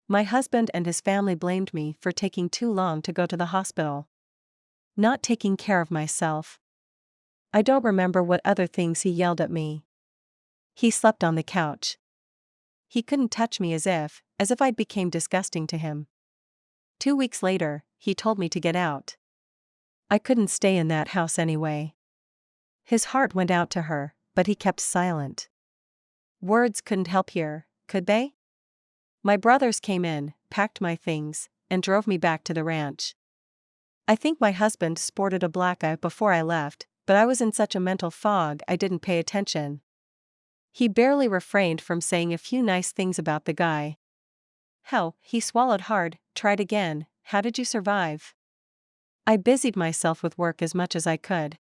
My husband and his family blamed me for taking too long to go to the hospital. Not taking care of myself. I don't remember what other things he yelled at me. He slept on the couch. He couldn't touch me as if I'd became disgusting to him. 2 weeks later, he told me to get out. I couldn't stay in that house anyway. His heart went out to her, but he kept silent. Words couldn't help here, could they? My brothers came in, packed my things, and drove me back to the ranch. I think my husband sported a black eye before I left, but I was in such a mental fog I didn't pay attention. He barely refrained from saying a few nice things about the guy. Hell, he swallowed hard, tried again. How did you survive? I busied myself with work as much as I could.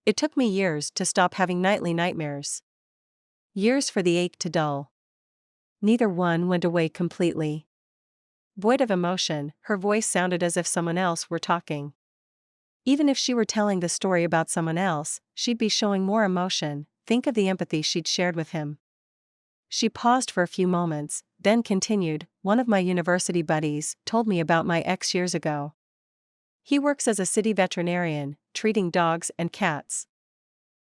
It took me years to stop having nightly nightmares. Years for the ache to dull. Neither one went away completely. Void of emotion, her voice sounded as if someone else were talking. Even if she were telling the story about someone else, she'd be showing more emotion. Think of the empathy she'd shared with him. She paused for a few moments, then continued, "One of my university buddies told me about my ex years ago. He works as a city veterinarian, treating dogs and cats.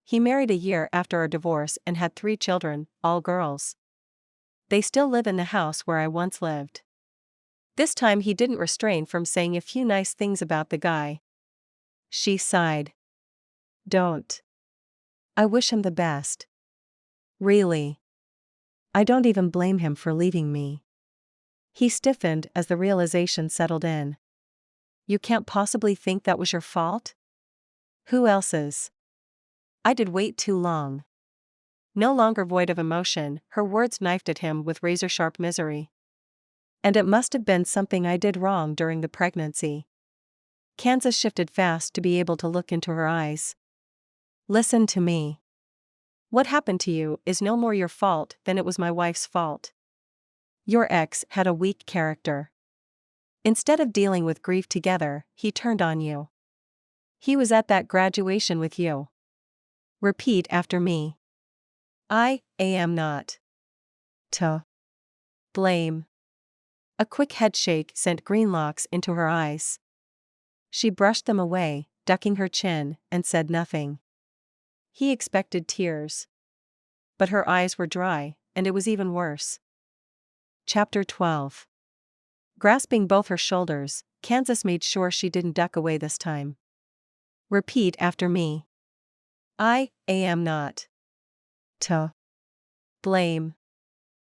He married a year after our divorce and had 3 children, all girls. They still live in the house where I once lived." This time he didn't refrain from saying a few nice things about the guy. She sighed. "Don't. I wish him the best. Really. I don't even blame him for leaving me." He stiffened as the realization settled in. "You can't possibly think that was your fault?" "Who else's? I did wait too long." No longer void of emotion, her words knifed at him with razor-sharp misery. "And it must have been something I did wrong during the pregnancy." Kansas shifted fast to be able to look into her eyes. "Listen to me. What happened to you is no more your fault than it was my wife's fault. Your ex had a weak character. Instead of dealing with grief together, he turned on you. He was at that graduation with you. Repeat after me. I am not to blame." A quick headshake sent green locks into her eyes. She brushed them away, ducking her chin, and said nothing. He expected tears. But her eyes were dry, and it was even worse. Chapter 12. Grasping both her shoulders, Kansas made sure she didn't duck away this time. "Repeat after me. I am not to blame.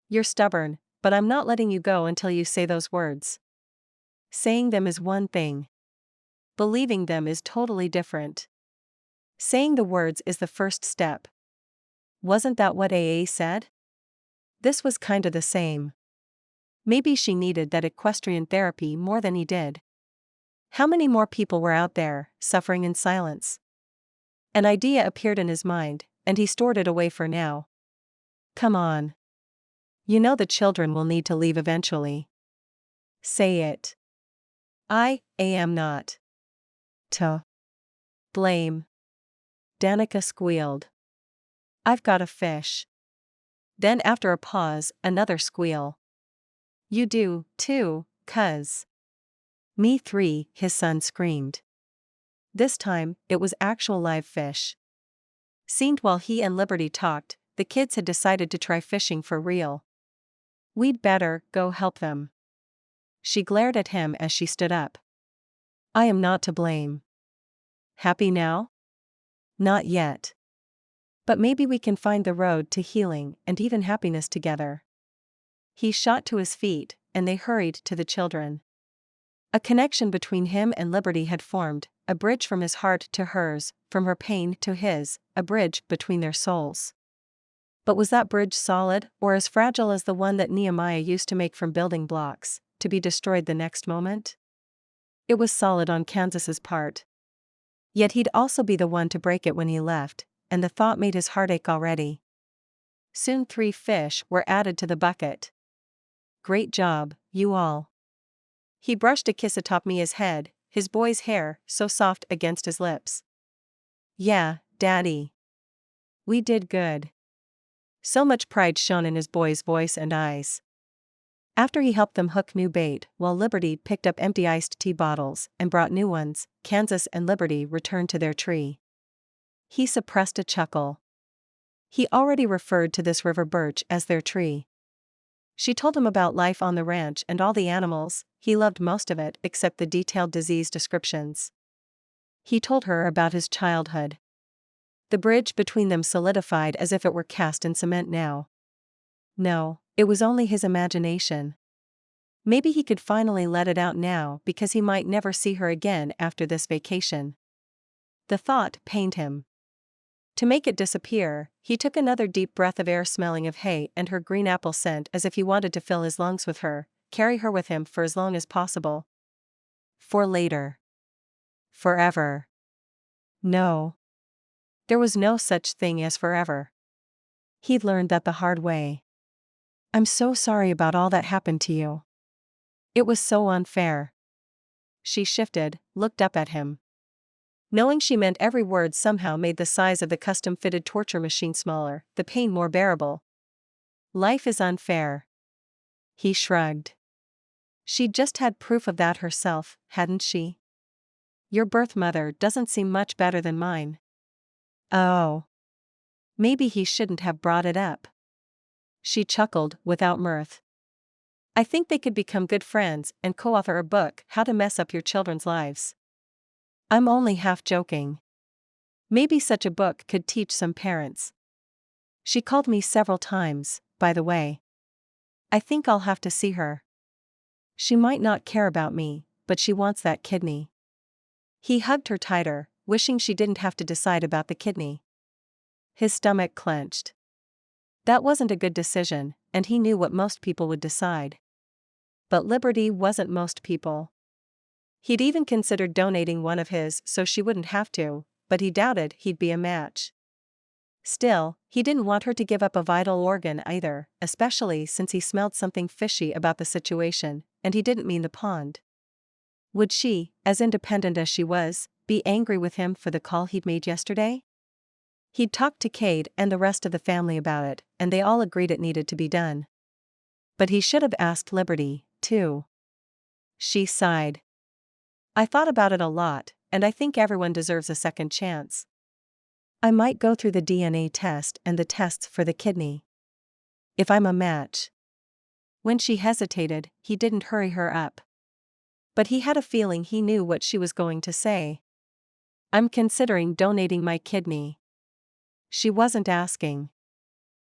You're stubborn, but I'm not letting you go until you say those words. Saying them is one thing. Believing them is totally different. Saying the words is the first step. Wasn't that what AA said?" This was kinda the same. Maybe she needed that equestrian therapy more than he did. How many more people were out there, suffering in silence? An idea appeared in his mind, and he stored it away for now. "Come on. You know the children will need to leave eventually. Say it. I am not to blame." Danica squealed. "I've got a fish." Then after a pause, another squeal. "You do, too, cuz." "Me 3, his son screamed. This time, it was actual live fish. Seemed while he and Liberty talked, the kids had decided to try fishing for real. "We'd better go help them." She glared at him as she stood up. "I am not to blame. Happy now?" "Not yet. But maybe we can find the road to healing and even happiness together." He shot to his feet, and they hurried to the children. A connection between him and Liberty had formed, a bridge from his heart to hers, from her pain to his, a bridge between their souls. But was that bridge solid, or as fragile as the one that Nehemiah used to make from building blocks, to be destroyed the next moment? It was solid on Kansas's part. Yet he'd also be the one to break it when he left, and the thought made his heart ache already. Soon 3 fish were added to the bucket. "Great job, you all." He brushed a kiss atop Mia's head, his boy's hair so soft against his lips. "Yeah, Daddy. We did good." So much pride shone in his boy's voice and eyes. After he helped them hook new bait, while Liberty picked up empty iced tea bottles and brought new ones, Kansas and Liberty returned to their tree. He suppressed a chuckle. He already referred to this river birch as their tree. She told him about life on the ranch and all the animals. He loved most of it except the detailed disease descriptions. He told her about his childhood. The bridge between them solidified as if it were cast in cement now. No, it was only his imagination. Maybe he could finally let it out now because he might never see her again after this vacation. The thought pained him. To make it disappear, he took another deep breath of air smelling of hay and her green apple scent as if he wanted to fill his lungs with her, carry her with him for as long as possible. For later. Forever. No. There was no such thing as forever. He'd learned that the hard way. I'm so sorry about all that happened to you. It was so unfair. She shifted, looked up at him. Knowing she meant every word somehow made the size of the custom-fitted torture machine smaller, the pain more bearable. Life is unfair. He shrugged. She'd just had proof of that herself, hadn't she? Your birth mother doesn't seem much better than mine. Oh. Maybe he shouldn't have brought it up. She chuckled, without mirth. I think they could become good friends and co-author a book, How to Mess Up Your Children's Lives. I'm only half joking. Maybe such a book could teach some parents. She called me several times, by the way. I think I'll have to see her. She might not care about me, but she wants that kidney. He hugged her tighter, wishing she didn't have to decide about the kidney. His stomach clenched. That wasn't a good decision, and he knew what most people would decide. But Liberty wasn't most people. He'd even considered donating one of his so she wouldn't have to, but he doubted he'd be a match. Still, he didn't want her to give up a vital organ either, especially since he smelled something fishy about the situation, and he didn't mean the pond. Would she, as independent as she was, be angry with him for the call he'd made yesterday? He'd talked to Cade and the rest of the family about it, and they all agreed it needed to be done. But he should have asked Liberty, too. She sighed. I thought about it a lot, and I think everyone deserves a second chance. I might go through the DNA test and the tests for the kidney. If I'm a match. When she hesitated, he didn't hurry her up. But he had a feeling he knew what she was going to say. I'm considering donating my kidney. She wasn't asking.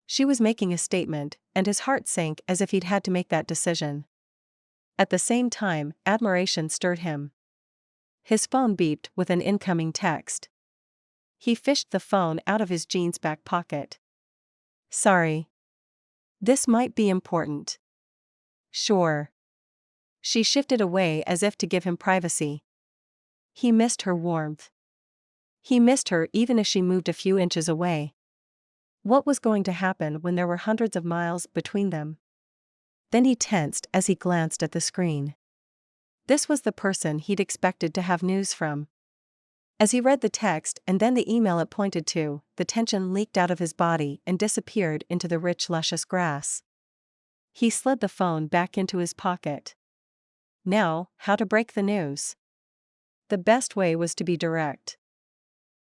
She was making a statement, and his heart sank as if he'd had to make that decision. At the same time, admiration stirred him. His phone beeped with an incoming text. He fished the phone out of his jeans back pocket. Sorry. This might be important. Sure. She shifted away as if to give him privacy. He missed her warmth. He missed her even as she moved a few inches away. What was going to happen when there were hundreds of miles between them? Then he tensed as he glanced at the screen. This was the person he'd expected to have news from. As he read the text and then the email it pointed to, the tension leaked out of his body and disappeared into the rich, luscious grass. He slid the phone back into his pocket. Now, how to break the news? The best way was to be direct.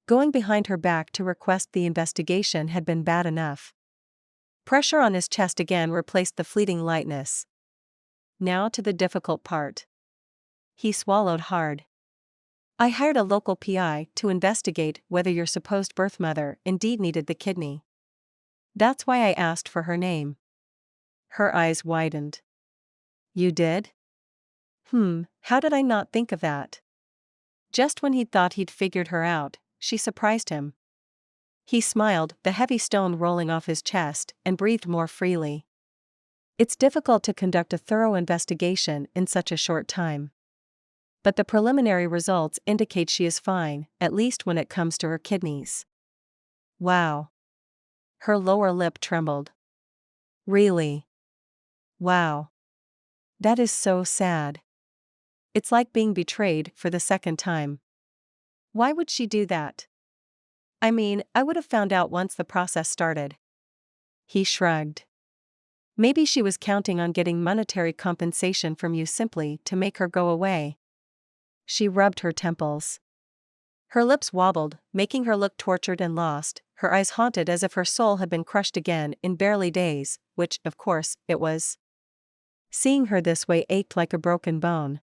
Going behind her back to request the investigation had been bad enough. Pressure on his chest again replaced the fleeting lightness. Now to the difficult part. He swallowed hard. I hired a local PI to investigate whether your supposed birth mother indeed needed the kidney. That's why I asked for her name. Her eyes widened. You did? How did I not think of that? Just when he'd thought he'd figured her out, she surprised him. He smiled, the heavy stone rolling off his chest, and breathed more freely. It's difficult to conduct a thorough investigation in such a short time. But the preliminary results indicate she is fine, at least when it comes to her kidneys. Wow. Her lower lip trembled. Really? Wow. That is so sad. It's like being betrayed for the second time. Why would she do that? I mean, I would have found out once the process started. He shrugged. Maybe she was counting on getting monetary compensation from you simply to make her go away. She rubbed her temples. Her lips wobbled, making her look tortured and lost, her eyes haunted as if her soul had been crushed again in barely days, which, of course, it was. Seeing her this way ached like a broken bone.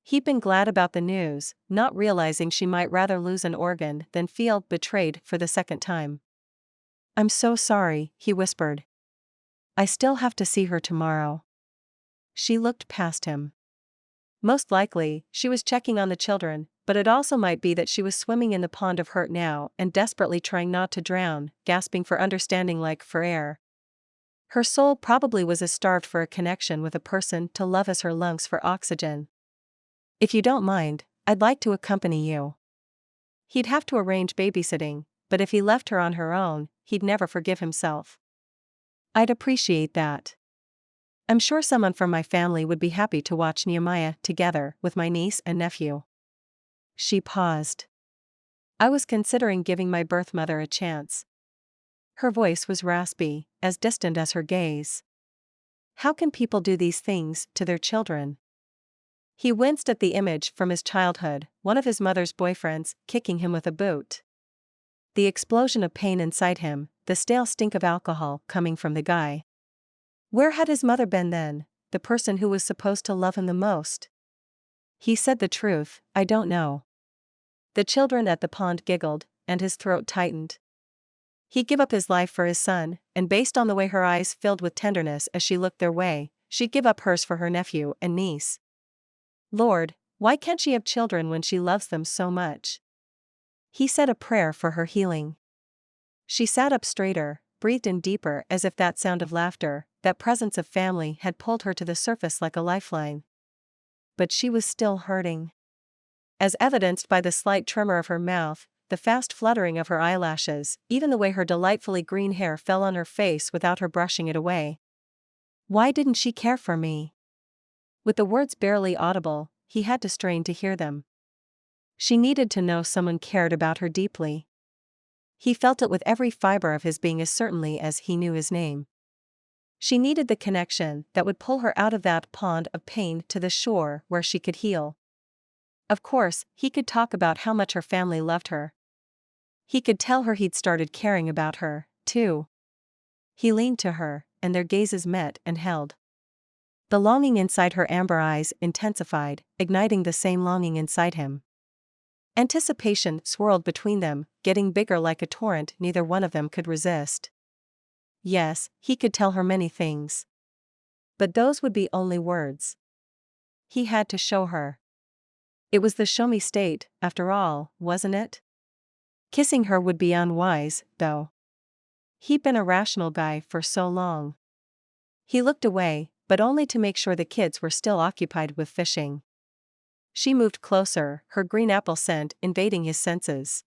He'd been glad about the news, not realizing she might rather lose an organ than feel betrayed for the second time. I'm so sorry, he whispered. I still have to see her tomorrow. She looked past him. Most likely, she was checking on the children, but it also might be that she was swimming in the pond of hurt now and desperately trying not to drown, gasping for understanding like for air. Her soul probably was as starved for a connection with a person to love as her lungs for oxygen. If you don't mind, I'd like to accompany you. He'd have to arrange babysitting, but if he left her on her own, he'd never forgive himself. I'd appreciate that. I'm sure someone from my family would be happy to watch Nehemiah together with my niece and nephew. She paused. I was considering giving my birth mother a chance. Her voice was raspy, as distant as her gaze. How can people do these things to their children? He winced at the image from his childhood, one of his mother's boyfriends, kicking him with a boot. The explosion of pain inside him, the stale stink of alcohol coming from the guy. Where had his mother been then, the person who was supposed to love him the most? He said the truth, I don't know. The children at the pond giggled, and his throat tightened. He'd give up his life for his son, and based on the way her eyes filled with tenderness as she looked their way, she'd give up hers for her nephew and niece. Lord, why can't she have children when she loves them so much? He said a prayer for her healing. She sat up straighter, breathed in deeper as if that sound of laughter, that presence of family had pulled her to the surface like a lifeline. But she was still hurting. As evidenced by the slight tremor of her mouth, the fast fluttering of her eyelashes, even the way her delightfully green hair fell on her face without her brushing it away. Why didn't she care for me? With the words barely audible, he had to strain to hear them. She needed to know someone cared about her deeply. He felt it with every fiber of his being as certainly as he knew his name. She needed the connection that would pull her out of that pond of pain to the shore where she could heal. Of course, he could talk about how much her family loved her. He could tell her he'd started caring about her, too. He leaned to her, and their gazes met and held. The longing inside her amber eyes intensified, igniting the same longing inside him. Anticipation swirled between them, getting bigger like a torrent neither one of them could resist. Yes, he could tell her many things. But those would be only words. He had to show her. It was the show me state, after all, wasn't it? Kissing her would be unwise, though. He'd been a rational guy for so long. He looked away, but only to make sure the kids were still occupied with fishing. She moved closer, her green apple scent invading his senses.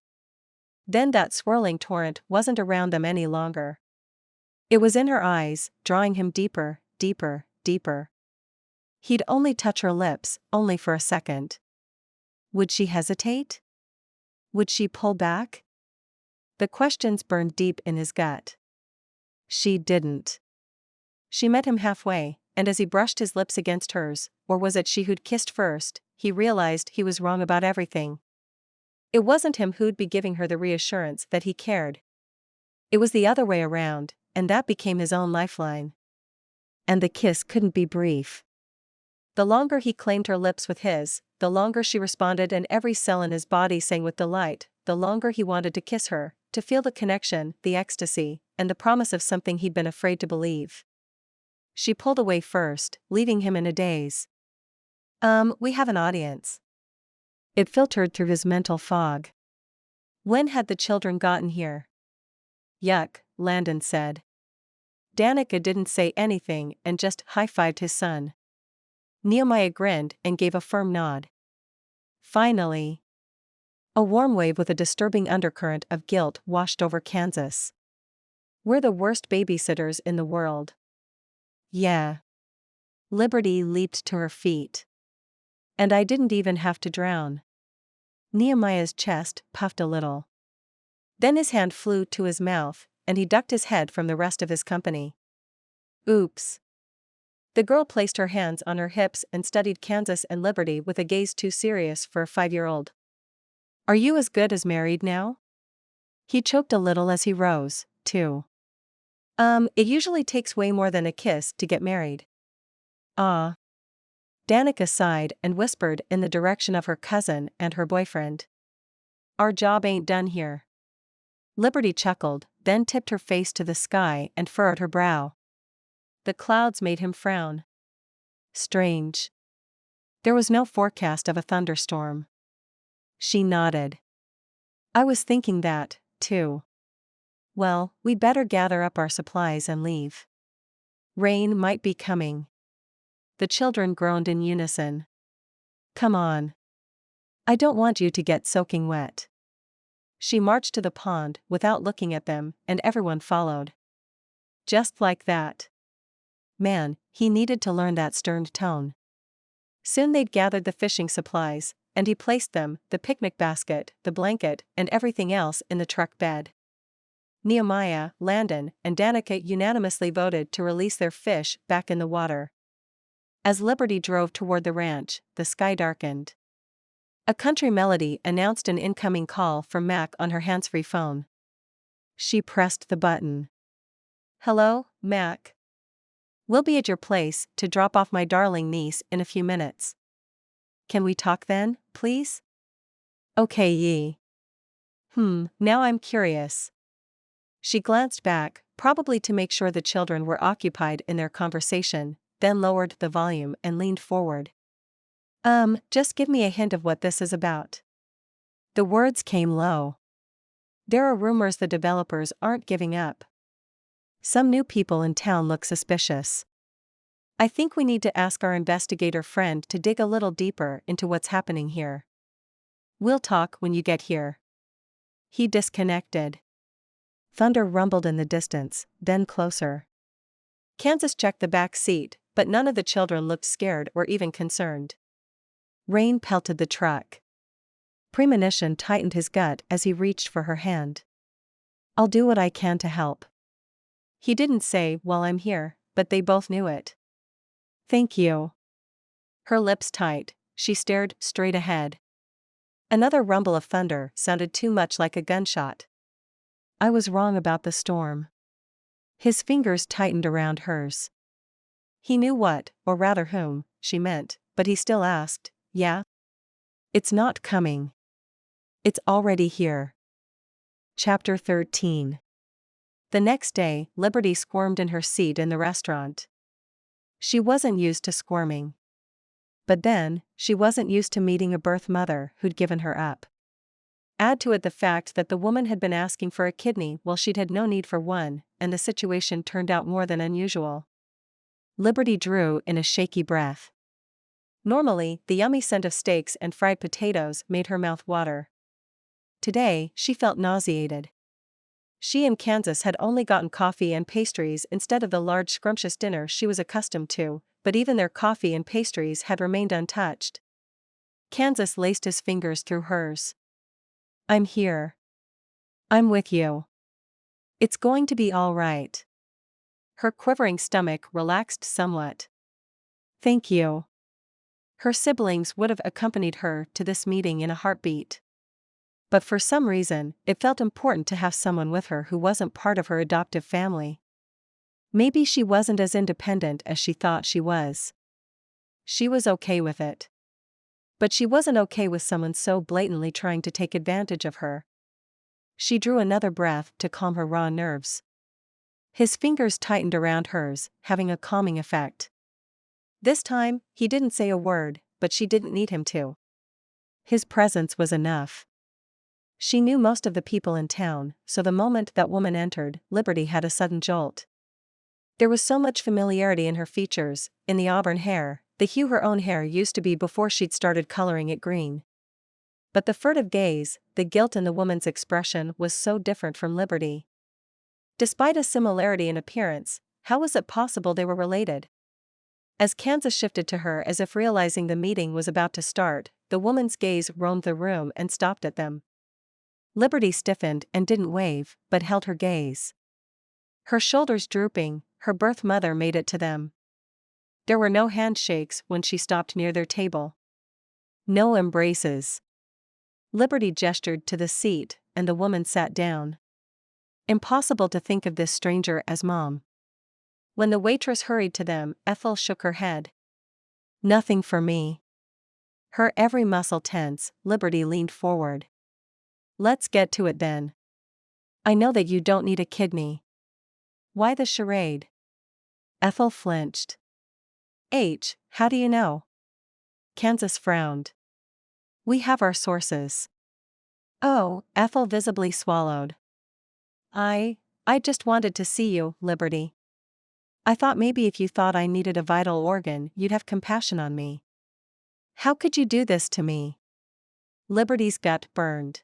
Then that swirling torrent wasn't around them any longer. It was in her eyes, drawing him deeper, deeper, deeper. He'd only touch her lips, only for a second. Would she hesitate? Would she pull back? The questions burned deep in his gut. She didn't. She met him halfway, and as he brushed his lips against hers, or was it she who'd kissed first, he realized he was wrong about everything. It wasn't him who'd be giving her the reassurance that he cared. It was the other way around, and that became his own lifeline. And the kiss couldn't be brief. The longer he claimed her lips with his, the longer she responded, and every cell in his body sang with delight, the longer he wanted to kiss her, to feel the connection, the ecstasy, and the promise of something he'd been afraid to believe. She pulled away first, leaving him in a daze. We have an audience. It filtered through his mental fog. When had the children gotten here? Yuck, Landon said. Danica didn't say anything and just high-fived his son. Nehemiah grinned and gave a firm nod. Finally. A warm wave with a disturbing undercurrent of guilt washed over Kansas. We're the worst babysitters in the world. Yeah. Liberty leaped to her feet. And I didn't even have to drown. Nehemiah's chest puffed a little. Then his hand flew to his mouth, and he ducked his head from the rest of his company. Oops. The girl placed her hands on her hips and studied Kansas and Liberty with a gaze too serious for a 5-year-old. Are you as good as married now? He choked a little as he rose, too. It usually takes way more than a kiss to get married. Ah. Danica sighed and whispered in the direction of her cousin and her boyfriend. Our job ain't done here. Liberty chuckled, then tipped her face to the sky and furrowed her brow. The clouds made him frown. Strange. There was no forecast of a thunderstorm. She nodded. I was thinking that, too. Well, we'd better gather up our supplies and leave. Rain might be coming. The children groaned in unison. Come on. I don't want you to get soaking wet. She marched to the pond without looking at them, and everyone followed. Just like that. Man, he needed to learn that stern tone. Soon they'd gathered the fishing supplies, and he placed them, the picnic basket, the blanket, and everything else in the truck bed. Nehemiah, Landon, and Danica unanimously voted to release their fish back in the water. As Liberty drove toward the ranch, the sky darkened. A country melody announced an incoming call from Mac on her hands-free phone. She pressed the button. Hello, Mac. We'll be at your place to drop off my darling niece in a few minutes. Can we talk then, please? Okay, Yi. Now I'm curious. She glanced back, probably to make sure the children were occupied in their conversation, then lowered the volume and leaned forward. Just give me a hint of what this is about. The words came low. There are rumors the developers aren't giving up. Some new people in town look suspicious. I think we need to ask our investigator friend to dig a little deeper into what's happening here. We'll talk when you get here. He disconnected. Thunder rumbled in the distance, then closer. Kansas checked the back seat, but none of the children looked scared or even concerned. Rain pelted the truck. Premonition tightened his gut as he reached for her hand. I'll do what I can to help. He didn't say, while I'm here, but they both knew it. Thank you. Her lips tight, she stared straight ahead. Another rumble of thunder sounded too much like a gunshot. I was wrong about the storm. His fingers tightened around hers. He knew what, or rather whom, she meant, but he still asked, yeah? It's not coming. It's already here. Chapter 13. The next day, Liberty squirmed in her seat in the restaurant. She wasn't used to squirming. But then, she wasn't used to meeting a birth mother who'd given her up. Add to it the fact that the woman had been asking for a kidney while she'd had no need for one, and the situation turned out more than unusual. Liberty drew in a shaky breath. Normally, the yummy scent of steaks and fried potatoes made her mouth water. Today, she felt nauseated. She and Kansas had only gotten coffee and pastries instead of the large scrumptious dinner she was accustomed to, but even their coffee and pastries had remained untouched. Kansas laced his fingers through hers. I'm here. I'm with you. It's going to be all right. Her quivering stomach relaxed somewhat. Thank you. Her siblings would have accompanied her to this meeting in a heartbeat. But for some reason, it felt important to have someone with her who wasn't part of her adoptive family. Maybe she wasn't as independent as she thought she was. She was okay with it. But she wasn't okay with someone so blatantly trying to take advantage of her. She drew another breath to calm her raw nerves. His fingers tightened around hers, having a calming effect. This time, he didn't say a word, but she didn't need him to. His presence was enough. She knew most of the people in town, so the moment that woman entered, Liberty had a sudden jolt. There was so much familiarity in her features, in the auburn hair, the hue her own hair used to be before she'd started coloring it green. But the furtive gaze, the guilt in the woman's expression was so different from Liberty. Despite a similarity in appearance, how was it possible they were related? As Kansas shifted to her as if realizing the meeting was about to start, the woman's gaze roamed the room and stopped at them. Liberty stiffened and didn't wave, but held her gaze. Her shoulders drooping, her birth mother made it to them. There were no handshakes when she stopped near their table. No embraces. Liberty gestured to the seat, and the woman sat down. Impossible to think of this stranger as Mom. When the waitress hurried to them, Ethel shook her head. Nothing for me. Her every muscle tense, Liberty leaned forward. Let's get to it then. I know that you don't need a kidney. Why the charade? Ethel flinched. How do you know? Kansas frowned. We have our sources. Oh, Ethel visibly swallowed. I just wanted to see you, Liberty. I thought maybe if you thought I needed a vital organ, you'd have compassion on me. How could you do this to me? Liberty's gut burned.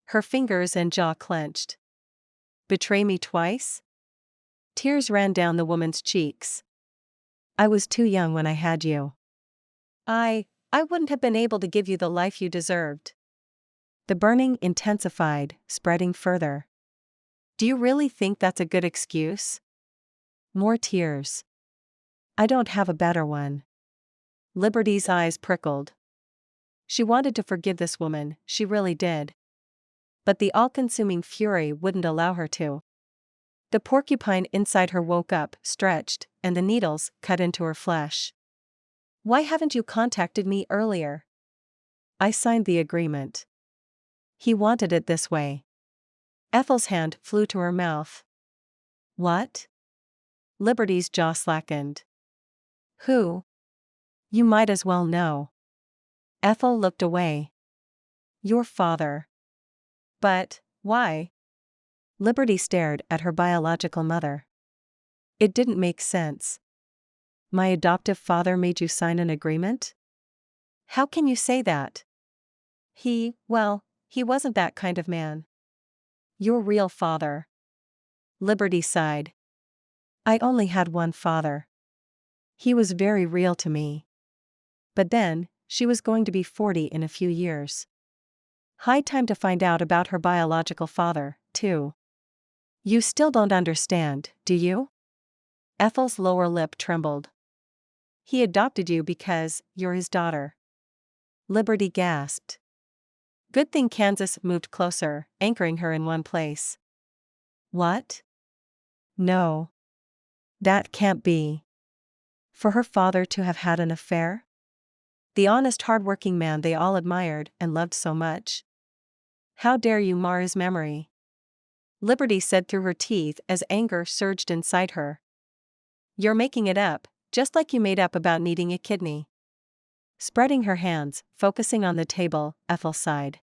Her fingers and jaw clenched. Betray me twice? Tears ran down the woman's cheeks. I was too young when I had you. I wouldn't have been able to give you the life you deserved. The burning intensified, spreading further. Do you really think that's a good excuse? More tears. I don't have a better one. Liberty's eyes prickled. She wanted to forgive this woman, she really did. But the all-consuming fury wouldn't allow her to. The porcupine inside her woke up, stretched, and the needles cut into her flesh. Why haven't you contacted me earlier? I signed the agreement. He wanted it this way. Ethel's hand flew to her mouth. What? Liberty's jaw slackened. Who? You might as well know. Ethel looked away. Your father. But, why? Liberty stared at her biological mother. It didn't make sense. My adoptive father made you sign an agreement? How can you say that? He wasn't that kind of man. Your real father. Liberty sighed. I only had one father. He was very real to me. But then, she was going to be 40 in a few years. High time to find out about her biological father, too. You still don't understand, do you? Ethel's lower lip trembled. He adopted you because you're his daughter. Liberty gasped. Good thing Kansas moved closer, anchoring her in one place. What? No. That can't be. For her father to have had an affair? The honest hard-working man they all admired and loved so much. How dare you mar his memory? Liberty said through her teeth as anger surged inside her. You're making it up, just like you made up about needing a kidney. Spreading her hands, focusing on the table, Ethel sighed.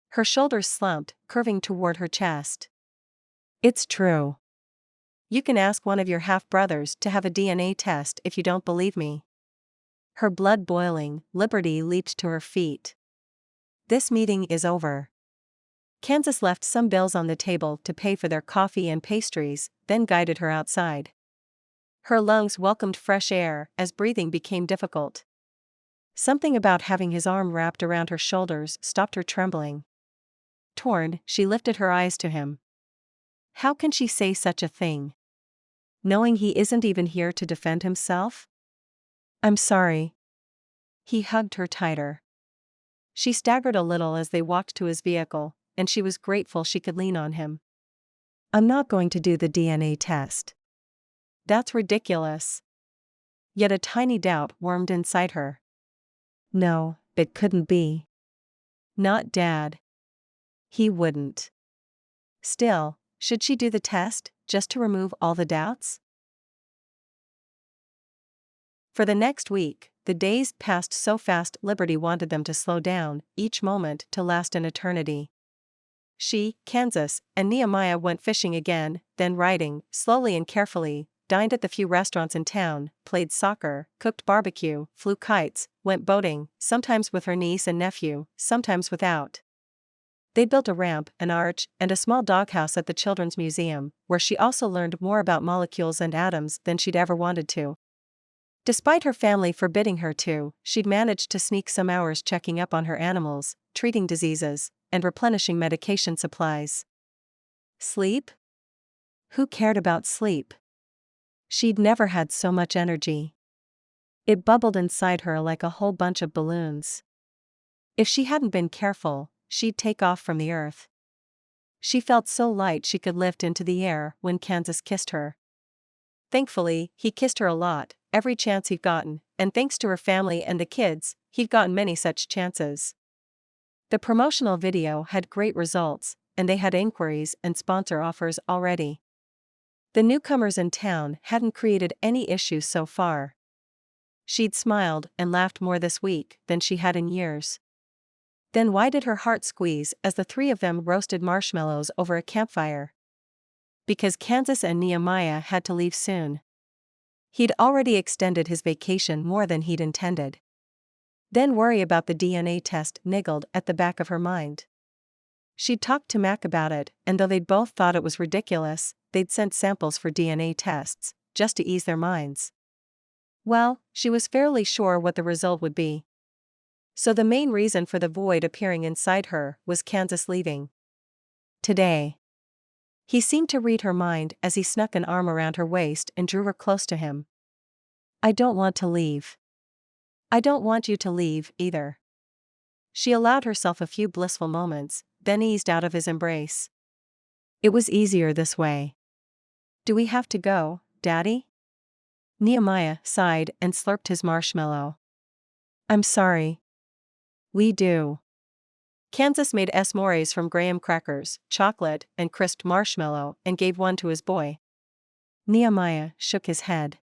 Her shoulders slumped, curving toward her chest. It's true. You can ask one of your half-brothers to have a DNA test if you don't believe me. Her blood boiling, Liberty leaped to her feet. This meeting is over. Kansas left some bills on the table to pay for their coffee and pastries, then guided her outside. Her lungs welcomed fresh air as breathing became difficult. Something about having his arm wrapped around her shoulders stopped her trembling. Torn, she lifted her eyes to him. How can she say such a thing? Knowing he isn't even here to defend himself? I'm sorry. He hugged her tighter. She staggered a little as they walked to his vehicle, and she was grateful she could lean on him. I'm not going to do the DNA test. That's ridiculous. Yet a tiny doubt wormed inside her. No, it couldn't be. Not Dad. He wouldn't. Still, should she do the test, just to remove all the doubts? For the next week, the days passed so fast Liberty wanted them to slow down, each moment to last an eternity. She, Kansas, and Nehemiah went fishing again, then riding, slowly and carefully, dined at the few restaurants in town, played soccer, cooked barbecue, flew kites, went boating, sometimes with her niece and nephew, sometimes without. They built a ramp, an arch, and a small doghouse at the Children's Museum, where she also learned more about molecules and atoms than she'd ever wanted to. Despite her family forbidding her to, she'd managed to sneak some hours checking up on her animals, treating diseases, and replenishing medication supplies. Sleep? Who cared about sleep? She'd never had so much energy. It bubbled inside her like a whole bunch of balloons. If she hadn't been careful, she'd take off from the earth. She felt so light she could lift into the air when Kansas kissed her. Thankfully, he kissed her a lot, every chance he'd gotten, and thanks to her family and the kids, he'd gotten many such chances. The promotional video had great results, and they had inquiries and sponsor offers already. The newcomers in town hadn't created any issues so far. She'd smiled and laughed more this week than she had in years. Then why did her heart squeeze as the three of them roasted marshmallows over a campfire? Because Kansas and Nehemiah had to leave soon. He'd already extended his vacation more than he'd intended. Then worry about the DNA test niggled at the back of her mind. She'd talked to Mac about it, and though they'd both thought it was ridiculous, they'd sent samples for DNA tests, just to ease their minds. Well, she was fairly sure what the result would be. So the main reason for the void appearing inside her was Kansas leaving. Today. He seemed to read her mind as he snuck an arm around her waist and drew her close to him. I don't want to leave. I don't want you to leave, either. She allowed herself a few blissful moments, then eased out of his embrace. It was easier this way. Do we have to go, Daddy? Nehemiah sighed and slurped his marshmallow. I'm sorry. We do. Kansas made s'mores from graham crackers, chocolate, and crisped marshmallow and gave one to his boy. Nehemiah shook his head.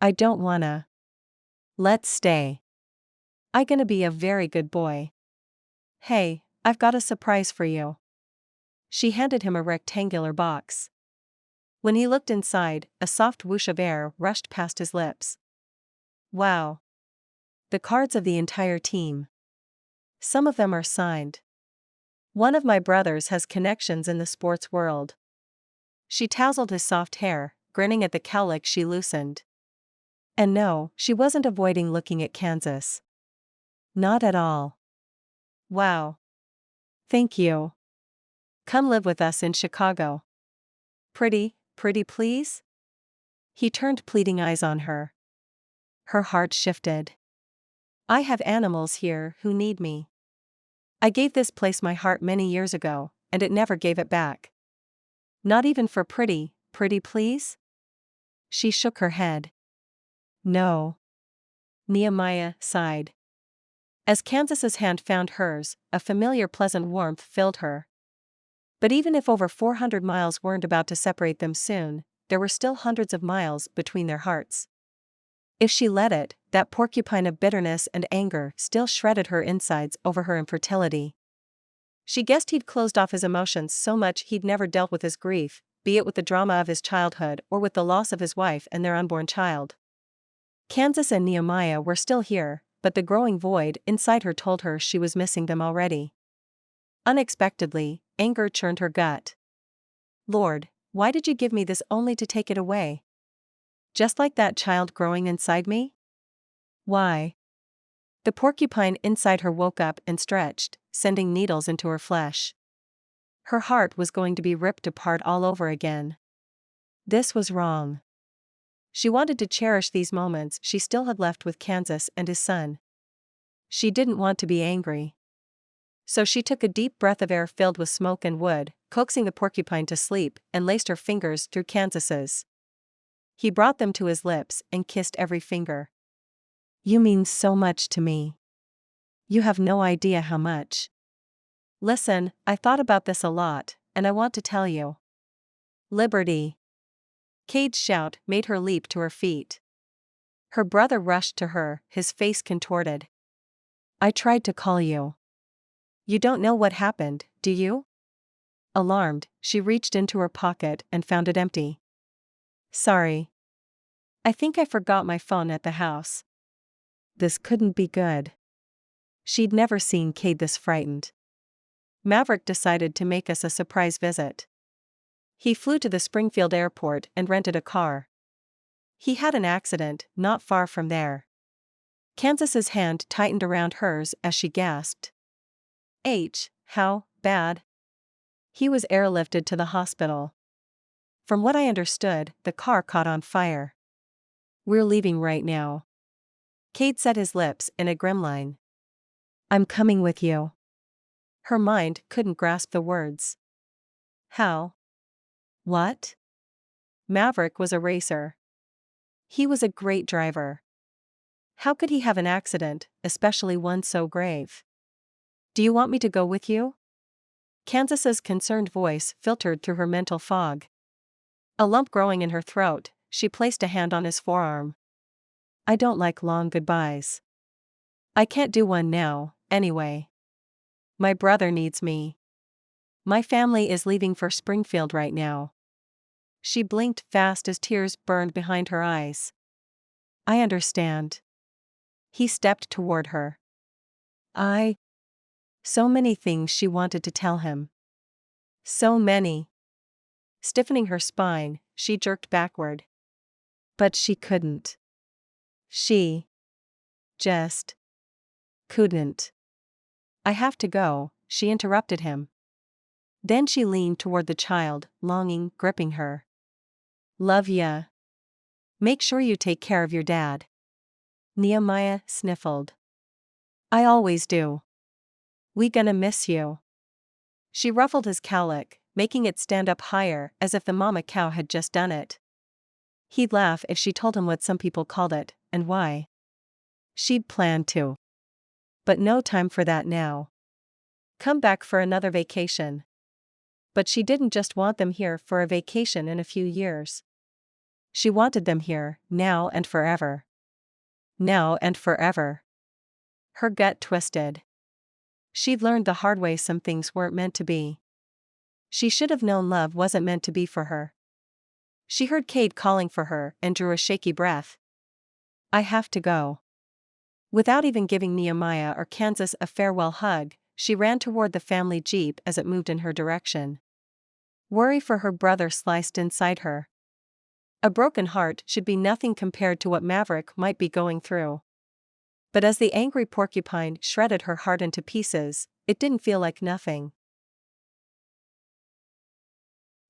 I don't wanna. Let's stay. I gonna be a very good boy. Hey, I've got a surprise for you. She handed him a rectangular box. When he looked inside, a soft whoosh of air rushed past his lips. Wow. The cards of the entire team. Some of them are signed. One of my brothers has connections in the sports world. She tousled his soft hair, grinning at the cowlick she loosened. And no, she wasn't avoiding looking at Kansas. Not at all. Wow. Thank you. Come live with us in Chicago. Pretty please? He turned pleading eyes on her. Her heart shifted. I have animals here who need me. I gave this place my heart many years ago, and it never gave it back. Not even for pretty please? She shook her head. No. Nehemiah sighed. As Kansas's hand found hers, a familiar pleasant warmth filled her. But even if over 400 miles weren't about to separate them soon, there were still hundreds of miles between their hearts. If she let it, that porcupine of bitterness and anger still shredded her insides over her infertility. She guessed he'd closed off his emotions so much he'd never dealt with his grief, be it with the drama of his childhood or with the loss of his wife and their unborn child. Kansas and Nehemiah were still here, but the growing void inside her told her she was missing them already. Unexpectedly, anger churned her gut. Lord, why did you give me this only to take it away? Just like that child growing inside me? Why? The porcupine inside her woke up and stretched, sending needles into her flesh. Her heart was going to be ripped apart all over again. This was wrong. She wanted to cherish these moments she still had left with Kansas and his son. She didn't want to be angry. So she took a deep breath of air filled with smoke and wood, coaxing the porcupine to sleep, and laced her fingers through Kansas's. He brought them to his lips and kissed every finger. You mean so much to me. You have no idea how much. Listen, I thought about this a lot, and I want to tell you. Liberty. Cade's shout made her leap to her feet. Her brother rushed to her, his face contorted. I tried to call you. You don't know what happened, do you? Alarmed, she reached into her pocket and found it empty. Sorry. I think I forgot my phone at the house. This couldn't be good. She'd never seen Cade this frightened. Maverick decided to make us a surprise visit. He flew to the Springfield airport and rented a car. He had an accident not far from there. Kansas's hand tightened around hers as she gasped. How bad? He was airlifted to the hospital. From what I understood, the car caught on fire. We're leaving right now. Cade set his lips in a grim line. I'm coming with you. Her mind couldn't grasp the words. How? What? Maverick was a racer. He was a great driver. How could he have an accident, especially one so grave? Do you want me to go with you? Kansas's concerned voice filtered through her mental fog. A lump growing in her throat, she placed a hand on his forearm. I don't like long goodbyes. I can't do one now, anyway. My brother needs me. My family is leaving for Springfield right now. She blinked fast as tears burned behind her eyes. I understand. He stepped toward her. So many things she wanted to tell him. So many. Stiffening her spine, she jerked backward. But she couldn't. She just couldn't. I have to go, she interrupted him. Then she leaned toward the child, longing, gripping her. Love ya. Make sure you take care of your dad. Nehemiah sniffled. I always do. We gonna miss you. She ruffled his cowlick, making it stand up higher as if the mama cow had just done it. He'd laugh if she told him what some people called it, and why. She'd planned to. But no time for that now. Come back for another vacation. But she didn't just want them here for a vacation in a few years. She wanted them here, now and forever. Now and forever. Her gut twisted. She'd learned the hard way some things weren't meant to be. She should have known love wasn't meant to be for her. She heard Cade calling for her and drew a shaky breath. I have to go. Without even giving Nehemiah or Kansas a farewell hug, she ran toward the family jeep as it moved in her direction. Worry for her brother sliced inside her. A broken heart should be nothing compared to what Maverick might be going through. But as the angry porcupine shredded her heart into pieces, it didn't feel like nothing.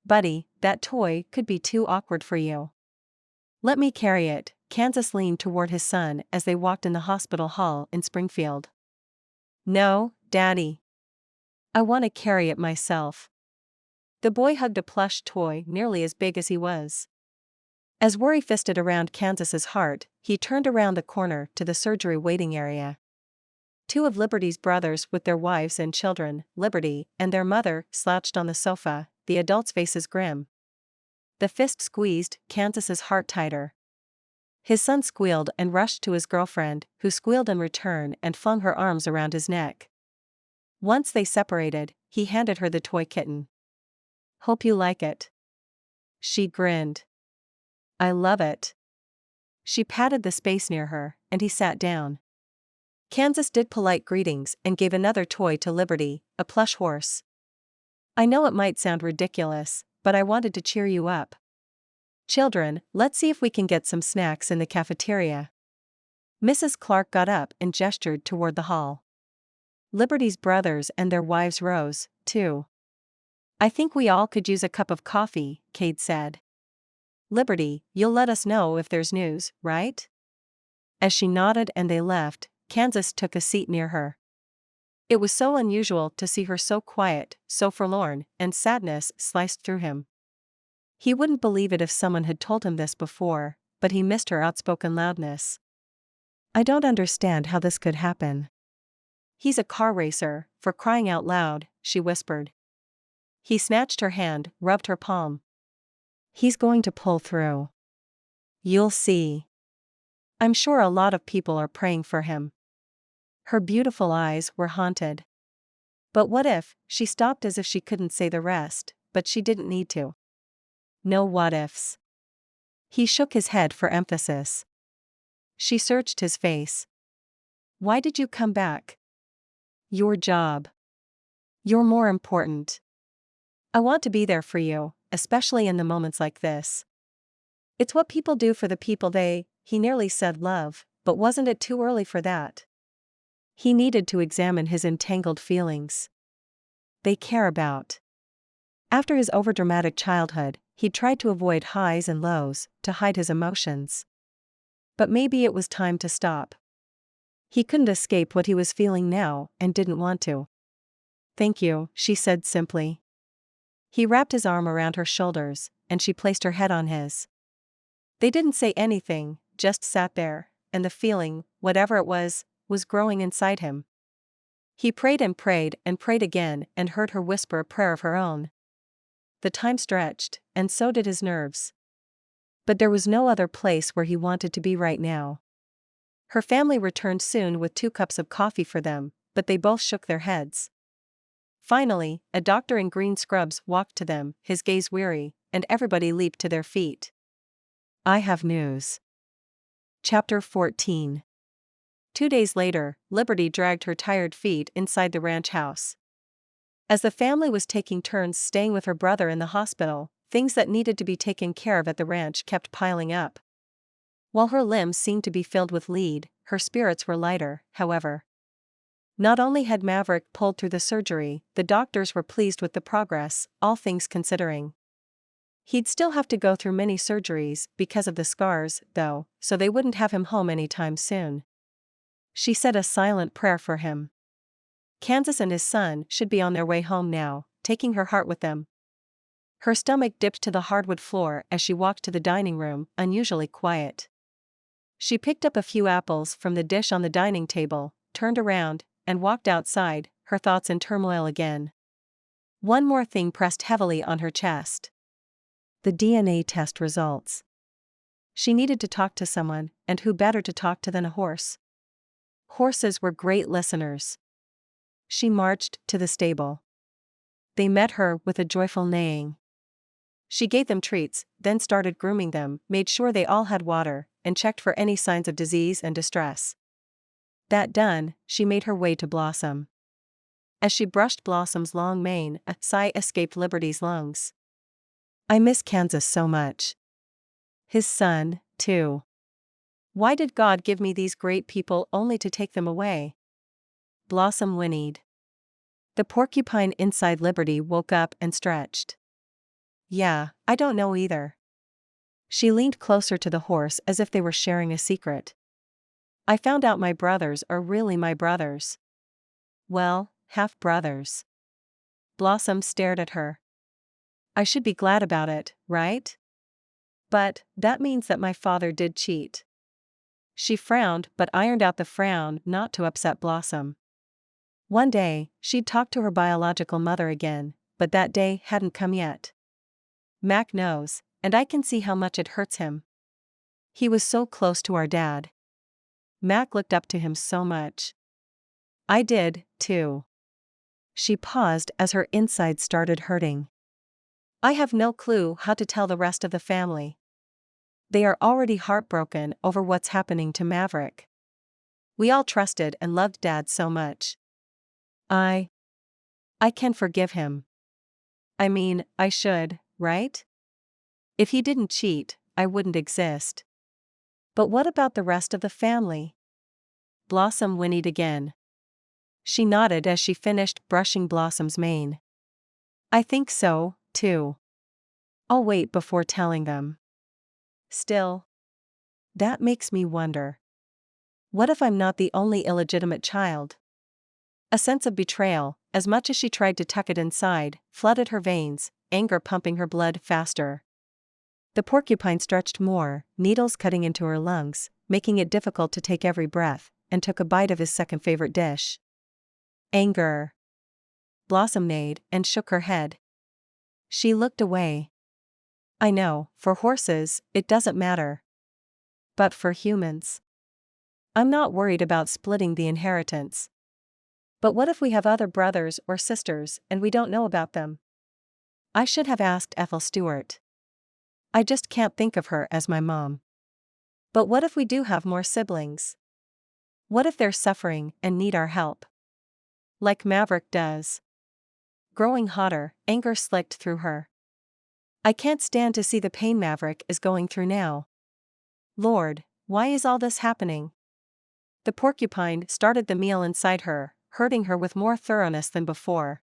Buddy, that toy could be too awkward for you. Let me carry it, Kansas leaned toward his son as they walked in the hospital hall in Springfield. No, Daddy. I want to carry it myself. The boy hugged a plush toy nearly as big as he was. As worry fisted around Kansas's heart, he turned around the corner to the surgery waiting area. Two of Liberty's brothers with their wives and children, Liberty and their mother, slouched on the sofa, the adults' faces grim. The fist squeezed Kansas's heart tighter. His son squealed and rushed to his girlfriend, who squealed in return and flung her arms around his neck. Once they separated, he handed her the toy kitten. Hope you like it. She grinned. I love it. She patted the space near her, and he sat down. Kansas did polite greetings and gave another toy to Liberty, a plush horse. I know it might sound ridiculous, but I wanted to cheer you up. Children, let's see if we can get some snacks in the cafeteria. Mrs. Clark got up and gestured toward the hall. Liberty's brothers and their wives rose, too. I think we all could use a cup of coffee, Cade said. Liberty, you'll let us know if there's news, right? As she nodded and they left, Kansas took a seat near her. It was so unusual to see her so quiet, so forlorn, and sadness sliced through him. He wouldn't believe it if someone had told him this before, but he missed her outspoken loudness. I don't understand how this could happen. He's a car racer, for crying out loud, she whispered. He snatched her hand, rubbed her palm. He's going to pull through. You'll see. I'm sure a lot of people are praying for him. Her beautiful eyes were haunted. But what if, she stopped as if she couldn't say the rest, but she didn't need to. No what ifs. He shook his head for emphasis. She searched his face. Why did you come back? Your job. You're more important. I want to be there for you, especially in the moments like this. It's what people do for the people he nearly said love, but wasn't it too early for that? He needed to examine his entangled feelings. They care about. After his overdramatic childhood, he'd tried to avoid highs and lows, to hide his emotions. But maybe it was time to stop. He couldn't escape what he was feeling now, and didn't want to. Thank you, she said simply. He wrapped his arm around her shoulders, and she placed her head on his. They didn't say anything, just sat there, and the feeling, whatever it was growing inside him. He prayed and prayed again and heard her whisper a prayer of her own. The time stretched, and so did his nerves. But there was no other place where he wanted to be right now. Her family returned soon with 2 cups of coffee for them, but they both shook their heads. Finally, a doctor in green scrubs walked to them, his gaze weary, and everybody leaped to their feet. I have news. Chapter 14. 2 days later, Liberty dragged her tired feet inside the ranch house. As the family was taking turns staying with her brother in the hospital, things that needed to be taken care of at the ranch kept piling up. While her limbs seemed to be filled with lead, her spirits were lighter, however. Not only had Maverick pulled through the surgery, the doctors were pleased with the progress, all things considering. He'd still have to go through many surgeries because of the scars, though, so they wouldn't have him home anytime soon. She said a silent prayer for him. Kansas and his son should be on their way home now, taking her heart with them. Her stomach dipped to the hardwood floor as she walked to the dining room, unusually quiet. She picked up a few apples from the dish on the dining table, turned around, and walked outside, her thoughts in turmoil again. One more thing pressed heavily on her chest. The DNA test results. She needed to talk to someone, and who better to talk to than a horse? Horses were great listeners. She marched to the stable. They met her with a joyful neighing. She gave them treats, then started grooming them, made sure they all had water, and checked for any signs of disease and distress. That done, she made her way to Blossom. As she brushed Blossom's long mane, a sigh escaped Liberty's lungs. I miss Kansas so much. His son, too. Why did God give me these great people only to take them away? Blossom whinnied. The porcupine inside Liberty woke up and stretched. Yeah, I don't know either. She leaned closer to the horse as if they were sharing a secret. I found out my brothers are really my brothers. Well, half-brothers. Blossom stared at her. I should be glad about it, right? But that means that my father did cheat. She frowned but ironed out the frown not to upset Blossom. One day, she'd talk to her biological mother again, but that day hadn't come yet. Mac knows, and I can see how much it hurts him. He was so close to our dad. Mac looked up to him so much. I did, too. She paused as her insides started hurting. I have no clue how to tell the rest of the family. They are already heartbroken over what's happening to Maverick. We all trusted and loved Dad so much. I can forgive him. I mean, I should, right? If he didn't cheat, I wouldn't exist. But what about the rest of the family? Blossom whinnied again. She nodded as she finished brushing Blossom's mane. I think so, too. I'll wait before telling them. Still, that makes me wonder. What if I'm not the only illegitimate child? A sense of betrayal, as much as she tried to tuck it inside, flooded her veins, anger pumping her blood faster. The porcupine stretched more, needles cutting into her lungs, making it difficult to take every breath, and took a bite of his second favorite dish. Anger. Blossom neighed and shook her head. She looked away. I know, for horses, it doesn't matter. But for humans. I'm not worried about splitting the inheritance. But what if we have other brothers or sisters and we don't know about them? I should have asked Ethel Stewart. I just can't think of her as my mom. But what if we do have more siblings? What if they're suffering and need our help? Like Maverick does. Growing hotter, anger slicked through her. I can't stand to see the pain Maverick is going through now. Lord, why is all this happening? The porcupine started the meal inside her, hurting her with more thoroughness than before.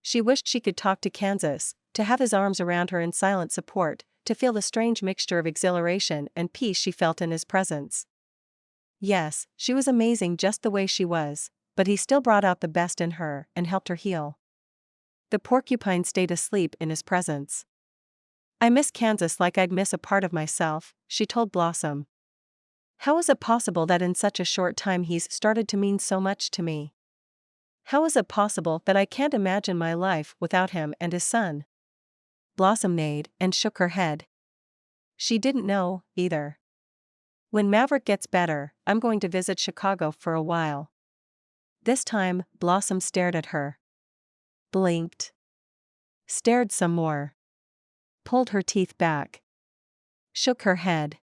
She wished she could talk to Kansas, to have his arms around her in silent support, to feel the strange mixture of exhilaration and peace she felt in his presence. Yes, she was amazing just the way she was, but he still brought out the best in her and helped her heal. The porcupine stayed asleep in his presence. I miss Kansas like I'd miss a part of myself, she told Blossom. How is it possible that in such a short time he's started to mean so much to me? How is it possible that I can't imagine my life without him and his son? Blossom neighed and shook her head. She didn't know, either. When Maverick gets better, I'm going to visit Chicago for a while. This time, Blossom stared at her. Blinked. Stared some more. Pulled her teeth back. Shook her head.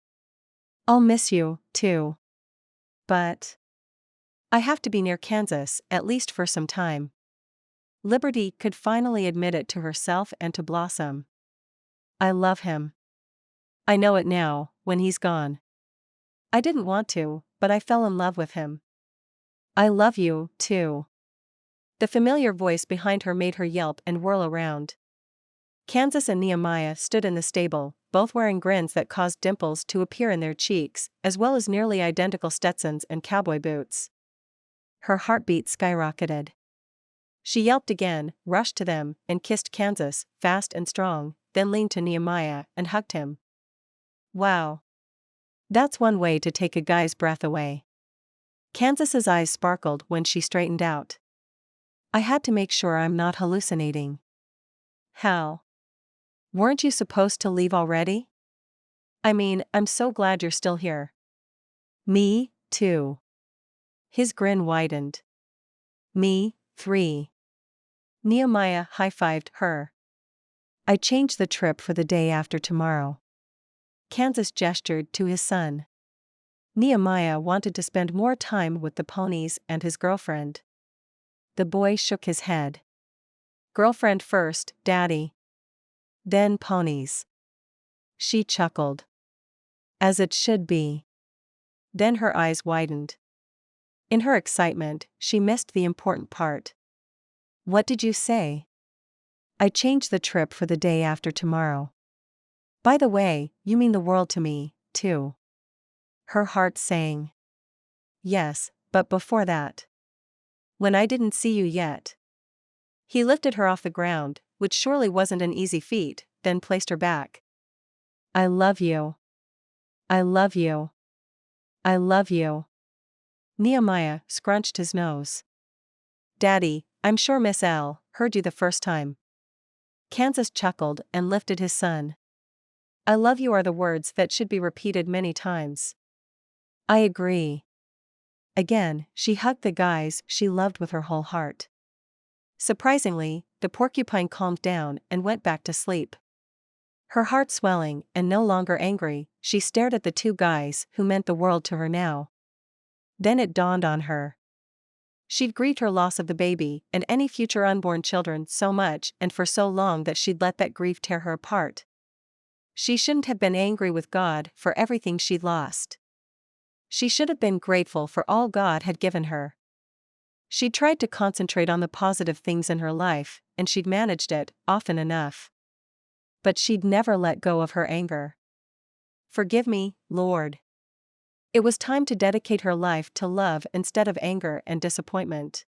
I'll miss you, too. But I have to be near Kansas, at least for some time. Liberty could finally admit it to herself and to Blossom. I love him. I know it now, when he's gone. I didn't want to, but I fell in love with him. I love you, too. The familiar voice behind her made her yelp and whirl around. Kansas and Nehemiah stood in the stable, both wearing grins that caused dimples to appear in their cheeks, as well as nearly identical Stetsons and cowboy boots. Her heartbeat skyrocketed. She yelped again, rushed to them, and kissed Kansas, fast and strong, then leaned to Nehemiah and hugged him. Wow. That's one way to take a guy's breath away. Kansas's eyes sparkled when she straightened out. I had to make sure I'm not hallucinating. How? Weren't you supposed to leave already? I mean, I'm so glad you're still here. Me, too. His grin widened. Me, 3. Nehemiah high-fived her. I changed the trip for the day after tomorrow. Kansas gestured to his son. Nehemiah wanted to spend more time with the ponies and his girlfriend. The boy shook his head. Girlfriend first, Daddy. Then ponies. She chuckled. As it should be. Then her eyes widened. In her excitement, she missed the important part. What did you say? I changed the trip for the day after tomorrow. By the way, you mean the world to me, too. Her heart sang. Yes, but before that. When I didn't see you yet. He lifted her off the ground, which surely wasn't an easy feat, then placed her back. I love you. I love you. I love you. Nehemiah scrunched his nose. Daddy, I'm sure Miss L. heard you the first time. Kansas chuckled and lifted his son. I love you are the words that should be repeated many times. I agree. Again, she hugged the guys she loved with her whole heart. Surprisingly, the porcupine calmed down and went back to sleep. Her heart swelling and no longer angry, she stared at the two guys who meant the world to her now. Then it dawned on her. She'd grieved her loss of the baby and any future unborn children so much and for so long that she'd let that grief tear her apart. She shouldn't have been angry with God for everything she'd lost. She should have been grateful for all God had given her. She tried to concentrate on the positive things in her life, and she'd managed it, often enough. But she'd never let go of her anger. Forgive me, Lord. It was time to dedicate her life to love instead of anger and disappointment.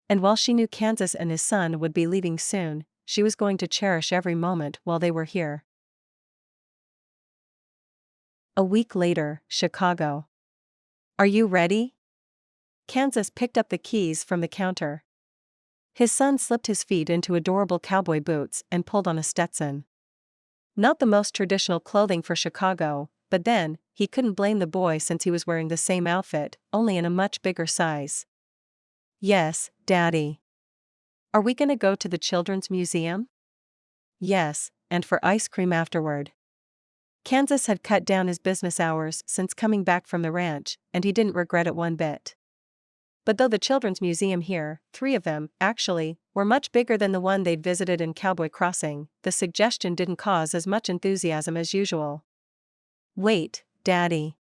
And while she knew Kansas and his son would be leaving soon, she was going to cherish every moment while they were here. A week later, Chicago. Are you ready? Kansas picked up the keys from the counter. His son slipped his feet into adorable cowboy boots and pulled on a Stetson. Not the most traditional clothing for Chicago, but then, he couldn't blame the boy since he was wearing the same outfit, only in a much bigger size. Yes, Daddy. Are we gonna go to the Children's Museum? Yes, and for ice cream afterward. Kansas had cut down his business hours since coming back from the ranch, and he didn't regret it one bit. But though the Children's Museum here, 3 of them, actually, were much bigger than the one they'd visited in Cowboy Crossing, the suggestion didn't cause as much enthusiasm as usual. Wait, Daddy.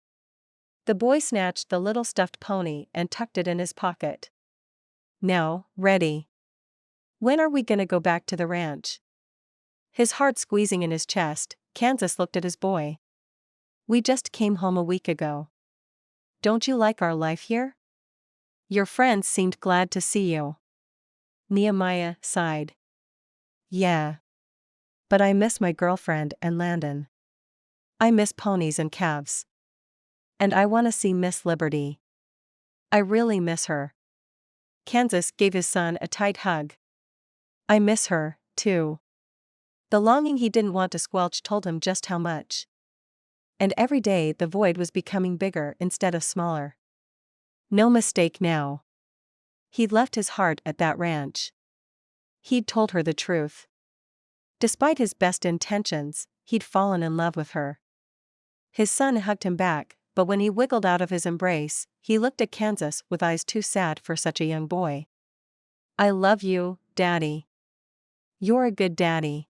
The boy snatched the little stuffed pony and tucked it in his pocket. Now, ready. When are we gonna go back to the ranch? His heart squeezing in his chest, Kansas looked at his boy. We just came home a week ago. Don't you like our life here? Your friends seemed glad to see you. Nehemiah sighed. Yeah. But I miss my girlfriend and Landon. I miss ponies and calves. And I want to see Miss Liberty. I really miss her. Kansas gave his son a tight hug. I miss her, too. The longing he didn't want to squelch told him just how much. And every day the void was becoming bigger instead of smaller. No mistake now. He'd left his heart at that ranch. He'd told her the truth. Despite his best intentions, he'd fallen in love with her. His son hugged him back, but when he wiggled out of his embrace, he looked at Kansas with eyes too sad for such a young boy. "I love you, Daddy. You're a good daddy.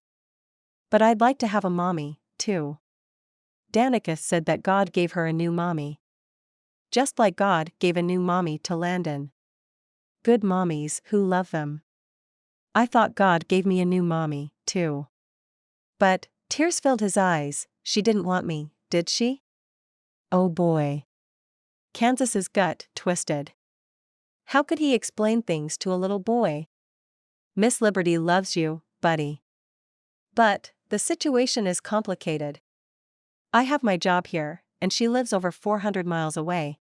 But I'd like to have a mommy, too." Danica said that God gave her a new mommy. Just like God gave a new mommy to Landon. Good mommies who love them. I thought God gave me a new mommy, too. But, tears filled his eyes, she didn't want me, did she? Oh boy. Kansas's gut twisted. How could he explain things to a little boy? Miss Liberty loves you, buddy. But, the situation is complicated. I have my job here, and she lives over 400 miles away.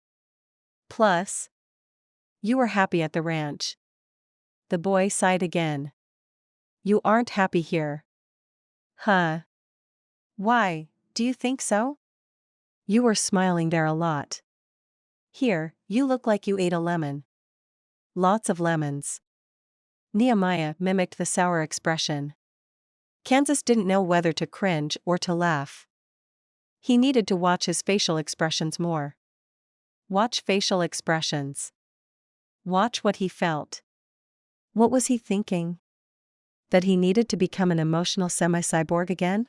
Plus, you were happy at the ranch. The boy sighed again. You aren't happy here. Huh? Why, do you think so? You were smiling there a lot. Here, you look like you ate a lemon. Lots of lemons. Nehemiah mimicked the sour expression. Kansas didn't know whether to cringe or to laugh. He needed to watch his facial expressions more. Watch facial expressions. Watch what he felt. What was he thinking? That he needed to become an emotional semi-cyborg again?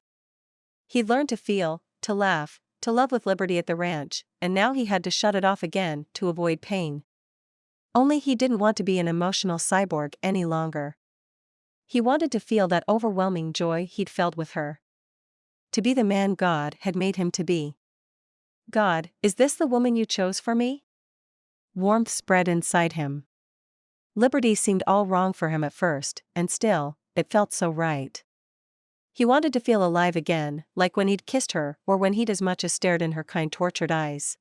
He'd learned to feel, to laugh, to love with Liberty at the ranch, and now he had to shut it off again to avoid pain. Only he didn't want to be an emotional cyborg any longer. He wanted to feel that overwhelming joy he'd felt with her. To be the man God had made him to be. God, is this the woman you chose for me? Warmth spread inside him. Liberty seemed all wrong for him at first, and still, it felt so right. He wanted to feel alive again, like when he'd kissed her or when he'd as much as stared in her kind tortured eyes.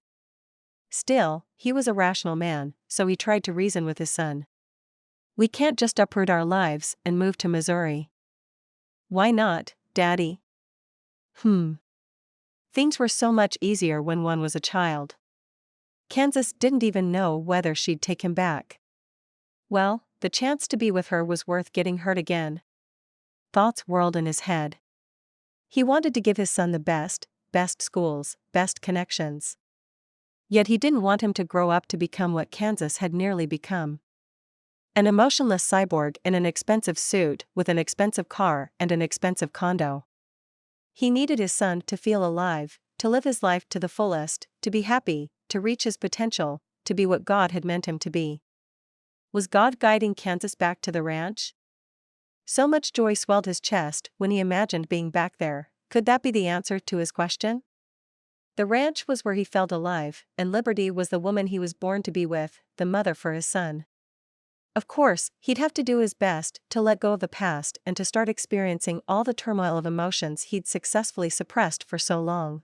Still, he was a rational man, so he tried to reason with his son. We can't just uproot our lives and move to Missouri. Why not, Daddy? Things were so much easier when one was a child. Kansas didn't even know whether she'd take him back. Well, the chance to be with her was worth getting hurt again. Thoughts whirled in his head. He wanted to give his son the best schools, best connections. Yet he didn't want him to grow up to become what Kansas had nearly become. An emotionless cyborg in an expensive suit with an expensive car and an expensive condo. He needed his son to feel alive, to live his life to the fullest, to be happy, to reach his potential, to be what God had meant him to be. Was God guiding Kansas back to the ranch? So much joy swelled his chest when he imagined being back there. Could that be the answer to his question? The ranch was where he felt alive, and Liberty was the woman he was born to be with, the mother for his son. Of course, he'd have to do his best to let go of the past and to start experiencing all the turmoil of emotions he'd successfully suppressed for so long.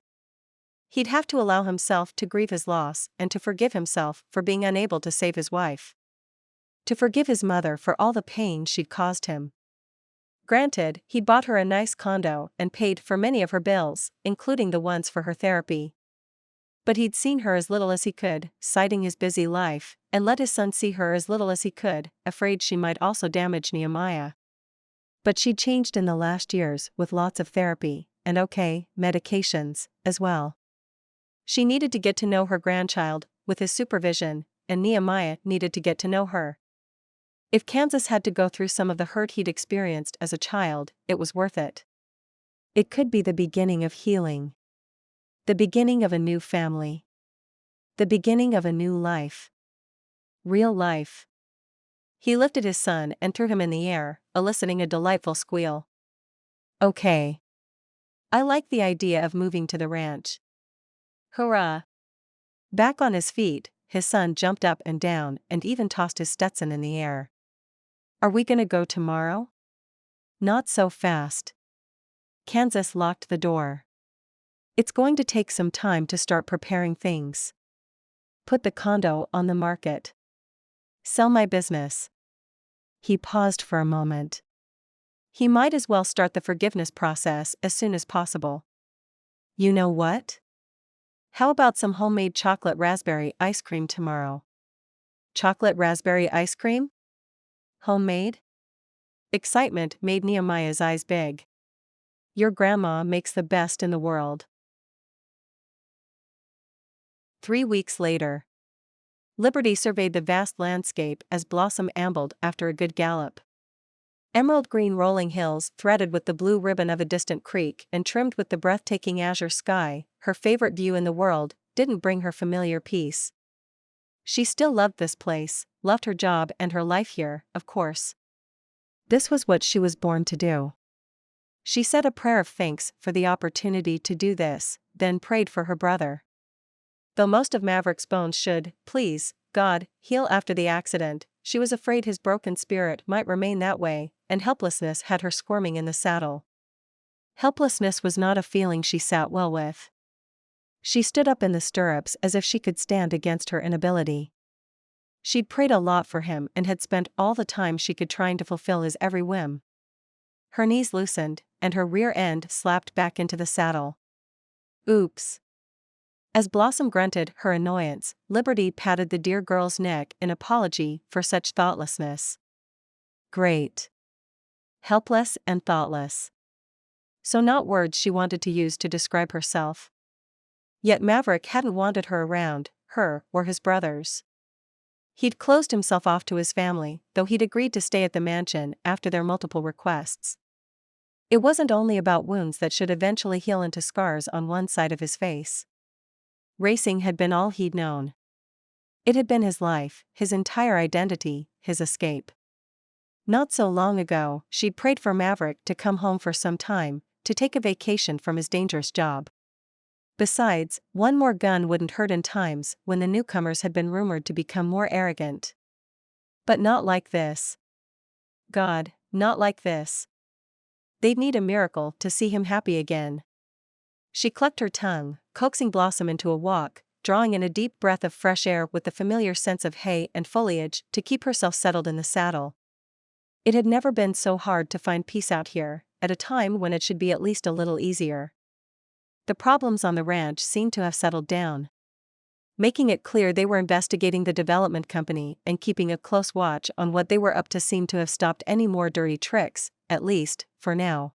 He'd have to allow himself to grieve his loss and to forgive himself for being unable to save his wife. To forgive his mother for all the pain she'd caused him. Granted, he'd bought her a nice condo and paid for many of her bills, including the ones for her therapy. But he'd seen her as little as he could, citing his busy life, and let his son see her as little as he could, afraid she might also damage Nehemiah. But she'd changed in the last years with lots of therapy, and medications, as well. She needed to get to know her grandchild, with his supervision, and Nehemiah needed to get to know her. If Kansas had to go through some of the hurt he'd experienced as a child, it was worth it. It could be the beginning of healing. The beginning of a new family. The beginning of a new life. Real life. He lifted his son and threw him in the air, eliciting a delightful squeal. Okay. I like the idea of moving to the ranch. Hurrah! Back on his feet, his son jumped up and down and even tossed his Stetson in the air. Are we gonna go tomorrow? Not so fast. Kansas locked the door. It's going to take some time to start preparing things. Put the condo on the market. Sell my business. He paused for a moment. He might as well start the forgiveness process as soon as possible. You know what? How about some homemade chocolate raspberry ice cream tomorrow? Chocolate raspberry ice cream? Homemade? Excitement made Nehemiah's eyes big. Your grandma makes the best in the world. 3 weeks later. Liberty surveyed the vast landscape as Blossom ambled after a good gallop. Emerald green rolling hills threaded with the blue ribbon of a distant creek and trimmed with the breathtaking azure sky, her favorite view in the world, didn't bring her familiar peace. She still loved this place, loved her job and her life here, of course. This was what she was born to do. She said a prayer of thanks for the opportunity to do this, then prayed for her brother. Though most of Maverick's bones should, please, God, heal after the accident, she was afraid his broken spirit might remain that way, and helplessness had her squirming in the saddle. Helplessness was not a feeling she sat well with. She stood up in the stirrups as if she could stand against her inability. She'd prayed a lot for him and had spent all the time she could trying to fulfill his every whim. Her knees loosened, and her rear end slapped back into the saddle. Oops. As Blossom grunted her annoyance, Liberty patted the dear girl's neck in apology for such thoughtlessness. Great. Helpless and thoughtless. So not words she wanted to use to describe herself. Yet Maverick hadn't wanted her around, her or his brothers. He'd closed himself off to his family, though he'd agreed to stay at the mansion after their multiple requests. It wasn't only about wounds that should eventually heal into scars on one side of his face. Racing had been all he'd known. It had been his life, his entire identity, his escape. Not so long ago, she'd prayed for Maverick to come home for some time, to take a vacation from his dangerous job. Besides, one more gun wouldn't hurt in times when the newcomers had been rumored to become more arrogant. But not like this. God, not like this. They'd need a miracle to see him happy again. She clucked her tongue, coaxing Blossom into a walk, drawing in a deep breath of fresh air with the familiar sense of hay and foliage to keep herself settled in the saddle. It had never been so hard to find peace out here, at a time when it should be at least a little easier. The problems on the ranch seemed to have settled down. Making it clear they were investigating the development company and keeping a close watch on what they were up to seemed to have stopped any more dirty tricks, at least, for now.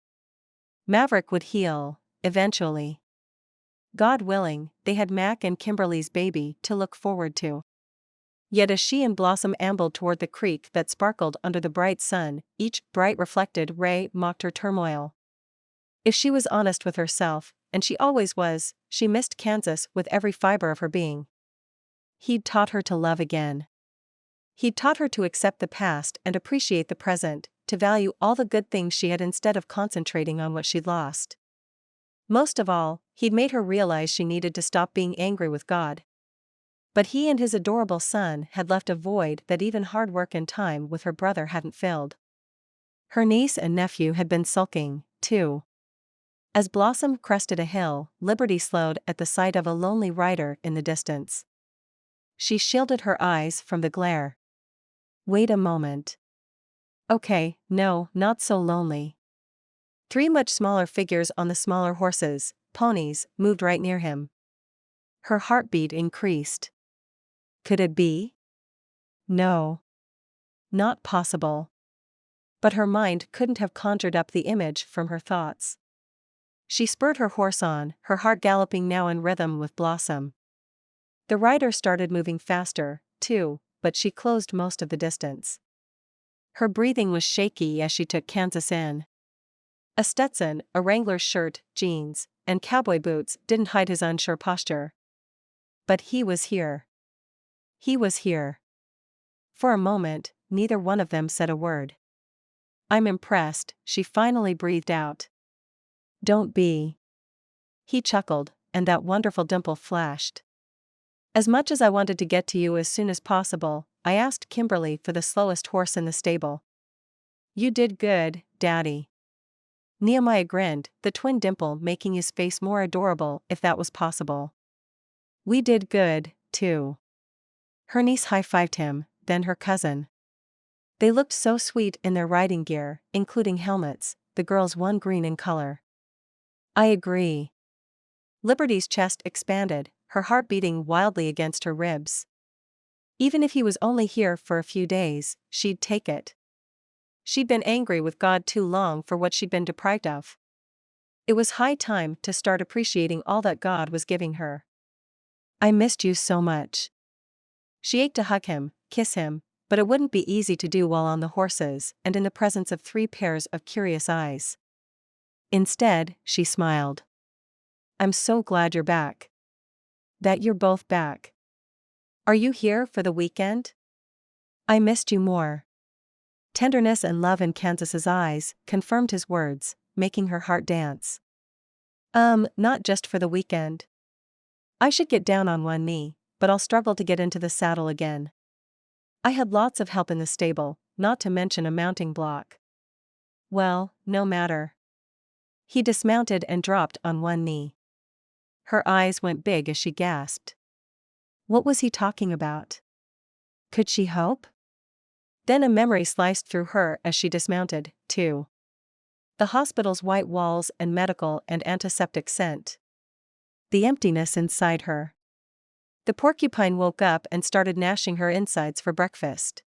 Maverick would heal, eventually. God willing, they had Mac and Kimberly's baby to look forward to. Yet as she and Blossom ambled toward the creek that sparkled under the bright sun, each bright reflected ray mocked her turmoil. If she was honest with herself, and she always was, she missed Kansas with every fiber of her being. He'd taught her to love again. He'd taught her to accept the past and appreciate the present, to value all the good things she had instead of concentrating on what she'd lost. Most of all, he'd made her realize she needed to stop being angry with God. But he and his adorable son had left a void that even hard work and time with her brother hadn't filled. Her niece and nephew had been sulking, too. As Blossom crested a hill, Liberty slowed at the sight of a lonely rider in the distance. She shielded her eyes from the glare. Wait a moment. Okay, no, not so lonely. 3 much smaller figures on the smaller horses, ponies, moved right near him. Her heartbeat increased. Could it be? No. Not possible. But her mind couldn't have conjured up the image from her thoughts. She spurred her horse on, her heart galloping now in rhythm with Blossom. The rider started moving faster, too, but she closed most of the distance. Her breathing was shaky as she took Kansas in. A Stetson, a Wrangler shirt, jeans, and cowboy boots didn't hide his unsure posture. But he was here. He was here. For a moment, neither one of them said a word. I'm impressed, she finally breathed out. Don't be. He chuckled, and that wonderful dimple flashed. As much as I wanted to get to you as soon as possible, I asked Kimberly for the slowest horse in the stable. You did good, Daddy. Nehemiah grinned, the twin dimple making his face more adorable if that was possible. We did good, too. Her niece high-fived him, then her cousin. They looked so sweet in their riding gear, including helmets, the girls one green in color. I agree. Liberty's chest expanded, her heart beating wildly against her ribs. Even if he was only here for a few days, she'd take it. She'd been angry with God too long for what she'd been deprived of. It was high time to start appreciating all that God was giving her. I missed you so much. She ached to hug him, kiss him, but it wouldn't be easy to do while on the horses and in the presence of 3 pairs of curious eyes. Instead, she smiled. "I'm so glad you're back. That you're both back. Are you here for the weekend? I missed you more." Tenderness and love in Kansas's eyes confirmed his words, making her heart dance. Not just for the weekend. I should get down on one knee, but I'll struggle to get into the saddle again. I had lots of help in the stable, not to mention a mounting block. Well, no matter. He dismounted and dropped on one knee. Her eyes went big as she gasped. What was he talking about? Could she hope? Then a memory sliced through her as she dismounted, too. The hospital's white walls and medical and antiseptic scent. The emptiness inside her. The porcupine woke up and started gnashing her insides for breakfast.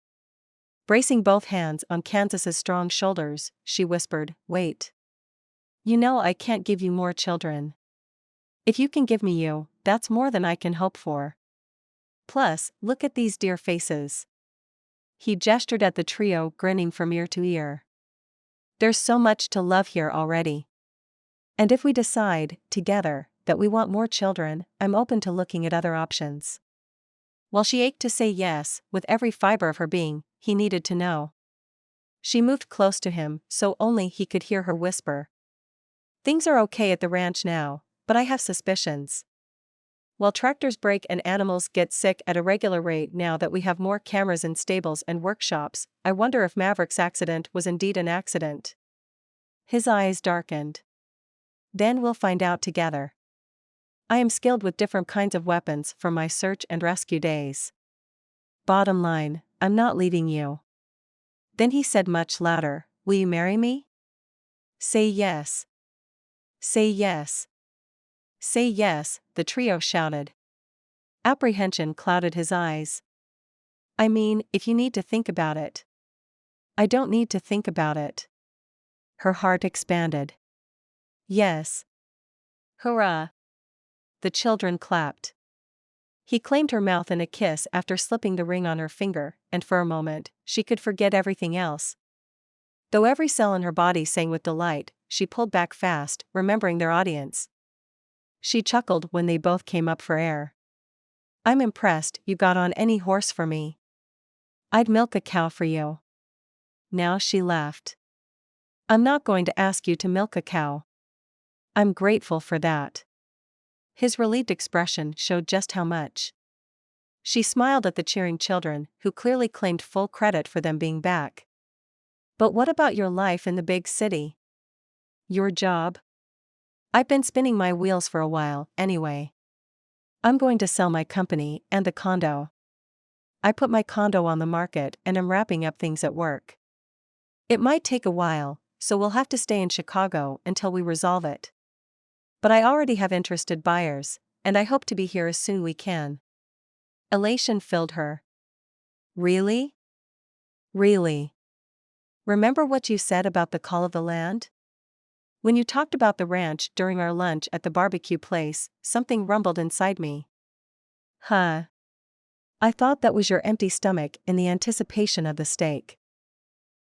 Bracing both hands on Kansas's strong shoulders, she whispered, "Wait. You know I can't give you more children. If you can give me you, that's more than I can hope for. Plus, look at these dear faces." He gestured at the trio, grinning from ear to ear. "There's so much to love here already. And if we decide, together, that we want more children, I'm open to looking at other options." While she ached to say yes, with every fiber of her being, he needed to know. She moved close to him, so only he could hear her whisper. "Things are okay at the ranch now, but I have suspicions. While tractors break and animals get sick at a regular rate now that we have more cameras in stables and workshops, I wonder if Maverick's accident was indeed an accident." His eyes darkened. "Then we'll find out together. I am skilled with different kinds of weapons from my search and rescue days. Bottom line, I'm not leaving you." Then he said much louder, "Will you marry me? Say yes. Say yes. Say yes," the trio shouted. Apprehension clouded his eyes. "I mean, if you need to think about it." "I don't need to think about it." Her heart expanded. "Yes." Hurrah! The children clapped. He claimed her mouth in a kiss after slipping the ring on her finger, and for a moment, she could forget everything else. Though every cell in her body sang with delight, she pulled back fast, remembering their audience. She chuckled when they both came up for air. "I'm impressed you got on any horse for me. I'd milk a cow for you." Now she laughed. "I'm not going to ask you to milk a cow. I'm grateful for that." His relieved expression showed just how much. She smiled at the cheering children, who clearly claimed full credit for them being back. "But what about your life in the big city? Your job?" "I've been spinning my wheels for a while, anyway. I'm going to sell my company and the condo. I put my condo on the market and am wrapping up things at work. It might take a while, so we'll have to stay in Chicago until we resolve it. But I already have interested buyers, and I hope to be here as soon we can." Elation filled her. "Really? Really? Remember what you said about the call of the land? When you talked about the ranch during our lunch at the barbecue place, something rumbled inside me." "Huh. I thought that was your empty stomach in the anticipation of the steak."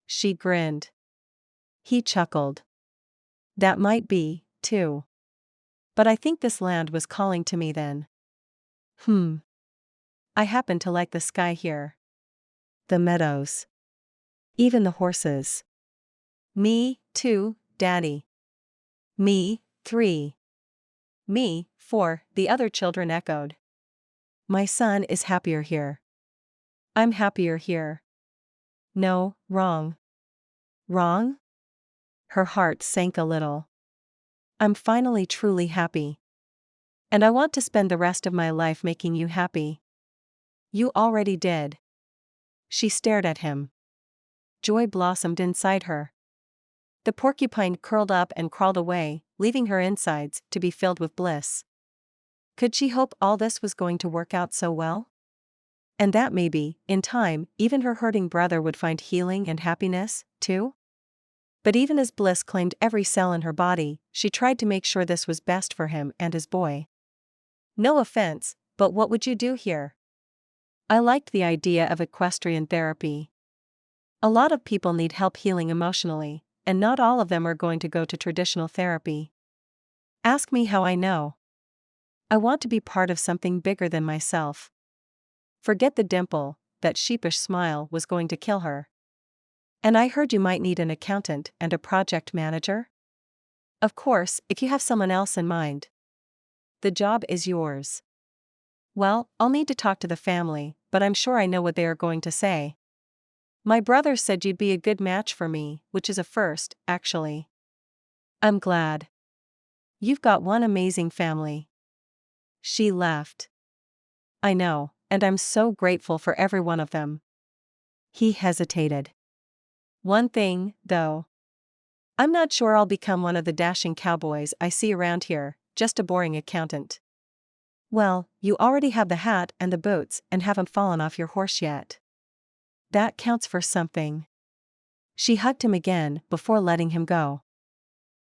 She grinned. He chuckled. "That might be, too. But I think this land was calling to me then. I happen to like the sky here. The meadows. Even the horses." "Me, too, Daddy." "Me, 3. "Me, 4, the other children echoed. "My son is happier here." "I'm happier here." "No, wrong." "Wrong?" Her heart sank a little. "I'm finally truly happy. And I want to spend the rest of my life making you happy." "You already did." She stared at him. Joy blossomed inside her. The porcupine curled up and crawled away, leaving her insides to be filled with bliss. Could she hope all this was going to work out so well? And that maybe, in time, even her hurting brother would find healing and happiness, too? But even as bliss claimed every cell in her body, she tried to make sure this was best for him and his boy. "No offense, but what would you do here? I liked the idea of equestrian therapy. A lot of people need help healing emotionally, and not all of them are going to go to traditional therapy. Ask me how I know. I want to be part of something bigger than myself. Forget the dimple, that sheepish smile was going to kill her. And I heard you might need an accountant and a project manager? Of course, if you have someone else in mind. The job is yours. Well, I'll need to talk to the family, but I'm sure I know what they are going to say. My brother said you'd be a good match for me, which is a first, actually. I'm glad. You've got one amazing family. She laughed. I know, and I'm so grateful for every one of them. He hesitated. One thing, though. I'm not sure I'll become one of the dashing cowboys I see around here, just a boring accountant. Well, you already have the hat and the boots and haven't fallen off your horse yet. That counts for something. She hugged him again before letting him go.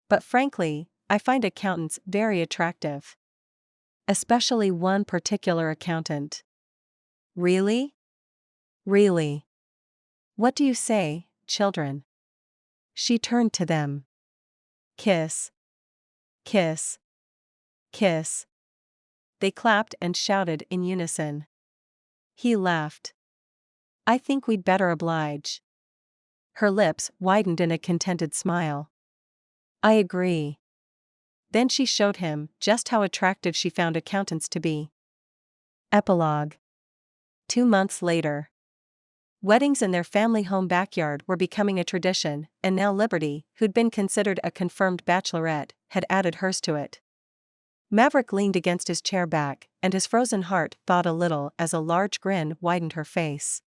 But frankly, I find accountants very attractive. Especially one particular accountant. Really? Really? What do you say, children? She turned to them. Kiss. Kiss. Kiss. They clapped and shouted in unison. He laughed. I think we'd better oblige. Her lips widened in a contented smile. I agree. Then she showed him just how attractive she found accountants to be. Epilogue. 2 months later. Weddings in their family home backyard were becoming a tradition, and now Liberty, who'd been considered a confirmed bachelorette, had added hers to it. Maverick leaned against his chair back, and his frozen heart thawed a little as a large grin widened her face.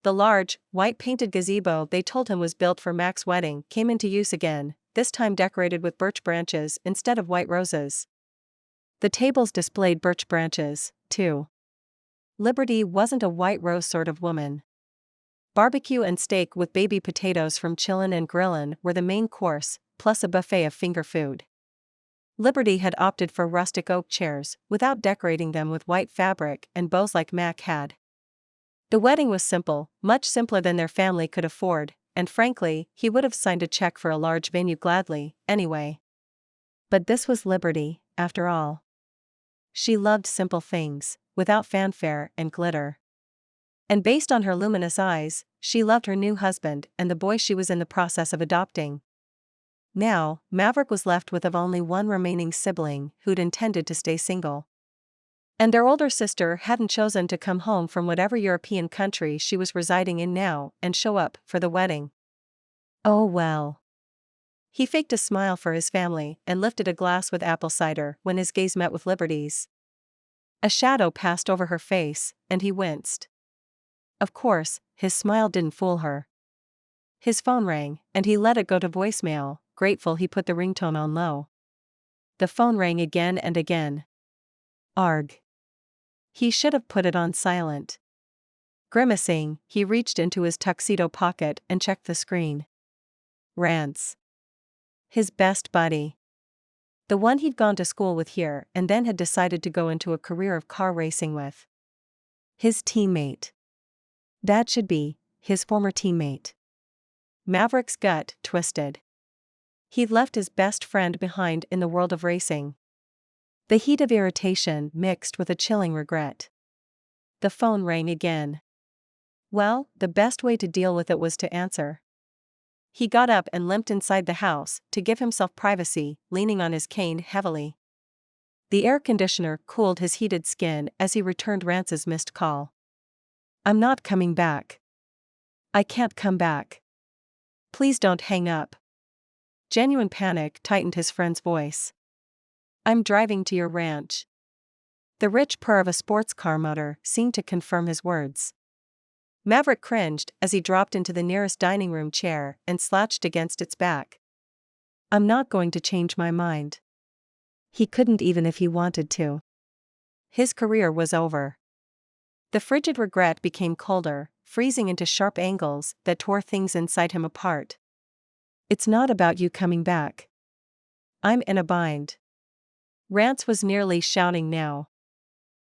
The large, white-painted gazebo they told him was built for Mac's wedding came into use again, this time decorated with birch branches instead of white roses. The tables displayed birch branches, too. Liberty wasn't a white rose sort of woman. Barbecue and steak with baby potatoes from Chillin' and Grillin' were the main course, plus a buffet of finger food. Liberty had opted for rustic oak chairs, without decorating them with white fabric and bows like Mac had. The wedding was simple, much simpler than their family could afford, and frankly, he would have signed a check for a large venue gladly, anyway. But this was Liberty, after all. She loved simple things, without fanfare and glitter. And based on her luminous eyes, she loved her new husband and the boy she was in the process of adopting. Now, Maverick was left with only one remaining sibling who'd intended to stay single. And their older sister hadn't chosen to come home from whatever European country she was residing in now and show up for the wedding. Oh well. He faked a smile for his family and lifted a glass with apple cider when his gaze met with Liberty's. A shadow passed over her face, and he winced. Of course, his smile didn't fool her. His phone rang, and he let it go to voicemail, grateful he put the ringtone on low. The phone rang again and again. Arg. He should have put it on silent. Grimacing, he reached into his tuxedo pocket and checked the screen. Rance. His best buddy. The one he'd gone to school with here and then had decided to go into a career of car racing with. His teammate. That should be, his former teammate. Maverick's gut twisted. He'd left his best friend behind in the world of racing. The heat of irritation mixed with a chilling regret. The phone rang again. Well, the best way to deal with it was to answer. He got up and limped inside the house to give himself privacy, leaning on his cane heavily. The air conditioner cooled his heated skin as he returned Rance's missed call. I'm not coming back. I can't come back. Please don't hang up. Genuine panic tightened his friend's voice. I'm driving to your ranch. The rich purr of a sports car motor seemed to confirm his words. Maverick cringed as he dropped into the nearest dining room chair and slouched against its back. I'm not going to change my mind. He couldn't even if he wanted to. His career was over. The frigid regret became colder, freezing into sharp angles that tore things inside him apart. It's not about you coming back. I'm in a bind. Rance was nearly shouting now.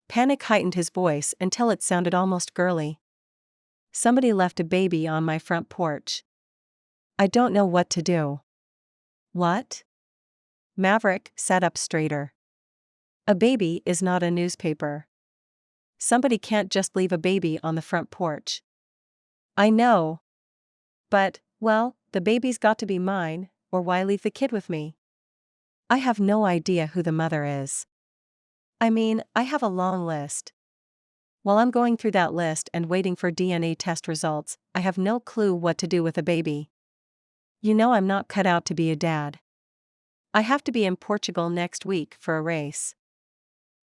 Panic heightened his voice until it sounded almost girly. Somebody left a baby on my front porch. I don't know what to do. What? Maverick sat up straighter. A baby is not a newspaper. Somebody can't just leave a baby on the front porch. I know. But, well, the baby's got to be mine, or why leave the kid with me? I have no idea who the mother is. I mean, I have a long list. While I'm going through that list and waiting for DNA test results, I have no clue what to do with a baby. You know I'm not cut out to be a dad. I have to be in Portugal next week for a race.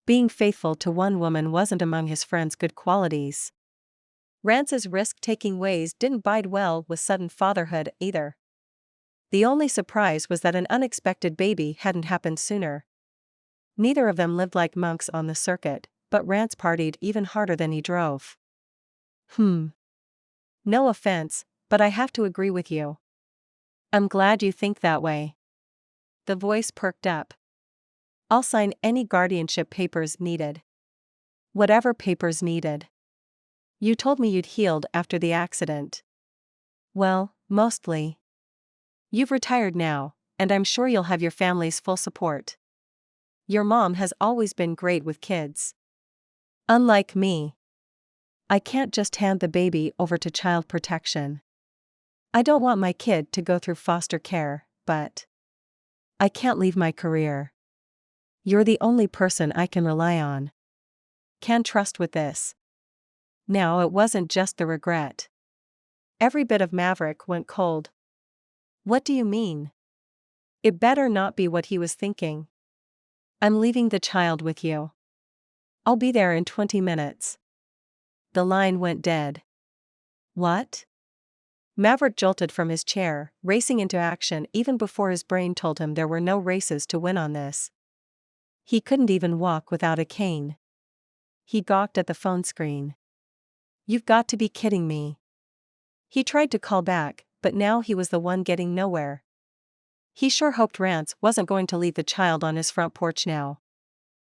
Being faithful to one woman wasn't among his friend's good qualities. Rance's risk-taking ways didn't bide well with sudden fatherhood either. The only surprise was that an unexpected baby hadn't happened sooner. Neither of them lived like monks on the circuit, but Rance partied even harder than he drove. No offense, but I have to agree with you. I'm glad you think that way. The voice perked up. I'll sign any guardianship papers needed. Whatever papers needed. You told me you'd healed after the accident. Well, mostly. You've retired now, and I'm sure you'll have your family's full support. Your mom has always been great with kids. Unlike me. I can't just hand the baby over to child protection. I don't want my kid to go through foster care, but I can't leave my career. You're the only person I can rely on. Can trust with this. Now it wasn't just the regret. Every bit of Maverick went cold. What do you mean? It better not be what he was thinking. I'm leaving the child with you. I'll be there in 20 minutes. The line went dead. What? Maverick jolted from his chair, racing into action even before his brain told him there were no races to win on this. He couldn't even walk without a cane. He gawked at the phone screen. You've got to be kidding me. He tried to call back, but now he was the one getting nowhere. He sure hoped Rance wasn't going to leave the child on his front porch now.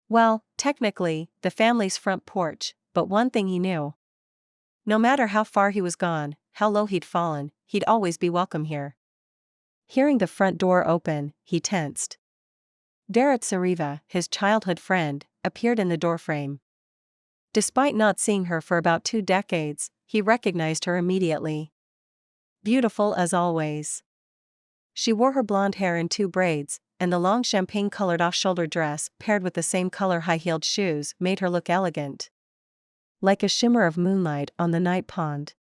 Well, technically, the family's front porch, but one thing he knew. No matter how far he was gone, how low he'd fallen, he'd always be welcome here. Hearing the front door open, he tensed. Vera Tsareva, his childhood friend, appeared in the doorframe. Despite not seeing her for about 2 decades, he recognized her immediately. Beautiful as always. She wore her blonde hair in 2 braids, and the long champagne-colored off-shoulder dress paired with the same color high-heeled shoes made her look elegant. Like a shimmer of moonlight on the night pond.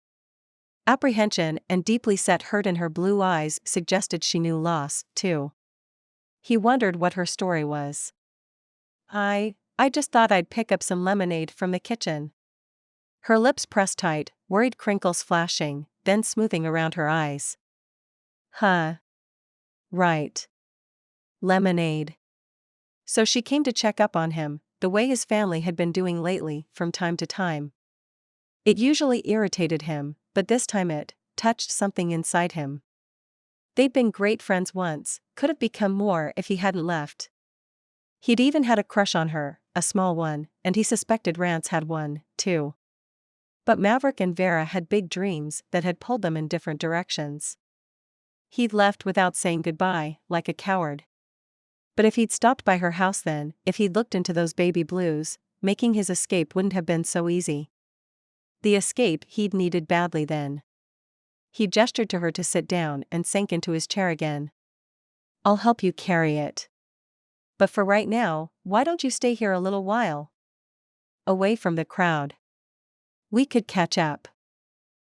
Apprehension and deeply set hurt in her blue eyes suggested she knew loss, too. He wondered what her story was. I just thought I'd pick up some lemonade from the kitchen. Her lips pressed tight, worried crinkles flashing, then smoothing around her eyes. Huh. Right. Lemonade. So she came to check up on him, the way his family had been doing lately, from time to time. It usually irritated him, but this time it touched something inside him. They'd been great friends once, could have become more if he hadn't left. He'd even had a crush on her, a small one, and he suspected Rance had one, too. But Maverick and Vera had big dreams that had pulled them in different directions. He'd left without saying goodbye, like a coward. But if he'd stopped by her house then, if he'd looked into those baby blues, making his escape wouldn't have been so easy. The escape he'd needed badly then. He gestured to her to sit down and sank into his chair again. I'll help you carry it. But for right now, why don't you stay here a little while? Away from the crowd. We could catch up.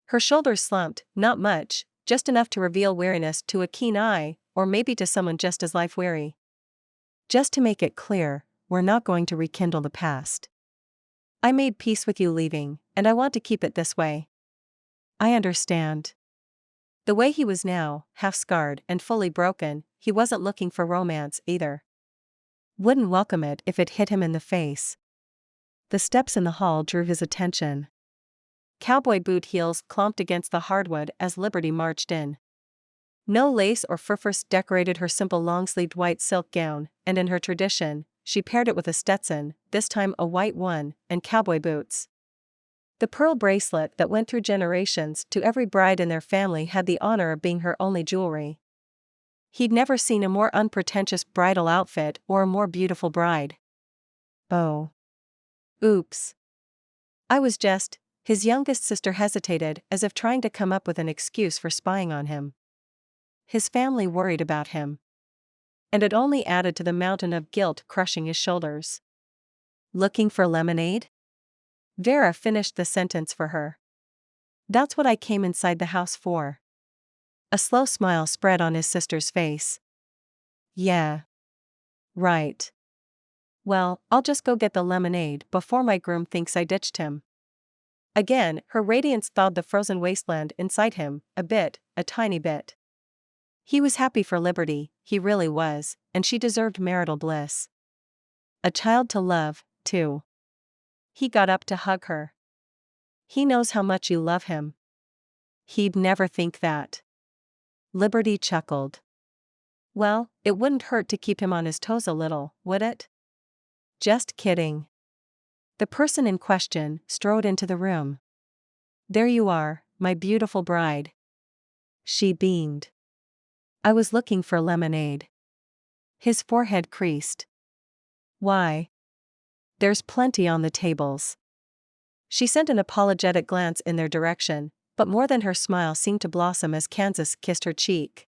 Her shoulders slumped, not much, just enough to reveal weariness to a keen eye, or maybe to someone just as life-weary. Just to make it clear, we're not going to rekindle the past. I made peace with you leaving, and I want to keep it this way. I understand. The way he was now, half-scarred and fully broken, he wasn't looking for romance either. Wouldn't welcome it if it hit him in the face. The steps in the hall drew his attention. Cowboy boot heels clomped against the hardwood as Liberty marched in. No lace or fur decorated her simple long-sleeved white silk gown, and in her tradition, she paired it with a Stetson, this time a white one, and cowboy boots. The pearl bracelet that went through generations to every bride in their family had the honor of being her only jewelry. He'd never seen a more unpretentious bridal outfit or a more beautiful bride. Oh. Oops. I was just. His youngest sister hesitated, as if trying to come up with an excuse for spying on him. His family worried about him. And it only added to the mountain of guilt crushing his shoulders. Looking for lemonade? Vera finished the sentence for her. That's what I came inside the house for. A slow smile spread on his sister's face. Yeah. Right. Well, I'll just go get the lemonade before my groom thinks I ditched him. Again, her radiance thawed the frozen wasteland inside him, a tiny bit. He was happy for Liberty, he really was, and she deserved marital bliss. A child to love, too. He got up to hug her. He knows how much you love him. He'd never think that. Liberty chuckled. Well, it wouldn't hurt to keep him on his toes a little, would it? Just kidding. The person in question strode into the room. There you are, my beautiful bride. She beamed. I was looking for lemonade. His forehead creased. Why? There's plenty on the tables. She sent an apologetic glance in their direction, but more than her smile seemed to blossom as Kansas kissed her cheek.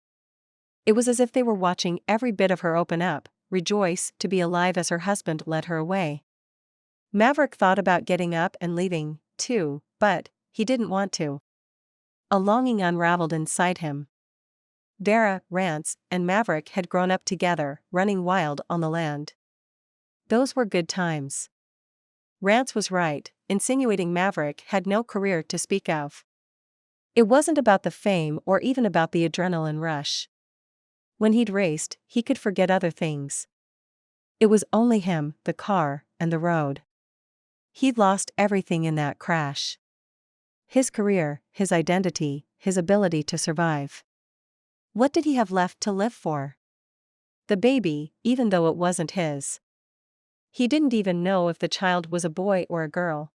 It was as if they were watching every bit of her open up, rejoice to be alive as her husband led her away. Maverick thought about getting up and leaving, too, but he didn't want to. A longing unraveled inside him. Vera, Rance, and Maverick had grown up together, running wild on the land. Those were good times. Rance was right, insinuating Maverick had no career to speak of. It wasn't about the fame or even about the adrenaline rush. When he'd raced, he could forget other things. It was only him, the car, and the road. He'd lost everything in that crash. His career, his identity, his ability to survive. What did he have left to live for? The baby, even though it wasn't his. He didn't even know if the child was a boy or a girl.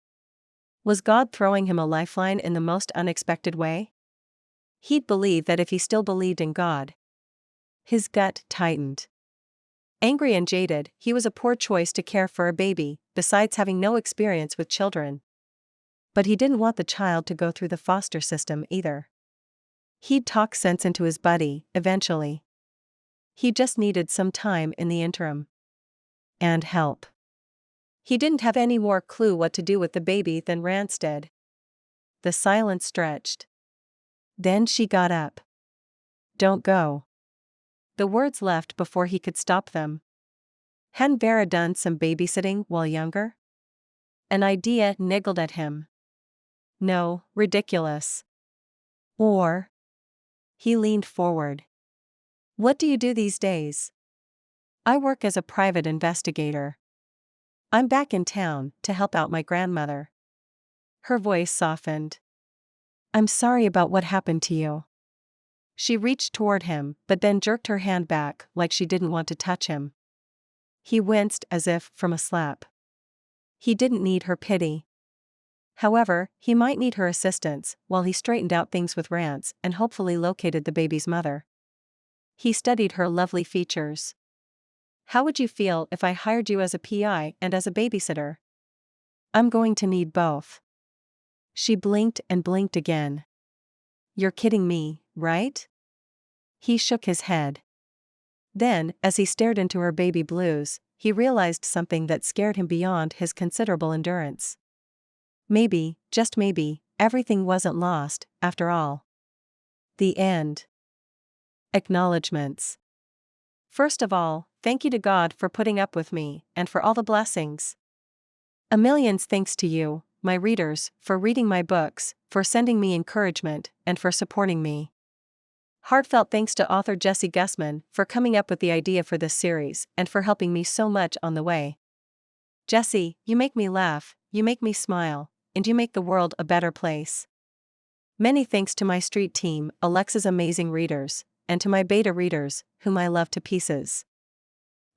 Was God throwing him a lifeline in the most unexpected way? He'd believe that if he still believed in God. His gut tightened. Angry and jaded, he was a poor choice to care for a baby, besides having no experience with children. But he didn't want the child to go through the foster system either. He'd talk sense into his buddy, eventually. He just needed some time in the interim. And help. He didn't have any more clue what to do with the baby than Rance did. The silence stretched. Then she got up. Don't go. The words left before he could stop them. Hadn't Vera done some babysitting while younger? An idea niggled at him. No, ridiculous. Or. He leaned forward. What do you do these days? I work as a private investigator. I'm back in town to help out my grandmother. Her voice softened. I'm sorry about what happened to you. She reached toward him, but then jerked her hand back like she didn't want to touch him. He winced as if from a slap. He didn't need her pity. However, he might need her assistance while he straightened out things with Rance and hopefully located the baby's mother. He studied her lovely features. How would you feel if I hired you as a PI and as a babysitter? I'm going to need both. She blinked and blinked again. You're kidding me, right? He shook his head. Then, as he stared into her baby blues, he realized something that scared him beyond his considerable endurance. Maybe, just maybe, everything wasn't lost, after all. The end. Acknowledgements. First of all, thank you to God for putting up with me, and for all the blessings. A million thanks to you, my readers, for reading my books, for sending me encouragement, and for supporting me. Heartfelt thanks to author Jessie Gussman for coming up with the idea for this series and for helping me so much on the way. Jessie, you make me laugh, you make me smile, and you make the world a better place. Many thanks to my street team, Alexa's amazing readers, and to my beta readers, whom I love to pieces.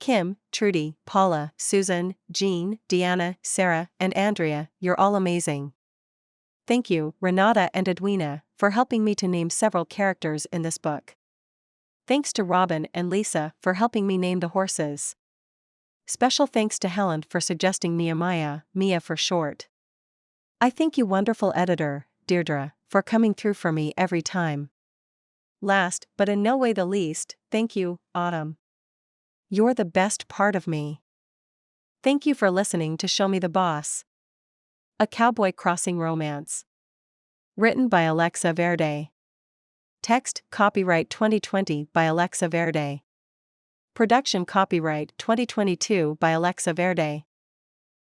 Kim, Trudy, Paula, Susan, Jean, Deanna, Sarah, and Andrea, you're all amazing. Thank you, Renata and Edwina, for helping me to name several characters in this book. Thanks to Robin and Lisa for helping me name the horses. Special thanks to Helen for suggesting Nehemiah, Mia for short. I thank you, wonderful editor, Deirdre, for coming through for me every time. Last, but in no way the least, thank you, Autumn. You're the best part of me. Thank you for listening to Show Me the Boss. A Cowboy Crossing Romance. Written by Alexa Verde. Text, copyright 2020 by Alexa Verde. Production copyright 2022 by Alexa Verde.